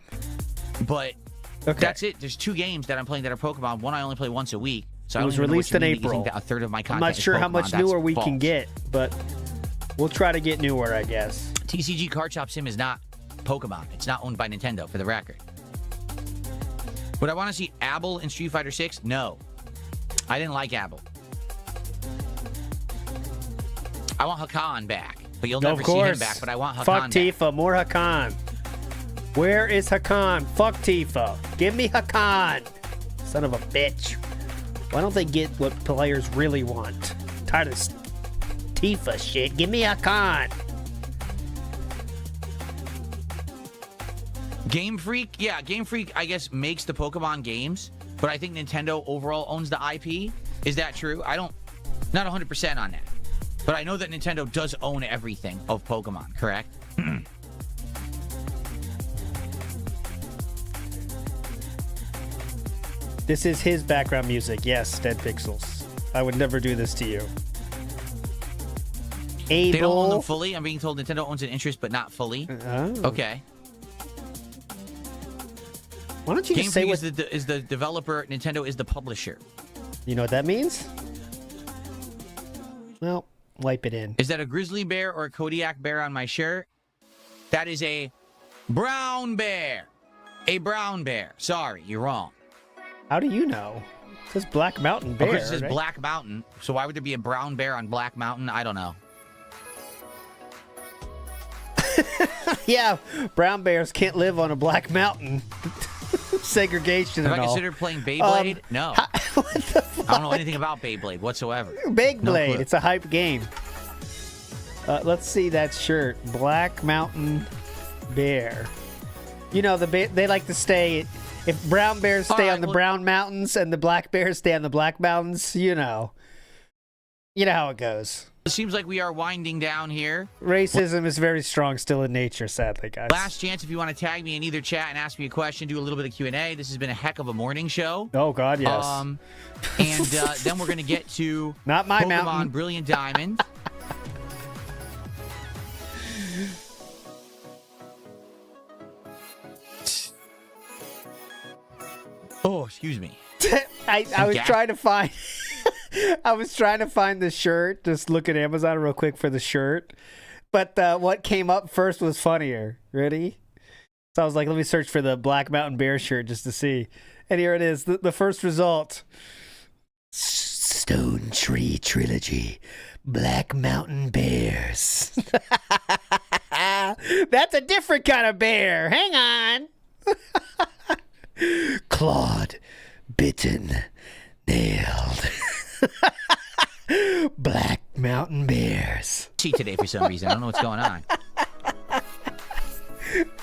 But that's it. There's 2 games that I'm playing that are Pokemon. One I only play once a week. So it was released in April. A third of my content I'm not sure how much newer we can get, but we'll try to get newer, I guess. TCG Card Shop Sim is not Pokemon. It's not owned by Nintendo, for the record. Would I want to see Abel in Street Fighter 6? No. I didn't like Abel. I want Hakan back, but you'll never see him back, but I want Hakan back. Fuck Tifa, back. More Hakan. Where is Hakan? Fuck Tifa. Give me Hakan. Son of a bitch. Why don't they get what players really want? Tired of this Tifa shit. Give me a con. Game Freak, yeah, Game Freak, I guess, makes the Pokemon games, but I think Nintendo overall owns the IP. Is that true? Not 100% on that. But I know that Nintendo does own everything of Pokemon, correct? This is his background music. Yes, Dead Pixels. I would never do this to you. Able. They don't own them fully. I'm being told Nintendo owns an interest, but not fully. Oh. Okay. Why don't you Game just say Freak what... is the developer, Nintendo is the publisher. You know what that means? Well, wipe it in. Is that a grizzly bear or a Kodiak bear on my shirt? That is a brown bear. A brown bear. Sorry, you're wrong. How do you know? It says Black Mountain Bear. Because it says right? Black Mountain. So why would there be a brown bear on Black Mountain? I don't know. Yeah, brown bears can't live on a black mountain. Segregation Have and I all. considered playing Beyblade? No. What the fuck? I don't know anything about Beyblade whatsoever. Beyblade. No clue. It's a hype game. Let's see that shirt. Black Mountain Bear. You know, they like to stay... If brown bears stay on the brown mountains and the black bears stay on the black mountains, you know how it goes. It seems like we are winding down here. Racism is very strong still in nature, sadly, guys. Last chance if you want to tag me in either chat and ask me a question, do a little bit of Q&A. This has been a heck of a morning show. Oh, God, yes. And then we're going to get to Not my Pokemon mountain. Brilliant Diamond. Oh, excuse me. I was trying to find I was trying to find the shirt. Just look at Amazon real quick for the shirt. But what came up first was funnier. Ready? So I was like, let me search for the Black Mountain Bear shirt just to see. And here it is. The first result. Stone Tree Trilogy. Black Mountain Bears. That's a different kind of bear. Hang on. Clawed, bitten, nailed. Black Mountain Bears. Cheat today for some reason. I don't know what's going on.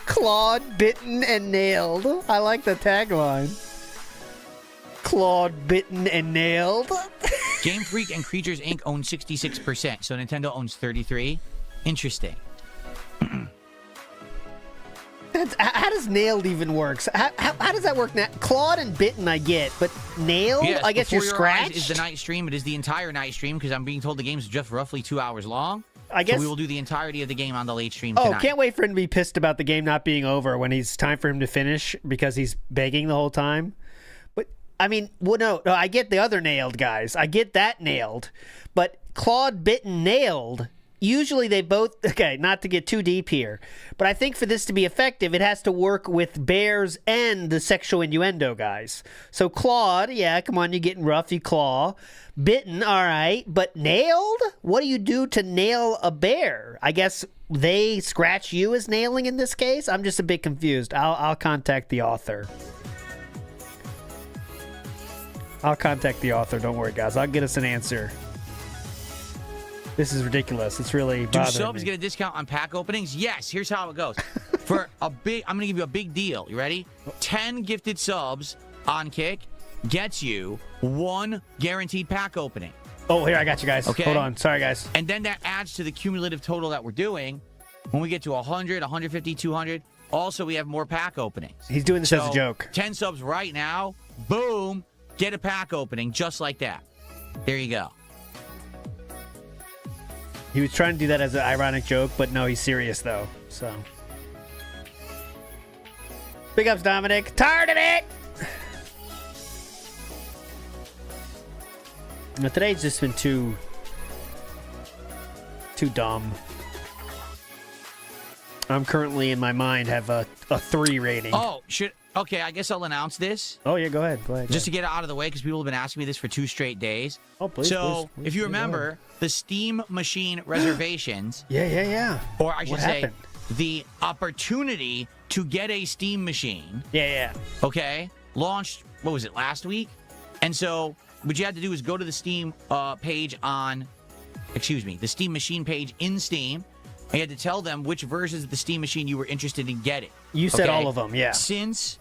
Clawed, bitten, and nailed. I like the tagline. Clawed, bitten, and nailed. Game Freak and Creatures Inc. own 66%, so Nintendo owns 33%. Interesting. How does nailed even works? How does that work now? Clawed and bitten I get, but nailed? Yes, I guess you're Before Your Eyes scratched? is the night stream. It is the entire night stream because I'm being told the game is just roughly 2 hours long. I guess so we will do the entirety of the game on the late stream Oh, tonight. can't wait for him to be pissed about the game not being over when it's time for him to finish because he's begging the whole time. But, I mean, well, no, I get the other nailed, guys. I get that nailed. But clawed, bitten, nailed... Usually they both... Okay, not to get too deep here, but I think for this to be effective, it has to work with bears and the sexual innuendo, guys. So clawed, yeah, come on, you're getting rough, you claw. Bitten, all right, but nailed? What do you do to nail a bear? I guess they scratch you as nailing in this case? I'm just a bit confused. I'll contact the author. Don't worry, guys. I'll get us an answer. This is ridiculous. It's really Do bothering subs me. get a discount on pack openings? Yes. Here's how it goes. For a big, I'm going to give you a big deal. You ready? 10 gifted subs on Kick gets you 1 guaranteed pack opening. Oh, here, I got you guys. Okay. Hold on. Sorry, guys. And then that adds to the cumulative total that we're doing. When we get to 100, 150, 200, also we have more pack openings. He's doing this as a joke. 10 subs right now. Boom. Get a pack opening just like that. There you go. He was trying to do that as an ironic joke, but no, he's serious, though. So. Big ups, Dominic. Tired of it! Now, today's just been too dumb. I'm currently, in my mind, have a 3 rating. Oh, okay, I guess I'll announce this. Oh, yeah, go ahead. Just to get it out of the way, because people have been asking me this for 2 straight days. Oh, please, So, please, if you go remember, ahead. the Steam machine reservations. Yeah. Or I should What say, happened? the opportunity to get a Steam machine. Yeah. Okay, launched, what was it, last week? And so, what you had to do is go to the Steam page on, the Steam Machine page in Steam. And you had to tell them which versions of the Steam Machine you were interested in getting. You said all of them, yeah. Since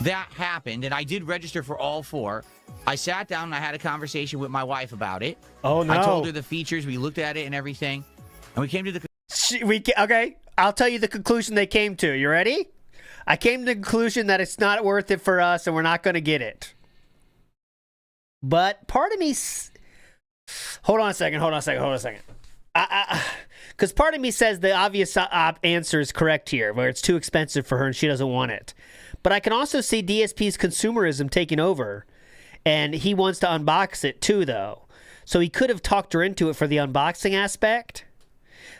that happened, and I did register for all 4, I sat down and I had a conversation with my wife about it. Oh, no. I told her the features. We looked at it and everything. And we came to the... Okay, I'll tell you the conclusion they came to. You ready? I came to the conclusion that it's not worth it for us and we're not going to get it. But part of me... Hold on a second. Because part of me says the obvious answer is correct here, where it's too expensive for her and she doesn't want it. But I can also see DSP's consumerism taking over, and he wants to unbox it too, though. So he could have talked her into it for the unboxing aspect.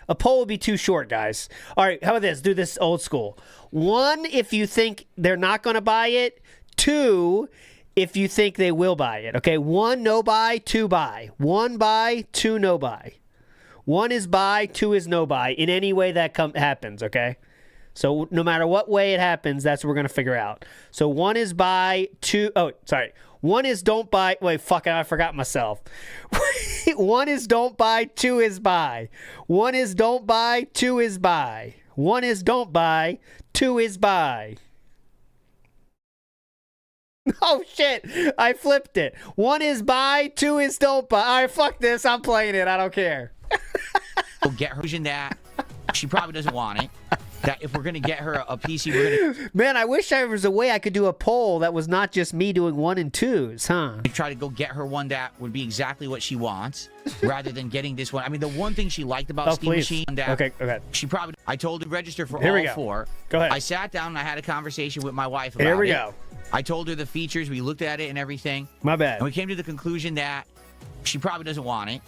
A poll would be too short, guys. All right, how about this? Do this old school. 1, if you think they're not going to buy it. 2, if you think they will buy it. Okay, 1, no buy. 2, buy. 1, buy. 2, no buy. 1 is buy, 2 is no buy, in any way that happens, okay? So no matter what way it happens, that's what we're going to figure out. So 1 is buy, 2... Oh, sorry. 1 is don't buy... Wait, fuck it, I forgot myself. 1 is don't buy, 2 is buy. 1 is don't buy, 2 is buy. 1 is don't buy, 2 is buy. Oh, shit. I flipped it. 1 is buy, 2 is don't buy. All right, fuck this. I'm playing it. I don't care. We'll get her in that. She probably doesn't want it. That if we're going to get her a PC, we're going to... Man, I wish there was a way I could do a poll that was not just me doing 1 and 2s, huh? Try to go get her one that would be exactly what she wants, rather than getting this one. I mean, the one thing she liked about Steam Machine... Okay. She probably... I told her to register for Here all we go. 4. Go ahead. I sat down and I had a conversation with my wife about it. Here we go. I told her the features. We looked at it and everything. My bad. And we came to the conclusion that she probably doesn't want it.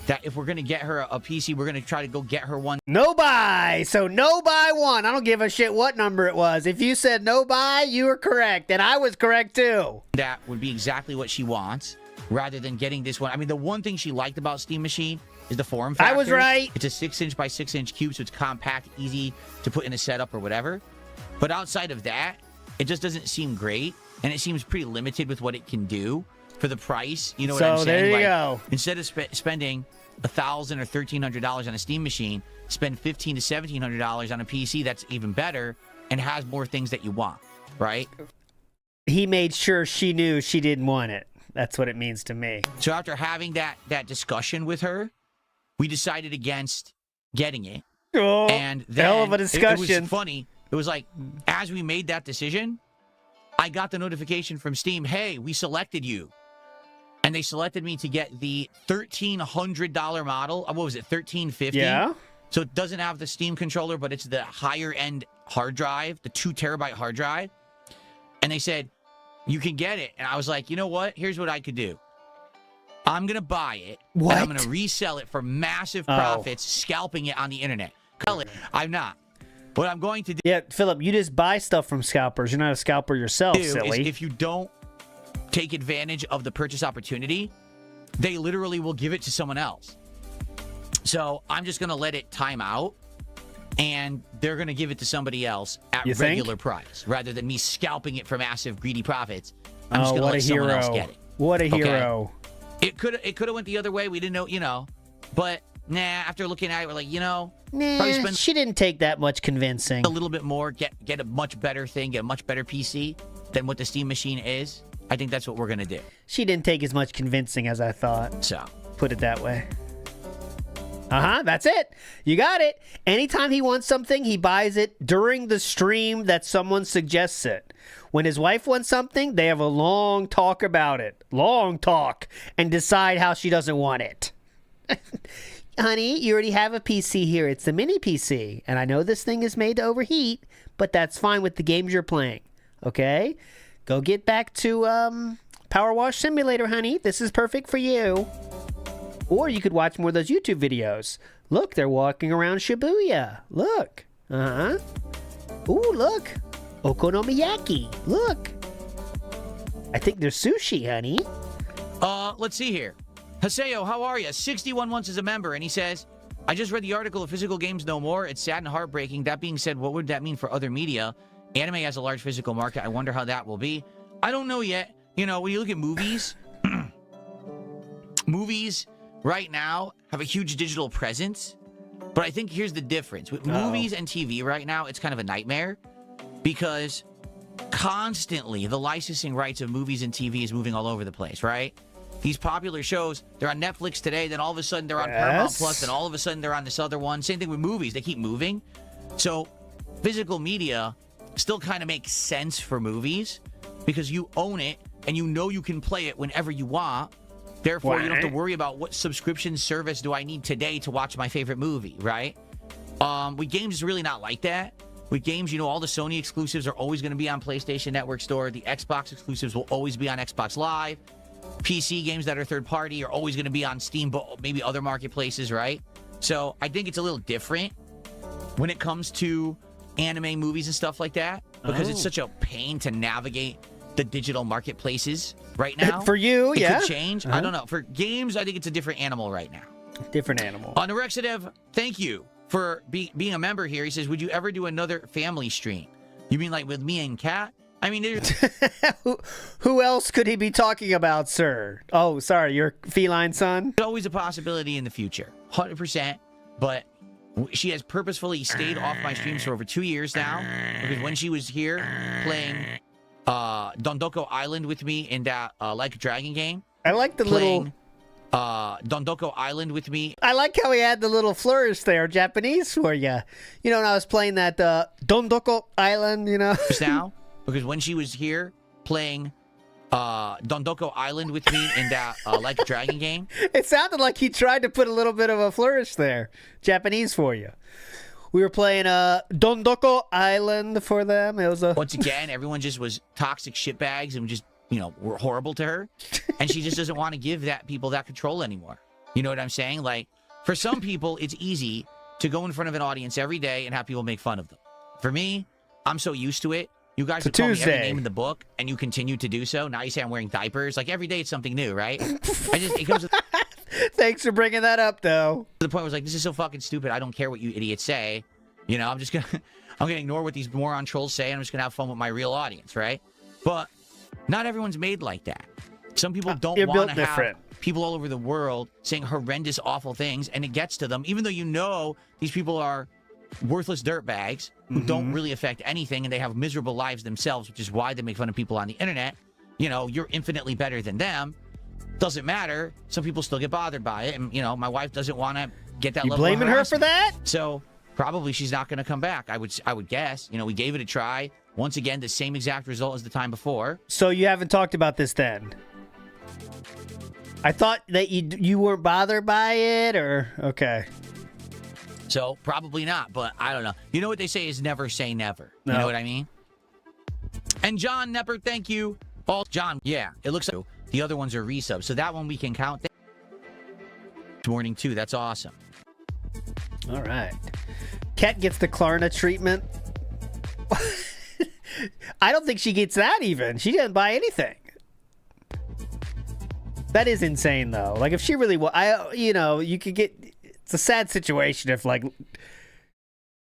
That if we're going to get her a PC, we're going to try to go get her one. No buy. So no buy 1. I don't give a shit what number it was. If you said no buy, you were correct. And I was correct too. That would be exactly what she wants, rather than getting this one. I mean, the one thing she liked about Steam Machine is the form factor. I was right. It's a 6-inch by 6-inch cube, so it's compact, easy to put in a setup or whatever. But outside of that, it just doesn't seem great. And it seems pretty limited with what it can do for the price. You know what I'm saying? So there you go. Instead of spending $1,000 or $1,300 on a Steam Machine, spend $1,500 to $1,700 on a PC that's even better and has more things that you want, right? He made sure she knew she didn't want it. That's what it means to me. So after having that discussion with her, we decided against getting it. Oh, and then hell of a discussion. It was funny. It was like, as we made that decision, I got the notification from Steam, hey, we selected you. And they selected me to get the $1,300 model. What was it, $1,350? Yeah. So it doesn't have the Steam controller, but it's the higher-end hard drive, the 2-terabyte hard drive. And they said, you can get it. And I was like, you know what? Here's what I could do. I'm going to buy it. What? And I'm going to resell it for massive profits, scalping it on the internet. I'm not. What I'm going to do... Yeah, Philip, you just buy stuff from scalpers. You're not a scalper yourself, silly. Is if you don't take advantage of the purchase opportunity, they literally will give it to someone else. So I'm just going to let it time out, and they're going to give it to somebody else at regular price, rather than me scalping it for massive, greedy profits. I'm just going to let someone else get it. What a hero. It could have went the other way. We didn't know, but nah, after looking at it, we're like, nah, she didn't take that much convincing. A little bit more, get a much better thing, get a much better PC than what the Steam Machine is. I think that's what we're going to do. She didn't take as much convincing as I thought. So. Put it that way. That's it. You got it. Anytime he wants something, he buys it during the stream that someone suggests it. When his wife wants something, they have a long talk about it. Long talk. And decide how she doesn't want it. Honey, you already have a PC here. It's the mini PC. And I know this thing is made to overheat, but that's fine with the games you're playing. Okay? Go get back to Power Wash Simulator, honey. This is perfect for you. Or you could watch more of those YouTube videos. Look, they're walking around Shibuya. Look. Ooh, look. Okonomiyaki. Look. I think there's sushi, honey. Let's see here. Haseo, how are you? 61 months as a member, and he says, I just read the article of Physical Games No More. It's sad and heartbreaking. That being said, what would that mean for other media? Anime has a large physical market. I wonder how that will be. I don't know yet. When you look at movies, movies right now have a huge digital presence, but I think here's the difference. With movies and TV right now, it's kind of a nightmare because constantly the licensing rights of movies and TV is moving all over the place, right? These popular shows, they're on Netflix today, then all of a sudden they're on Paramount Plus, then all of a sudden they're on this other one. Same thing with movies. They keep moving. So physical media still kind of makes sense for movies because you own it and you know you can play it whenever you want. Therefore, you don't have to worry about what subscription service do I need today to watch my favorite movie, right? With games, it's really not like that. With games, you know, all the Sony exclusives are always going to be on PlayStation Network Store. The Xbox exclusives will always be on Xbox Live. PC games that are third-party are always going to be on Steam, but maybe other marketplaces, right? So I think it's a little different when it comes to anime movies and stuff like that because it's such a pain to navigate the digital marketplaces right now. For you, it yeah. could change. I don't know. For games, I think it's a different animal right now. Different animal. Norexidev, thank you for being a member here. He says, would you ever do another family stream? You mean like with me and Kat? I mean, there's... Who else could he be talking about, sir? Oh, sorry, your feline son? There's always a possibility in the future. 100%. But she has purposefully stayed off my streams for over 2 years now because when she was here playing Dondoko Island with me in that Like a Dragon game. I like the little... Dondoko Island with me. I like how he had the little flourish there, Japanese for you. You know, when I was playing that Dondoko Island, you know. Just now, because when she was here playing Dondoko Island with me in that Like a Dragon game. It sounded like he tried to put a little bit of a flourish there. Japanese for you. We were playing Dondoko Island for them. It was a... Once again, everyone just was toxic shitbags and just, you know, were horrible to her. And she just doesn't want to give people that control anymore. You know what I'm saying? Like, for some people, it's easy to go in front of an audience every day and have people make fun of them. For me, I'm so used to it. You guys would call me every name in the book, and you continue to do so. Now you say I'm wearing diapers. Like, every day it's something new, right? It comes to Thanks for bringing that up, though. the point where it's like, this is so fucking stupid. I don't care what you idiots say. You know, I'm gonna ignore what these moron trolls say, and I'm just gonna have fun with my real audience, right? But not everyone's made like that. Some people don't want to have people all over the world saying horrendous, awful things, and it gets to them, even though you know these people are worthless dirtbags who don't really affect anything, and they have miserable lives themselves, which is why they make fun of people on the internet. You know, you're infinitely better than them. Doesn't matter. Some people still get bothered by it, and, you know, my wife doesn't want to get that level of blaming her for harassment. that? So probably she's not going to come back. I would guess. You know, we gave it a try. Once again, the same exact result as the time before. So you haven't talked about this then? I thought that you weren't bothered by it, or... Okay. So probably not, but I don't know. You know what they say is never say never. No. You know what I mean? And John Nepper, thank you. Oh, John, yeah, it looks like the other ones are resubs. So that one we can count. Morning too. That's awesome. All right. Kat gets the Klarna treatment. I don't think she gets that even. She didn't buy anything. That is insane, though. Like, if she really you know, you could get... It's a sad situation if, like,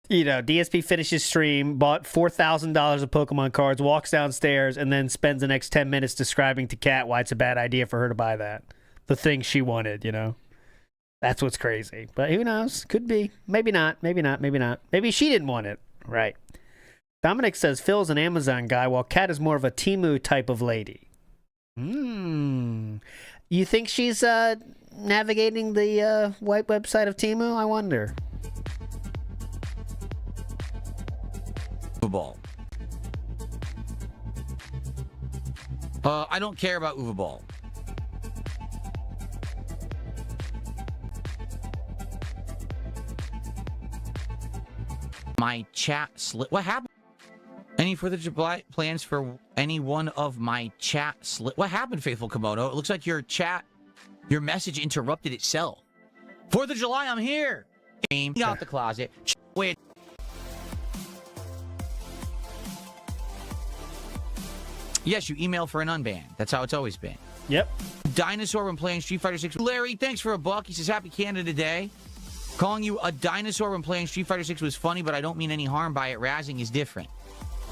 you know, DSP finishes stream, bought $4,000 of Pokemon cards, walks downstairs, and then spends the next 10 minutes describing to Kat why it's a bad idea for her to buy that. The thing she wanted, you know? That's what's crazy. But who knows? Could be. Maybe not. Maybe not. Maybe not. Maybe she didn't want it. Right. Dominic says Phil's an Amazon guy, while Kat is more of a Temu type of lady. You think she's navigating the white website of Temu? I wonder. Ball. I don't care about Uva Ball. My chat slip. What happened? Any further plans for any one of my chat slip? What happened, Faithful Komodo? It looks like your message interrupted itself. 4th of July, I'm here. Out the closet. Wait. Yes, you email for an unban. That's how it's always been. Yep. Dinosaur when playing Street Fighter 6. Larry, thanks for $1. He says, Happy Canada Day. Calling you a dinosaur when playing Street Fighter 6 was funny, but I don't mean any harm by it. Razzing is different.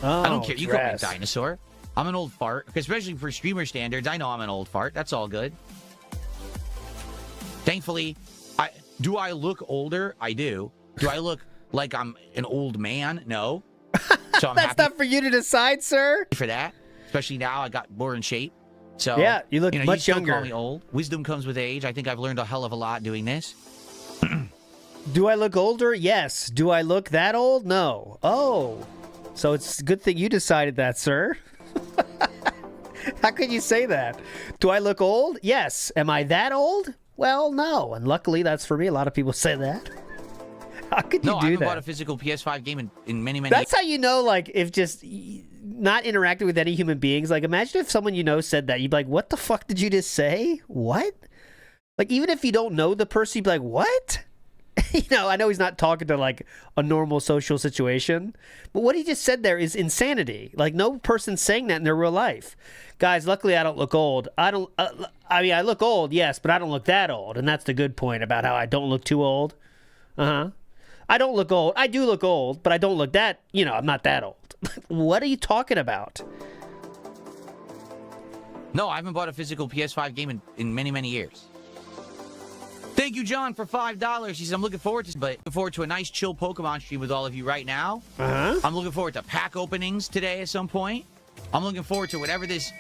Oh, I don't care. You call me a Razz. dinosaur. I'm an old fart. Especially for streamer standards, I know I'm an old fart. That's all good. Thankfully, do I look older? I do. Do I look like I'm an old man? No. So I'm That's happy not for you to decide, sir. for that. Especially now, I got more in shape. So Yeah, you look you much still younger. Call me old. Wisdom comes with age. I think I've learned a hell of a lot doing this. Do I look older? Yes. Do I look that old? No. Oh. So it's a good thing you decided that, sir. How could you say that? Do I look old? Yes. Am I that old? Well, no. And luckily, that's for me. A lot of people say that. How could you No, I do haven't that? bought a physical PS5 game in many, many That's how you know, like, if just not interacting with any human beings. Like, imagine if someone you know said that. You'd be like, what the fuck did you just say? What? Like, even if you don't know the person, you'd be like, what? You know, I know he's not talking to, like, a normal social situation. But what he just said there is insanity. Like, no person's saying that in their real life. Guys, luckily I don't look old. I mean, I look old, yes, but I don't look that old. And that's the good point about how I don't look too old. Uh-huh. I don't look old. I do look old, but I don't look that, you know, I'm not that old. What are you talking about? No, I haven't bought a physical PS5 game in many, many years. Thank you, John, for $5. He says, I'm looking forward to a nice chill Pokemon stream with all of you right now. Uh-huh. I'm looking forward to pack openings today at some point. I'm looking forward to whatever this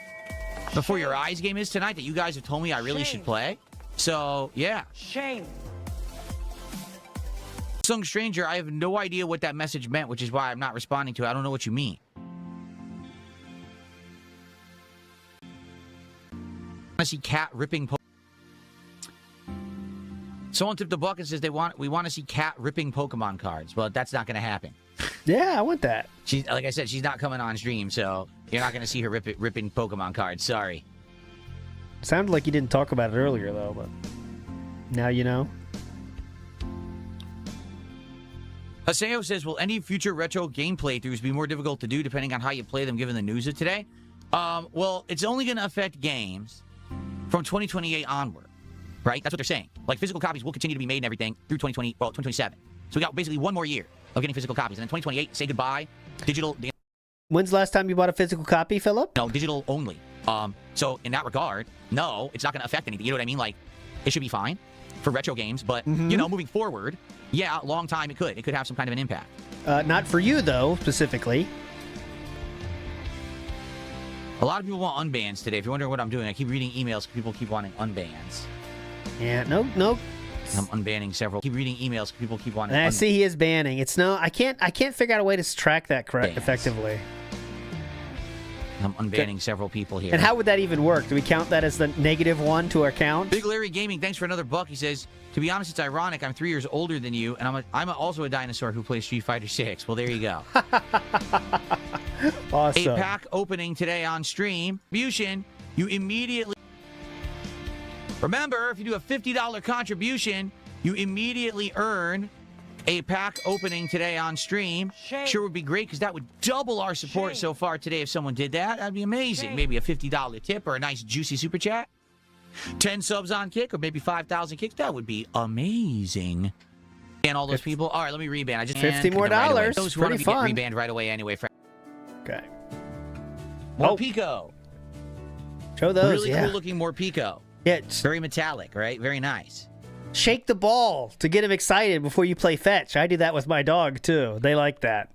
Before Your Eyes game is tonight that you guys have told me I really should play. So, yeah. Shame. Sung Stranger, I have no idea what that message meant, which is why I'm not responding to it. I don't know what you mean. I see Cat ripping. Someone tipped the buck and says we want to see Cat ripping Pokemon cards. Well, that's not going to happen. Yeah, I want that. She's like I said, she's not coming on stream, so you're not going to see her ripping Pokemon cards. Sorry. Sounded like you didn't talk about it earlier, though, but now you know. Haseo says, will any future retro game playthroughs be more difficult to do depending on how you play them given the news of today? Well, it's only going to affect games from 2028 onward, right? That's what they're saying. Like, physical copies will continue to be made and everything through 2027. So we got basically one more year of getting physical copies. And then 2028, say goodbye. Digital. When's the last time you bought a physical copy, Philip? No, digital only. So in that regard, no, it's not going to affect anything. You know what I mean? Like, it should be fine for retro games. But, you know, moving forward, yeah, long time it could. It could have some kind of an impact. Not for you, though, specifically. A lot of people want unbans today. If you're wondering what I'm doing, I keep reading emails. People keep wanting unbans. Yeah, no. I'm unbanning several. Keep reading emails. People keep wanting. And I see he is banning. It's no. I can't figure out a way to track that correct effectively. I'm unbanning several people here. And how would that even work? Do we count that as the -1 to our count? Big Larry Gaming, thanks for another buck. He says, to be honest, it's ironic. I'm 3 years older than you, and I'm also a dinosaur who plays Street Fighter 6. Well, there you go. Awesome. A pack opening today on stream. Contribution, you immediately... Remember, if you do a $50 contribution, you immediately earn a pack opening today on stream. Sure would be great because that would double our support so far today if someone did that. That'd be amazing. Maybe a $50 tip or a nice juicy super chat. 10 subs on Kick or maybe 5,000 kicks. That would be amazing. And all those people. All right, let me reban. I just $50 more. Right those who want to Pretty get fun. rebanned right away anyway. Okay. More Pico. Show those. Really cool looking more Pico. Yeah. Very metallic, right? Very nice. Shake the ball to get him excited before you play fetch. I do that with my dog, too. They like that.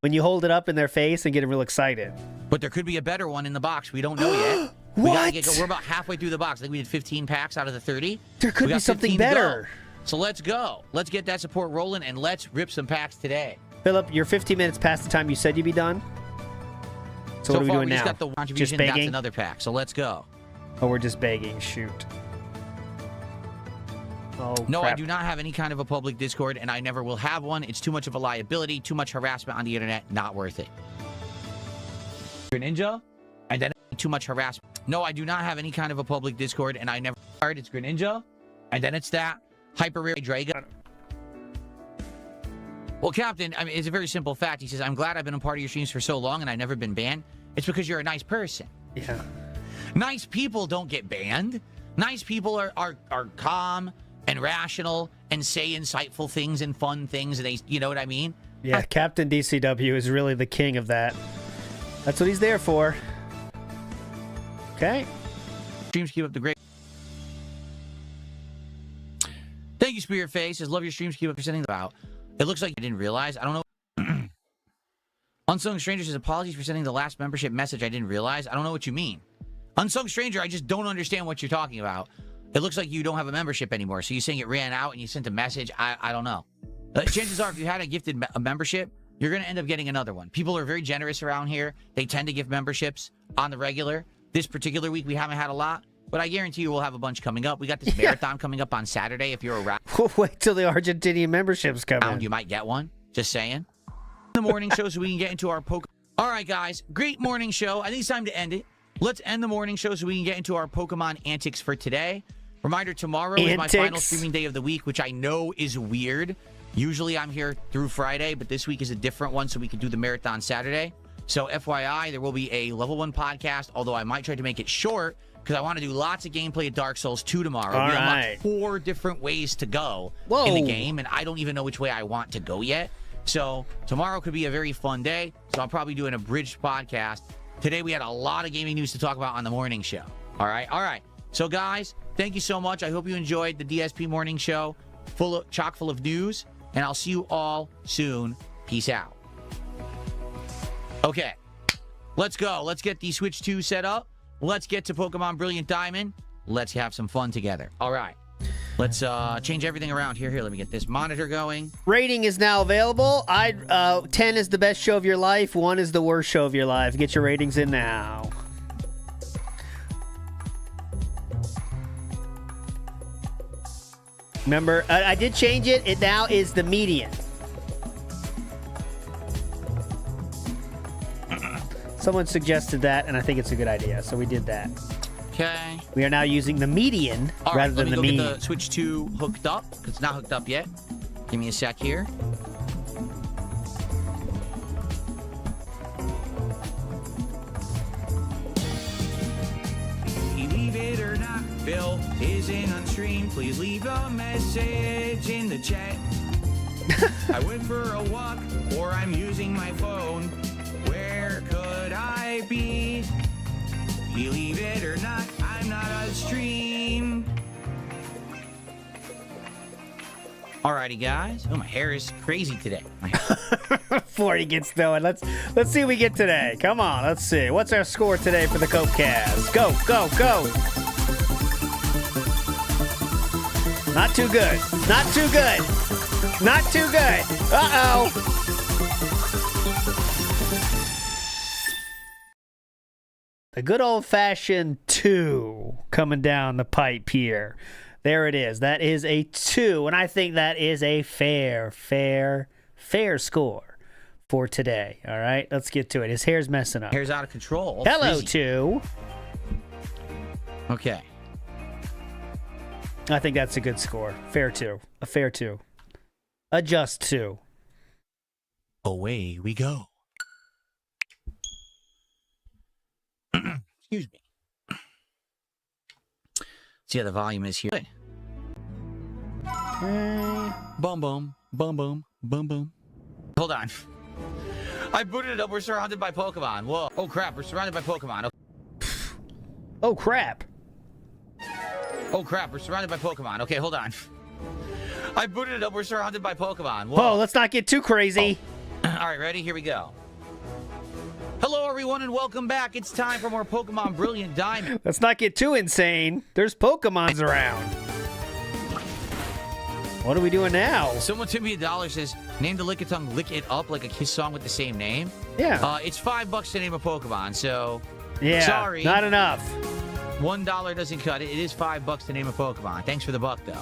When you hold it up in their face and get them real excited. But there could be a better one in the box. We don't know yet. What? We're about halfway through the box. I think we did 15 packs out of the 30. There could be something better. So let's go. Let's get that support rolling, and let's rip some packs today. Philip, you're 15 minutes past the time you said you'd be done. So what are we far, doing we now? just got the contribution. Just begging? That's another pack. So let's go. Oh, we're just begging. Shoot. Oh, no, crap. I do not have any kind of a public Discord, and I never will have one. It's too much of a liability, too much harassment on the internet. Not worth it. Greninja, and then too much harassment. No, I do not have any kind of a public Discord, and I never. It's Greninja, and then it's that hyper rare Dragon. Well, Captain, I mean, it's a very simple fact. He says, I'm glad I've been a part of your streams for so long, and I've never been banned. It's because you're a nice person. Yeah. Nice people don't get banned. Nice people are calm and rational and say insightful things and fun things, and they, you know what I mean? Yeah, Captain DCW is really the king of that. That's what he's there for. Okay. Streams keep up the great. Spirit Face says, love your streams. Keep up presenting about. It looks like you didn't realize. I don't know. Unsung Stranger says, apologies for sending the last membership message. I didn't realize. I don't know what you mean. Unsung Stranger, I just don't understand what you're talking about. It looks like you don't have a membership anymore. So you're saying it ran out and you sent a message? I don't know. Chances are, if you had a gifted a membership, you're going to end up getting another one. People are very generous around here. They tend to give memberships on the regular. This particular week, we haven't had a lot. But I guarantee you we'll have a bunch coming up. We got this marathon coming up on Saturday. If you're around. Wait till the Argentinian memberships come in. You might get one. Just saying. The morning show so we can get into our Pokemon. All right, guys. Great morning show. I think it's time to end it. Let's end the morning show so we can get into our Pokemon antics for today. Reminder, tomorrow is my final streaming day of the week, which I know is weird. Usually I'm here through Friday, but this week is a different one so we can do the marathon Saturday. So FYI, there will be a level 1 podcast, although I might try to make it short because I want to do lots of gameplay of Dark Souls 2 tomorrow. All we right. unlock 4 different ways to go in the game, and I don't even know which way I want to go yet. So tomorrow could be a very fun day, so I'll probably do an abridged podcast. Today we had a lot of gaming news to talk about on the morning show. All right. So guys, thank you so much. I hope you enjoyed the DSP morning show, chock full of news, and I'll see you all soon. Peace out. Okay, let's go. Let's get the Switch 2 set up. Let's get to Pokemon Brilliant Diamond. Let's have some fun together. All right. Let's change everything around here. Here, let me get this monitor going. Rating is now available. 10 is the best show of your life. 1 is the worst show of your life. Get your ratings in now. Remember, I did change it. It now is the median. Someone suggested that, and I think it's a good idea, so we did that. Okay. We are now using the median rather than the mean. Let me go get the Switch 2 hooked up, because it's not hooked up yet. Give me a sec here. Believe it or not, Phil isn't on stream. Please leave a message in the chat. I went for a walk, or I'm using my phone. Where could I be? Believe it or not, I'm not on stream. Alrighty, guys. Oh, my hair is crazy today. Before he gets going, let's see what we get today. Come on, let's see. What's our score today for the Copecast? Go. Not too good. Uh-oh. The good old-fashioned 2 coming down the pipe here. There it is. That is a 2, and I think that is a fair score for today. All right, let's get to it. His hair's messing up. Hair's out of control. Hello, 2. Okay. I think that's a good score. Fair 2. A fair 2. A just 2. Away we go. Excuse me. See how the volume is here. Okay. Boom, boom, boom, boom, boom, boom. Hold on. I booted it up. We're surrounded by Pokemon. Whoa. Oh, crap. We're surrounded by Pokemon. Okay. Oh, crap. Oh, crap. We're surrounded by Pokemon. Okay, hold on. I booted it up. We're surrounded by Pokemon. Whoa. Whoa, let's not get too crazy. Oh. All right, ready? Here we go. Hello, everyone, and welcome back. It's time for more Pokemon Brilliant Diamond. Let's not get too insane. There's Pokemons around. What are we doing now? Someone tipped me $1, says, name the Lickitung Lick It Up, like a Kiss song with the same name. Yeah. It's $5 to name a Pokemon, so yeah, sorry. Not enough. $1 doesn't cut it. It is $5 to name a Pokemon. Thanks for the buck, though.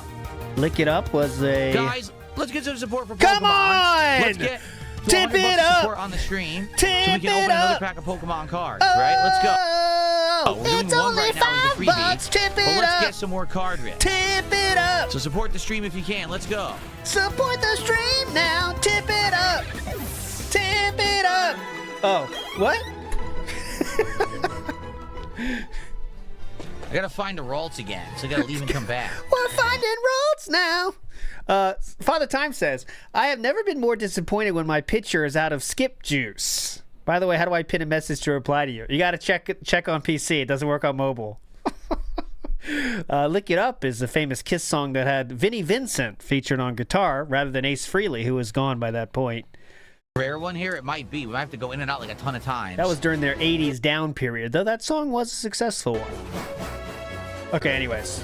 Lick It Up was a... Guys, let's get some support for Pokemon. Come on! Let's get tip it up support on the stream tip so we can open another pack of Pokemon cards, right? Let's go. Oh, we're doing it's one only right now with the $5. Tip it but let's up. get some more card rips. Tip it up. So support the stream if you can. Let's go. Support the stream now. Tip it up. Tip it up. Oh, what? I gotta find the Ralts again, so I gotta leave and come back. We're finding Ralts now. Father Time says, I have never been more disappointed when my pitcher is out of skip juice. By the way, how do I pin a message to reply to you? You got to check on PC. It doesn't work on mobile. Lick It Up is a famous Kiss song that had Vinnie Vincent featured on guitar rather than Ace Frehley, who was gone by that point. Rare one here? It might be. We might have to go in and out like a ton of times. That was during their 80s down period, though that song was a successful one. Okay, anyways.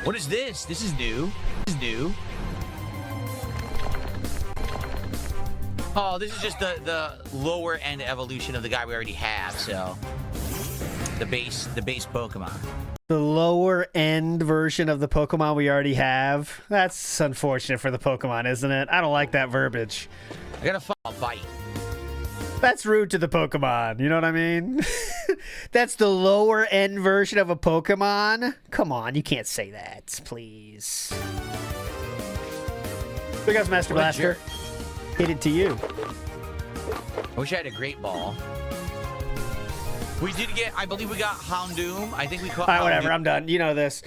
What is this? This is new. This is new. Oh, this is just the lower end evolution of the guy we already have, so the base Pokemon. The lower end version of the Pokemon we already have. That's unfortunate for the Pokemon, isn't it? I don't like that verbiage. I gotta bite. That's rude to the Pokemon, you know what I mean? That's the lower end version of a Pokemon? Come on, you can't say that, please. Big ups, Master Blaster. Hit it to you. I wish I had a great ball. We did get, I believe we got Houndoom. I think we caught. All right, whatever. I'm done. You know this.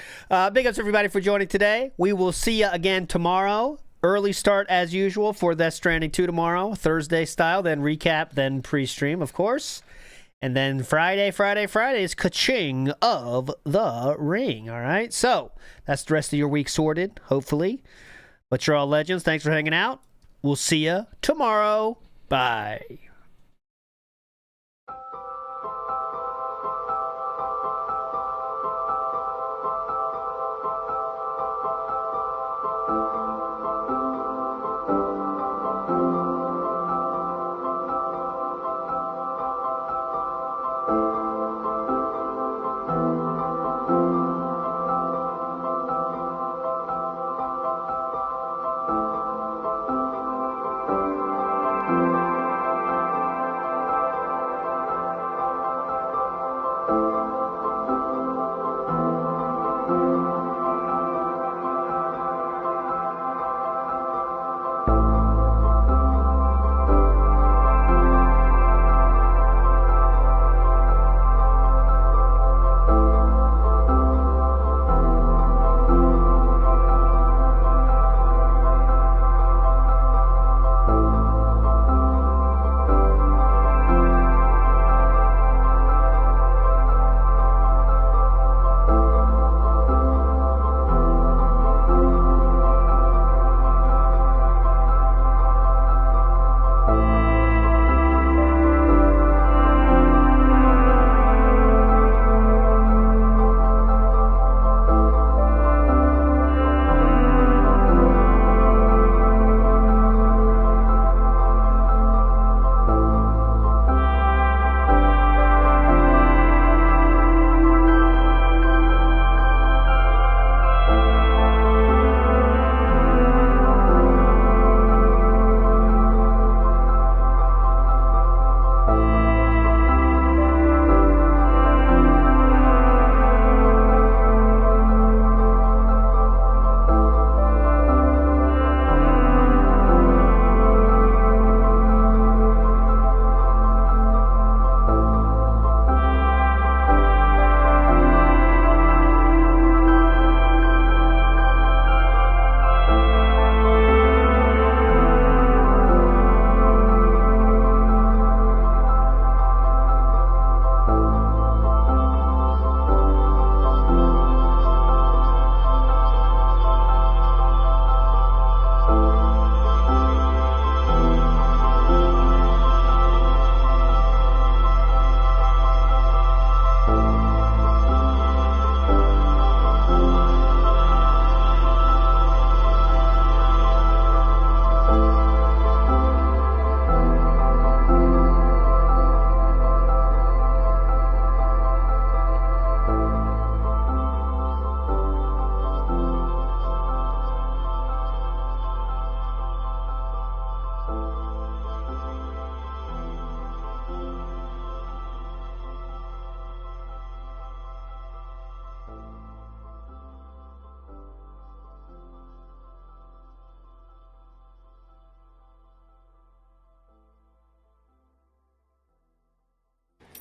Big ups, everybody, for joining today. We will see you again tomorrow. Early start, as usual, for Death Stranding 2 tomorrow. Thursday style, then recap, then pre-stream, of course. And then Friday is Ka-ching of the Ring. All right? So, that's the rest of your week sorted, hopefully. But you're all legends. Thanks for hanging out. We'll see you tomorrow. Bye.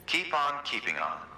Keep on keeping on.